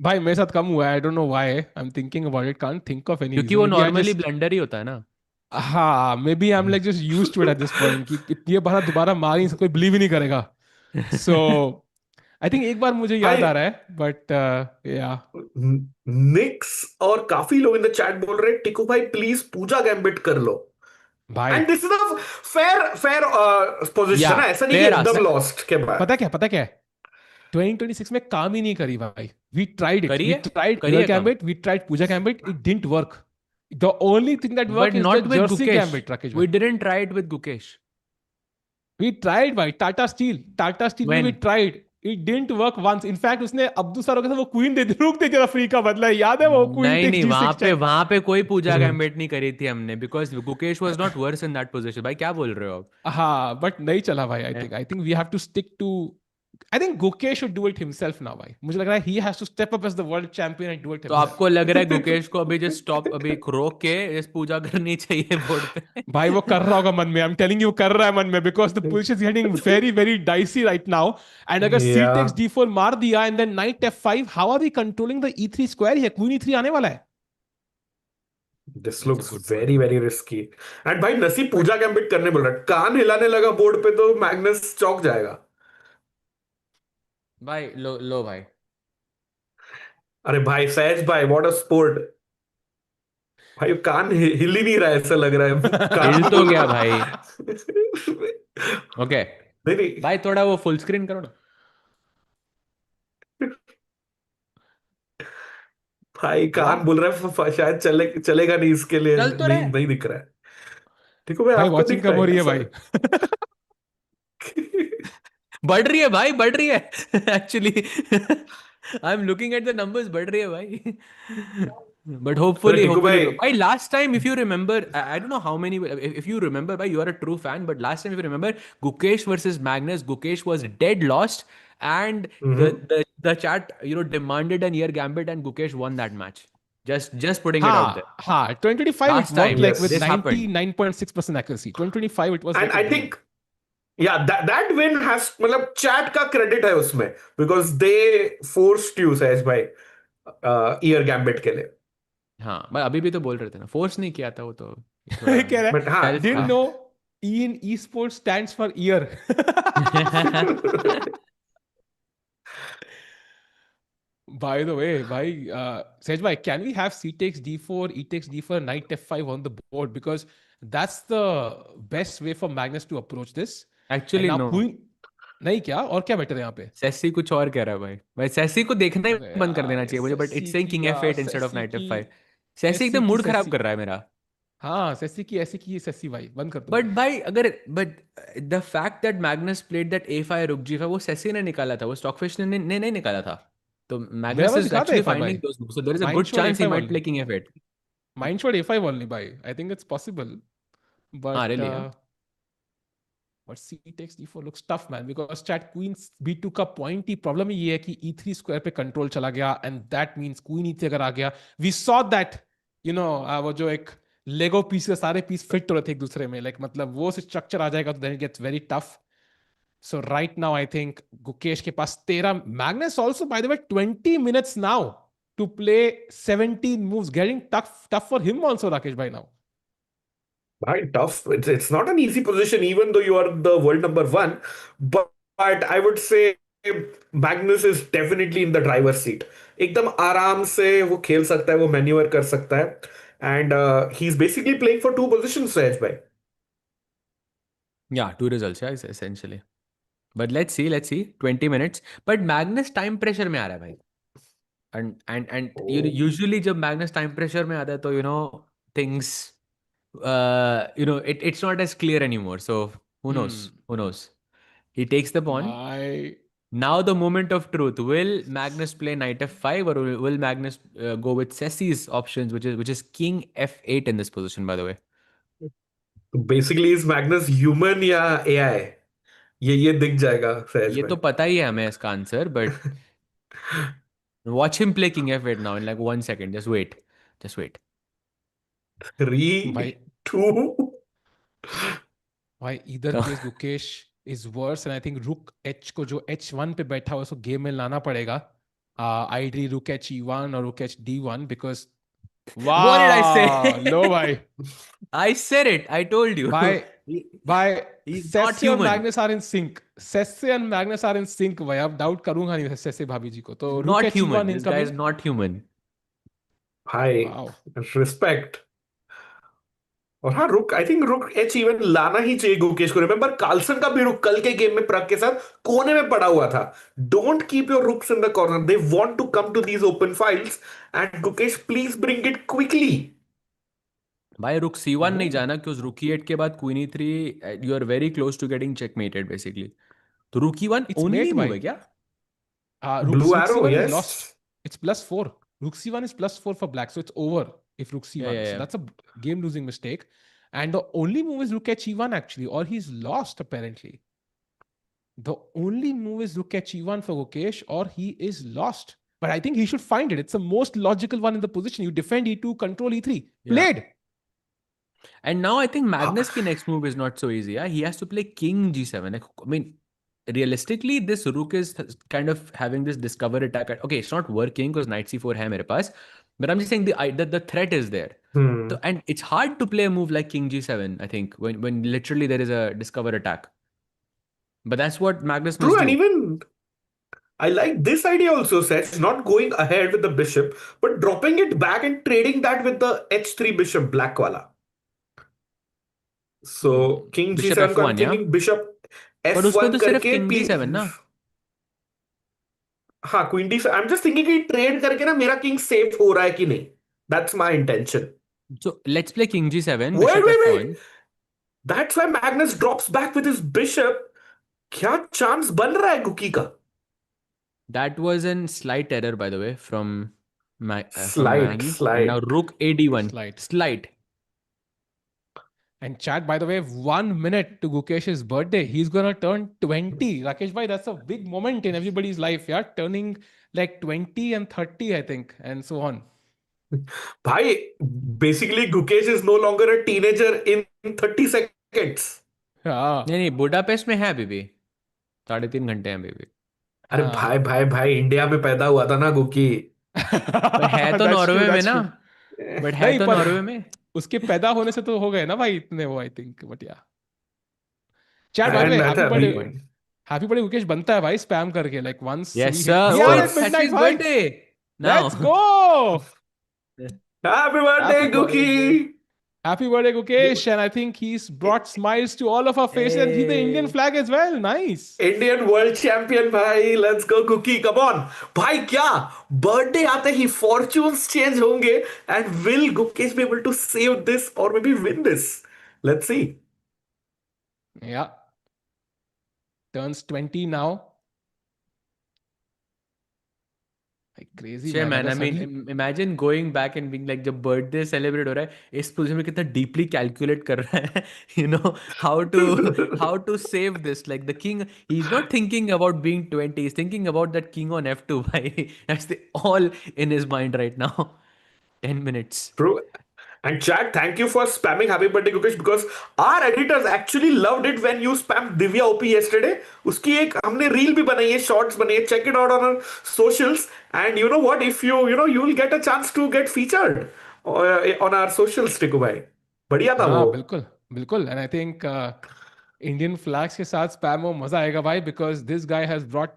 भाई मेरे साथ कम हुआ है, I don't know why, I am thinking about it, can't think of any क्योंकि रीजन, वो may be I normally just, blunder ही होता है ना। हाँ may be I am like just used to it at this point कि ये बार दोबारा मार ही कोई बिलीव ही नहीं करेगा। सो आई थिंक एक बार मुझे याद भाई, आ रहा है, बट या निक्स और काफी लोग इन द चैट बोल रहे हैं टिकू भाई प्लीज पूजा गैम्बिट कर लो। भाई and this is a fair fair या पोजीशन है, ऐसा नहीं कि फेयर एकदम आस्क। लॉस्ट के बाद। पता क्या है, 2026 में काम ही नहीं करी भाई, वी करिए, ट्राइड ईयर करिए काम। गैम्बिट, वी ट्राइड पूजा gambit, it didn't work. The only thing that but work is the not with jersey Gukesh, gambit, Rakesh we भाई। Didn't try it with Gukesh. We tried भाई, टाटा स्टील में we when? tried, it didn't work once, in fact उसने अब्दुल सरों के साथ वो queen दे दी, रुक दे जरा फ्री का बदला है, याद है वो क्वीन नहीं टेक्स नहीं, G6 चेक। वहां पे कोई पूजा गैम्बिट नहीं करी थी हमने, because Gukesh was not worse in that position. भाई क्या बोल रहे हो आप? हाँ बट नहीं चला भाई, हैं? I think we have to stick to, I think Gukesh should do it himself now भाई, मुझे लग रहा है he has to step up as the world champion and do it तो हिमसेल्फ। आपको लग रहा है गुकेश को अभी जस्ट स्टॉप, अभी रोक के जस्ट पूजा करनी चाहिए बोर्ड पे? भाई वो कर रहा होगा मन में, आई एम टेलिंग यू कर रहा है मन में, because the position is getting very very dicey right now. And अगर सी या टेक्स D4 मार दिया and then knight F5, how are we controlling the E3 square? ये क्वीन E3 आने वाला है। This that's a looks good point. Very very risky. And भाई नसीब पूजा गैम्बिट करने बोल रहा है, कान हिलाने लगा बोर्ड पे तो मैग्नस चौक जाएगा। भाई लो लो भाई। अरे भाई सहज भाई, व्हाट अ स्पोर्ट। भाई कान हिल ही नहीं रहा है, ऐसा लग रहा है हिल कान तो बोल। गया भाई। ओके नहीं नहीं भाई, थोड़ा वो फुल स्क्रीन करो ना। भाई हुआ? कान बोल रहा है शायद चलेगा नहीं इसके लिए, चल तो नहीं रहे। नहीं दिख रहा है। ठीक है भाई, भाई आपको वॉचिंग दिख कब रहा हो है रही क्या है भाई? सर? बढ़ रही है भाई, बढ़ रही है। Actually I am looking at the numbers, बढ़ रही है भाई। बट अरे होपफुली टिकू होपफुली भाई, भाई, last time if you remember, I don't know how many, if you remember भाई, you are a true fan, but last time if you remember, Gukesh versus Magnus, Gukesh was dead lost and the chat demanded an ear gambit and Gukesh won that match. Just putting it out there. हाँ 2025 it Last worked time like with yes, this happened. 99.6% accuracy, 2025 it was and like a I dream। Think या that win has, मतलब chat का credit है उसमें, because they forced you सहज भाई year gambit के लिए। हाँ भाई, अभी भी तो बोल रहे थे ना, फोर्स नहीं किया था वो तो, थोड़ा कह रहा बट हाँ है सेल्फ didn't था। know E in esports stands for ear। By the way, भाई Sej bhai, can we have C takes D4, E takes D4, Knight F5 on the board? Because that's the best way for Magnus to approach this. And actually now no. Queen, नहीं क्या और क्या better है यहाँ पे? सेसी कुछ और कह रहा है भाई, भाई सेसी को देखना ही अरे बंद कर देना यार चाहिए मुझे, बट इट्स सेसी सेइंग की किंग यार, F8 इंस्टेड ऑफ सेसी नाइट की, F5। सेसी सेसी एकदम की मूड खराब सेसी, कर रहा है मेरा। हाँ सेसी की ऐसी की सेसी भाई, बंद कर दो बट भाई। भाई अगर, but the fact that Magnus played that A5 रुक G5, वो सेसी ने निकाला था, वो स्टॉकफिश ने नहीं निकाला था। तो मेरा मैग्नस वाला इज दिखा था एक्चुअली A5 फाइंडिंग भाई, those moves, so there is a mind good shore chance he A5 might only, play king F8। Mind shore A5 only भाई, I think it's possible, हाँ but really. but C takes D4 looks tough man, because chat queen B2 का point ही problem ही ये है कि E3 square पे control चला गया, and that means queen E3 अगर आ गया, we saw that, वो जो एक लेगो पीस के सारे पीस फिट हो रहे थे एक दूसरे में, like मतलब वो स्ट्रक्चर आ जाएगा तो then it gets very tough. So right now I think Gukesh के पास 13, Magnus also by the way 20 minutes now to play 17 moves, getting tough for him also, Rakesh bhai now. Right, tough. It's not an easy position, even though you are the world number one. But I would say Magnus is definitely in the driver's seat. एकदम आराम से वो खेल सकता है, वो manoeuvre कर सकता है, and he is basically playing for two positions सहज भाई। या टू रिजल्ट्स या essentially. But let's see 20 minutes, but Magnus time pressure में आ रहा है भाई। And Oh. usually जब Magnus time pressure में आता है तो things it's not as clear anymore. So who knows? Hmm. Who knows? He takes the pawn. My Now the moment of truth. Will Magnus play knight f5, or will Magnus go with Ceci's options, which is king f8 in this position, by the way? Basically is Magnus human या AI? ये दिख जाएगा सहज ये में. तो पता ही है हमें इसका answer, but watch him play king f8 now in like 1 second. Just wait. Just wait. 3, by 2. by either case Gukesh is worse, and I think rook h को जो h1 पे बैठा हुआ है उसको गेम में लाना पड़ेगा. Ideally rook h e1 or rook h d1 because What did I wow, say? no भाई. I said it. I told you. by He- by He's not Sesse और human. Magnus are in sync. Sesse and Magnus are in sync भाई. अब doubt करूंगा नहीं Sesse भाभी जी को. तो rook Not human. h e1 This guy is incoming. not human. भाई Wow. Respect. और हाँ रुक, आई थिंक रुक एच इवन लाना ही चाहिए गुकेश को. रिमेंबर कार्लसन का भी रुक कल के गेम में प्रग के साथ कोने में पड़ा हुआ था. Don't keep your rooks in the corner. They want to come to these open files and Gukesh please bring it quickly. भाई रुक c1 नहीं जाना, क्योंकि रुक e8 के बाद queen e3 you are very close to getting checkmated basically. तो rook e1 It's only mate move भाई. है क्या? Blue Rook arrow c1 is yes. lost. It's +4. Rook c1 is +4 for black, so it's over if rook Yeah, c1. yeah, So yeah. that's a game-losing mistake. And the only move is rook h e1 actually, or he's lost apparently. The only move is rook h e1 for Gukesh, or he is lost. But I think he should find it. It's the most logical one in the position. You defend e2, control e3. Yeah. Played. And now I think Magnus' ki next move is not so easy. Yeah? He has to play king g7. Like, I mean, realistically, this rook is kind of having this discover attack. Okay, it's not working because knight c4 hai mere paas. But I'm just saying the threat is there. So, and it's hard to play a move like king g7, I think, when literally there is a discover attack. But that's what Magnus must True, and do. even I like this idea also, Seth. Not going ahead with the bishop, but dropping it back and trading that with the h3 bishop, black wala. So king Bishop g7 को I'm f1, yeah? thinking bishop पर उसमें f1 तो सिर्फ करके king d7 ना. हाँ queen D. I am just thinking कि trade करके ना मेरा किंग सेफ हो रहा है कि नहीं. That's my intention. So let's play king g7, wait bishop wait f1. Wait. That's why Magnus drops back with his bishop. क्या चांस बन रहा है गुकी का? That was a slight error, by the way, from slight Maggie. And now slight. rook ad1. Slight. Slight. And chat, by the way, 1 minute to Gukesh's birthday. He's gonna turn 20. Rakesh bhai, that's a big moment in everybody's life. Yeah, turning like 20 and 30, I think, and so on. भाई basically Gukesh is no longer a teenager in 30 seconds. Yeah. नहीं नहीं, Budapest में है अभी भी. 3.5 घंटे हैं अभी भी. अरे भाई भाई भाई इंडिया में पैदा हुआ था ना गुकी. पर है तो That's true, नॉर्वे में that's ना. true. बट है नहीं तो पर नॉर्वे में. उसके पैदा होने से तो हो गए ना भाई इतने वो, I think, but yeah. Chat, by the way, and happy अभी birthday. Happy birthday, Gukesh बनता है भाई spam करके. Like once Yes, we sir. hit Oh, 300 it's at midnight, Sachin's bhai. birthday. Let's Now. go. Happy birthday Happy गुकी. birthday. Happy birthday, Gukesh. And I think he's brought smiles to all of our faces. And he's the Indian Hey. flag as well. Nice. Indian world champion भाई. Let's go Gukki, come on भाई. क्या birthday आते ही fortunes change होंगे and will Gukesh be able to save this or may be win this? Let's see. Yeah. Turns 20 now. Like crazy, Sure, man. man. I अगर mean, suddenly imagine going back and being like, जब birthday celebrate हो रहा है, इस position में कितना deeply calculate कर रहा है, how to save this. Like the king, he's not thinking about being 20. He's thinking about that king on f2. भाई. That's all in his mind right now. 10 minutes. True. And chat, thank you for spamming happy birthday Gukesh because our editors actually loved it when you spammed Divya OP yesterday. उसकी एक हमने reel भी बनाई है, shorts बनाई है. Check it out on our socials. And you know what? If you will get a chance to get featured on our socials, टिकू भाई. बढ़िया था वो. हाँ बिल्कुल बिल्कुल. And I think Indian flags के साथ spam हो मजा आएगा भाई, because this guy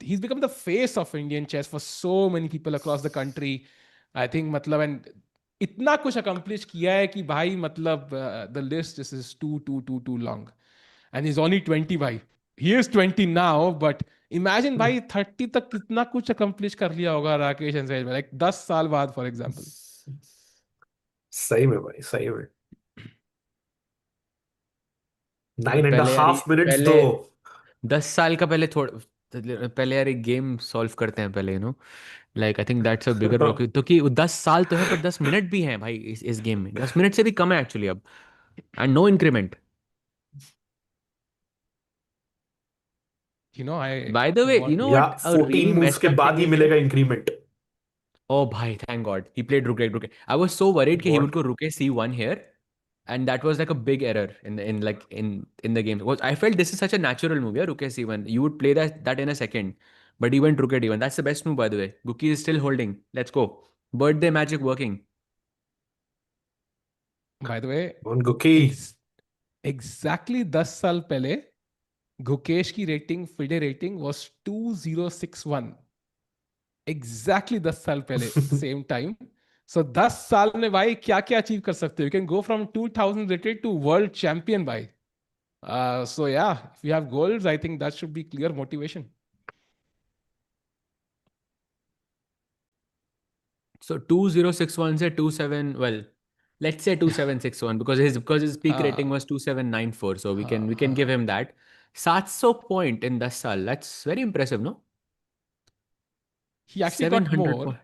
he's become the face of Indian chess for so many people across the country. I think मतलब and इतना कुछ accomplish किया है कि भाई मतलब the list this is too long. And he's only 20 भाई. He is 20 now, but imagine भाई 30 तक कितना कुछ अकम्प्लिश कर लिया होगा राकेश एंड में, लाइक 10 साल बाद फॉर एग्जांपल. सही में भाई, सही में. 9.5 minutes पहले though. 10 साल का पहले यार एक गेम सॉल्व करते हैं पहले, like I think that's a bigger, तो कि 10 साल तो है पर 10 मिनट भी हैं भाई इस गेम में, 10 मिनट से भी कम है एक्चुअली अब, and no increment. I by the way, what या what a 14 really moves messed के अप बाद थिंग ही इज, मिलेगा इंक्रीमेंट. oh भाई thank god he played Ruke. I was so worried कि he would What? go Ruke C1 here, and that was like a big error in the game. Because I felt this is such a natural move, yeah, Ruke C1. You would play that in a second, but he went Ruke D1. That's the best move, by the way. Guki is still holding. Let's go. Birthday magic working. by the way, On Guki. Exactly 10 साल पहले गुकेश की rating, FIDE rating was 2061. Exactly 10 साल पहले same time. सो 10 साल में भाई क्या क्या अचीव कर सकते हो. You can go from 2000 rated to world champion भाई. So yeah, if you have goals, I think that should be clear motivation. So 2061 से 27, well, let's say 2761 because his peak rating was 2794. So we can give him that. 700 point in 10 साल. That's very impressive, no? He actually got 700 more point.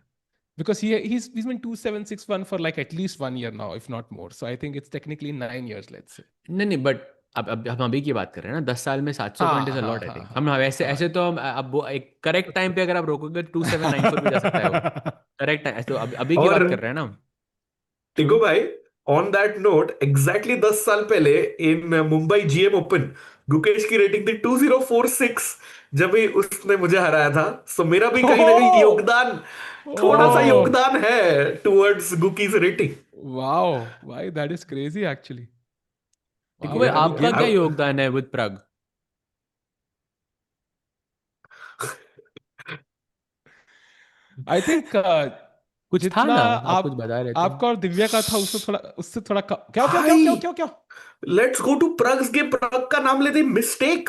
because he's been 2761 for like at least 1 year now, if not more. So I think it's technically 9 years, let's say. नहीं but अब हम अभी की बात कर रहे हैं ना, 10 साल में 700 पॉइंट इज हाँ अ हाँ लॉट. आई हाँ थिंक हम हाँ ऐसे हाँ. ऐसे तो हम अब एक करेक्ट टाइम पे अगर आप रोकोगे तो 2794 भी जा सकता है वो. करेक्ट टाइम तो अभी की बात और कर रहे हैं ना हम. टिको True. भाई, ऑन दैट नोट, एग्जैक्टली 10 साल पहले इन मुंबई जीएम ओपन गुकेश की रेटिंग थी 2046, जब भी उसने मुझे हराया था. सो मेरा भी कहीं ना कहीं Oh, योगदान, थोड़ा सा oh, योगदान है towards Gukki's rating. wow. Why that is crazy actually. Tikku Wow, भाई, या very आपका good. क्या योगदान है विद प्रग? I think कुछ था जितना ना, आप कुछ आप बता रहे थे. आपका और दिव्या का था उससे थोड़ा क्या क्या क्या क्या भाई, क्या क्या. Let's go to Prag's game. Prag का नाम लेते मिस्टेक.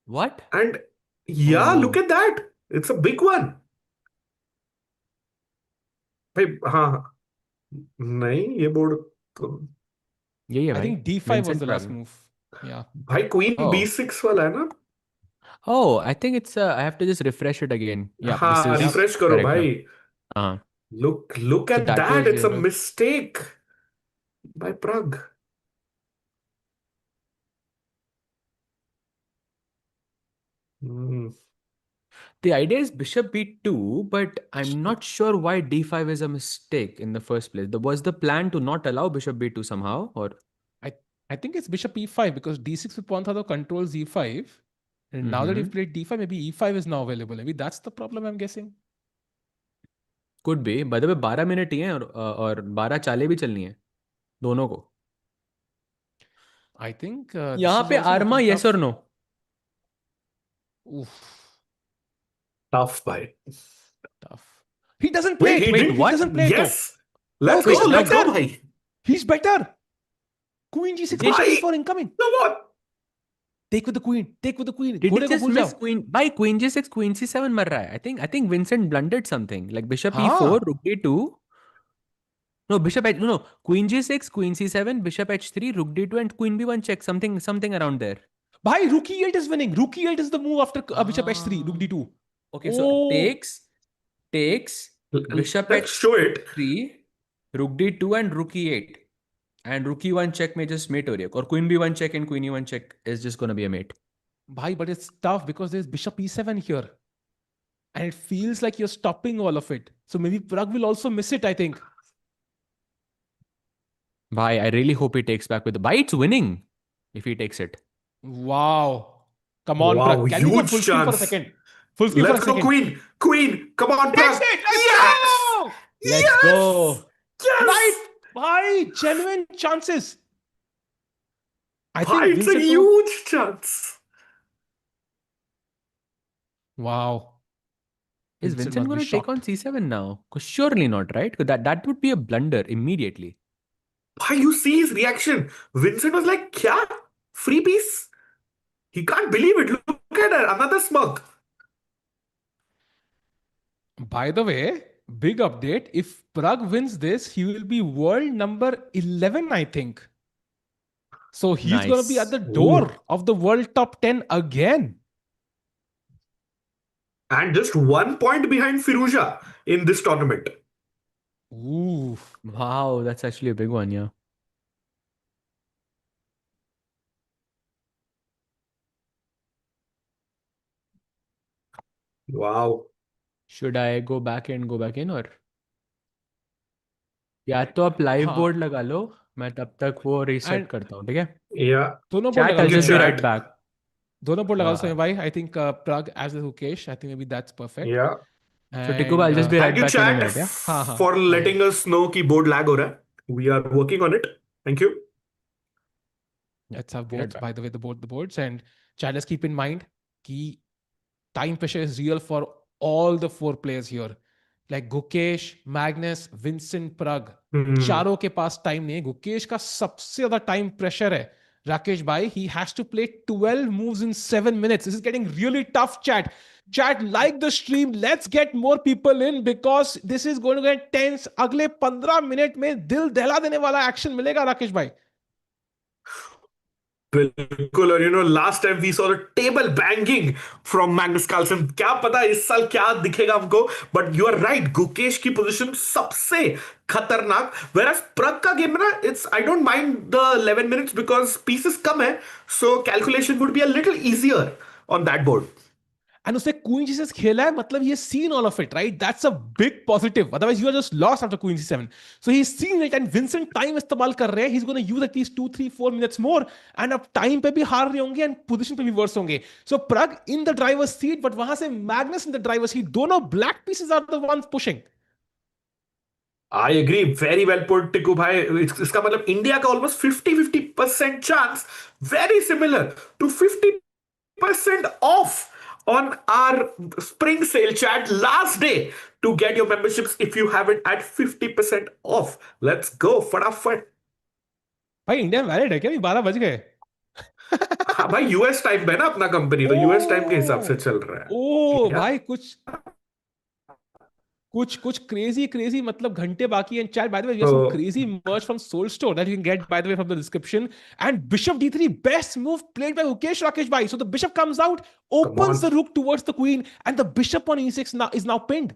व्हाट? एंड या look Oh, at that, it's a big one भाई. हाँ हाँ. नहीं, ये बोर्ड तो यही है I भाई, think D5 was Vincent the last Prag. move. Yeah. भाई क्वीन ओह, B6 वाला है ना. Oh, I think it's, I have to just refresh it again. या दिस हाँ, इज Yep. रिफ्रेश करो करेक्ट ना. भाई. हाँ. Look So at that that, was, it's a mistake by Prag. the idea is bishop b2, but I'm not sure why d5 is a mistake in the first place. Was the plan to not allow bishop b2 somehow, or? I I think it's bishop e5 because d6 पे pawn था तो controls e5. And now that Mm-hmm. you've played d5, maybe e5 is now available. Maybe that's the problem, I'm guessing. Could be. By the way, 12 minute ही हैं, और 12 चालें भी चलनी है दोनों को. I think this यहाँ is पे also आर्मा, looking yes और tough. नो? Oof, टफ भाई. tough. He doesn't play Wait, it. he Wait, did. He what? doesn't play it though. Yes. Oh, Let's go. he's Wait, now Let's go better. भाई. He's better. Queen g6, bishop Jesh, भाई, e4 incoming. come on. Take with the queen. Take with the queen. did he घोड़े को just भूल miss जाओ. queen? By queen g6, queen c7 मर रहा है. I think Vincent blundered something. Like bishop e4, हाँ. rook d2. No, bishop h, no, queen g6, queen c7, bishop h3, rook d2, and queen b1 check. Something around there. भाई rook e8 is winning. Rook e8 is the move after bishop h3, rook Ah. d2. Okay, so Oh, takes, bishop Let's show it. h3, rook d2, and rook e8. And rook e1 check may just mate over here. Or queen b1 check and queen e1 check is just gonna be a mate. bhai, but it's tough because there's bishop e7 here. And it feels like you're stopping all of it. So maybe Pragg will also miss it, I think. Bhai, I really hope he takes back with the. Bhai, it's winning if he takes it. Wow. Come on, Wow, Pragg. Can you go full huge screen for a chance. second? Full screen for a Let's go second. queen. Queen. Come on, Takes Prag. it! Let's Yes. go! Let's Yes. go. Right! Yes. Bhai, genuine chances. I Bhai, think it's a Vincent को. huge chance. Wow. Is Vincent Vincent must be going to take on shocked. c7 now? Because surely not, right? Because that would be a blunder immediately. Bhai, you see his reaction. Vincent was like, "Kya? Free piece?" He can't believe it. Look at her. Another smug. By the way, big update. If Pragg wins this, he will be world number 11, I think. So he's going to be at Nice. the Ooh. door of the world top 10 again. And just 1 point behind Firouzja in this tournament. Ooh. Wow, that's actually a big one, yeah. Wow. Should I go back in or? या तो आप live हाँ. Board लगा लो, मैं तब तक वो reset And करता हूँ, ठीक है? Yeah. दोनों बोर्ड Chat, लगा I'll दो Okay, just समय be भाई. right chat. back. दोनों बोर्ड लगा दो समय हाँ. भाई. I think Pragg as a Gukesh. I think maybe that's perfect. Yeah. So Tiku, And I'll just be Thank right you, back in a chat, minute, yeah? हाँ हाँ for हाँ letting us know कि board lag हो रहा है. We are working on it. Thank you. let's have Be right boards. back. By the way, the boards and chat, let's keep in mind कि time pressure is real for all the 4 players here. Like Gukesh, Magnus, Vincent, Pragg. Hmm. चारों के पास time नहीं है. गुकेश का सबसे ज्यादा time pressure है. Rakesh bhai, he has to play 12 moves in 7 minutes. This is getting really tough, chat. Chat, like the stream. Let's get more people in because this is going to get tense. अगले 15 minute में दिल दहला देने वाला action मिलेगा राकेश भाई. बिल्कुल. और last time we saw the table banging from Magnus Carlsen. क्या पता इस साल क्या दिखेगा हमको. But you are right, Gukesh की पोजीशन सबसे खतरनाक. वेराज प्रग का गेम में ना, it's I don't mind the 11 minutes because pieces come है. So calculation would be a little easier on that board. And उसने queen g6 खेला है, मतलब he has seen all of it, right? That's a big positive. Otherwise, you are just lost after queen c7. So he's seen it, and Vincent time इस्तेमाल कर रहे हैं. He's going to use at least 2, 3, 4 minutes more. And अब time पे भी हार रहे होंगे and position पे भी worse होंगे. So Pragg in the driver's seat, but वहां से Magnus in the driver's seat. दोनों black pieces are the ones pushing. I agree. Very well put Tikku भाई. इसका मतलब इंडिया का almost 50-50% chance. Very similar to 50% off on our spring sale, chat. Last day to get your memberships if you have it at 50% off. Let's go फटाफट. भाई India में valid है क्या? 12 बज गए. हाँ भाई, यूएस टाइम पे ना अपना कंपनी, तो यूएस टाइम के हिसाब से चल रहा है. ओ या भाई कुछ कुछ क्रेजी मतलब घंटे बाकी. And chat, by the way, we have some तो crazy merch from Soul Store that you can get, by the way, from the description. And bishop d3, best move played by Gukesh Rakesh bhai. So the bishop comes out, come opens on the rook towards the queen, and the bishop on e6 now is now pinned.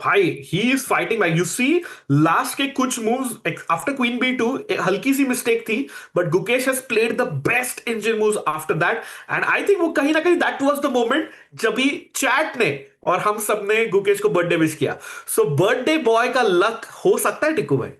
भाई. He is fighting. Like you see last के कुछ moves after queen b2 हल्की सी mistake थी, but Gukesh has played the best engine moves after that. And I think वो कहीं ना कहीं दैट वाज द मोमेंट जब भी चैट ने और हम सब ने गुकेश को बर्थडे विश किया. सो बर्थडे बॉय का लक हो सकता है टिकू भाई.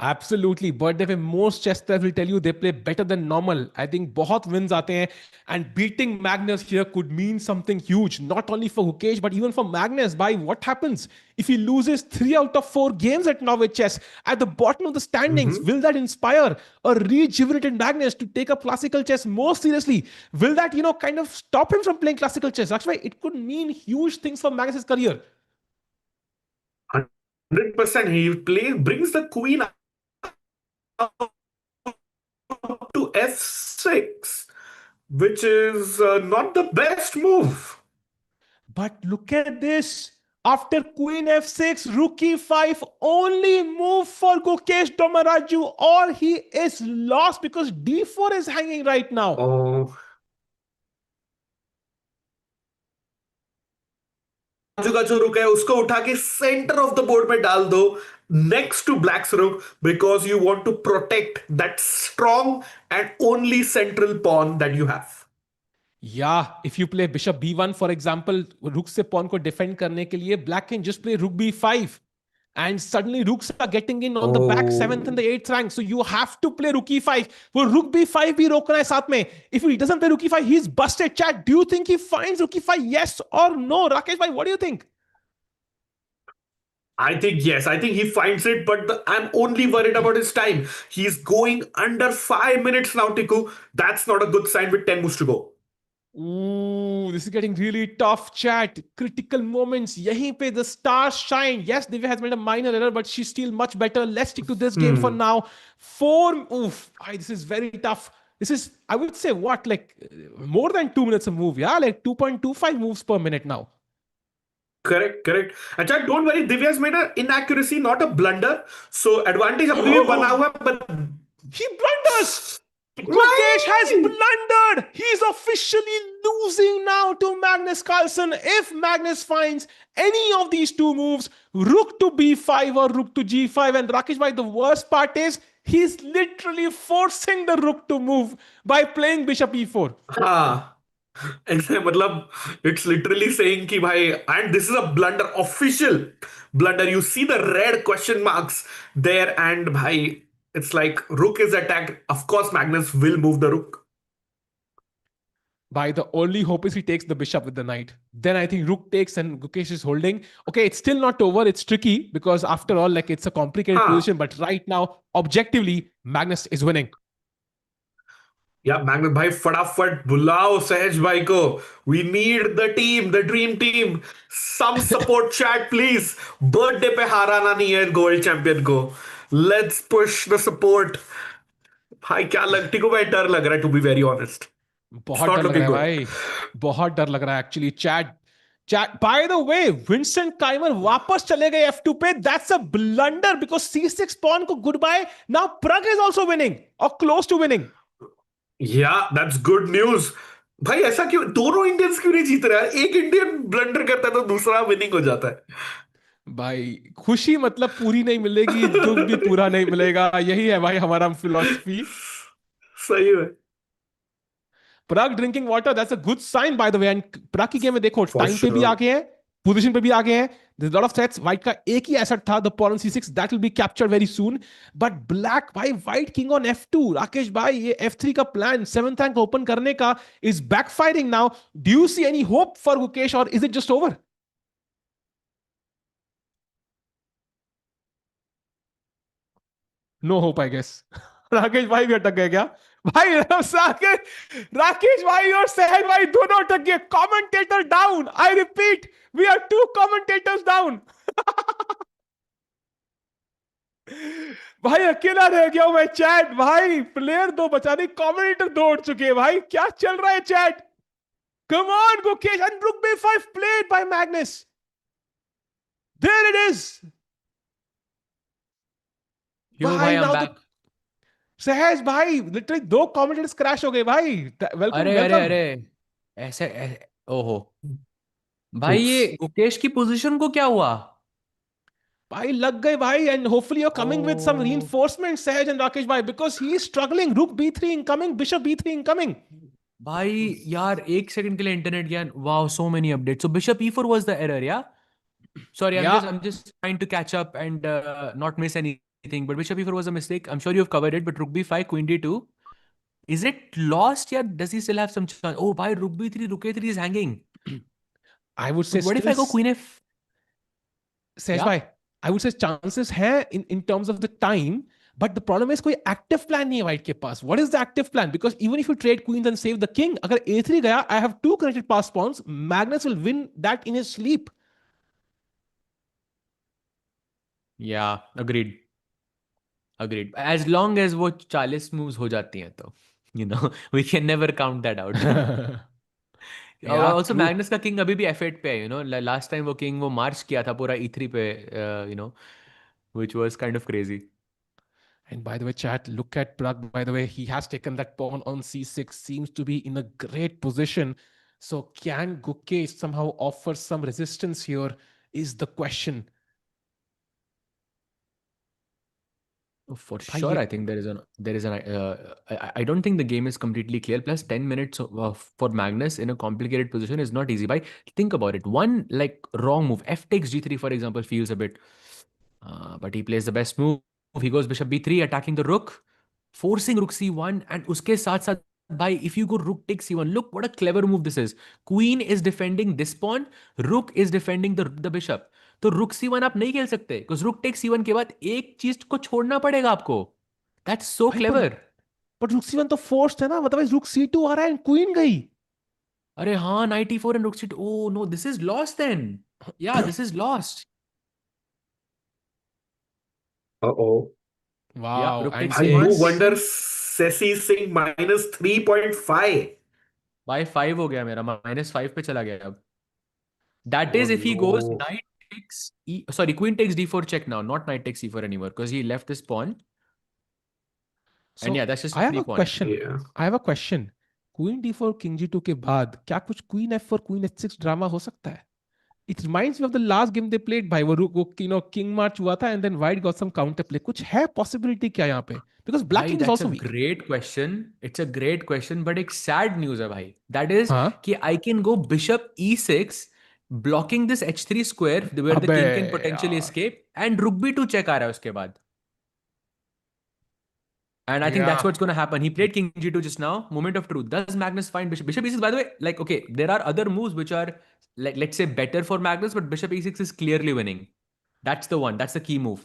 Absolutely. But if most chess players will tell you they play better than normal. I think बहुत wins आते हैं. And beating Magnus here could mean something huge. Not only for Gukesh, but even for Magnus. By what happens if he loses 3 out of 4 games at Norway chess? At the bottom of the standings, will that inspire a rejuvenated Magnus to take up classical chess more seriously? Will that, kind of stop him from playing classical chess? Actually, it could mean huge things for Magnus's career. 100%. He brings the queen to f6, which is not the best move. But look at this. After queen f6, rook e5, only move for Gukesh Dommaraju, or he is lost because d4 is hanging right now. Oh, बाजू का जो रुक है उसको उठा के centre of the board में डाल दो, next to black's rook, because you want to protect that strong and only central pawn that you have. Yeah, if you play bishop b1, for example, rook से pawn को defend करने के लिए, black can just play rook b5. And suddenly rooks are getting in on the back 7th and the 8th rank. So you have to play rook e5. वो rook b5 भी रोकना है साथ में. If he doesn't play rook e5, he's busted. Chat, do you think he finds rook e5? Yes or no? Rakesh bhai, what do you think? I think yes. I think he finds it, but I'm only worried about his time. He's going under 5 minutes now, Tiku. That's not a good sign with 10 moves to go. Ooh, this is getting really tough, chat. Critical moments. Yahin pe the stars shine. Yes, Divya has made a minor error, but she's still much better. Let's stick to this game for now. 4. Oof. This is very tough. This is, I would say, more than 2 minutes a move. Yeah, like 2.25 moves per minute now. Correct, correct. अच्छा, don't worry, Divya's made an inaccuracy, not a blunder. So advantage अभी भी बना हुआ है, but He blunders. Gukesh has नहीं. blundered. He's officially losing now to Magnus Carlsen. If Magnus finds any of these two moves, rook to b5 or rook to g5, and Rakesh bhai, the worst part is he's literally forcing the rook to move by playing bishop e4. हाँ. ऐसे मतलब it's literally saying कि भाई, and this is a blunder, official blunder. You see the red question marks there, and भाई, it's like rook is attacked. Of course, Magnus will move the rook. By the only hope is he takes the bishop with the knight. Then I think rook takes and Gukesh is holding. Okay, it's still not over. It's tricky because after all, like it's a complicated हाँ. position. But right now, objectively, Magnus is winning. या मैग्नेट भाई, फटाफट बुलाओ सहज भाई को. We need the team, the dream team. Some support chat please. Birthday पे हाराना नहीं है गोल्ड चैंपियन को. Let's push the support. भाई क्या लगती को भाई, डर लग रहा है टू बी वेरी ऑनेस्ट. बहुत डर लग रहा है भाई. बहुत डर लग रहा है actually. Chat by the way, Vincent Keymer वापस चले गए f2 पे. That's a blunder because c6 pawn को goodbye. Now Prag is also winning or close to winning. या दैट्स गुड न्यूज. भाई ऐसा क्यों, दोनों इंडियंस क्यों नहीं जीत रहे हैं? एक इंडियन ब्लंडर करता है तो दूसरा विनिंग हो जाता है. भाई खुशी मतलब पूरी नहीं मिलेगी, दुख भी पूरा नहीं मिलेगा. यही है भाई हमारा फिलॉसफी. सही है. Pragg drinking water, that's a good sign by the way. And Pragg की गेम में देखो For टाइम पे भी sure. आगे हैं, पोजीशन पे भी आगे हैं. There's a lot of sets. White का एक ही एसेट था, the pawn on c6, that will be captured very soon. But black भाई, white king on f2. Rakesh भाई ये f3 का प्लान 7th rank ओपन करने का is backfiring now. Do you see any hope for Gukesh or is it just over? No hope, I guess. Rakesh भाई भी अटक गए क्या? भाई राकेश भाई और सहज भाई दोनों अटक गए. Commentator down. I repeat, we are 2 commentators down. भाई अकेला रह गया हूं मैं. चैट भाई, प्लेयर 2 बचा नहीं, कमेंटेटर 2 उठ चुके हैं भाई. क्या चल रहा है chat? Come on Gukesh. And rook b5 played by Magnus. There it is. Yo, bhai, I'm now back. सहज भाई लिटरली 2 कमेंटेटर्स क्रैश हो गए भाई. वेलकम अरे अरे वेलकम. अरे ओहो भाई, ये गुकेश की पोजीशन को क्या हुआ? भाई लग गए भाई. And hopefully you are coming with some Oh. Reinforcement Sahaj and Rakesh भाई बिकॉज ही इज स्ट्रगलिंग. रुक b3 incoming, bishop b3 incoming. भाई यार, एक सेकंड के लिए इंटरनेट गया. Wow, so many updates. So bishop e4 was the error, या? Sorry, Yeah. I'm just trying to catch up and not miss anything. But bishop e4 was a mistake. I'm sure you've covered it. But rook b5, queen d2. Is it lost yet? Does he still have some chance? Oh, by rook b3, rook a3 is hanging. I would say But what if I go queen f? सहज Yeah. भाई, I would say chances है in terms of the time. But the problem is कोई active plan नहीं है white के पास. What is the active plan? Because even if you trade queens and save the king, अगर a3 गया, I have 2 connected passed pawns. Magnus will win that in his sleep. Yeah, agreed. Agreed. As long as वो 40 moves हो जाती हैं तो, we can never count that out. Yeah, Also, true. Magnus का king अभी भी f8 पे है, last time वो king वो march किया था पूरा e3 पे, which was kind of crazy. And by the way, chat, look at Pragg. By the way, he has taken that pawn on c6, seems to be in a great position. So can Gukesh somehow offer some resistance here is the question. For Bhai, sure, ye- I think I don't think the game is completely clear. Plus, 10 minutes for Magnus in a complicated position is not easy. Bhai, think about it. One like wrong move, f takes g3, for example, feels a bit. But he plays the best move. He goes bishop b3, attacking the rook, forcing rook c1, and uske saath saath, bhai, if you go rook takes c1, look what a clever move this is. Queen is defending this pawn, rook is defending the bishop. तो रुक c1 आप नहीं खेल सकते, because rook takes c1 के बाद एक चीज को छोड़ना पड़ेगा आपको. That's so भाई, clever. but rook c1 तो forced है ना. मतलब rook c2 आ रहा है and queen गई. अरे हाँ, knight e4 and rook c2. Oh no, this is lost then. Yeah, this is lost. Uh-oh. Wow. Yeah, rook And takes I c1. no wonder Sesi Singh minus 3.5. By 5 हो गया मेरा, -5 पे चला गया अब. That Oh is if he goes no. knight takes sorry, queen takes d4 check now, not knight takes e4 anymore because he left his pawn. And yeah, So that's just a I have free a pawn. question. Yeah. I have a question. Queen d4 king g2 के बाद क्या कुछ queen f4 queen h6 drama हो सकता है? It reminds me of the last game they played भाई वो king march हुआ था and then white got some counter play. कुछ है possibility क्या यहाँ पे? Because black भाई king is that's a also weak. great question. It's a great question, but एक sad news है भाई. That is हाँ कि I can go bishop e6 blocking this h3 square where the अबे king can potentially यार escape and rook b2 check आ रहा है उसके बाद. And I think that's yeah what's going to happen. He played king g2 just now. Moment of truth. Does Magnus find bishop? Bishop e6, by the way, like, okay, there are other moves which are, like, let's say better for Magnus, but bishop e6 is clearly winning. That's the one. That's the key move.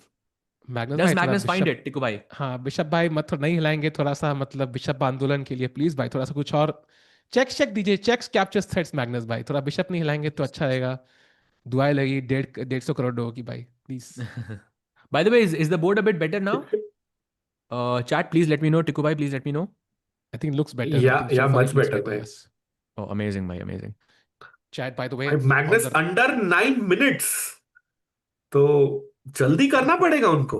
Magnus Does भाई थोड़ा Magnus find bishop it, Tiku bhai? हाँ bishop भाई मत थोड़ा नहीं हिलाएंगे थोड़ा सा मतलब बिशप आंदोलन के लिए प्लीज भाई थोड़ा सा कुछ और चेक चेक दीजिए चेक्स कैप्चर्स थ्रेड्स मैग्नस भाई थोड़ा बिशप नहीं हिलाएंगे तो अच्छा रहेगा दुआएं लगी 150 करोड़ लोगों की भाई please By the way, is the board a bit better now? Chat, please let me know. Tiku bhai, please let me know. I think looks better I Yeah, think yeah, so far much it looks better, better man. Yes Oh, amazing, bhai, amazing. Chat by the way भाई on Magnus the under 9 minutes, तो जल्दी करना पड़ेगा उनको.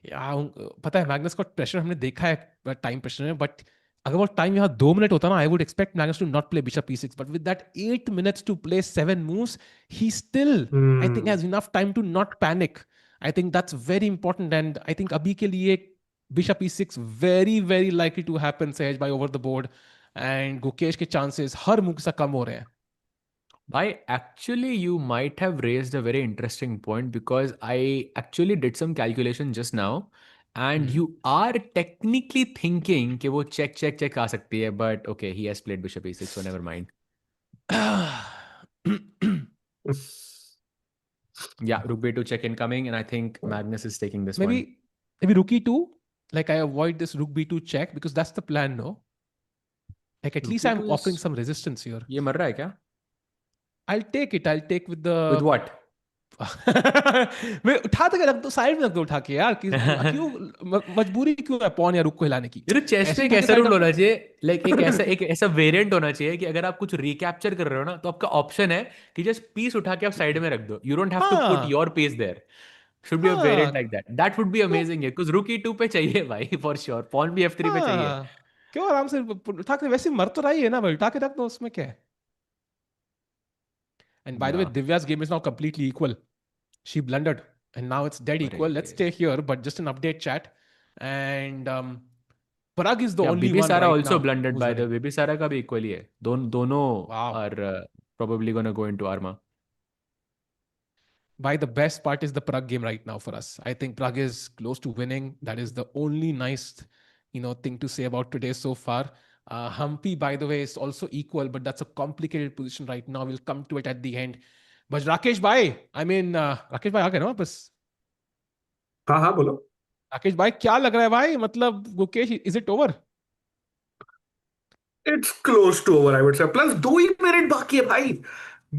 या पता है Magnus का प्रेशर हमने देखा है टाइम प्रेशर में बट अगर वो टाइम यहाँ 2 मिनट होता ना I would expect Magnus to not play bishop e6 but with that 8 minutes to play 7 moves he still I think Hmm. has enough time to not panic. I think that's very important and I think अभी के लिए bishop e6 very very likely to happen सहज भाई over the board and Gukesh के chances हर move से कम हो रहे हैं. Bhai, actually, you might have raised a very interesting point because I actually did some calculation just now, and Hmm. you are technically thinking कि वो check आ सकती है, but okay, he has played bishop e6, so never mind. Yeah, rook b2 check incoming, and I think Magnus is taking this one. maybe rook e2 like I avoid this rook b2 check because that's the plan no like at Rook least I'm e2 offering is some resistance here. ये मर रहा है क्या? I'll take with With the what? मैं उठा के रख दो साइड में रख दो उठा के यार क्यों मजबूरी क्यों है पौन या रुक को हिलाने की ये तो चेस ऐसे में एक उठा के ऐसा साइड रूल रख होना दो. चाहिए, लाइक एक ऐसा वेरिएंट होना चाहिए कि अगर आप कुछ रिकैप्चर कर रहे हो ना तो आपका ऑप्शन है कि जस्ट पीस उठा के आप साइड में रख दो. You don't have to put हाँ your piece there. Should be a variant हाँ like that. That would be क्यों अमेजिंग है कुछ रूक ई2 पे चाहिए भाई फॉर श्योर. पॉन भी f3 पे चाहिए. हाँ क्यों आराम से उठा के वैसे मर तो रही है ना भाई उठा के रख दो उसमें क्या है. And by the way या Divya's game is now completely equal. She blundered and now it's dead अरे equal. Let's stay here but just an update chat and Pragg is the या only one Bibisara right also now blundered who's by the winning. Bibisara का भी equally है. दोनों Wow. Are probably gonna go into arma. By the best part is the Pragg game right now for us. I think Pragg is close to winning. That is the only nice, thing to say about today so far. Humpy, by the way, is also equal, but that's a complicated position right now. We'll come to it at the end. But Rakesh Bhai, Rakesh Bhai आ गए ना वापस. हाँ हाँ बोलो. राकेश भाई क्या लग रहा है भाई मतलब Gukesh is it over. It's close to over I would say. Plus 2 ही मिनट बाकी है भाई.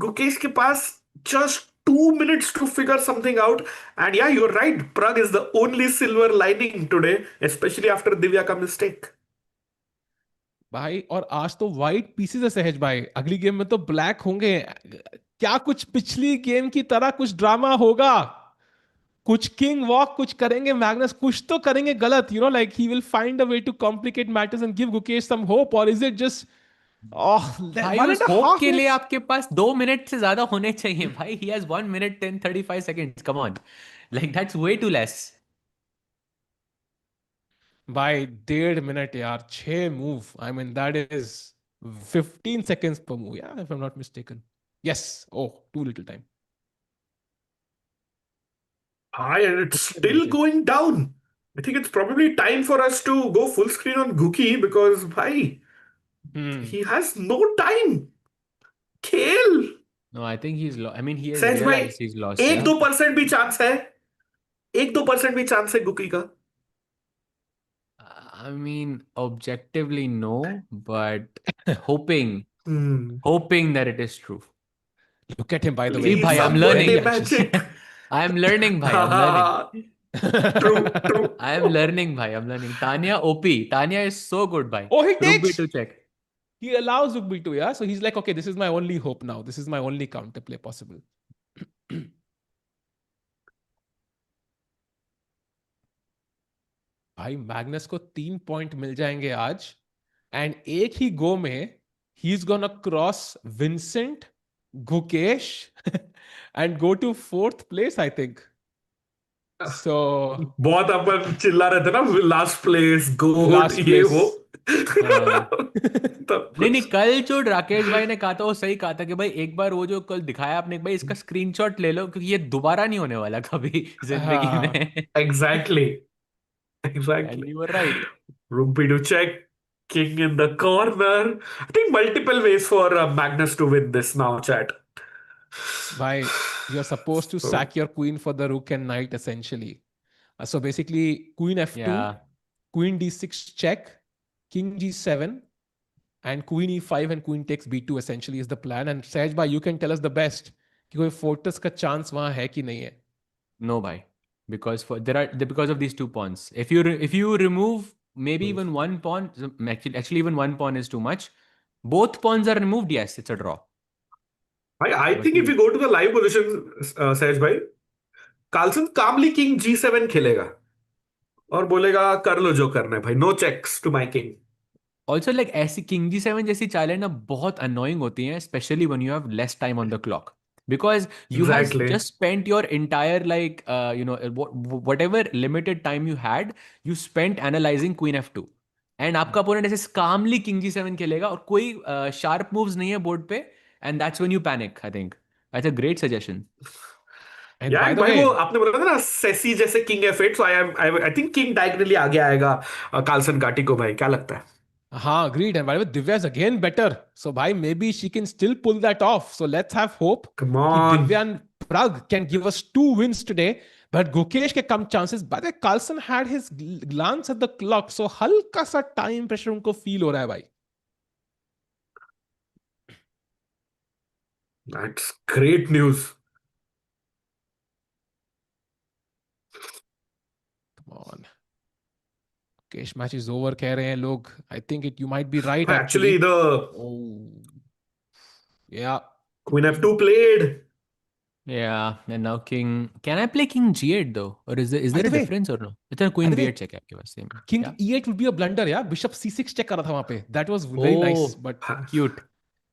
गुकेश के पास just 2 minutes to figure something out. And yeah, you're right. Pragg is the only silver lining today, especially after Divya ka mistake. भाई और आज तो white pieces है सहज भाई अगली गेम में तो ब्लैक होंगे. क्या कुछ पिछली गेम की तरह कुछ ड्रामा होगा. कुछ किंग वॉक कुछ करेंगे मैग्नस कुछ तो करेंगे गलत like he will find a way to complicate matters and give Gukesh some hope और इज इट जस्ट ओह भाई वन उस एंड होप हाफ के लिए मिनट्स आपके पास 2 मिनट से ज्यादा होने चाहिए भाई. He has 1 minute 10:35 seconds. Come on, like that's way too less. भाई 1.5 मिनट यार 6 move I mean that is 15 seconds per move yeah if I'm not mistaken. Yes. Oh, too little time. Hi, and it's Too still little. going down. I think it's probably time for us to go full screen on Gookie because, bhai, Hmm. he has no time. खेल. No, I think he's I mean, he has सहज भाई, realized he's lost. एक Yeah. दो percent भी chance है. 1-2% भी chance है गुकी का. I mean, objectively no, but hoping, Hmm. hoping that it is true. Look at him, by the way. See, Please, bhai, I'm He's someone very learning. day anxious. magic. I'm learning, bhai. Ha I'm ha learning. ha. True, true. I am learning, bhai. I'm learning. Tanya OP. Tanya is so good, bhai. Oh, he Rook takes. B2 check. He allows rook b2, yeah. So he's like, okay, this is my only hope now. This is my only counterplay possible. भाई Magnus को 3 point मिल जाएंगे आज and एक ही go में he is gonna cross Vincent Gukesh and go to 4th place I think so बहुत अपन चिल्ला रहे थे ना, लास्ट प्लेस गोट Last ये place. वो नहीं, कल जो राकेश भाई ने कहा था वो सही कहा था कि भाई एक बार वो जो कल दिखाया आपने, भाई इसका स्क्रीनशॉट ले लो क्योंकि ये दोबारा नहीं होने वाला कभी जिंदगी हाँ. में. Exactly And exactly you were right. rook b2 check, king in the corner. I think multiple ways for Magnus to win this now, chat. Bhai, you're supposed to So, sack your queen for the rook and knight essentially. So basically queen f2, Yeah. queen d6 check, king g7, and queen e5 and queen takes b2 essentially is the plan. And Sahaj bhai, you can tell us the best कि कोई fortress का chance वहां है कि नहीं है. No, bhai. Because of these 2 pawns. If you remove maybe even one pawn, actually even one pawn is too much. Both pawns are removed, yes, it's a draw. I think if you go to the live position, Sahaj bhai, Carlsen calmly king g7 खेलेगा और बोलेगा कर लो जो करना है भाई, no checks to my king. Also, like ऐसी king g7 जैसी चालें ना बहुत annoying होती हैं, especially when you have less time on the clock. Because you have Exactly. just spent your entire whatever limited time you had, you spent analyzing queen f2. And आपका opponent ऐसे calmly king g7 खेलेगा और कोई sharp moves नहीं है board पे, and that's when you panic, I think. That's a great suggestion. And Yeah, by and the भाई way, वो आपने बोला था ना सेसी जैसे king f8, so I think king diagonally आगे आएगा कार्लसन काटी को भाई, क्या लगता है? हाँ, agreed. And by the way, Divya is again better. So bhai, maybe she can still pull that off. So let's have hope Come कि on. Divya and Pragg can give us 2 wins today. But Gukesh के कम chances. By the way, Carlsen had his glance at the clock. So हल्का सा time pressure उनको feel हो रहा है भाई. That's great news. Come on. Gukesh match is over कह रहे हैं लोग. I think you might be right actually. Actually, the Oh. Yeah. queen f2 played. Yeah, and now king. Can I play king g8 though, or is By there the a way- difference or no? It's a by queen the way, b8 check है आपके पास same. King Yeah. e8 would be a blunder, yeah. Bishop c6 check कर रहा था वहाँ पे. That was very nice, Oh, but cute.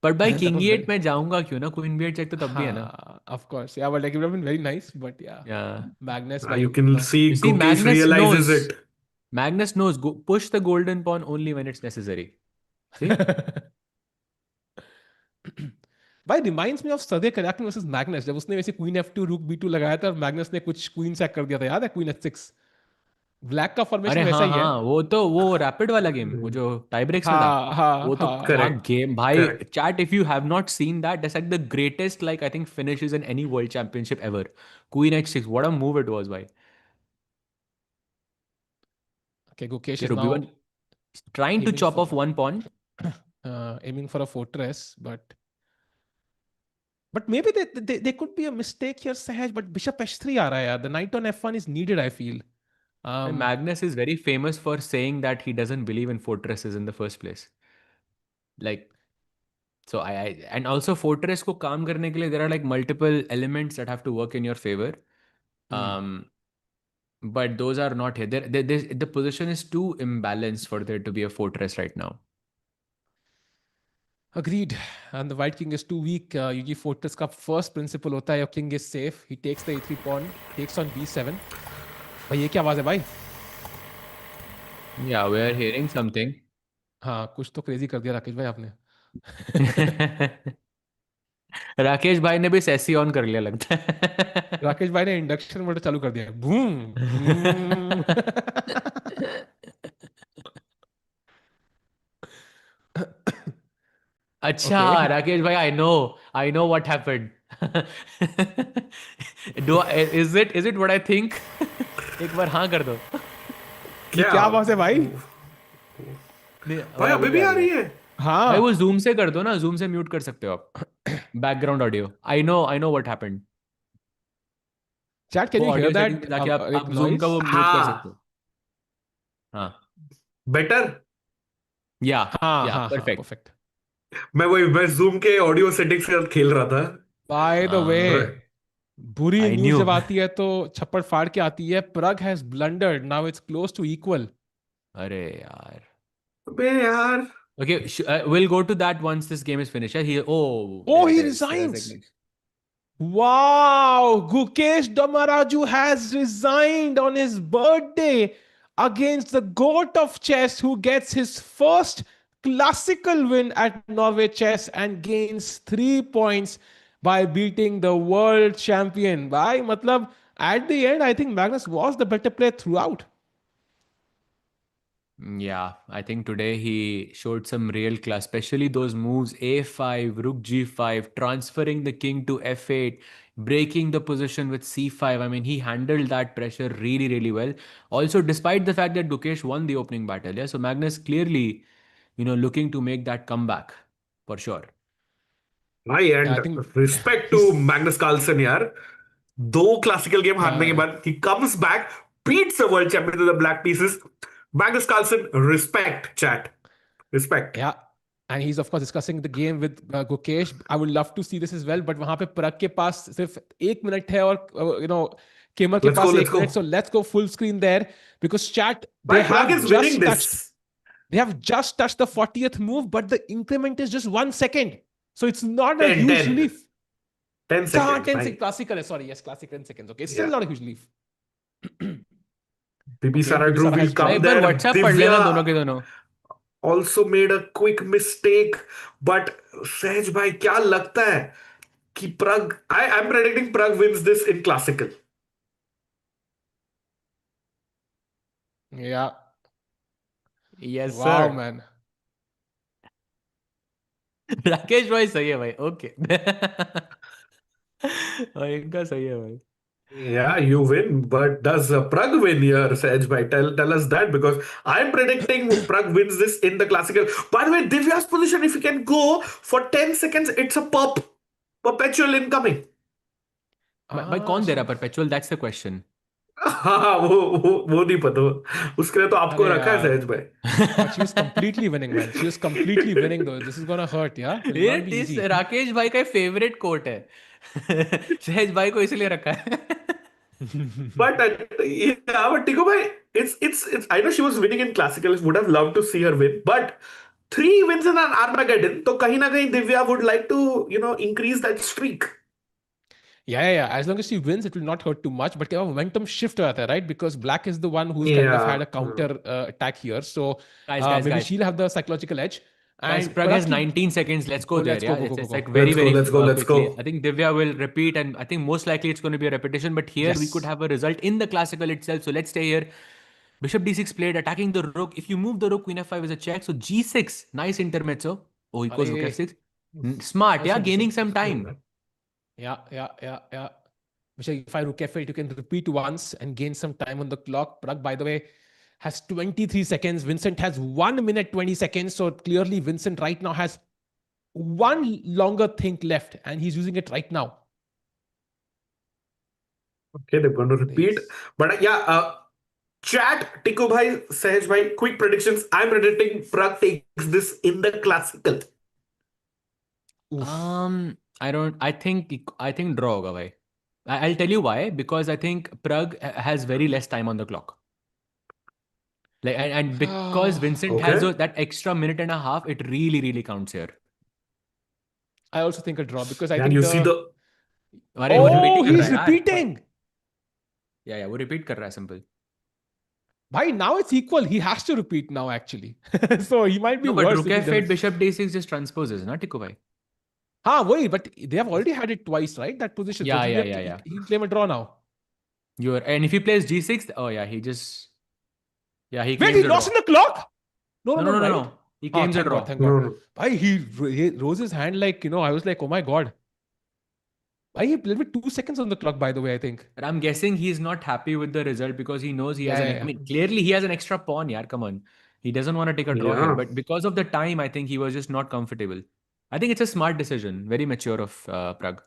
But by That king was e8 very- मैं जाऊंगा क्यों ना, queen b8 check तो तब भी है ना. हाँ, of course. Yeah, but like it would have been very nice, but yeah. Yeah. Magnus, You can see You see, Gukesh Magnus realizes knows. it. Magnus knows. Push the golden pawn only when it's necessary. See? भाई reminds me of Sadeh Karakin versus Magnus जब उसने वैसे queen f2 rook b2 लगाया था और Magnus ने कुछ queen sack कर दिया था, याद है? queen h6. ब्लैक का फॉर्मेशन अरे वैसा हाँ ही है. हाँ, वो रैपिड वाला गेम, वो जो टाई ब्रेक्स में था, हाँ हाँ वो तो हाँ. क्या Correct. गेम भाई. Correct. Chat, if you have not seen that, that's like the greatest, like I think, finishes in any world championship ever. Queen h6, what a move it was, भाई. Okay, Gukesh Yeah, is now Ruby trying to aiming chop for- off one pawn. aiming for a fortress, but maybe they could be a mistake here, Sahaj. But bishop h3 आ रहा है यार. The knight on f1 is needed, I feel. And Magnus is very famous for saying that he doesn't believe in fortresses in the first place. Like, so and also fortress को काम करने के लिए there are like multiple elements that have to work in your favor. But those are not here. The position is too imbalanced for there to be a fortress right now. Agreed. And the white king is too weak. UG fortress का first principle होता है your king is safe. He takes the a3 pawn, takes on b7. भाई ये क्या आवाज है भाई? Yeah, we are hearing something. हाँ, कुछ तो crazy कर दिया राकेश भाई आपने. राकेश भाई ने भी सेसी ऑन कर लिया लगता है. राकेश भाई ने इंडक्शन मोटर चालू कर दिया है. बूम. अच्छा, Okay. राकेश भाई, I know what happened. Is it what I think? एक बार हाँ कर दो. ये क्या आवाज है भाई? भाई अभी भी आ रही है. हाँ. भाई वो जूम से कर दो ना, जूम से म्यूट कर सकते हो आप. Background audio. I know what happened. Chat, can वो you hear audio that? setting पे जाके आप एक जूम का noise? वो म्यूट कर हाँ. सकते हो. हाँ. Better. Yeah. हाँ Yeah. हाँ Perfect. perfect. मैं जूम के ऑडियो सेटिंग्स के साथ खेल रहा था। By the Uh, way, बुरी I न्यूज knew. जब आती है तो छप्पड़ फाड़ के आती है. Pragg has blundered. Now it's close to equal. अरे यार. अबे यार, Okay, we'll go to that once this game is finished. Oh, Oh, there it he is. resigns. Wow, Gukesh Dommaraju has resigned on his birthday against the GOAT of chess, who gets his first classical win at Norway Chess and gains 3 points by beating the world champion. Bhai, matlab, at the end, I think Magnus was the better player throughout. Yeah, I think today he showed some real class, especially those moves a5, rook g5, transferring the king to f8, breaking the position with c5. I mean, he handled that pressure really, really well. Also, despite the fact that Gukesh won the opening battle, yeah, so Magnus clearly, looking to make that comeback for sure. भाई Yeah, I and think respect to he's. Magnus Carlsen यार, 2 classical game हारने के Yeah. बाद he comes back, beats the world champion to the black pieces. Magnus Carlsen, respect chat, respect. Yeah. And he's of course discussing the game with Gukesh. I would love to see this as well, but वहां पे Pragg के पास सिर्फ 1 minute है और Keymer के let's go, पास let's एक go. Minute. So let's go full screen there because chat भाई Prag is winning this. they have just touched the 40th move, but the increment is just 1 second. So it's not a 10 huge 10 relief. 10 Ah, seconds 10 भाई. seconds. Classical. Sorry, yes, classic 10 seconds. Okay, it's still Yeah. not a huge relief. Okay, Bibisara Drew Bibisara will has भाई come joined. एक बार there. WhatsApp पढ़ लेना दोनों Divya के दोनों. also made a quick mistake, but सहज भाई क्या लगता है कि Prag, I am predicting Prag wins this in classical. Yeah. Yes, Wow, sir. man. Rakesh भाई सही है भाई. ओके. भाई इनका सही है भाई. Yeah, you win, but does Pragg win here, Sahaj bhai? Tell us that, because I'm predicting Pragg wins this in the classical. By the way, Divya's position, if he can go for 10 seconds, it's a perpetual incoming. भाई कौन दे So रहा perpetual? That's the question. हाँ, वो नहीं पता. उसके लिए तो आपको अरे रखा है यार. सहज भाई. But she was completely winning, man. She was completely winning, though. This is gonna hurt, yeah? Will ये not be this easy. Rakesh भाई का फेवरेट कोट है. सहज भाई को इसलिए रखा है. But yeah, but Tico bhai, it's. I know she was winning in classical. Would have loved to see her win, but 3 wins in an Armageddon. तो कहीं ना कहीं Divya would like to increase that streak. Yeah. As long as she wins, it will not hurt too much. But क्या momentum shift हो जाता है, right? Because Black is the one who's kind of had Yeah. a counter attack here. So Guys, maybe guys. she'll have the psychological edge. Guys, And Pragg has Pragg की. 19 seconds. Let's go Oh, there. let's Yeah, go. it's like very, Let's go, very let's go, let's quickly. go. I think Divya will repeat, and I think most likely it's going to be a repetition. But here we Yes. could have a result in the classical itself. So let's stay here. Bishop d6 played, attacking the rook. If you move the rook, queen f5 is a check. So g6, nice intermezzo. Oh, equals rook अरे. f6. Smart, yeah, Also gaining bishop. some time. Yeah. Bishop if I rook f8, you can repeat once and gain some time on the clock. Pragg, by the way, has 23 seconds. Vincent has 1 minute 20 seconds. So clearly, Vincent right now has one longer think left, and he's using it right now. Okay, they're going to repeat. Nice. But yeah, chat, Tico bhai, Sahaj bhai, quick predictions. I'm predicting Pragg takes this in the classical. Oof. I think draw होगा भाई. I'll tell you why. Because I think Pragg has very less time on the clock. Like and because Vincent Okay. has that extra minute and a half, it really, really counts here. I also think a draw because I And think you see the. अरे वो repeat Oh, ही कर he's रहा है यार. repeating. Yeah, वो repeat कर रहा है simple. Bhai, now it's equal. He has to repeat now, actually. So he might be No, but worse rook if he f8, doesn't. bishop d6 just transposes, na Tiku bhai? Wait, but they have already had it twice, right? That position. Yeah, so yeah. He'll claim a draw now. And if he plays g6, oh yeah, he Wait, claims he a lost draw. in the clock? No, No. right? He claims a Thank draw. God, thank God. No. Bhai, he rose his hand like, I was like, oh my God. Bhai, he played with 2 seconds on the clock, by the way, I think. But I'm guessing he's not happy with the result because he knows he has Yeah. I mean, clearly he has an extra pawn, yaar, come on. He doesn't want to take a draw here. Yeah. But because of the time, I think he was just not comfortable. I think it's a smart decision. Very mature of Pragg.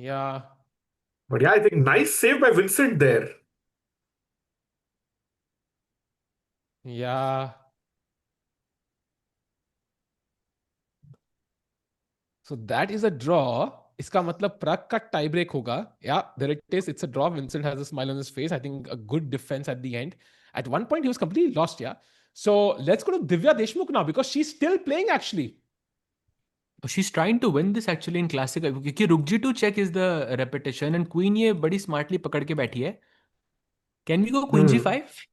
Yeah. But yeah, I think nice save by Vincent there. Yeah. So that is a draw. इसका मतलब Pragg का tie break होगा. Yeah, there it is. It's a draw. Vincent has a smile on his face. I think a good defense at the end. At one point, he was completely lost. Yeah. So let's go to Divya Deshmukh now because she's still playing actually. She's trying to win this actually in classic क्योंकि rook g2 check is the repetition and queen ये बड़ी smartly पकड़ के बैठी है. Can we go queen g5?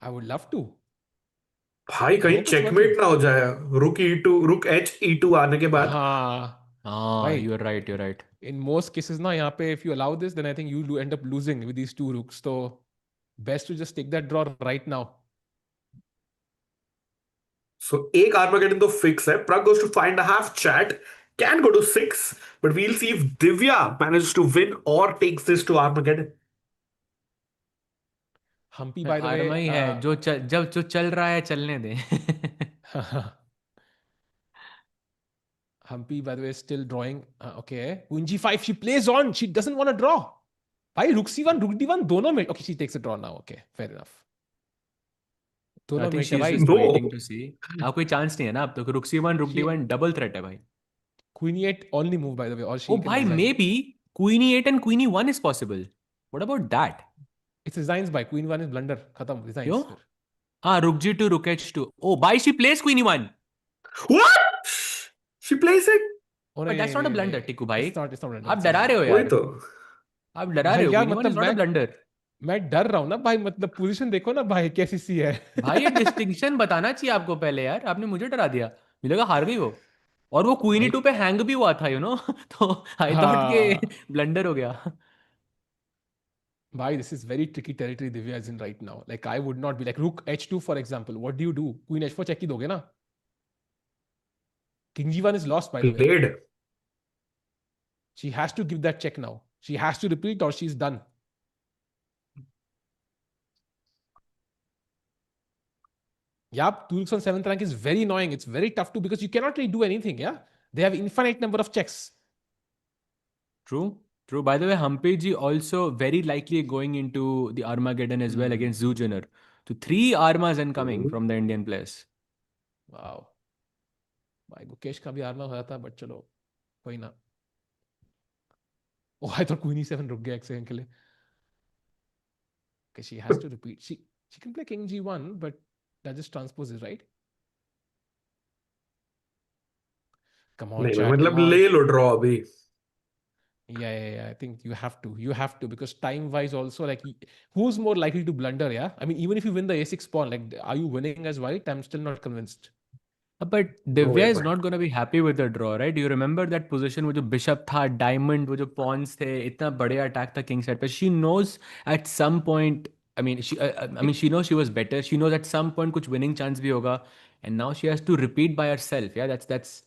I would love to. भाई कहीं Hope it's checkmate working. ना हो जाए. रुक e2, रुक h e2 आने के बाद. हाँ. Right. You're right, you're right. In most cases ना यहाँ पे if you allow this, then I think you end up losing with these two rooks. So best to just take that draw right now. So एक Armageddon तो fix है. Pragg goes to 5.5 chat. Can go to 6. But we'll see if Divya manages to win or takes this to Armageddon. Humpy, by the way. आर्मा ही है जो चल रहा है चलने दे. Humpy, by the way, is still drawing. Okay. Queen g5. She plays on. She doesn't want to draw. Bhai, rook c1, rook d1, दोनों में. Okay, she takes a draw now. Okay, fair enough. I दोनों think में she's भाई. just No. waiting to see. अब कोई chance नहीं है ना अब तो. rook c1 rook d1 double threat है भाई. Queen e8 only move, by the way. Or she Oh can भाई, resign. maybe queen e8 and queen e1 is possible. What about that? It's resigns by Queen 1 is blunder. Khatam, resigns. क्यों? हाँ, rook g2 rook h2. Oh भाई, she plays queen e1. What? She plays it? Oh, But that's not a blunder, टिकू भाई. It's not blunder. आप डरा रहे हो वही यार. तो. आप डरा रहे हो. भैया, queen e1 is मतलब not a blunder. मैं डर रहा हूँ ना भाई. मतलब पोजीशन देखो ना भाई कैसी सी है. भाई ये डिस्टिंक्शन बताना चाहिए आपको पहले यार. आपने मुझे डरा दिया. मुझे लगा हार गई वो. और वो क्वीन ई2 पे हैंग भी हुआ था तो आई थॉट के ब्लंडर हो गया. Bhai, this is very tricky territory Divya is in right now. Like, I would not be like rook h2, for example. What do you do? Queen h4 check ही दोगे ना? King g1 is lost, by the way. Played. She has to give that check now. She has to repeat or she's done. Yep, 2 rooks on 7th rank is very annoying. It's very tough to because you cannot really do anything, yeah? They have infinite number of checks. True. By the way, Humpy ji also very likely going into the Armageddon as well against Zhu Jiner. So 3 Armas incoming from the Indian players. Wow. भाई गुकेश का भी Arma होया था but चलो कोई ना. Oh, I thought Queen e7 रुक गया एक सेकंड के लिए. Okay, she has to repeat. She can play King g1, but that just transposes, right? Come on, नहीं chat, मतलब come on. ले लो draw अभी. Yeah. I think you have to because time-wise also, like, who's more likely to blunder? Yeah, I mean, even if you win the a6 pawn, like, are you winning as white? I'm still not convinced. But Divya is not going to be happy with the draw, right? Do you remember that position with the bishop था, diamond, वो जो pawns थे, इतना बड़े attack था king side पे. She knows at some point, I mean, she knows she was better. She knows at some point कुछ winning chance भी होगा, and now she has to repeat by herself. Yeah, that's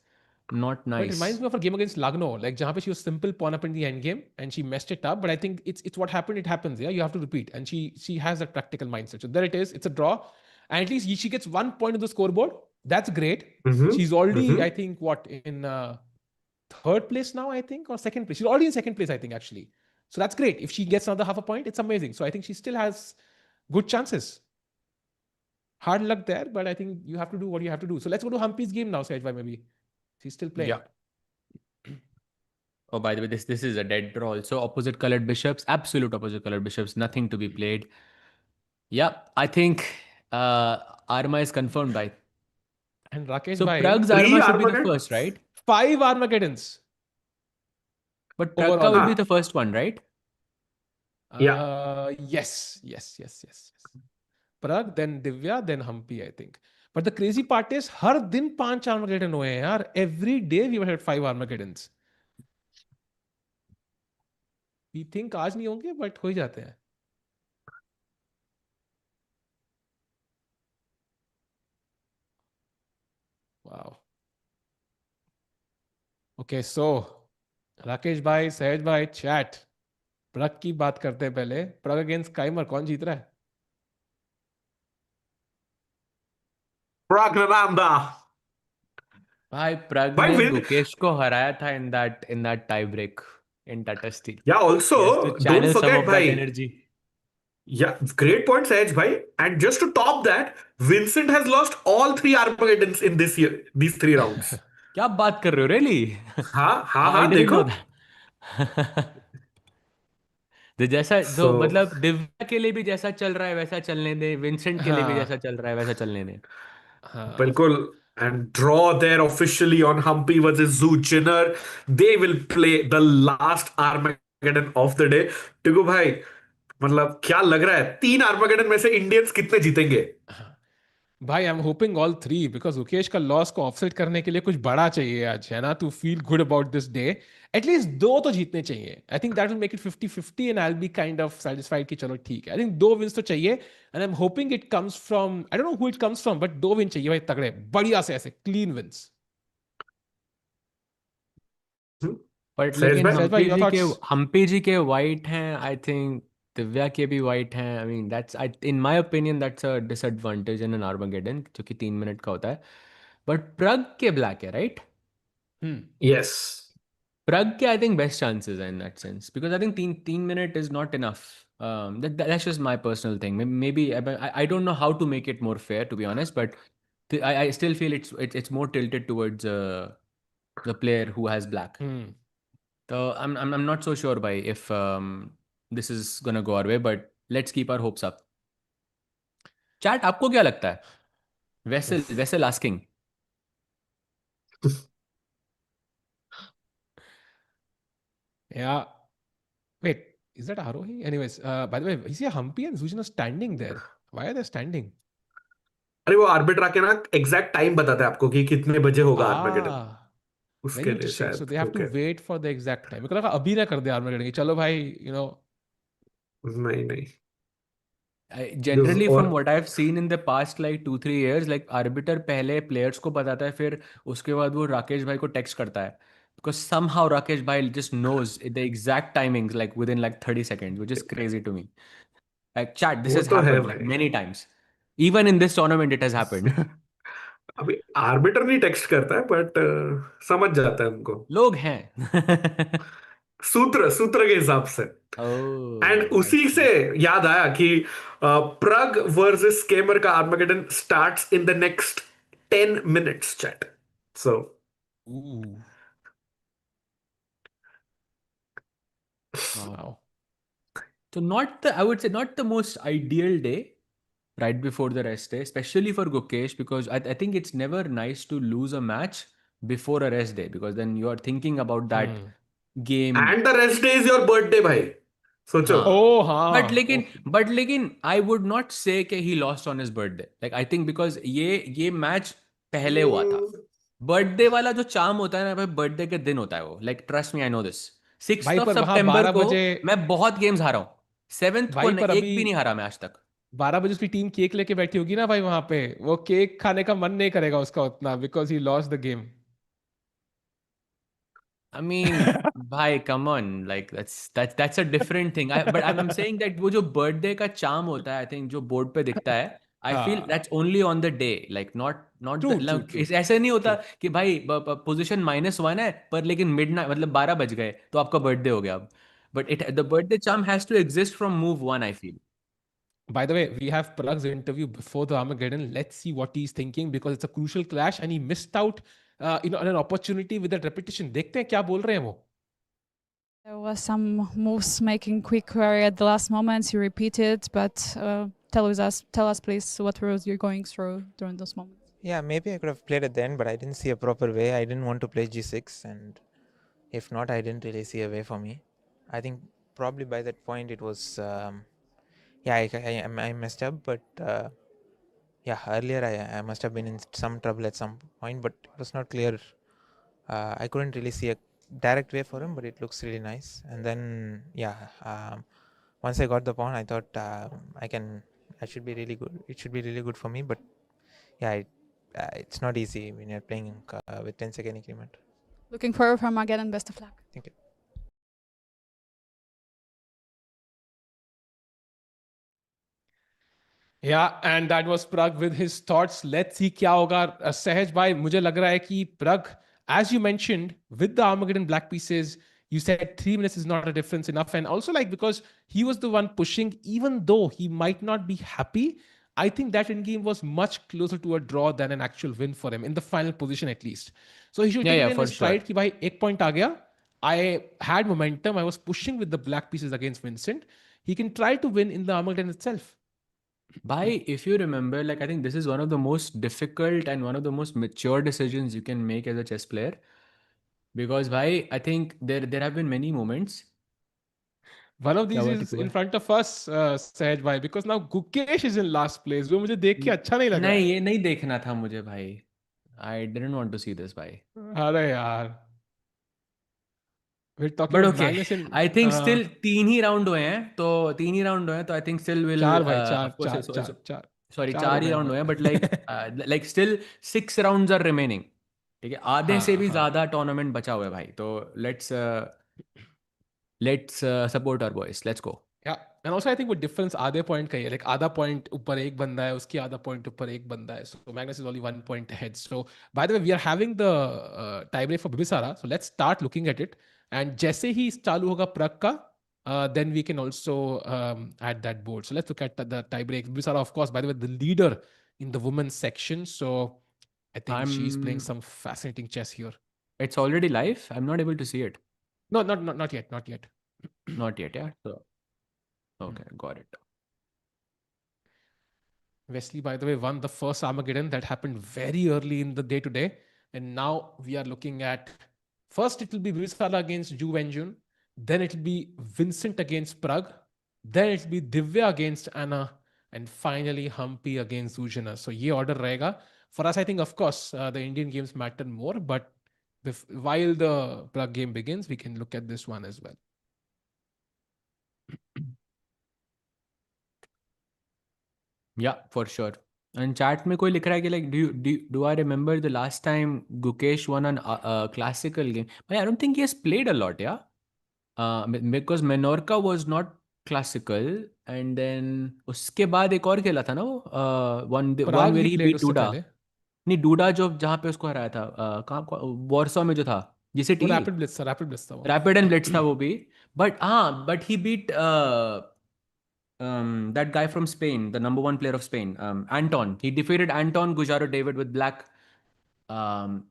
not nice. But it reminds me of her game against Lagno, like जहाँ पे she was simple pawn up in the end game and she messed it up. But I think it's what happened. It happens. Yeah, you have to repeat, and she has that practical mindset. So there it is. It's a draw, and at least she gets 1 point on the scoreboard. That's great. She's already, I think, in 3rd place now, I think, or 2nd place. She's already in 2nd place, I think, actually. So that's great. If she gets another half a point, it's amazing. So I think she still has good chances. Hard luck there, but I think you have to do what you have to do. So let's go to Humpy's game now, Sejbhai, maybe. She's still playing. Yeah. Oh, by the way, this is a dead draw. Also, opposite colored bishops, absolute opposite colored bishops, nothing to be played. Yeah, I think Arma is confirmed by. And Rakesh So bhai, Pragg's Arma should be the first, right? 5 Armageddons. But Pragg will be the first one, right? Yeah. Yes. Pragg, then Divya, then Humpy, I think. But the crazy part is, हर दिन 5 Armageddon हुए हैं यार. Every day we had 5 Armageddons. We think आज नहीं होंगे, but हो ही जाते हैं. Wow. Okay, so राकेश भाई, सहज भाई, chat. Pragg की बात करते हैं पहले. Pragg against Keymer, कौन जीत रहा है? Praggnanandhaa. भाई Pragg ने गुकेश को हराया था in that tie break in Tata Yeah, also don't forget bhai. Energy. Yeah, great point, Sahej bhai. And just to top that, Vincent has lost all 3 Armageddons in these 3 rounds. क्या बात कर रहे हो, really? हाँ हाँ I हाँ, didn't देखो. know that. तो जैसा तो So मतलब दिव्या के लिए भी जैसा चल रहा है वैसा चलने दे, विंसेंट के लिए भी जैसा हाँ चल रहा है वैसा चलने दे. हाँ. Bilkul. And draw there officially on Humpy versus Zhu Jiner. They will play the last Armageddon of the day. टिकू भाई, मतलब क्या लग रहा है, 3 आर्मागेडन में से इंडियंस कितने जीतेंगे? भाई I am hoping all three because Mukesh का लॉस को ऑफसेट करने के लिए कुछ बड़ा चाहिए आज, है ना, to feel good about this day. At least दो तो जीतने चाहिए. I think that will make it 50-50 and I will be kind of satisfied कि चलो ठीक है. आई थिंक 2 विन्स तो चाहिए and I am hoping it comes from, I don't know who it comes from, but 2 win चाहिए भाई, तगड़े बढ़िया से, ऐसे क्लीन विन्स. बट सहज लेकिन भाई. सहज भाई, योर थॉट्स? हम्पी जी के वाइट हैं, आई थिंक दिव्या के भी वाइट हैं. I mean that's, I in my opinion that's a disadvantage in an Armageddon जो कि 3 मिनट का होता है. बट प्रग के ब्लैक है, राइट? हम्म. यस. Pragg के I think best chances are in that sense because I think 3 minute is not enough. That's just my personal thing. Maybe I don't know how to make it more fair, to be honest, but I still feel it's more tilted towards the player who has black. Hmm. So I'm not so sure by if this is gonna go our way, but let's keep our hopes up. Chat, आपको क्या लगता है? Vessel asking. Yeah. Wait, is that Arohi? Anyways, by the way, is he Humpy and Zujina standing there? Why are they standing? अरे वो orbiter आके ना exact time बताता है आपको कि कितने बजे होगा आर्मागेडन. Ah, उसके very लिए interesting. So शायद they have to okay. wait for the exact time. मेरे को लगा अभी ना कर दे आर्मर की, चलो भाई, नहीं नहीं. Generally, from और what I've seen in the past like 2-3 years, like arbiter पहले players को बताता है, फिर उसके बाद वो राकेश भाई को text करता है. Because somehow Rakesh bhai just knows the exact timings like within like 30 seconds, which is crazy to me. Like chat, this वो has तो है happened like भाई. many times. Even in this tournament, it has happened. अभी orbiter नहीं text करता है but समझ जाता है हमको. लोग हैं. सूत्र सूत्र के हिसाब से. एंड Oh, I उसी से see. याद आया कि प्रग वर्सेस केमर का Armageddon starts in the next 10 minutes chat. So ooh, wow. So not the, I would say not the most ideal day right before the rest day, especially for Gukesh, because I think it's never nice to lose a match before a rest day because then you are thinking about that Hmm. game. And the rest day is your birthday भाई. सोचो. हाँ. Oh, but हाँ. लेकिन Okay. But लेकिन I would not से कि he lost on his birthday. Like I think because ये match पहले हुआ था. बर्थडे वाला जो चार्म होता है ना भाई, बर्थडे के दिन होता है वो. Like trust me, I know this. Six भाई ऑफ पर वहां सितंबर 12 को बजे, मैं बहुत गेम्स हारा हूँ. सेवेंथ को भाई पर एक अभी भी नहीं हारा मैं आज तक. 12 बजे उसकी टीम केक लेके बैठी होगी ना भाई वहां पे, वो केक खाने का मन नहीं करेगा उसका उतना, because he lost the game. I mean, bhai, come on, like that's a different thing. But I'm saying that वो जो birthday का charm होता है, I think जो board पे दिखता है, I feel हाँ. that's only on the day, like not the true true like true ऐसे नहीं होता ट्रू. कि भाई पोजीशन -1 है पर लेकिन मिडनाइट मतलब 12 बज गए तो आपका बर्थडे हो गया अब. But the birthday charm has to exist from move 1, I feel. By the way, we have Pragg's interview before the Armageddon. Let's see what he's thinking because it's a crucial clash and he missed out, on an opportunity with that repetition. देखते हैं क्या बोल रहे हैं वो. There was some moves making quick query at the last moments. You repeated, but tell us, please, what were you going through during those moments? Yeah, maybe I could have played at the end, but I didn't see a proper way. I didn't want to play g6, and if not, I didn't really see a way for me. I think probably by that point it was, I messed up, but earlier I must have been in some trouble at some point, but it was not clear. I couldn't really see a direct way for him, but it looks really nice. And then, once I got the pawn, I thought I should be really good. It should be really good for me, but it's not easy when you're playing with 10-second increment. Looking forward for Armageddon. Best of luck. Thank you. Yeah, and that was Pragg with his thoughts. Let's see क्या होगा. Sahaj bhai, मुझे लग रहा है कि Pragg, as you mentioned, with the Armageddon black pieces, you said 3 minutes is not a difference enough. And also like because he was the one pushing, even though he might not be happy, I think that end game was much closer to a draw than an actual win for him in the final position at least. So he should take it in for his sure. stride कि भाई एक point आ गया. I had momentum. I was pushing with the black pieces against Vincent. He can try to win in the Armageddon itself. Bhai, if you remember, like I think this is one of the most difficult and one of the most mature decisions you can make as a chess player. Because bhai, I think there have been many moments. One of क्या these हुआ is Tiku in भाई? front of us, Sahaj bhai, because now Gukesh is in last place. जो मुझे देख के अच्छा नहीं लग रहा नहीं, है. ये नहीं देखना था मुझे भाई. I didn't want to see this भाई. अरे यार. We're talking But about okay, Magnus in I think still 3 he round हुए हैं, तो I think still will चार भाई of course चार sorry चार हो 4 ही गए राउंड हुए हैं, हमारे. but like still 6 rounds are remaining. ठीक है, आधे से हाँ भी हाँ. ज्यादा टूर्नामेंट बचा हुआ है भाई, तो let's support our boys. Let's go. Yeah, and also I think वो difference आधे point का ही है. Like आधा point ऊपर एक बंदा है, उसकी आधा point ऊपर एक बंदा है. So Magnus is only 1 point ahead. So by the way, we are having the tie break for Bibisara. So let's start looking at it. And जैसे ही चालू होगा Pragg का, then we can also add that board. So let's look at the tie break. Bibisara, of course, by the way, the leader in the women's section. So I think she's playing some fascinating chess here. It's already live. I'm not able to see it. No, not yet, not yet. Not yet, yeah. So, okay, got it. Wesley, by the way, won the first Armageddon that happened very early in the day today. And now we are looking at first it will be Bibisara against Ju Wenjun, then it will be Vincent against Pragg, then it will be Divya against Anna, and finally Humpy against Zhu Jiner. So ye order रहेगा. For us, I think, of course, the Indian games matter more, but while the Pragg game begins, we can look at this one as well. Yeah, for sure. And chat में कोई लिख रहा है कि like do I remember the last time Gukesh won an classical game? But I don't think he has played a lot, yeah. Because Menorca was not classical, and then उसके बाद एक और खेला था ना वो one Pragg where he he played beat उससे Duda. पहले. नहीं, डूडा जो जहाँ पे उसको हराया था, कहाँ वॉर्सो में जो था, जिसे वो टी रैपिड ब्लिट्स था वो. रैपिड एंड ब्लिट्स था वो भी. But he beat that guy from Spain, the number 1 player of Spain, Anton. He defeated Anton Gujaro David with black.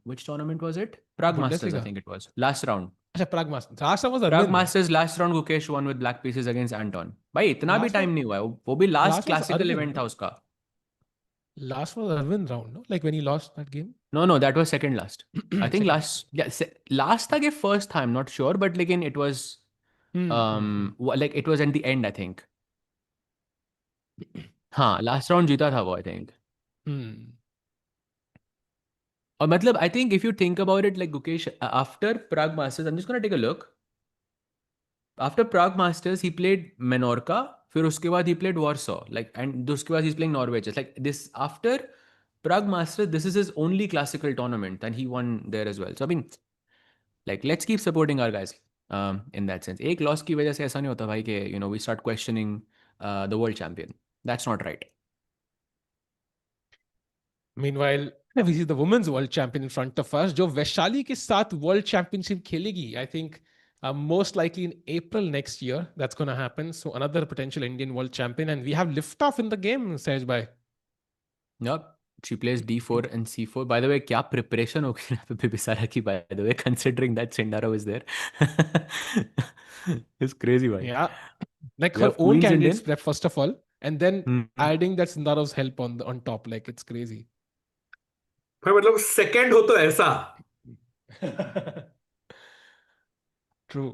Which tournament was it? Prague Masters, I Bundesliga. think it was. Last round. अच्छा Pragg Masters. Last time was Prague Arvind. Masters last round Gukesh won with black pieces against Anton. भाई इतना भी Last time was नहीं हुआ है, वो भी last last was classical Arvind, event था no? उसका. Last was Arvind round, no? Like when he lost that game. No, that was second last. I think Second. last था कि first था, I'm not sure, but लेकिन it was like it was at the end, I think. हाँ, last round जीता था वो, I think. और मतलब I think if you think about it, like Gukesh, after Prague Masters, I'm just gonna take a look. After Prague Masters, he played Menorca. फिर उसके बाद he played Warsaw. Like, and उसके बाद he's playing Norway. Just like this, after Prague Masters, this is his only classical tournament, and he won there as well. So I mean, like, let's keep supporting our guys in that sense. एक loss की वजह से ऐसा नहीं होता भाई कि we start questioning the world champion. That's not right. Meanwhile, we see the women's world champion in front of us, जो वैशाली के साथ world championship खेलेगी. I think most likely in April next year, that's going to happen. So another potential Indian world champion, and we have liftoff in the game, Sahaj bhai. Yep. She plays d4 and c4. By the way, क्या preparation होगी ना Bibisara की, by the way, considering that Sindara was there. It's crazy, bhai. Yeah. Like We her have own queens candidates Indian. prep first of all, and then Mhm. adding that Sindara's help on top. Like it's crazy. भाई मतलब second हो तो ऐसा. True.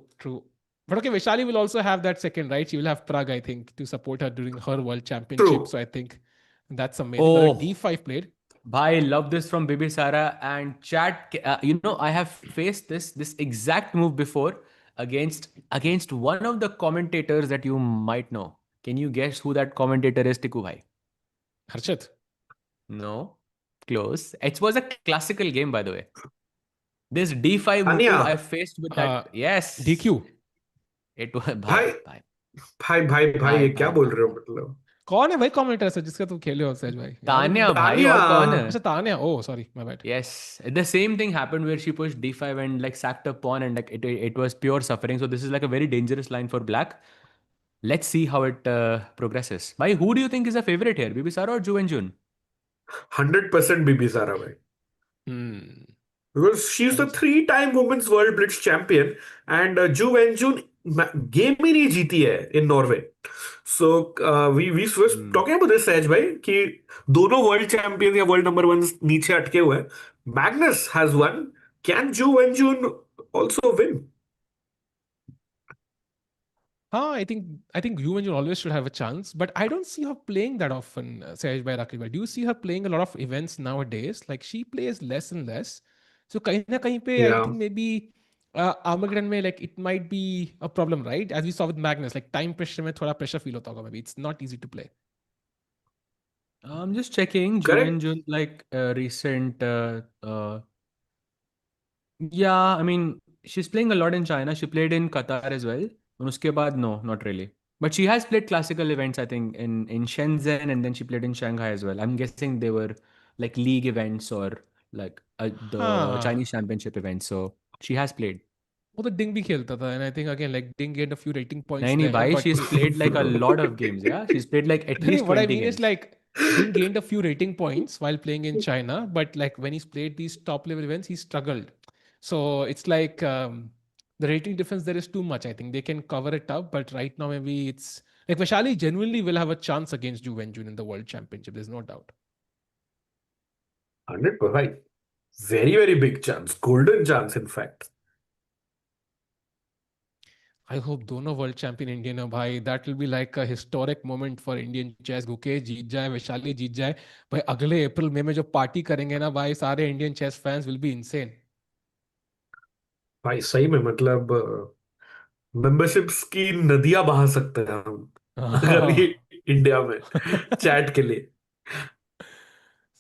But okay, Vaishali will also have that second, right? She will have Pragg, I think, to support her during her world championship. True. So I think that's amazing. But Oh, D5 played. bhai, love this from Bibisara and chat. I have faced this exact move before against one of the commentators that you might know. Can you guess who that commentator is, Tiku bhai? Harshit. No, close. It was a classical game, by the way. This d5 move Anya. I faced with that. Yes. DQ. It was भाई ये क्या बोल रहे हो मतलब? कौन है भाई कमेंटर से जिसका तुम खेले हो सहज भाई? तान्या भाई, तान्या। और कौन है? अच्छा Tanya. Oh, sorry, my bad. Yes, the same thing happened where she pushed d5 and like sacked a pawn, and like it was pure suffering. So this is like a very dangerous line for black. let's see how it progresses. Bhai, who do you think is a favorite here, Bibisara or Ju Wenjun? 100% Bibisara, bhai. Hmm. Because she's the three-time Women's World Blitz champion, and Ju Wenjun game ही नहीं जीती है in Norway. So we were talking about this, Sahaj भाई, कि दोनों world champions या world number ones नीचे अटके हुए हैं. Magnus has won. Can Ju Wenjun also win? I think Ju Wenjun always should have a chance, but I don't see her playing that often, Sahaj by Rakib bhai. Do you see her playing a lot of events nowadays? Like she plays less and less. So kahin pe, I Yeah. think maybe Armageddon mein, like it might be a problem, right? As we saw with Magnus, like time pressure mein thoda pressure feel hota hoga maybe. It's not easy to play. I'm just checking. Ju Correct. Wenjun, like recent. Yeah, I mean, she's playing a lot in China. She played in Qatar as well. And uske baad, no, not really. But she has played classical events, I think, in Shenzhen, and then she played in Shanghai as well. I'm guessing they were like league events or like the हाँ, Chinese championship events. So she has played. वो तो Ding भी खेलता था, and I think again like Ding gained a few rating points Naini, there, bhai, but she's played like a lot of games. Yeah, she's played like at no, no, least what I 20 mean is games. like Ding gained a few rating points while playing in China, but like when he's played these top level events, he struggled. So it's like the rating difference there is too much. I think they can cover it up, but right now maybe it's like Vaishali genuinely will have a chance against Ju Wenjun in the World Championship. There's no doubt. 100%. Very, very big chance. Golden chance, in fact. I hope दोनों world champion Indian है भाई. That will be like a historic moment for Indian chess. Gukesh जीत जाए, वैशाली जीत जाए भाई. अगले अप्रैल मई में जो party करेंगे ना भाई, सारे Indian chess fans will be insane. भाई सही में मतलब मेंबरशिप्स की नदियां बहा सकते हैं हम अगर ये इंडिया में चैट के लिए.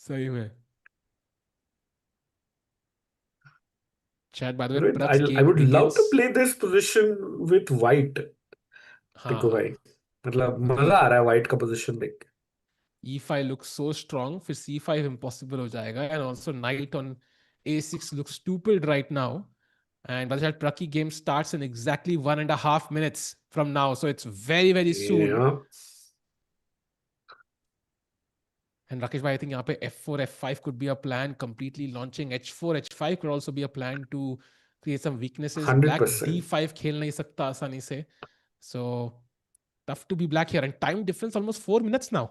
सही में. Chat, by the way, Right? Pragg's I game would love to begins. play this position with white. देखो भाई, हाँ. मतलब मजा आ रहा है white का position देख के. E5 looks so strong, फिर C5 impossible हो जाएगा, and also knight on A6 looks stupid right now. And by the time Pragg game starts in exactly 1.5 minutes from now, so it's very, very soon. Yeah. And Rakesh bhai, I think यहाँ पे F4, F5 could be a plan. Completely launching H4, H5 could also be a plan to create some weaknesses. Black 100%. D5 खेल नहीं सकता आसानी से. So tough to be black here. And time difference almost 4 minutes now.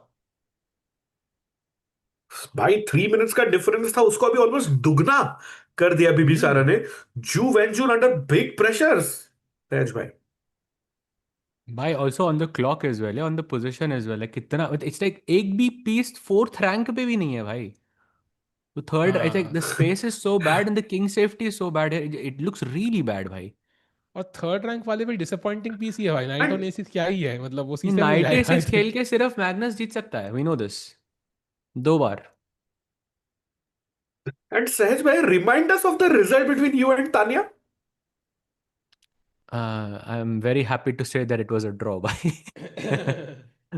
भाई 3 minutes का difference था, उसको अभी ऑलमोस्ट दुगना कर दिया बिबिसारा ने. जू वेंजुन अंडर बिग प्रेशर्स. तेज भाई. By also on the clock as well, yeah, on the position as well. Like कितना, it's like एक भी piece fourth rank पे भी नहीं है भाई. The third, I think the space is so bad and the king safety is so bad. It looks really bad भाई. और थर्ड रैंक वाले भी डिसअपॉइंटिंग पीस ही है भाई. नाइट ऑन And एसिस क्या ही है, मतलब वो ये सीसे मिल नाइट जाएगा आई ए6 खेल थिंक. के सिर्फ मैग्नस जीत सकता है. We know this. 2 bar. Sahaj bhai, remind us of the result between you and Tanya. I'm very happy to say that it was a draw भाई.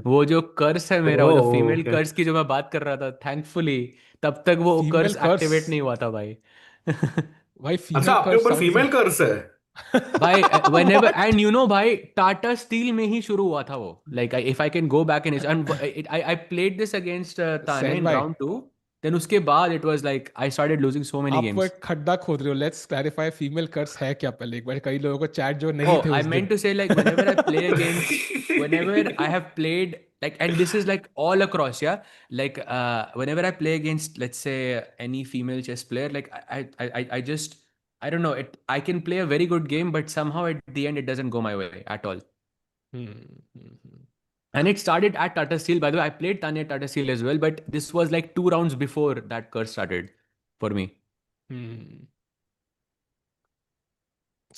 वो जो कर्स है मेरा, वो जो Oh, फीमेल okay. कर्स की जो मैं बात कर रहा था, थैंकफुली तब तक वो फीमेल कर्स एक्टिवेट नहीं हुआ था भाई. भाई अच्छा, फीमेल आपके कर्स ऊपर साउंड्स फीमेल कर्स है. भाई whenever, and you know भाई टाटा स्टील में ही शुरू हुआ था वो. Like if I can go back in it, and I played this against Tanya सहज in भाई, round 2. Then उसके बाद it was like I started losing so many आप वो games. एक खड्डा खोद रहे हो. लेट्स क्लैरिफाई फीमेल कर्स है क्या पहले एक बार. कई लोगों को चैट जो नहीं Oh, थे I उस meant दिन. to say like whenever I have played, like, and this is like all across, yeah. Like whenever I play against, let's say, any female chess player, like I just, I don't know, I can play a very good game, but somehow at the end it doesn't go my way at all. And it started at Tata Steel. By the way, I played Tanya at Tata Steel as well, but this was like 2 rounds before that curse started for me.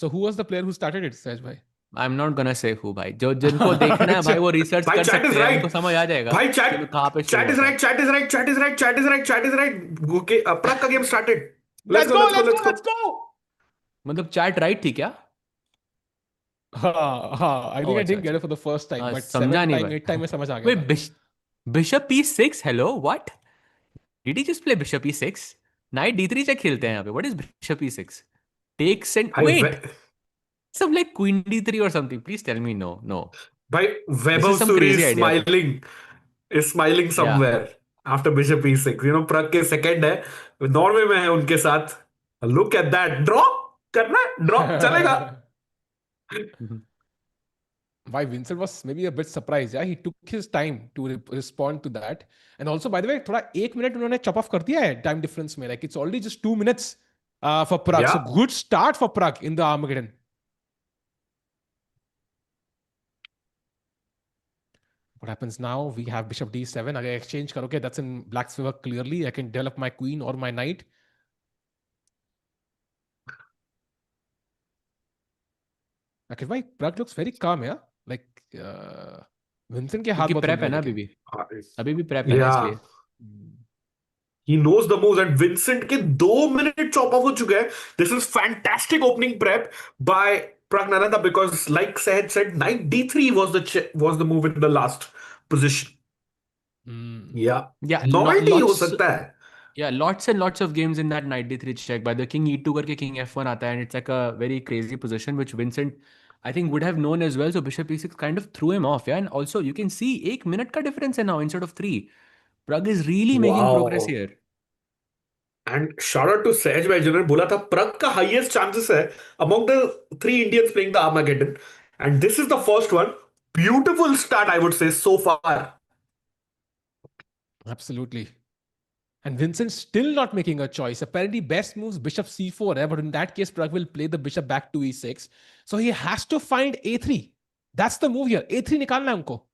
So who was the player who started it, Sahaj bhai? I'm not gonna say who भाई. जो जिनको देखना है भाई वो research भाई कर chat is सकते हैं, right. उनको समझ आ जाएगा भाई कि मैं कहाँ पे शुरू chat is हुआ था. right. Chat is right. Chat is right. Chat is right. Chat is right. Okay, Pragg का game started. Let's go, let's go. मतलब चैट राइट थी क्या? हाँ, I Oh, think I अच्छा didn't get it अच्छा. for the first time, but समझा seventh नहीं time, भाई. 8th time में समझ आ गया Wait, था. Bishop E6? Hello, what? Did he just play Bishop E6? Knight D3 check खेलते हैं यहाँ पे. What is Bishop E6? Takes and भाई wait. Some like Queen D3 or something. Please tell me no. By This Vaibhav is some Suri crazy idea. is smiling Yeah. somewhere after Bishop E6. Prag के second है, Norway में है उनके साथ. Look at that. Draw करना है, draw चलेगा. Mhm. Why Vincent was maybe a bit surprised. Yeah, he took his time to respond to that. And also, by the way, थोड़ा 1 minute उन्होंने chop off कर दिया है time difference में. Like it's already just 2 minutes for Pragg. So Yeah. good start for Pragg in the Armageddon. What happens now? We have Bishop D7. I exchange kar, okay, that's in Black's favor clearly. I can develop my queen or my knight. Okay, why Pragg looks very calm, yeah? Like Vincent के हाथ क्योंकि बहुत prep लंबे है हैं ना लेकिन. अभी भी prep है ना Yeah. इसलिए. He knows the moves, and Vincent के 2 minute chop off हो चुके हैं. This is fantastic opening prep by Praggnanandhaa, because like said, knight D3 was the move in the last position. Yeah. Yeah, Novelty हो lots. सकता है. Yeah, lots and lots of games in that knight d3 check. By the king e2 करके king f1 आता है, and it's like a very crazy position which Vincent I think would have known as well. So bishop e6 kind of threw him off. Yeah, and also you can see 1 minute का difference है now instead of 3. Pragg is really making progress Wow. here. And shout out to Sahaj भाई जिन्होंने बोला था Pragg का highest chances है among the 3 Indians playing the Armageddon, and this is the first one. Beautiful start, I would say, so far. Absolutely. And Vincent's still not making a choice. Apparently, best moves bishop c4, but in that case, Pragg will play the bishop back to e6. So he has to find a3. That's the move here. a3 निकालना है उनको.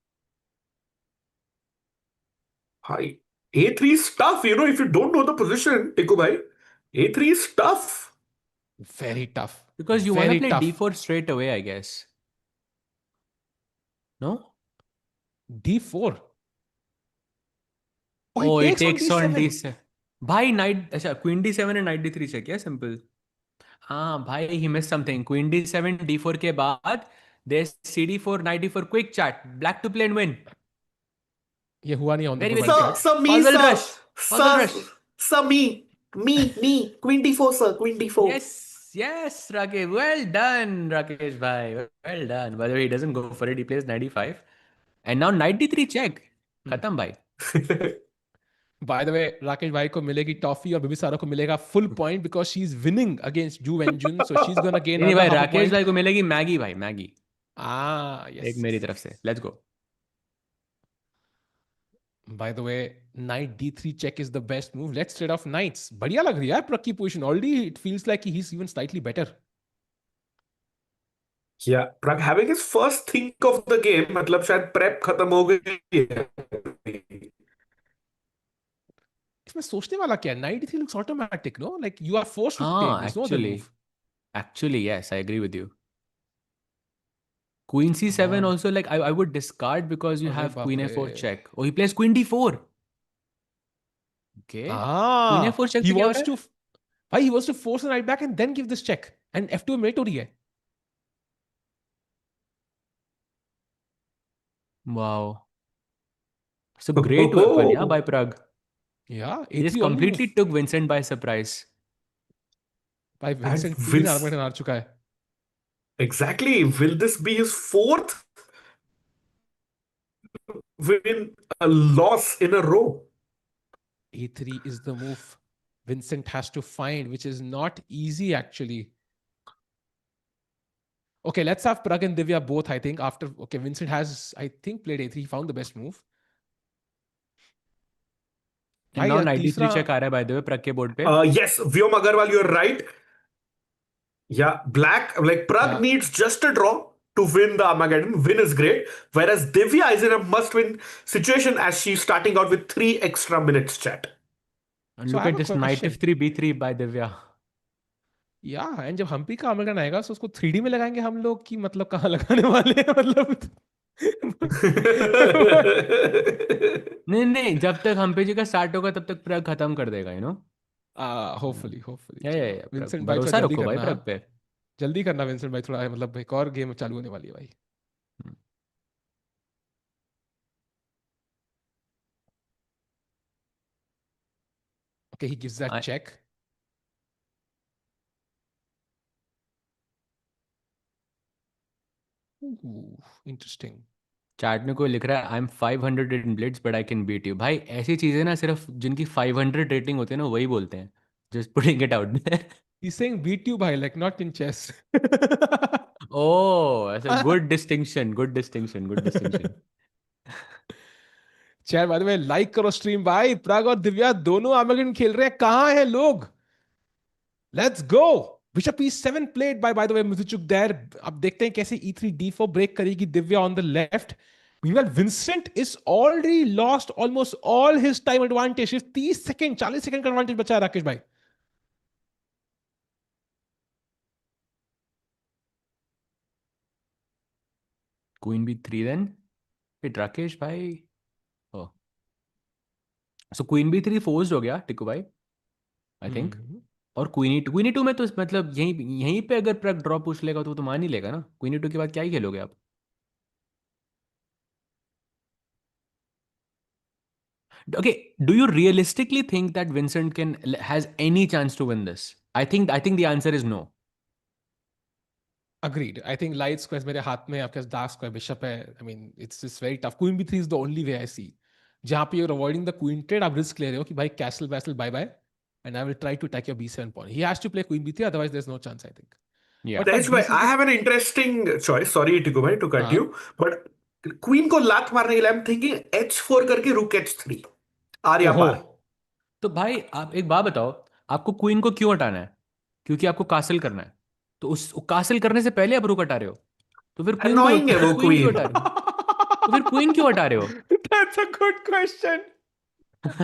Hi. A3 is tough, if you don't know the position, Tiku bhai. A3 is tough. Very tough. Because you want to Very play tough. d4 straight away, I guess. No? d4. Oh, he it takes on d7. d7. भाई knight अच्छा queen d7 and knight d3 check, yeah, simple. हाँ भाई, he missed something. Queen d7 d4 के बाद there's cd4 knight d4 quick chat. Black to play and win. ये हुआ नहीं on the Very, very profile quick. chat. Sir, me, Puzzle sir. rush. Puzzle rush. Sir, me. Queen D4, sir. Queen D4. Yes, Rakesh. Well done, Rakesh bhai. Well done. By the way, he doesn't go for it. He plays 95. And now knight d3 check. Khatam bhai. By the way, Rakesh bhai को मिलेगी toffee और बिबिसारा को मिलेगा full point because she's winning against Ju Wenjun, so she's gonna gain नहीं another भाई, half a Rakesh point. भाई को मिलेगी मैगी भाई, मैगी. Yes. एक मेरी तरफ से. Let's go. By the way, knight d3 check is the best move. Let's trade off knights. बढ़िया लग रही है Pragg की position. Already it feels like he's even slightly better. Yeah, Pragg having his first think of the game, मतलब शायद prep खत्म हो गई है. इसमें सोचने वाला क्या है? Knight d3 looks automatic, no? Like you are forced to take. There's no other move. Actually, yes, I agree with you. Queen c7 also, like I would discard because you have queen a4 check. Oh, he plays queen d4. Okay. Queen a4 check He से क्या हो wants रहा है? to. Why he wants to force the knight back and then give this check. And f2 mate हो रही है. Wow. It's a great weapon, yeah, by Pragg. Yeah, He just a3 only completely move. took Vincent by surprise. By Vincent And 3 Armageddon हार चुका है. Exactly. Will this be his fourth win, a loss in a row? a3 is the move Vincent has to find, which is not easy actually. Okay, let's have Pragg and Divya both, I think. Okay, Vincent has, I think, played a3. He found the best move. And now knight d3 check आ रहा है, by the way, Pragg के board पे. Yes, Vyom Agarwal, you're right. Yeah, black, like Pragg needs just a draw to win the Armageddon. Win is great. Whereas Divya is in a must-win situation as she's starting out with 3 extra minutes, chat. And So look I have at a this knight question. f3 b3 by Divya. Yeah, and जब हम्पी का Armageddon आएगा तो उसको 3D में लगाएंगे हम लोग कि मतलब कहाँ लगाने वाले हैं मतलब नहीं, जब तक हम्पी जी का स्टार्ट होगा तब तक Pragg खत्म कर देगा, hopefully या विंसेंट Pragg, भाई थोड़ा भरोसा जल्दी रखो भाई करना. Pragg पे. जल्दी करना विंसेंट भाई थोड़ा, मतलब एक और गेम चालू होने वाली है भाई. Okay, he gives that check. Ooh, interesting. Chat में कोई लिख रहा है I am 500 in blitz but I can beat you. भाई ऐसी चीजें ना सिर्फ जिनकी 500 रेटिंग होती है ना वही बोलते हैं। Just putting it out there. He's saying beat you by like not in chess. Oh ऐसा good distinction, good distinction, good distinction. Chat by the way like करो स्ट्रीम भाई। प्राग और दिव्या दोनों आर्मेगेडन खेल रहे हैं, कहां हैं लोग? Let's go. Bishop e7 played by the way Muzychuk there. अब देखते हैं कैसे e3 d4 ब्रेक करेगी Divya on the left. Meanwhile, Vincent is already lost almost all his time advantage. सिर्फ 30 सेकंड 40 सेकंड का एडवांटेज बचा है राकेश भाई। Queen b3 then. फिर राकेश भाई। ओह सो क्वीन b3 फोर्स्ड हो गया टिकू भाई आई थिंक। और क्वीन ई टू में तो मतलब यहीं यहीं पे अगर प्रग ड्रॉ पूछ लेगा तो वो तो मान ही लेगा ना। क्वीन ई टू के बाद क्या ही खेलोगे आप? Okay, do you realistically think that Vincent can has any chance to win this? I think the answer is no. Agreed. I think light squares मेरे हाथ में, आपके पास dark square bishop है. I mean, it's just very tough. Queen b3 is the only way I see. जहाँ पे you're avoiding the queen trade, आप risk ले रहे हो कि भाई castle vassal bye bye, and I will try to attack your b7 pawn. He has to play queen b3, otherwise there's no chance, I think. Yeah. But Tesh bhai, I have an interesting choice. Sorry, Tiku bhai, to cut हाँ. you. But queen को लात मारने के लिए I'm thinking h4 करके रुक h3 Arya ओहो. पार. तो भाई आप एक बात बताओ, आपको क्वीन को क्यों हटाना है? क्योंकि आपको कासल करना है। तो उस कासल करने से पहले आप रुक हटा रहे हो। तो फिर क्वीन को Annoying है तो फिर वो क्वीन क्यों क्वीन. हटा रहे हो? तो फिर क्वीन क्यों हटा रहे हो? That's a good question.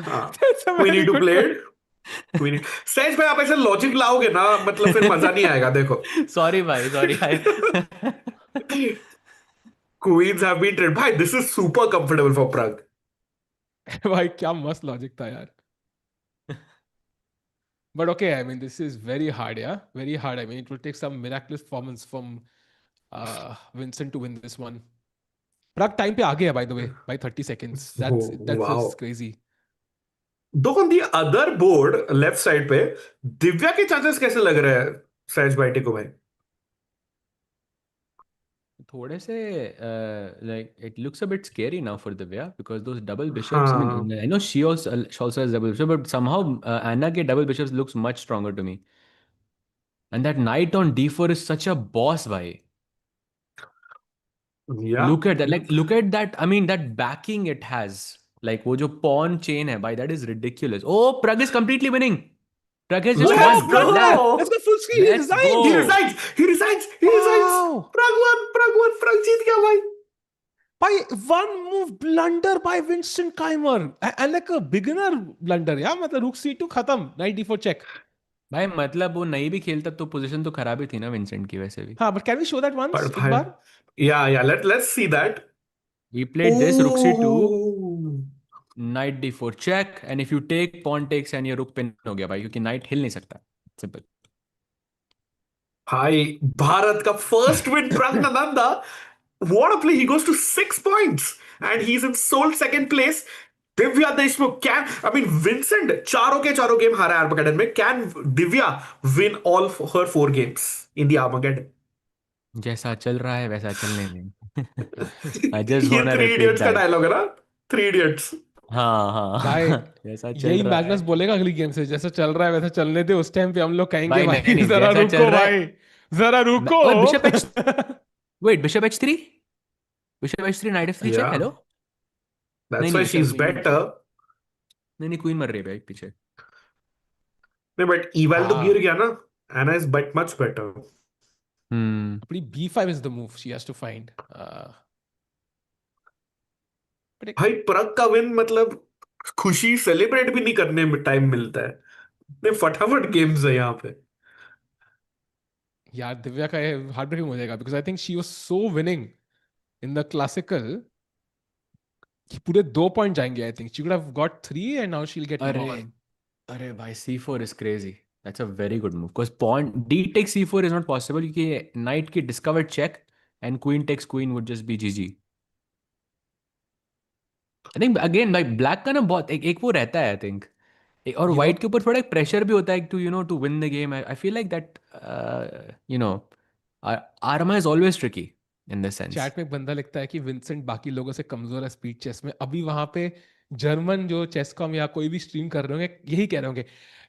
हाँ. That's a We very need to good play question. it. We need. सहज भाई आप ऐसे लॉजिक लाओगे ना मतलब फिर मजा नहीं आएगा देखो. सॉरी भाई, सॉरी भाई। Queens have been trained. भाई this is super comfortable for Pragg. भाई क्या मस्त लॉजिक था यार. But okay, I mean, this is very hard, yeah? Very hard. I mean, it will take some miraculous performance from Vincent to win this one. Pragg time पे आ गया, by the way, by 30 seconds. Oh, That's wow. just crazy. Though on the other board left side पे दिव्या के chances कैसे लग रहे हैं सहज भाई टिको भाई? थोड़े से like it looks a bit scary now for Divya because those double bishops. I हाँ. mean, I know she also has double bishop, but somehow Anna ke double bishops looks much stronger to me. And that knight on d4 is such a boss, bhai. Yeah. Look at that. Like, look at that. I mean, that backing it has. Like, wo jo pawn chain hai, bhai, that is ridiculous. Oh, Pragg is completely winning. Pragg has just Let's won. go! Lap. Let's go full screen. He Let's resigned. He go. resigns. He resigns. He resigns. Wow. Pragg won. Pragg जीत गया भाई. By one move blunder by Vincent Keymer. And like a beginner blunder, yeah? मतलब rook c2 खत्म. Knight d4 check. भाई मतलब वो नहीं भी खेलता तो पोजीशन तो खराब ही थी ना विंसेंट की वैसे भी। हाँ, but can we show that once? But एक भाई. बार? Yeah. Let's see that. He played this rook c2, Oh. knight d4 check, and if you take pawn takes and ये rook pin हो गया भाई क्योंकि knight हिल नहीं सकता। सिंपल। भाई भारत का first win Praggnanandhaa. What a play. He goes to 6 points and he's in sole second place. Divya Deshmukh Vincent चारों के चारों गेम हारा है Armageddon में. Can Divya win all her 4 games in the Armageddon? जैसा चल रहा है वैसा चलने दें। I just ये wanna 3 repeat Idiots का that. डायलॉग है ना? 3 Idiots. हाँ भाई जैसा चल यही रहा है मैग्नस बोलेगा अगली गेम से, जैसा चल रहा है वैसा चलने दे। उस टाइम पे हम लोग कहेंगे भाई भाई नहीं नहीं जरा जैसा चल रुको रहा भाई, है। जरा रुको। ओए bishop h3 bishop h3 knight f3 check. Yeah. Hello That's नहीं why नहीं she's नहीं better. नहीं क्वीन मर रही है भाई पीछे। नहीं but eval तो हाँ, गिर गया ना. Anna is but much better. अपनी b5 is the move she has to find. But भाई प्रग का विन मतलब खुशी सेलिब्रेट भी नहीं करने में टाइम मिलता है. इतने फटाफट गेम्स है यहाँ पे. यार दिव्या का हार्ट ब्रेकिंग हो जाएगा because I think she was so winning in the classical कि पूरे 2 पॉइंट जाएंगे। आई think she could have got 3 and now she will get अरे 1. अरे भाई c4 is crazy. That's a very good move because pawn d takes c4 is not possible क्योंकि knight की discovered check and queen takes queen would just be GG. I think again like black का ना बहुत एक वो रहता है I think और You know, white के ऊपर थोड़ा एक pressure भी होता है to to win the game. I feel like that Arma is always tricky. in this sense. Chat में एक बंदा लिखता है कि विंसेंट बाकी लोगों से कमजोर है स्पीड चेस में. अभी वहां पे जर्मन जो चेसकॉम या कोई भी स्ट्रीम कर रहे होंगे यही कह रहे होंगे,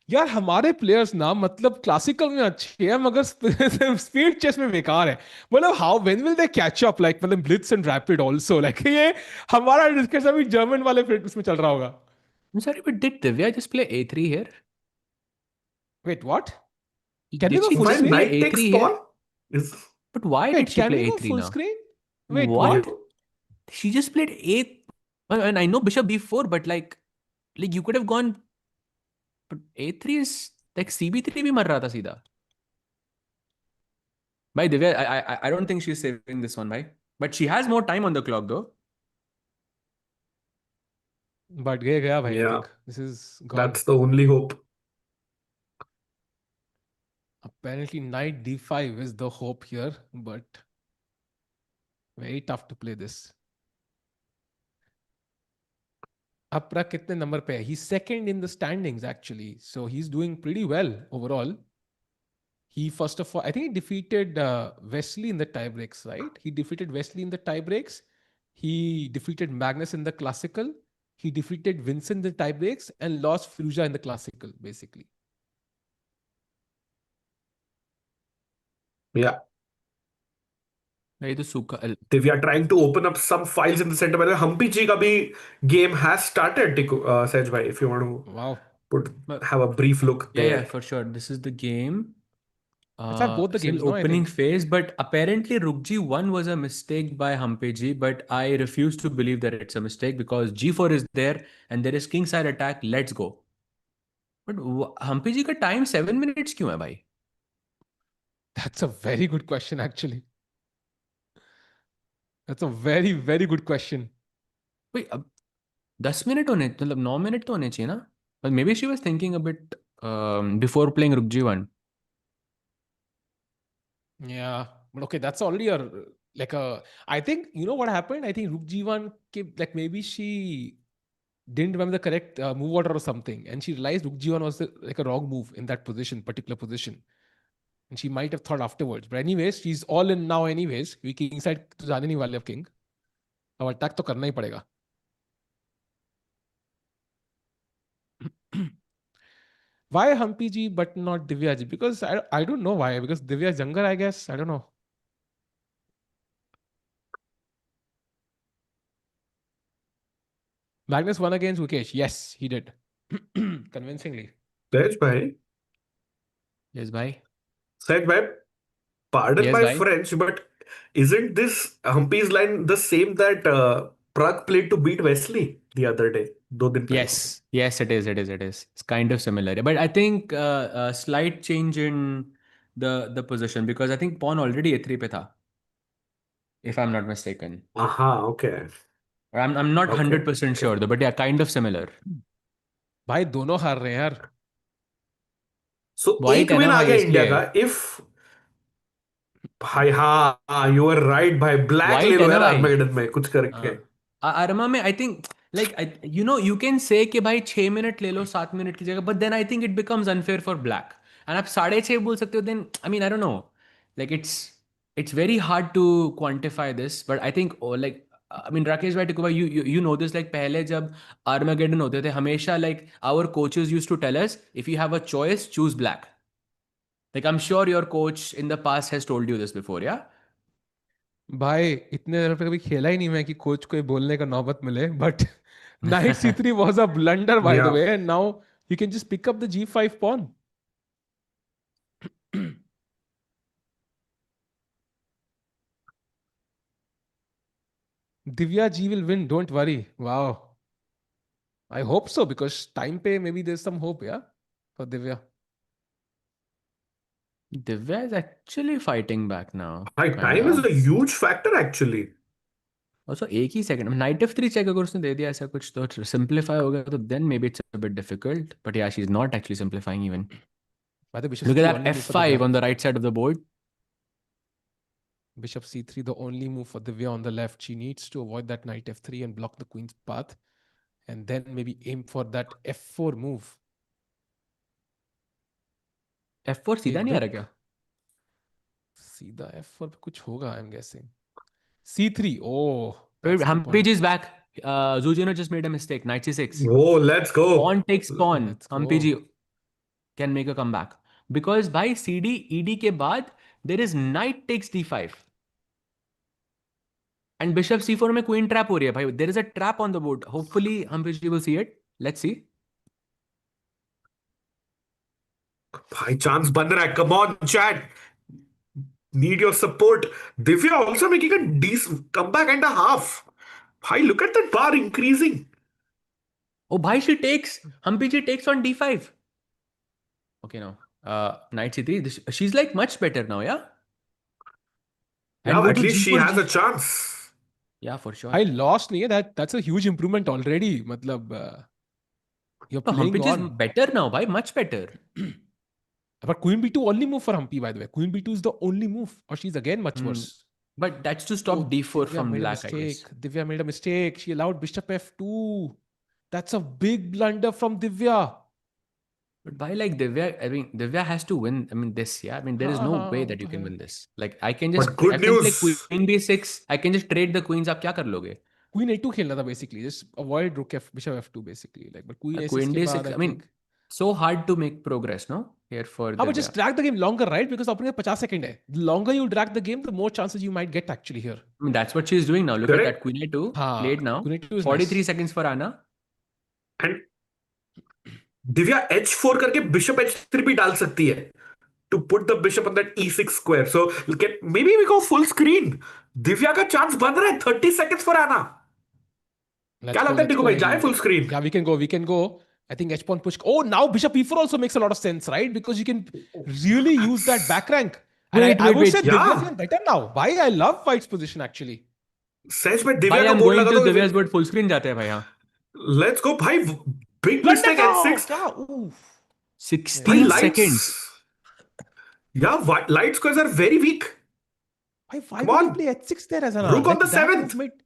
यार हमारे प्लेयर्स ना मतलब क्लासिकल में अच्छे हैं मगर स्पीड चेस में बेकार है. मतलब how when will they catch up, like मतलब blitz and rapid also, like ये हमारा डिस्कशन अभी जर्मन वाले उसमें चल रहा होगा. I'm sorry, but did Divya just play a3 here? Wait what, can we Did go she full Why just screen? play knight takes a3 here? pawn? Is But why did wait she can we play go a3 full now? Screen? Wait What? What? She just played a. And I know bishop b4, but like you could have gone. But a3 is like cb3 भी मर रहा था सीधा. By Divya, I don't think she's saving this one, bhai. But she has more time on the clock though. But गया भाई, आई yeah, think this is gone. that's the only hope. Apparently, knight d5 is the hope here, but very tough to play this. अब प्रग कितने number पे है? He's second in the standings actually, so he's doing pretty well overall. He first of all, I think he defeated Wesley in the tie breaks, right? He defeated Wesley in the tie breaks. He defeated Magnus in the classical. He defeated Vincent in the tie breaks and lost Firouzja in the classical, basically. Yeah. नहीं तो सूखा Divya trying to open up some files in the center. By the way, Humpy ji ka bhi game has started, Sej bhai, if you want to Wow. have a brief look yeah, there. for sure. This is the game. Let's have both the Still games, no? I opening think. phase, but apparently Rook G1 was a mistake by Humpy G, but I refuse to believe that it's a mistake because G4 is there and there is kingside attack. Let's go. But Humpy G का time 7 minutes क्यों है भाई? That's a very good question, actually. That's a very, very good question. भाई अब 10 minute होने मतलब 9 minute तो होने चाहिए ना? But maybe she was thinking a bit before playing Rook G1. Yeah, but okay, that's already like a. I think you know what happened. I think Rook G1 like maybe she didn't remember the correct move order or something, and she realized Rook G1 was like a wrong move in that position, particular position, and she might have thought afterwards. But anyways, she's all in now. Anyways, we king side तो जाने नहीं वाले अब king. अब attack तो करना ही पड़ेगा. Why Humpy ji but not Divya ji? Because I don't know why. Because Divya is younger, I guess. I don't know. Magnus won against Gukesh. Yes, he did. Convincingly. Sej bhai. Yes, bhai. Sej bhai, pardon Yes, my bhai. French, but isn't this Humpy's line the same that Pragg played to beat Wesley the other day? दो दिन पहले. Yes, it is. It's kind of similar, but I think a slight change in the position because I think pawn already a3 पे था, if I'm not mistaken. Aha, okay. Or I'm not Okay. 100% sure though, but yeah, kind of similar. भाई दोनों हार रहे हैं यार. So White एक है win ना आ भाई गया इंडिया इसलिए. का. If भाई हाँ you are right भाई. Black ले White है लो ना यार भाई. आर्मेगेडन में कुछ करके. अरमा में I think like you can say कि भाई 6 मिनट ले लो 7 मिनट की जगह, but then I think it becomes unfair for black. And आप 6.5 बोल सकते हो, then I mean I don't know, like it's very hard to quantify this, but I think like I mean Rakesh भाई टिकुआ, you know this, like पहले जब Armageddon होते थे हमेशा like our coaches used to tell us if you have a choice choose black. Like I'm sure your coach in the past has told you this before, yeah? भाई इतने देर पे कभी खेला ही नहीं मैं कि कोच को ये बोलने का नौबत मिले. But knight c3 was a blunder by the Yeah. way, and now you can just pick up the g5 pawn. Divya ji will win, don't worry. Wow, I hope so because time pe maybe there's some hope, yeah, for Divya. Divya is actually fighting back now. भाई time is Kinda. a huge factor actually. Also एक ही second में night F3 check अगर उसने दे दिया ऐसा कुछ तो simplify हो गया तो then may be it's a bit difficult, but या she is not actually simplifying even. By the bishop Look at c3 that only move for F5 Divya. on the right side of the board. Bishop c3 the only move for Divya on the left. She needs to avoid that knight f3 and block the queen's path, and then maybe aim for that f4 move. F4 सीधा एक नहीं आ bit रहा क्या? सीधा f4 पे कुछ होगा, I'm guessing. C3. Oh, Wait, that's a good Humpy point. is back. Zhu Jiner just made a mistake. Knight c6. Oh, let's go. Pawn takes pawn. Let's Humpy go. ji can make a comeback. Because by CD, ED के बाद, there is knight takes d5. And bishop c4 में queen trap हो रही है भाई. There is a trap on the board. Hopefully, Humpy ji will see it. Let's see. भाई chance बन रहा है. Come on, chat. Need your support. Divya also making a decent comeback and a half. Bhai, look at that bar increasing. Oh, bhai, she takes. Humpy ji takes on d5. Okay, now. Knight c3. She's like much better now, yeah? And Yeah, वो at तो least she g4, has a chance. Yeah, for sure. I lost नहीं है. That's a huge improvement already. मतलब you're So playing Humpy ji is on. better now, bhai. Much better. But Queen B2 only move for Humpy, by the way. Queen B2 is the only move, or she's again much worse. But that's to stop Oh, d4 Divya from made a black, I guess. mistake. Divya made a mistake. She allowed Bishop F2. That's a big blunder from Divya. But by like Divya, I mean Divya has to win. I mean this, yeah. I mean there is no way that you can win this. Like I can just But good I can play news. Queen B6. I can just trade the queens. आप क्या कर लोगे? Queen A2 खेलना था basically. Just avoid Rook F, Bishop F2 basically. Like, but Queen A6 Queen के D6. बाद, I mean, think. so hard to make progress, no? Here for But Divya. just drag the game longer, right? Because अपने 50 seconds है. The longer you drag the game, the more chances you might get actually here. I mean that's what she's doing now. Look Correct. at that Queen A2 हाँ, played now. Queen A2 is 43 nice. seconds for Anna. And Divya h4 करके bishop h3 भी डाल सकती है. To put the bishop on that e6 square. So maybe we go full screen. Divya का chance बन रहा है. 30 seconds for Anna. क्या लगता है टिको भाई? जाए full screen? Yeah, we can go. We can go. I think H pawn push. Oh, now Bishop E4 also makes a lot of sense, right? Because you can really use that back rank. And I would say Yeah. Divya's even better now. Why? I love White's position actually. सच में Bhai, Divya का I'm board going लगा to दो. Divya's board full screen जाते हैं भाई यहाँ. Let's go भाई. Big mistake h6. Oof. 16 भाई lights. seconds. Yeah, light squares are very weak. Why Come would on. you play H6 there as an Rook on the that 7th. move made-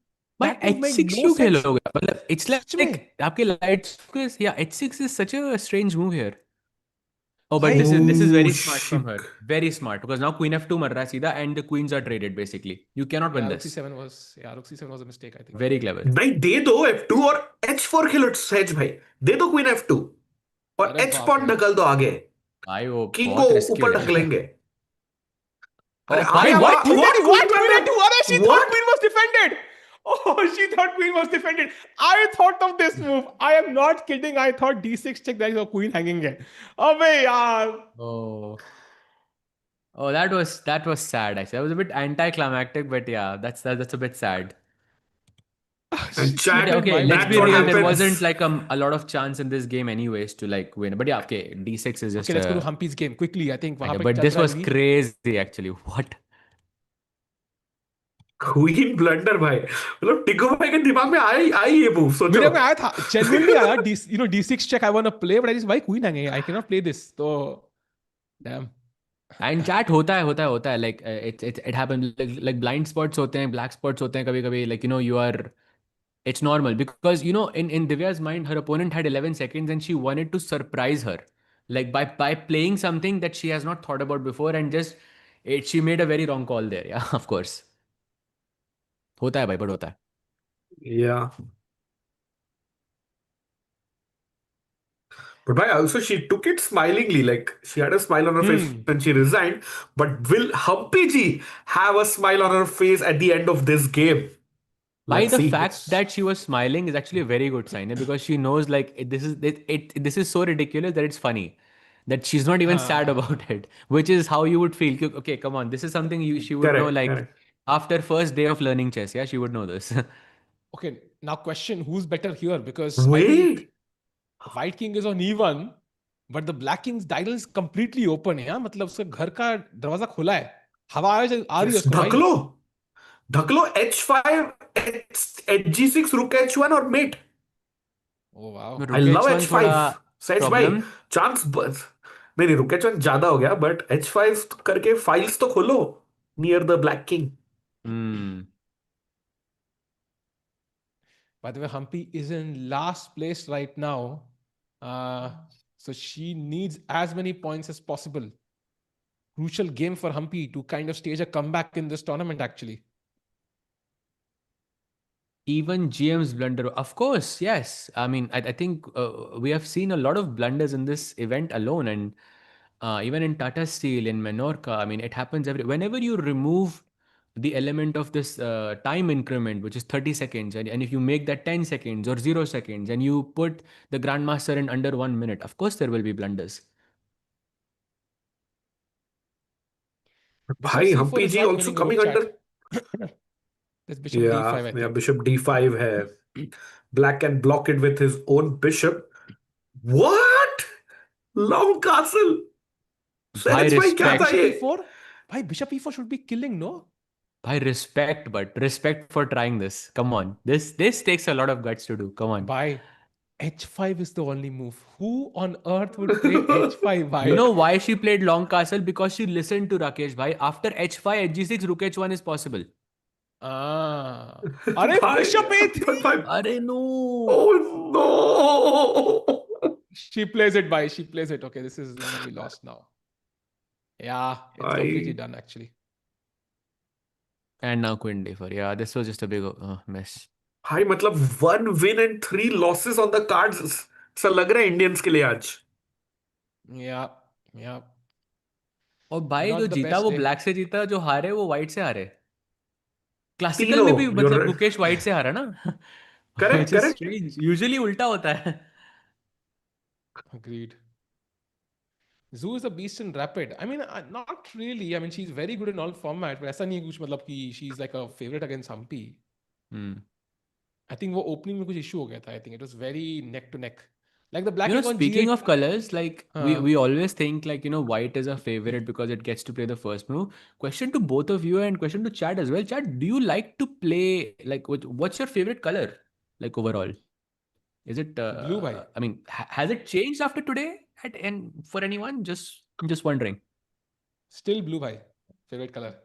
By that move made h6 no क्यों sense. खेलोगे? मतलब it's such like में? आपके lights focus. Yeah, h6 is such a strange move here. Oh, but भाई- this is very Oh, smart from her. shit. Very smart because now Queen F2 मर रहा है सीधा and the queens are traded basically. You cannot win Yeah, Rook this. C7 was a mistake, I think. Very clever. नहीं दे दो f2 और h4 खेलो सहज भाई. दे दो queen f2 और अरे h बाप pawn रे। ढकल दो आगे. भाई वो किंग को बहुत risky हो ऊपर जाएगा. ढकलेंगे. Oh, अरे भाई, आया what? बा- Queen what? A2, what? Queen A2, अरे she What? thought Queen was defended. Oh, she thought Queen was defended. I thought of this move. I am not kidding. I thought D6 check, there is a Queen hanging है. अबे यार. Oh. Oh, that was sad actually. That was a bit anticlimactic, but yeah, that's a bit sad. And chat, But okay, let's that's be what real. There happens. wasn't like a lot of chance in this game anyways to like win. But yeah, okay, D6 is just Okay, let's go to Humpy's game quickly. I think वहाँ okay, पे but चल this रहा है was अभी. crazy actually. What? Queen blunder भाई. मतलब टिको भाई के दिमाग में आई ये मूव. मेरे सोचो. में आया था. Genuinely आया. D6 check. I want to play, but I just why Queen hanging? I cannot play this. So damn. And chat होता है like it happens like blind spots होते हैं, black spots होते हैं कभी-कभी, like you know you are it's normal because you know in Divya's mind her opponent had 11 seconds and she wanted to surprise her like by playing something that she has not thought about before and just she made a very wrong call there. Yeah, of course. होता है भाई, but होता है. Yeah. But why also she took it smilingly, like she had a smile on her face when she resigned. But will Humpy ji have a smile on her face at the end of this game? By Let's the see. fact that she was smiling is actually a very good sign because she knows like this is so ridiculous that it's funny that she's not even sad about it, which is how you would feel. Okay, come on, this is something she would know Correct, like correct. after first day of learning chess. Yeah, she would know this. Okay, now question: who's better here? Because I think Wait. White King is on E1, but the Black King's dial is completely open है. मतलब उसका घर का दरवाजा खुला है. हवा आ रही है उसको भाई. ढकलो h5, hg6, rook h1 और mate. Oh wow. I love Rook H1 h5. थोड़ा सहज भाई, problem. चांस नहीं rook h1 ज्यादा हो गया, but h5 करके फाइल्स तो खोलो near the Black King. By the way, Humpy is in last place right now. So she needs as many points as possible. Crucial game for Humpy to kind of stage a comeback in this tournament, actually. Even GM's blunder, of course, yes. I mean, I think we have seen a lot of blunders in this event alone, and even in Tata Steel, in Menorca. I mean, it happens whenever you remove the element of this time increment, which is 30 seconds, and if you make that 10 seconds or 0 seconds, and you put the Grandmaster in under 1 minute, of course there will be blunders. Bishop भाई c4 Hampi is ji not also winning over coming under. chat. That's bishop d5, I Yeah, think. bishop d5 है. Black can block it with his own bishop. What? Long castle. By सहज भाई क्या था respect, Bishop ये? e4? Why bishop e4 should be killing, no? by respect, but respect for trying this. Come on, this takes a lot of guts to do. Come on. Why? h5 is the only move. Who on earth would play h5 You know white? why she played long castle? Because she listened to Rakesh bhai. After h5, hg6, rook h1 is possible. Ah. Are bishop भाई a3? but भाई, Arey no. oh no. She plays it by. She plays it. Okay, this is gonna be lost now. Yeah, it's completely भाई done actually. And now queen d4. Yeah, this was just a big mess. भाई मतलब 1 win and 3 losses on the cards. ऐसा लग रहा है Indians के लिए आज. Yeah, yeah. और भाई जो Not the जीता best वो day. ब्लैक से जीता, जो हारे वो व्हाइट से हारे. क्लासिकल में भी तीनों मतलब you're गुकेश व्हाइट से हारा ना. correct, Which is correct. strange. Usually उल्टा होता है. Agreed. Zoo is a beast in rapid. I mean, not really. I mean, she's very good in all formats. But ऐसा नहीं है कुछ मतलब कि she's like a favorite against Humpy. I think वो opening में कुछ issue हो गया था. I think it was very neck to neck. Like the black You know, king on speaking g8. of colors, like हाँ. we always think like, you know, white is a favorite because it gets to play the first move. Question to both of you and question to Chad as well. Chad, do you like to play like what's your favorite color like overall? Is it Blue bhai. I mean, has it changed after today and for anyone? Just wondering. Still blue bhai. Favorite color.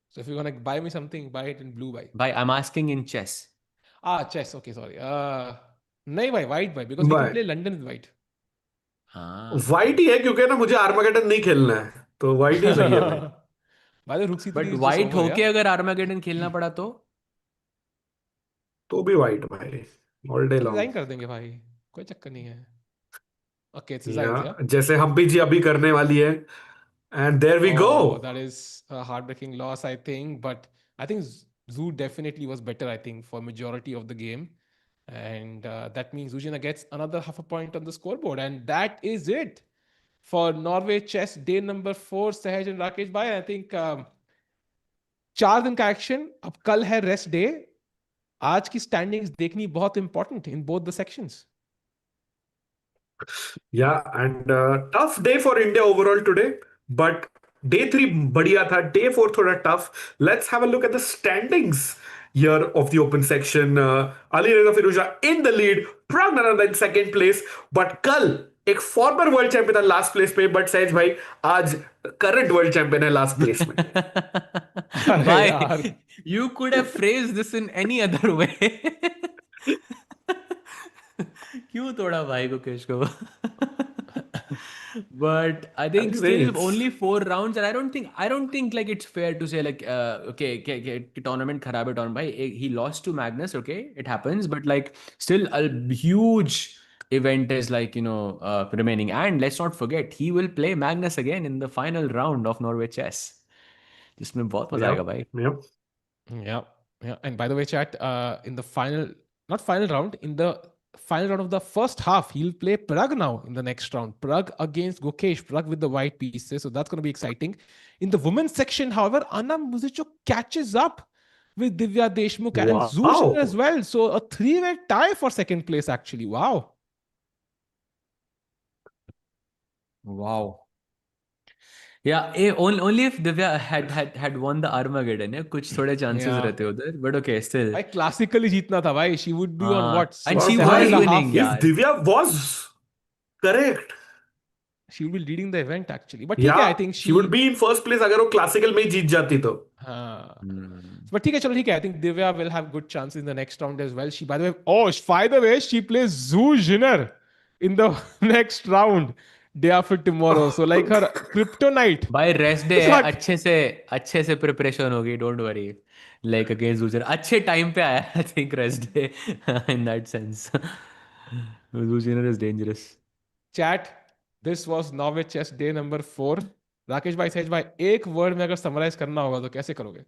So if you're gonna buy me something, buy it in blue bhai. Bhai, I'm asking in chess. Chess. Okay, sorry. नहीं भाई, white bhai, because we can भाई play London with white. White ही है क्योंकि ना मुझे Armageddon नहीं खेलना है तो व्हाइट ही सही है भाई. By the rook c3 But is just white over, होके yeah? अगर आर्मागेडन खेलना पड़ा तो भी व्हाइट भाई ऑल डे लॉन्ग. Resign कर देंगे भाई. कोई चक्कर नहीं है. Okay, it's या resigned, yeah? जैसे हम्पी जी अभी करने वाली है. And there we go. Oh, that is a heartbreaking loss, I think. But I think Zhu definitely was better, I think, for majority of the game. And that means Zhu Jiner gets another half a point on the scoreboard. And that is it for Norway chess day number 4. Sahaj and Rakesh bhai. I think 4 दिन का action. अब कल है rest day. आज की standings देखनी बहुत important in both the sections. Yeah, and tough day for India overall today. But day 3 बढ़िया था. Day 4 थोड़ा tough. Let's have a look at the standings here of the open section. Alireza Firouzja in the lead. Praggnanandhaa in second place. But कल एक farmer world champion था last place पे. But सहज भाई आज करंट वर्ल्ड चैंपियन है last place में. Bhai, you could have phrased this in any other way. क्यों तोड़ा भाई गुकेश को? But I think still It's- only 4 rounds, and I don't think like it's fair to say like okay tournament खराब है tournament भाई. He lost to Magnus, okay, it happens, but like still a huge event is like, you know, remaining, and let's not forget he will play Magnus again in the final round of Norway chess. जिसमें बहुत मजा आएगा भाई. Yep. Yeah. And by the way, chat, in the not final round, in the final round of the first half, he'll play Pragg now in the next round. Pragg against Gukesh, Pragg with the white pieces. So that's going to be exciting. In the women's section, however, Anna Muzychuk catches up with Divya Deshmukh and Wow. Zhu Jiner as well. So a 3-way tie for second place, actually. Wow. Yeah, only if Divya had won the Armageddon, yeah, कुछ थोड़े chances Yeah. रहते उधर, but okay, still. भाई classically जीतना था भाई. She would be on what? And she 7.5 was winning, If yeah. Divya was correct, She would be leading the event actually. But ठीक है, I think she would be in first place अगर वो classical में ही जीत जाती तो. But ठीक है, चलो ठीक है. I think Divya will have good chances in the next round as well. She, by the way, she plays Zhu Jiner in the next round. day after tomorrow. So like her kryptonite. भाई rest day It's है, not. अच्छे से preparation होगी, don't worry. Like against जूजर अच्छे time पे आया, I think rest day in that sense. जूजर is dangerous. Chat, this was Norway chess day number 4. Rakesh भाई, सहज भाई, एक वर्ड में अगर समराइज करना होगा तो कैसे करोगे?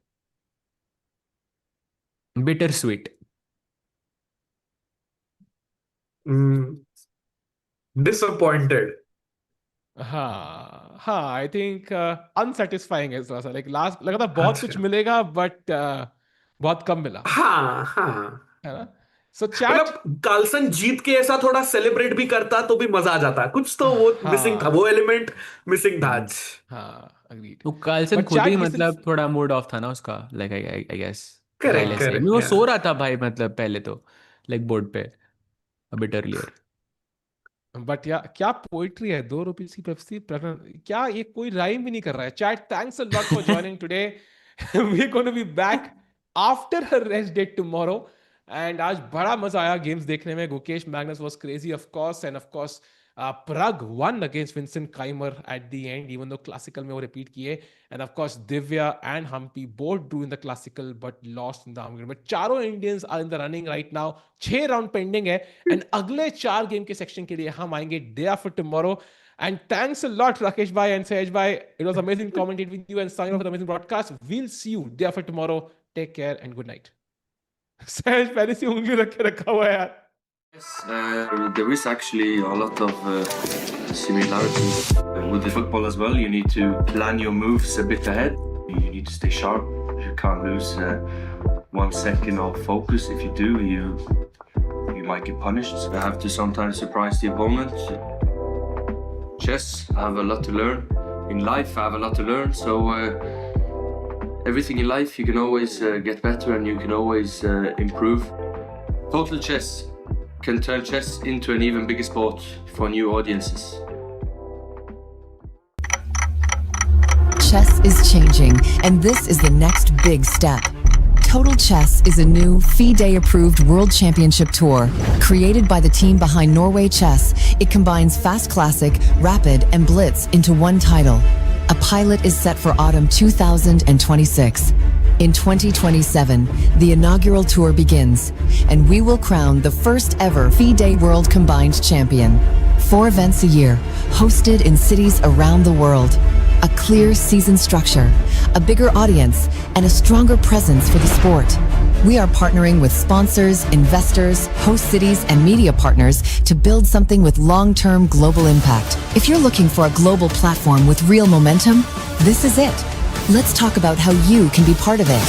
Bitter sweet. Disappointed. हाँ हाँ, आई थिंक अनसेटिस्फाइंग है थोड़ा सा. लाइक लास्ट लगा था बहुत कुछ मिलेगा, बट बहुत कम मिला, हाँ हाँ. है ना? सो चैट. मतलब कार्लसन जीत के ऐसा थोड़ा सेलिब्रेट भी करता तो भी मजा आ जाता. कुछ तो वो मिसिंग था, वो एलिमेंट मिसिंग था आज. हाँ, अग्रीड. वो कार्लसन But खुद ही chat, मतलब थोड़ा मूड ऑफ था ना उसका, लाइक आई गेस. Correct, पहले से correct, वो yeah. सो रहा था भाई, मतलब पहले तो लाइक बोर्ड पे अ बिट अर्लियर. बट या क्या पोइट्री है, 2 रुपीस की पेप्सी. क्या ये कोई राइम भी नहीं कर रहा है. Chat, thanks a lot for joining today. We are gonna be back after her rest day tomorrow. And आज बड़ा मजा आया गेम्स देखने में. Gukesh Magnus was crazy of course, and of course Pragg won against Vincent Keymer at the end, even though classical में वो repeat किए. And of course Divya and Humpy both drew in the classical but lost in the arm game. But चारों Indians are in the running right now. 6 round pending है, and अगले 4 game के section के लिए हम आएंगे day after tomorrow. And thanks a lot Rakesh bhai and Sahaj bhai. It was amazing commentating with you and signing off for the amazing broadcast. We'll see you day after tomorrow. Take care and good night. Sahaj पहले से उंगली रख के रखा हुआ है यार. Yes, there is actually a lot of similarities with the football as well. You need to plan your moves a bit ahead. You need to stay sharp. You can't lose 1 second of focus. If you do, you might get punished. You have to sometimes surprise the opponent. Chess, I have a lot to learn. In life, I have a lot to learn. So everything in life, you can always get better and you can always improve. Total chess can turn chess into an even bigger sport for new audiences. Chess is changing, and this is the next big step. Total Chess is a new FIDE-approved World Championship Tour. Created by the team behind Norway Chess, it combines Fast Classic, Rapid, and Blitz into one title. A pilot is set for autumn 2026. In 2027, the inaugural tour begins, and we will crown the first ever FIDE World Combined Champion. 4 events a year, hosted in cities around the world. A clear season structure, a bigger audience, and a stronger presence for the sport. We are partnering with sponsors, investors, host cities, and media partners to build something with long-term global impact. If you're looking for a global platform with real momentum, this is it. Let's talk about how you can be part of it.